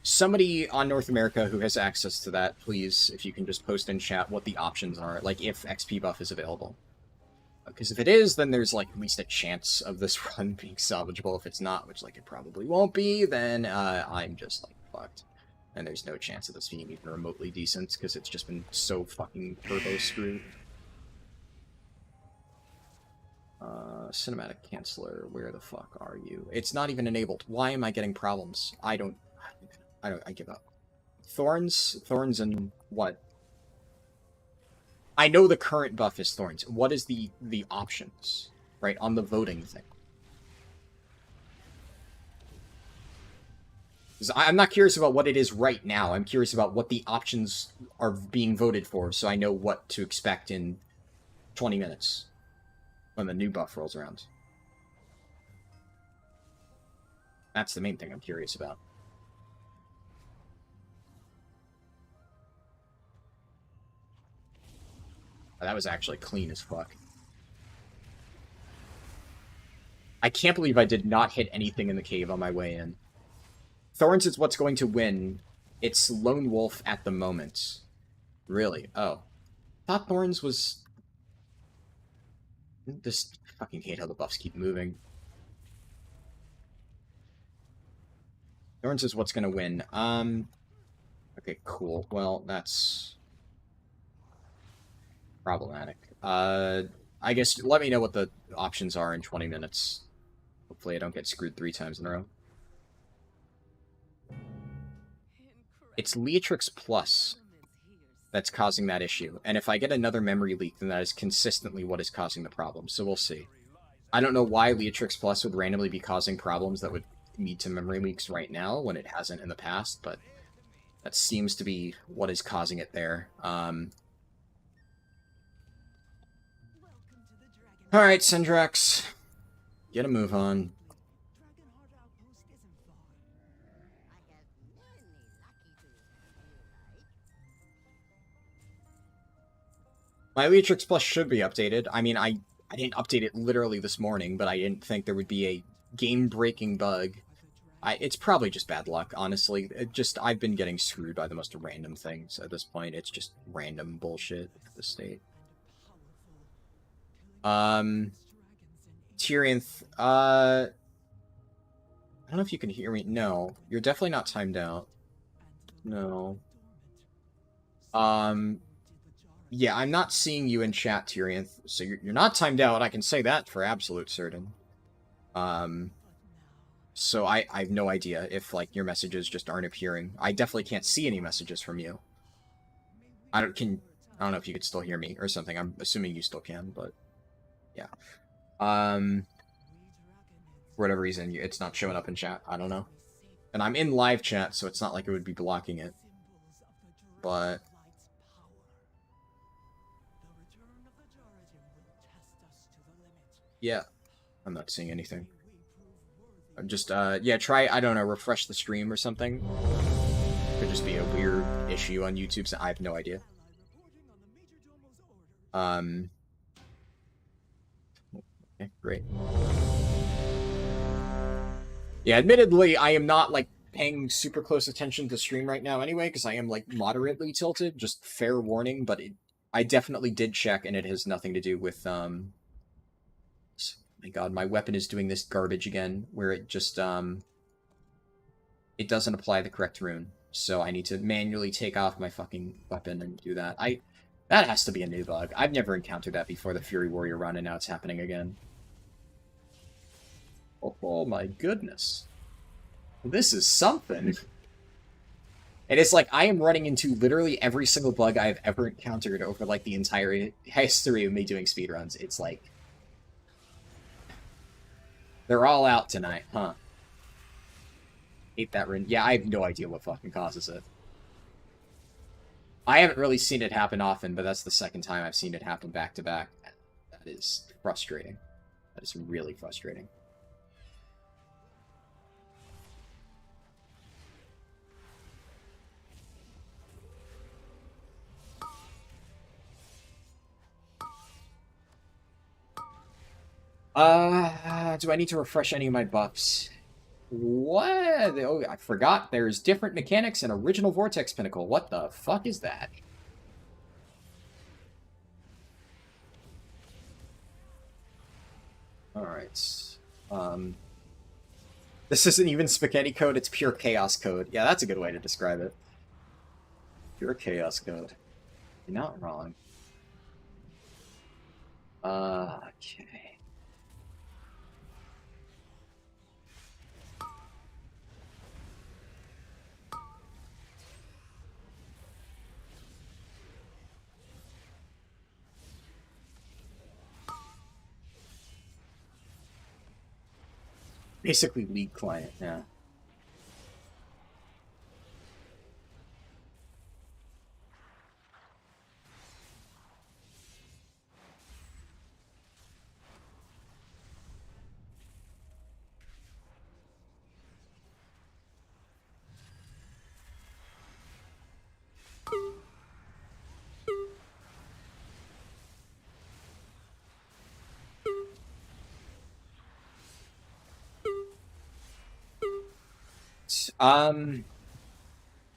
somebody on North America who has access to that, please, if you can just post in chat what the options are, like, if XP buff is available. Because if it is, then there's, like, at least a chance of this run being salvageable. If it's not, which, like, it probably won't be, then, I'm just, like, fucked. And there's no chance of this being even remotely decent, because it's just been so fucking turbo-screwed. Cinematic Canceller, where the fuck are you? It's not even enabled. Why am I getting problems? I give up. Thorns and what? I know the current buff is Thorns. What is the options, right, on the voting thing? 'Cause I'm not curious about what it is right now. I'm curious about what the options are being voted for, so I know what to expect in 20 minutes when the new buff rolls around. That's the main thing I'm curious about. That was actually clean as fuck. I can't believe I did not hit anything in the cave on my way in. Thorns is what's going to win. It's Lone Wolf at the moment. Really? Oh. Thought Thorns was... Just fucking hate how the buffs keep moving. Thorns is what's gonna win. Okay, cool. Well, that's... problematic. I guess let me know what the options are in 20 minutes. Hopefully I don't get screwed 3 times in a row. It's Leatrix Plus that's causing that issue. And if I get another memory leak, then that is consistently what is causing the problem. So we'll see. I don't know why Leatrix Plus would randomly be causing problems that would lead to memory leaks right now when it hasn't in the past, but that seems to be what is causing it there. Alright, Syndrax. Get a move on. My Leatrix Plus should be updated. I mean, I didn't update it literally this morning, but I didn't think there would be a game-breaking bug. It's probably just bad luck, honestly. I've been getting screwed by the most random things at this point. It's just random bullshit at this state. Tyrionth, I don't know if you can hear me. No, you're definitely not timed out. No. Yeah, I'm not seeing you in chat, Tyrionth, so you're not timed out. I can say that for absolute certain. So I have no idea if, like, your messages just aren't appearing. I definitely can't see any messages from you. I don't know if you could still hear me or something. I'm assuming you still can, but yeah. For whatever reason, it's not showing up in chat. I don't know. And I'm in live chat, so it's not like it would be blocking it. But yeah, I'm not seeing anything. I'm just, yeah, try, I don't know, refresh the stream or something. Could just be a weird issue on YouTube, so I have no idea. Okay, great. Yeah, admittedly, I am not, like, paying super close attention to the stream right now anyway, because I am, like, moderately tilted, just fair warning, but I definitely did check, and it has nothing to do with, my god, my weapon is doing this garbage again, where it just, it doesn't apply the correct rune. So I need to manually take off my fucking weapon and do that. That has to be a new bug. I've never encountered that before the Fury Warrior run, and now it's happening again. Oh my goodness. This is something. And it's like, I am running into literally every single bug I've ever encountered over, like, the entire history of me doing speedruns. It's like, they're all out tonight, huh? Hate that rune. Yeah, I have no idea what fucking causes it. I haven't really seen it happen often, but that's the second time I've seen it happen back to back. That is frustrating. That is really frustrating. Do I need to refresh any of my buffs? What? Oh, I forgot there's different mechanics in original Vortex Pinnacle. What the fuck is that? Alright. This isn't even spaghetti code, it's pure chaos code. Yeah, that's a good way to describe it. Pure chaos code. You're not wrong. Okay. Basically League client, yeah.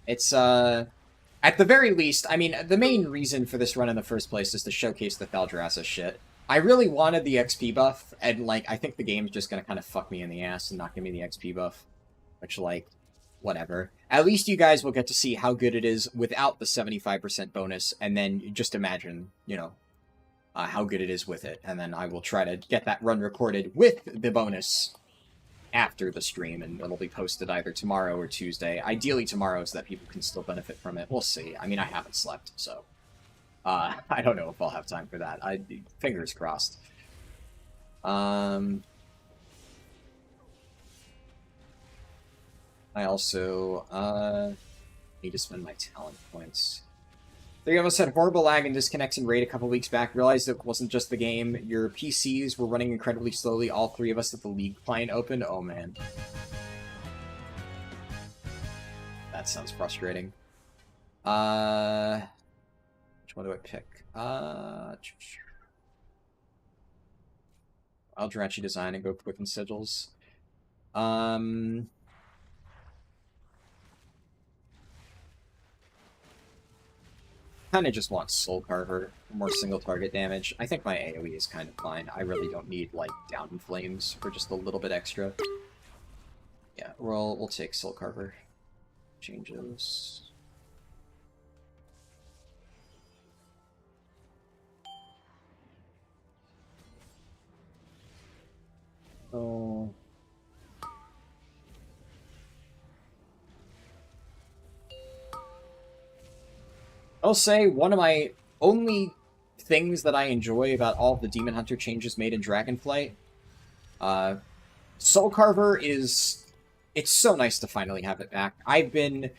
It's, at the very least, I mean, the main reason for this run in the first place is to showcase the Thaldrasza shit. I really wanted the XP buff, and, like, I think the game's just gonna kind of fuck me in the ass and not give me the XP buff. Which, like, whatever. At least you guys will get to see how good it is without the 75% bonus, and then just imagine, you know, how good it is with it. And then I will try to get that run recorded with the bonus. after the stream, and it'll be posted either tomorrow or Tuesday. Ideally tomorrow, so that people can still benefit from it. We'll see. I mean, I haven't slept, so I don't know if I'll have time for that. Fingers crossed. I also need to spend my talent points. 3 of us had horrible lag and disconnects in raid a couple weeks back. Realized it wasn't just the game. Your PCs were running incredibly slowly. All 3 of us at the League client opened. Oh man. That sounds frustrating. Which one do I pick? I'll Dratchy Design and go Quick and Sigils. Kind of just want Soul Carver for more single target damage. I think my AoE is kind of fine. I really don't need, like, Down in Flames for just a little bit extra. Yeah, we'll take Soul Carver. Changes. Oh. I'll say one of my only things that I enjoy about all of the Demon Hunter changes made in Dragonflight, Soul Carver is... It's so nice to finally have it back. I've been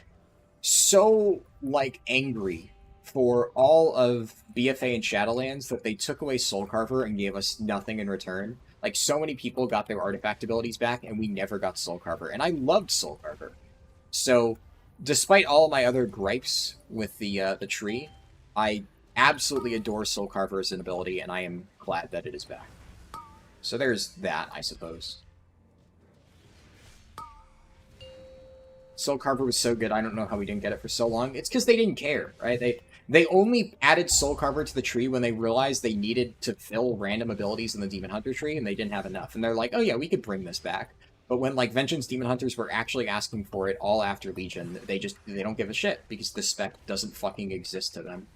so, like, angry for all of BFA and Shadowlands that they took away Soul Carver and gave us nothing in return. Like, so many people got their artifact abilities back, and we never got Soul Carver. And I loved Soul Carver. So... despite all my other gripes with the tree, I absolutely adore Soul Carver as an ability, and I am glad that it is back. So there's that, I suppose. Soul Carver was so good, I don't know how we didn't get it for so long. It's because they didn't care, right? They only added Soul Carver to the tree when they realized they needed to fill random abilities in the Demon Hunter tree, and they didn't have enough. And they're like, oh yeah, we could bring this back. But when, like, Vengeance Demon Hunters were actually asking for it all after Legion, they don't give a shit, because the spec doesn't fucking exist to them.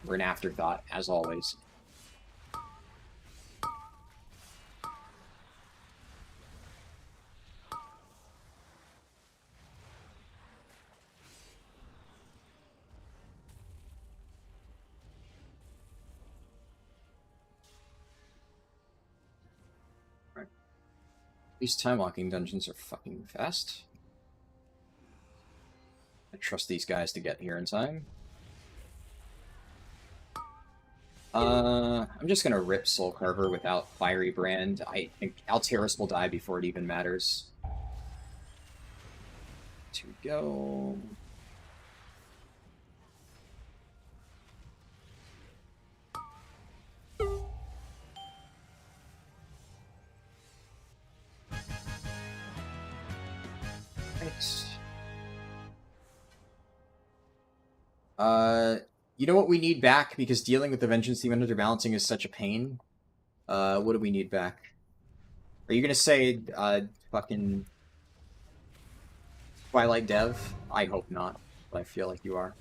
We're an afterthought, as always. These time-locking dungeons are fucking fast. I trust these guys to get here in time. I'm just gonna rip Soul Carver without Fiery Brand. I think Alteris will die before it even matters. To go... You know what we need back? Because dealing with the Vengeance Demon Hunter balancing is such a pain. What do we need back? Are you gonna say, fucking... Twilight Dev? I hope not, but I feel like you are.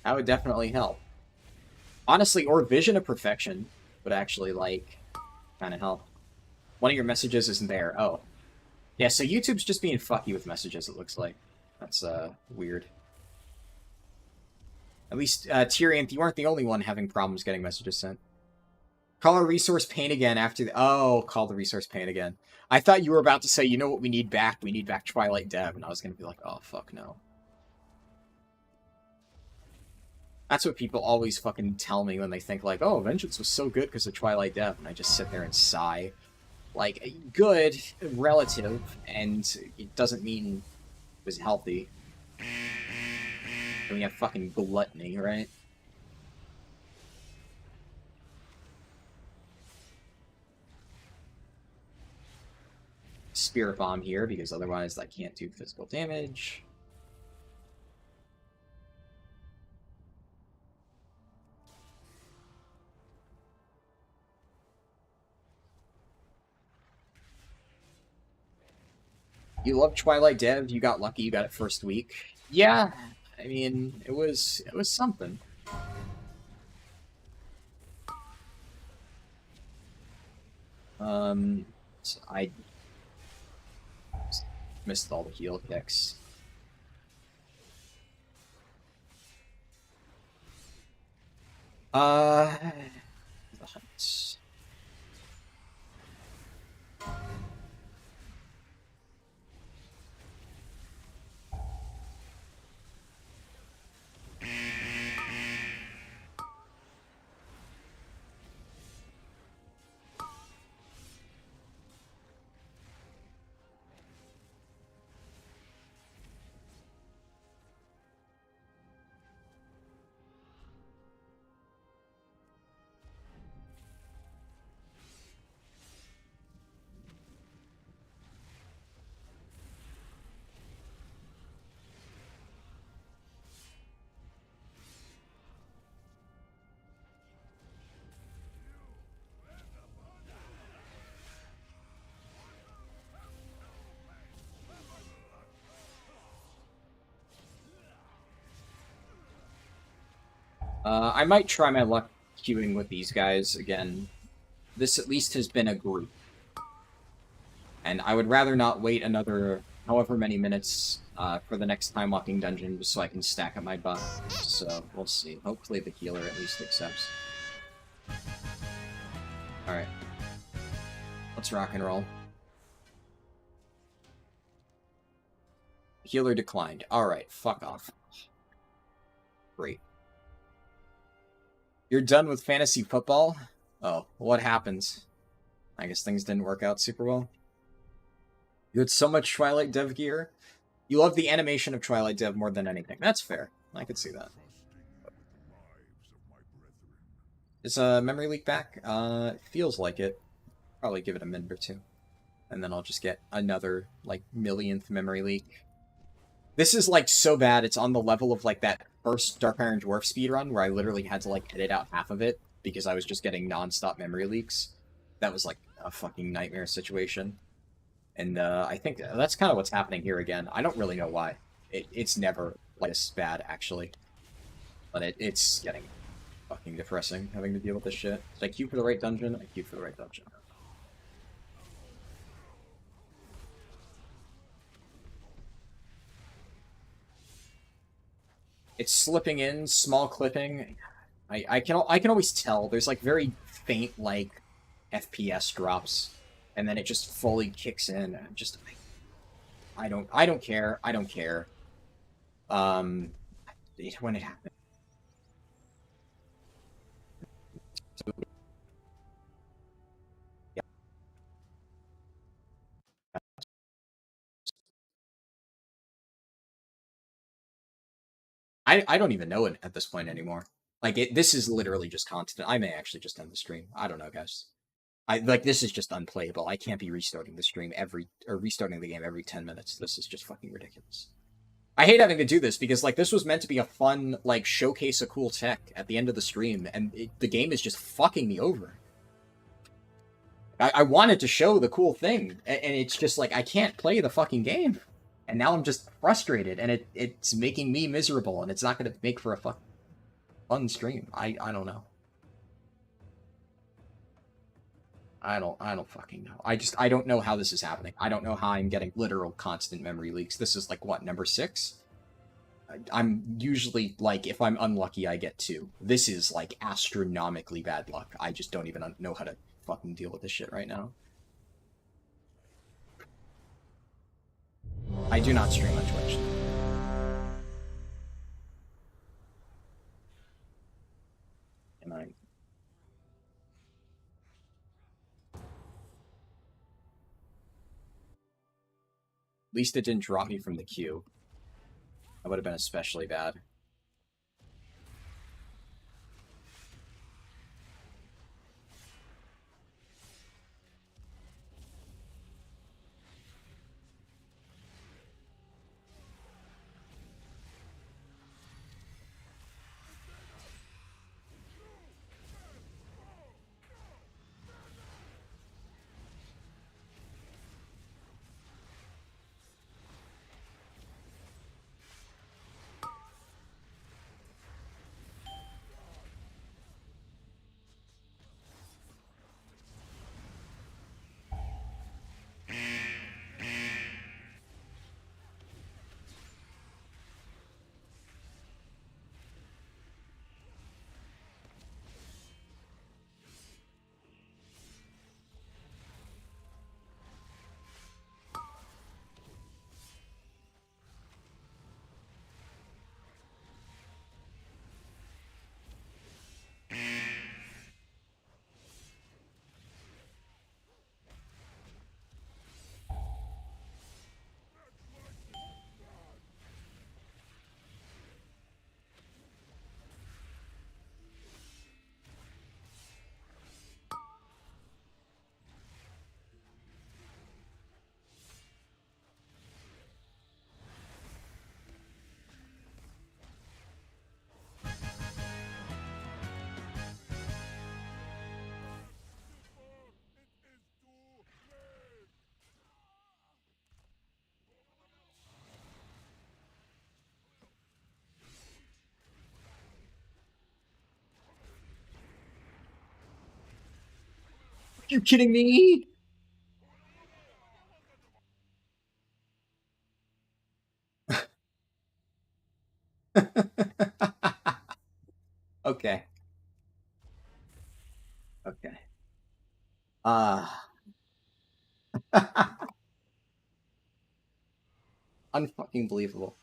That would definitely help. Honestly, or Vision of Perfection would actually, like, kind of help. One of your messages isn't there. Oh. Yeah, so YouTube's just being fucky with messages, it looks like. That's, weird. At least, Tyrion, you aren't the only one having problems getting messages sent. Call a resource pain again after the... Oh, call the resource pain again. I thought you were about to say, you know what we need back? We need back Twilight Dev. And I was going to be like, oh, fuck no. That's what people always fucking tell me when they think, like, oh, Vengeance was so good because of Twilight Dev. And I just sit there and sigh. Like, good, relative, and it doesn't mean it was healthy. And we have fucking gluttony, right? Spirit Bomb here, because otherwise I can't do physical damage. You love Twilight Dev, you got lucky, you got it first week. Yeah, I mean, it was something. So I missed all the heal kicks. The hunts. I might try my luck queuing with these guys again. This at least has been a group. And I would rather not wait another however many minutes for the next time walking dungeon just so I can stack up my buff. So we'll see. Hopefully the healer at least accepts. Alright. Let's rock and roll. Healer declined. Alright, fuck off. Great. You're done with fantasy football? Oh, what happens? I guess things didn't work out super well. You had so much Twilight Dev gear. You love the animation of Twilight Dev more than anything. That's fair. I could see that. Is a memory leak back? It feels like it. Probably give it a minute or two. And then I'll just get another, like, millionth memory leak. This is, like, so bad, it's on the level of, like, that first Dark Iron Dwarf speedrun where I literally had to, like, edit out half of it because I was just getting non-stop memory leaks. That was, like, a fucking nightmare situation. And, I think that's kind of what's happening here again. I don't really know why. It's never, like, this bad, actually. But it's getting fucking depressing, having to deal with this shit. Did I queue for the right dungeon? I queued for the right dungeon. It's slipping in, small clipping. I can always tell. There's like very faint like FPS drops, and then it just fully kicks in. I don't care. I don't care. When it happened. I don't even know it at this point anymore. Like this is literally just constant. I may actually just end the stream. I don't know, guys. This is just unplayable. I can't be restarting the stream restarting the game every 10 minutes. This is just fucking ridiculous. I hate having to do this because like this was meant to be a fun like showcase of cool tech at the end of the stream, and the game is just fucking me over. I wanted to show the cool thing, and it's just like I can't play the fucking game. And now I'm just frustrated, and it's making me miserable, and it's not going to make for a fun stream. I don't know. I don't fucking know. I don't know how this is happening. I don't know how I'm getting literal constant memory leaks. This is like, what, number 6? I'm usually, like, if I'm unlucky, I get 2. This is, like, astronomically bad luck. I just don't even know how to fucking deal with this shit right now. I do not stream on Twitch. Am I? At least it didn't drop me from the queue. That would have been especially bad. You kidding me? Okay. Okay. Unfucking believable.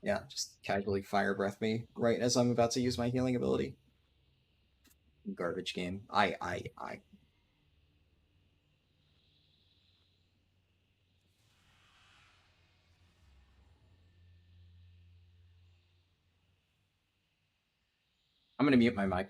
Yeah, just casually fire breath me right as I'm about to use my healing ability. Garbage game. I. I'm gonna mute my mic.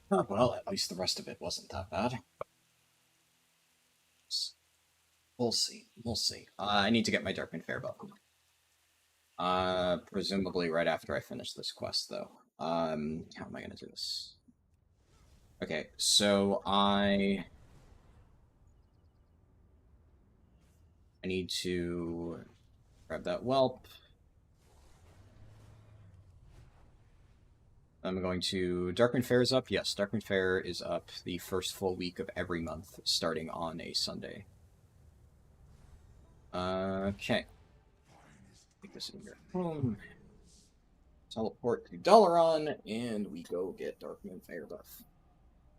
Oh, well, at least the rest of it wasn't that bad. We'll see. We'll see. I need to get my Darkman Fair buff. Presumably right after I finish this quest, though. How am I gonna do this? Okay, so I need to grab that whelp. I'm going to... Darkman Fair is up? Yes, Darkman Fair is up the first full week of every month, starting on a Sunday. Okay. Take this in your home. Teleport to Dalaran, and we go get Darkman Fair buff.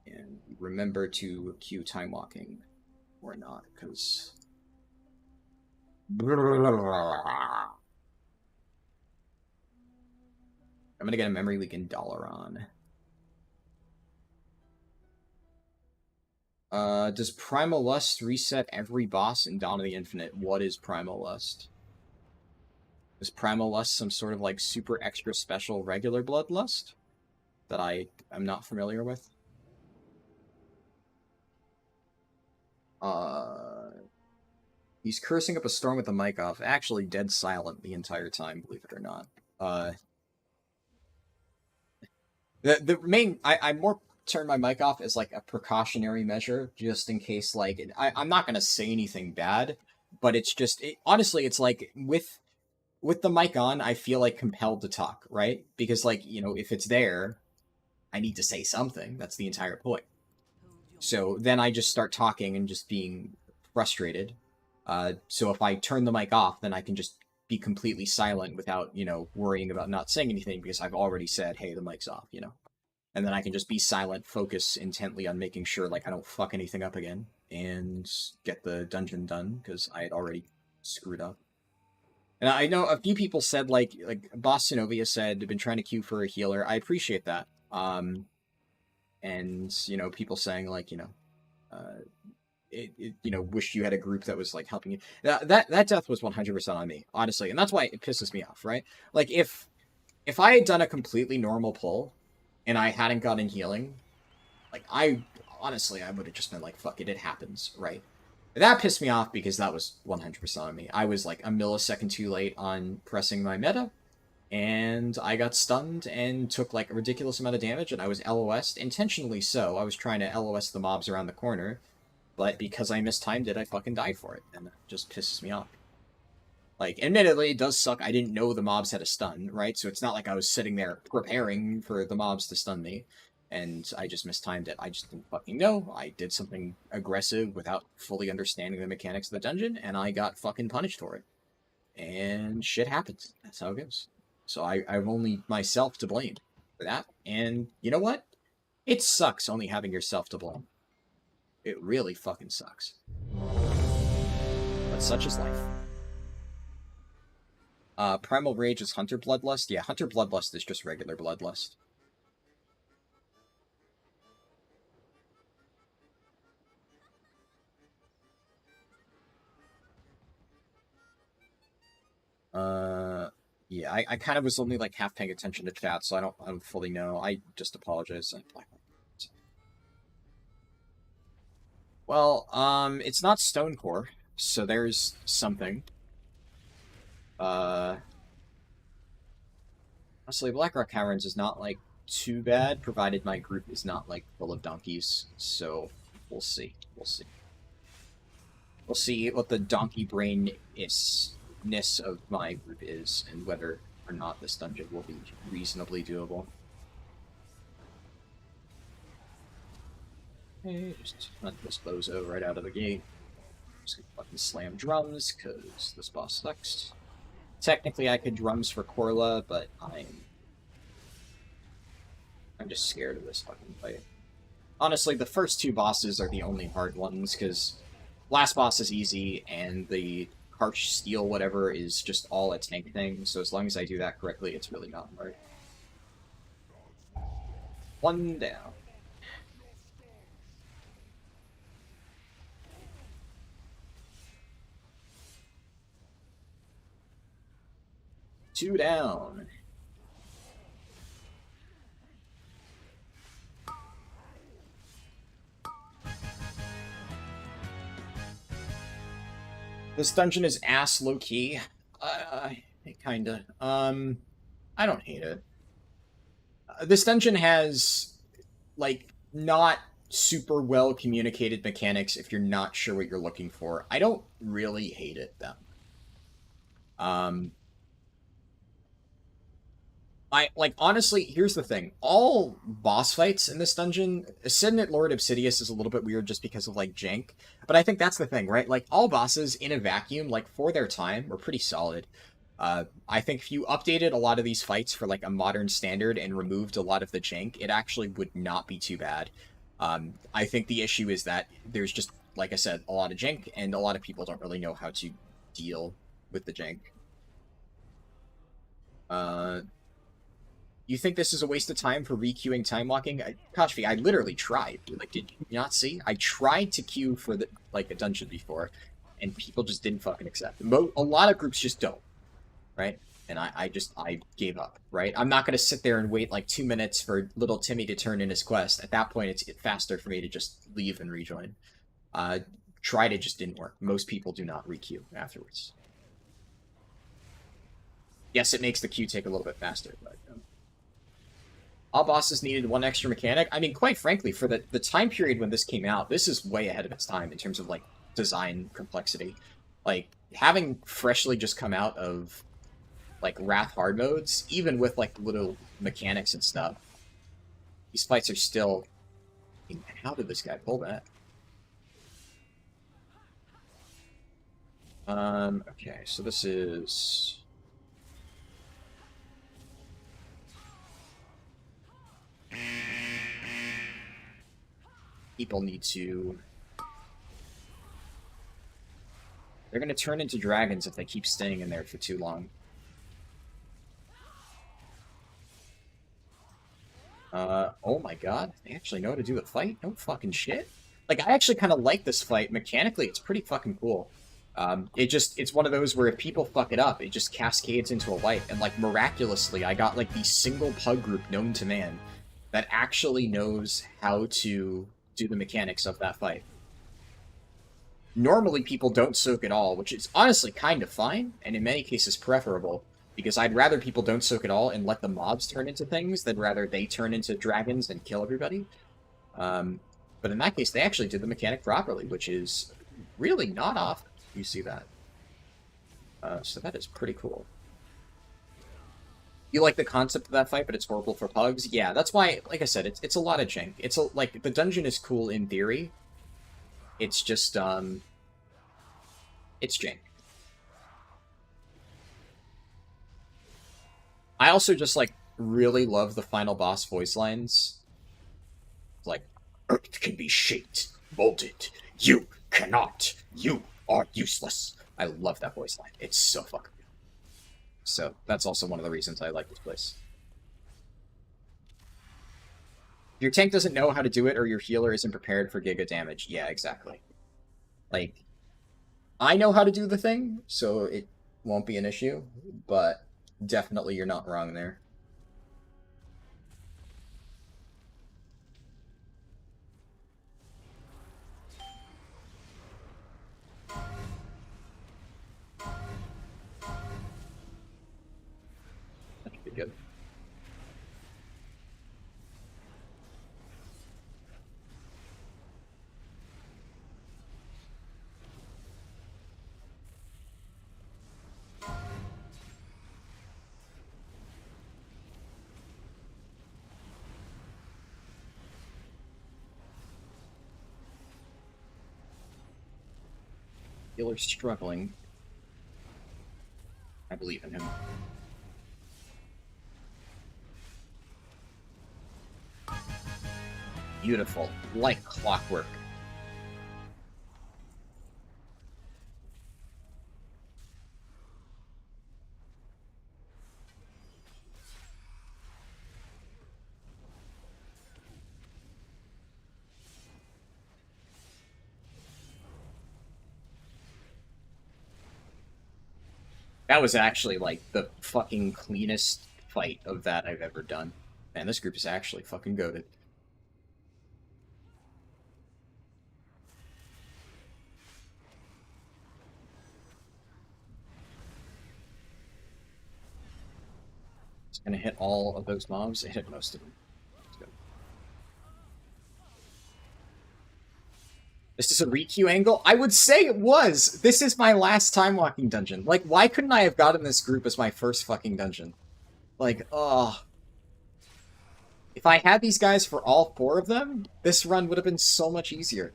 And remember to queue time walking, or not, because... I'm gonna get a memory leak in Dalaran. Does Primal Lust reset every boss in Dawn of the Infinite? What is Primal Lust? Is Primal Lust some sort of, like, super extra special regular bloodlust that I'm not familiar with? He's cursing up a storm with the mic off. Actually, dead silent the entire time, believe it or not. The main... I more turn my mic off as, like, a precautionary measure, just in case, like... I'm not gonna say anything bad, but it's just... honestly, it's like, with the mic on, I feel, like, compelled to talk, right? Because, like, you know, if it's there, I need to say something. That's the entire point. So then I just start talking and just being frustrated. So if I turn the mic off, then I can just be completely silent without, you know, worrying about not saying anything because I've already said, hey, the mic's off, you know? And then I can just be silent, focus intently on making sure, like, I don't fuck anything up again, and get the dungeon done, because I had already screwed up. And I know a few people said, like Boss Sinovia said, been trying to queue for a healer. I appreciate that. And, you know, people saying, like, you know, you know, wish you had a group that was, like, helping you. That death was 100% on me, honestly. And that's why it pisses me off, right? Like, if I had done a completely normal pull, and I hadn't gotten healing, like, honestly, I would have just been like, fuck it, it happens, right? That pissed me off because that was 100% on me. I was, like, a millisecond too late on pressing my meta, and I got stunned and took, like, a ridiculous amount of damage, and I was LOS'd, intentionally so. I was trying to LOS the mobs around the corner, but because I mistimed it, I fucking died for it, and it just pisses me off. Like, admittedly, it does suck. I didn't know the mobs had a stun, right? So it's not like I was sitting there preparing for the mobs to stun me, and I just mistimed it. I just didn't fucking know. I did something aggressive without fully understanding the mechanics of the dungeon, and I got fucking punished for it. And shit happens. That's how it goes. So I've only myself to blame for that. And you know what? It sucks only having yourself to blame. It really fucking sucks. But such is life. Primal Rage is Hunter Bloodlust? Yeah, Hunter Bloodlust is just regular Bloodlust. Yeah, I kind of was only, like, half paying attention to chat, so I don't fully know. I just apologize. Well, it's not Stonecore, so there's something. Honestly, Blackrock Caverns is not, like, too bad, provided my group is not, like, full of donkeys, so we'll see. We'll see. We'll see what the donkey brain-ness of my group is, and whether or not this dungeon will be reasonably doable. Okay, just let this bozo right out of the gate. Just gonna fucking slam drums, because this boss sucks. Technically, I could drums for Corla, but I'm just scared of this fucking fight. Honestly, the first two bosses are the only hard ones, because last boss is easy, and the harsh steel whatever is just all a tank thing, so as long as I do that correctly, it's really not hard. One down. Two down. This dungeon is ass low-key. Kinda. I don't hate it. This dungeon has, like, not super well communicated mechanics if you're not sure what you're looking for. I don't really hate it, though. Honestly, here's the thing. All boss fights in this dungeon, Ascendant Lord Obsidius is a little bit weird just because of, like, jank. But I think that's the thing, right? Like, all bosses in a vacuum, like, for their time, were pretty solid. I think if you updated a lot of these fights for, like, a modern standard and removed a lot of the jank, it actually would not be too bad. I think the issue is that there's just, like I said, a lot of jank, and a lot of people don't really know how to deal with the jank. You think this is a waste of time for requeuing time walking? Kashfi, I literally tried. Like, did you not see? I tried to queue for the a dungeon before, and people just didn't fucking accept. A lot of groups just don't, right? And I gave up, right? I'm not gonna sit there and wait like 2 minutes for little Timmy to turn in his quest. At that point, it's faster for me to just leave and rejoin. Tried it, just didn't work. Most people do not requeue afterwards. Yes, it makes the queue take a little bit faster, but all bosses needed one extra mechanic. I mean, quite frankly, for the time period when this came out, this is way ahead of its time in terms of, like, design complexity. Like, having freshly just come out of, like, Wrath hard modes, even with, like, little mechanics and stuff, these fights are still... I mean, how did this guy pull that? Okay, so this is... People need to... They're going to turn into dragons if they keep staying in there for too long. Oh my god. They actually know how to do a fight? No fucking shit. Like, I actually kind of like this fight. Mechanically, it's pretty fucking cool. It's one of those where if people fuck it up, it just cascades into a wipe. And, like, miraculously, I got, like, the single pug group known to man that actually knows how to do the mechanics of that fight. Normally, people don't soak at all, which is honestly kind of fine, and in many cases preferable, because I'd rather people don't soak at all and let the mobs turn into things than rather they turn into dragons and kill everybody. But in that case, they actually did the mechanic properly, which is really not often you see that. So that is pretty cool. You like the concept of that fight, but it's horrible for pugs? Yeah, that's why, like I said, it's a lot of jank. Like, the dungeon is cool in theory. It's just, it's jank. I also just, like, really love the final boss voice lines. Like, Earth can be shaped, molded. You cannot. You are useless. I love that voice line. It's so fucking good. So, that's also one of the reasons I like this place. Your tank doesn't know how to do it, or your healer isn't prepared for giga damage. Yeah, exactly. Like, I know how to do the thing, so it won't be an issue, but definitely you're not wrong there. That should be good. Healer's struggling. I believe in him. Beautiful. Like clockwork. That was actually, like, the fucking cleanest fight of that I've ever done. Man, this group is actually fucking goated. It's gonna hit all of those mobs. It hit most of them. Let's go. This is a re-queue angle? I would say it was! This is my last time walking dungeon. Like, why couldn't I have gotten this group as my first fucking dungeon? Like, oh. If I had these guys for all 4 of them, this run would have been so much easier.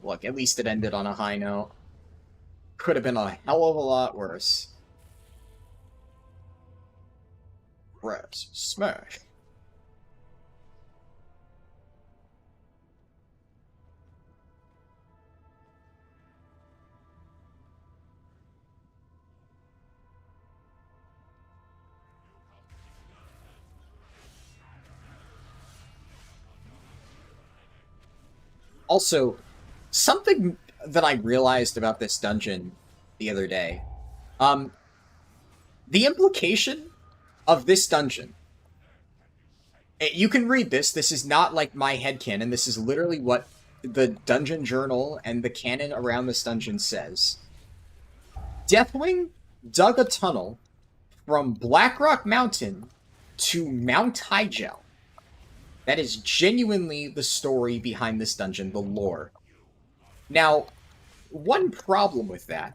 Look, at least it ended on a high note. Could have been a hell of a lot worse. Press smash. Also, something that I realized about this dungeon the other day. The implication of this dungeon. You can read this. This is not like my headcanon. This is literally what the dungeon journal and the canon around this dungeon says. Deathwing dug a tunnel from Blackrock Mountain to Mount Hyjal. That is genuinely the story behind this dungeon, the lore. Now, one problem with that.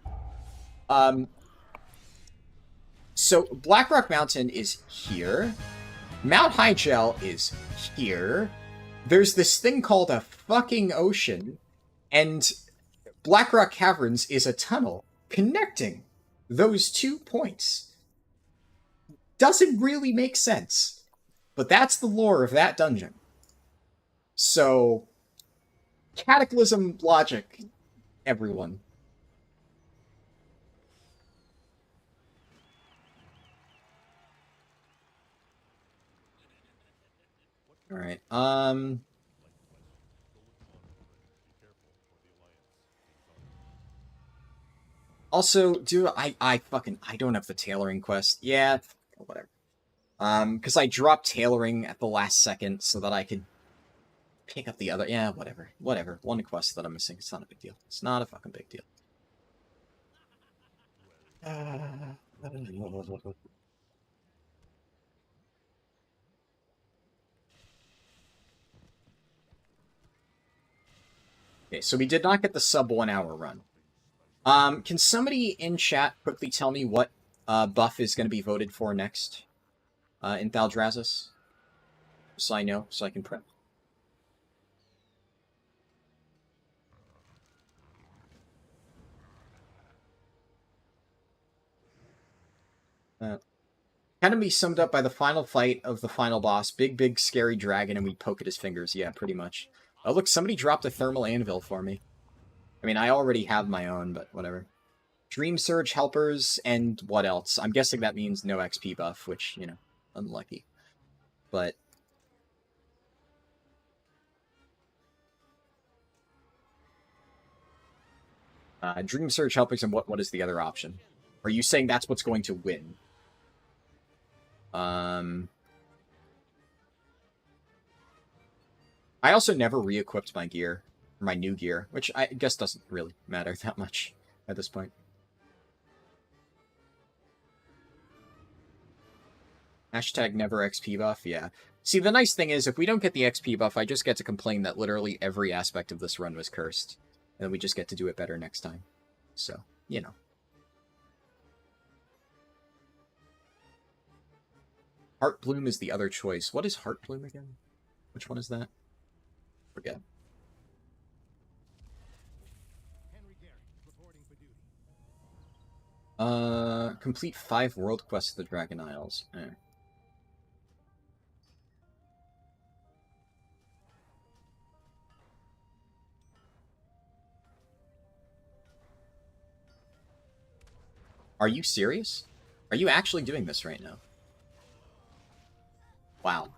So, Blackrock Mountain is here. Mount Hyjal is here. There's this thing called a fucking ocean. And Blackrock Caverns is a tunnel connecting those 2 points. Doesn't really make sense. But that's the lore of that dungeon. So, Cataclysm logic, everyone. Alright, also, I don't have the tailoring quest. Yeah, whatever. Because I dropped tailoring at the last second so that I could pick up the other. Yeah, whatever. Whatever. One quest that I'm missing. It's not a big deal. It's not a fucking big deal. Okay, so we did not get the sub 1 hour run. Can somebody in chat quickly tell me what buff is going to be voted for next in Thaldraszus? So I know, so I can prep. Kind of be summed up by the final fight of the final boss. Big, scary dragon, and we poke at his fingers. Yeah, pretty much. Oh, look, somebody dropped a thermal anvil for me. I mean, I already have my own, but whatever. Dream Surge helpers, and what else? I'm guessing that means no XP buff, which, you know, unlucky. But... Dream Surge helpers, and what is the other option? Are you saying that's what's going to win? I also never re-equipped my gear, or my new gear, which I guess doesn't really matter that much at this point. Hashtag never XP buff, yeah. See, the nice thing is, if we don't get the XP buff, I just get to complain that literally every aspect of this run was cursed. And then we just get to do it better next time. So, you know. Heart Bloom is the other choice. What is Heart Bloom again? Which one is that? Forget. Complete 5 world quests of the Dragon Isles. Are you serious? Are you actually doing this right now? Wow.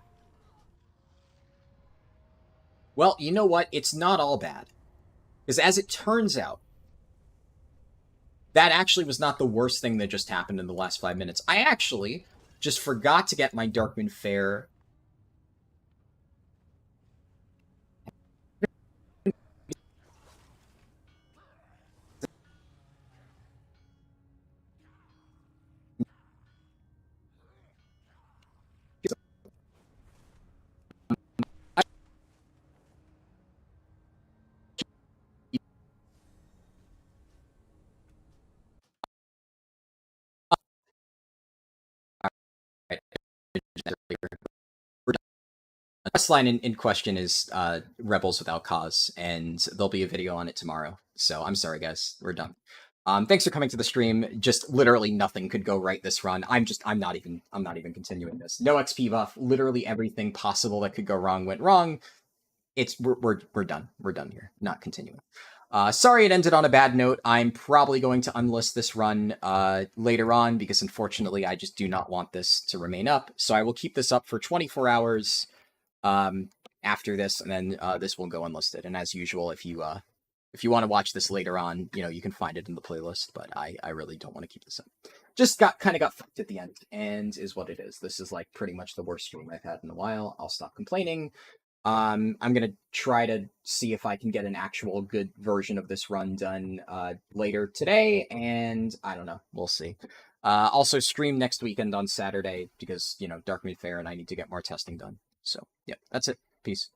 Well, you know what? It's not all bad. Because as it turns out, that actually was not the worst thing that just happened in the last 5 minutes. I actually just forgot to get my Darkmoon Fair. quest line in question is Rebels Without Cause, and there'll be a video on it tomorrow. So I'm sorry, guys. We're done. Thanks for coming to the stream. Just literally nothing could go right this run. I'm not even continuing this. No XP buff. Literally everything possible that could go wrong went wrong. We're done. We're done here. Not continuing. Sorry it ended on a bad note. I'm probably going to unlist this run later on because unfortunately I just do not want this to remain up. So I will keep this up for 24 hours after this, and then this will go unlisted. And as usual, if you want to watch this later on, you can find it in the playlist, but I really don't want to keep this up. Just got fucked at the end, and is what it is. This is like pretty much the worst stream I've had in a while. I'll stop complaining. I'm gonna try to see if I can get an actual good version of this run done later today, and I don't know. We'll see. Also stream next weekend on Saturday because, Dark Moon Fair and I need to get more testing done. So, yeah, that's it. Peace.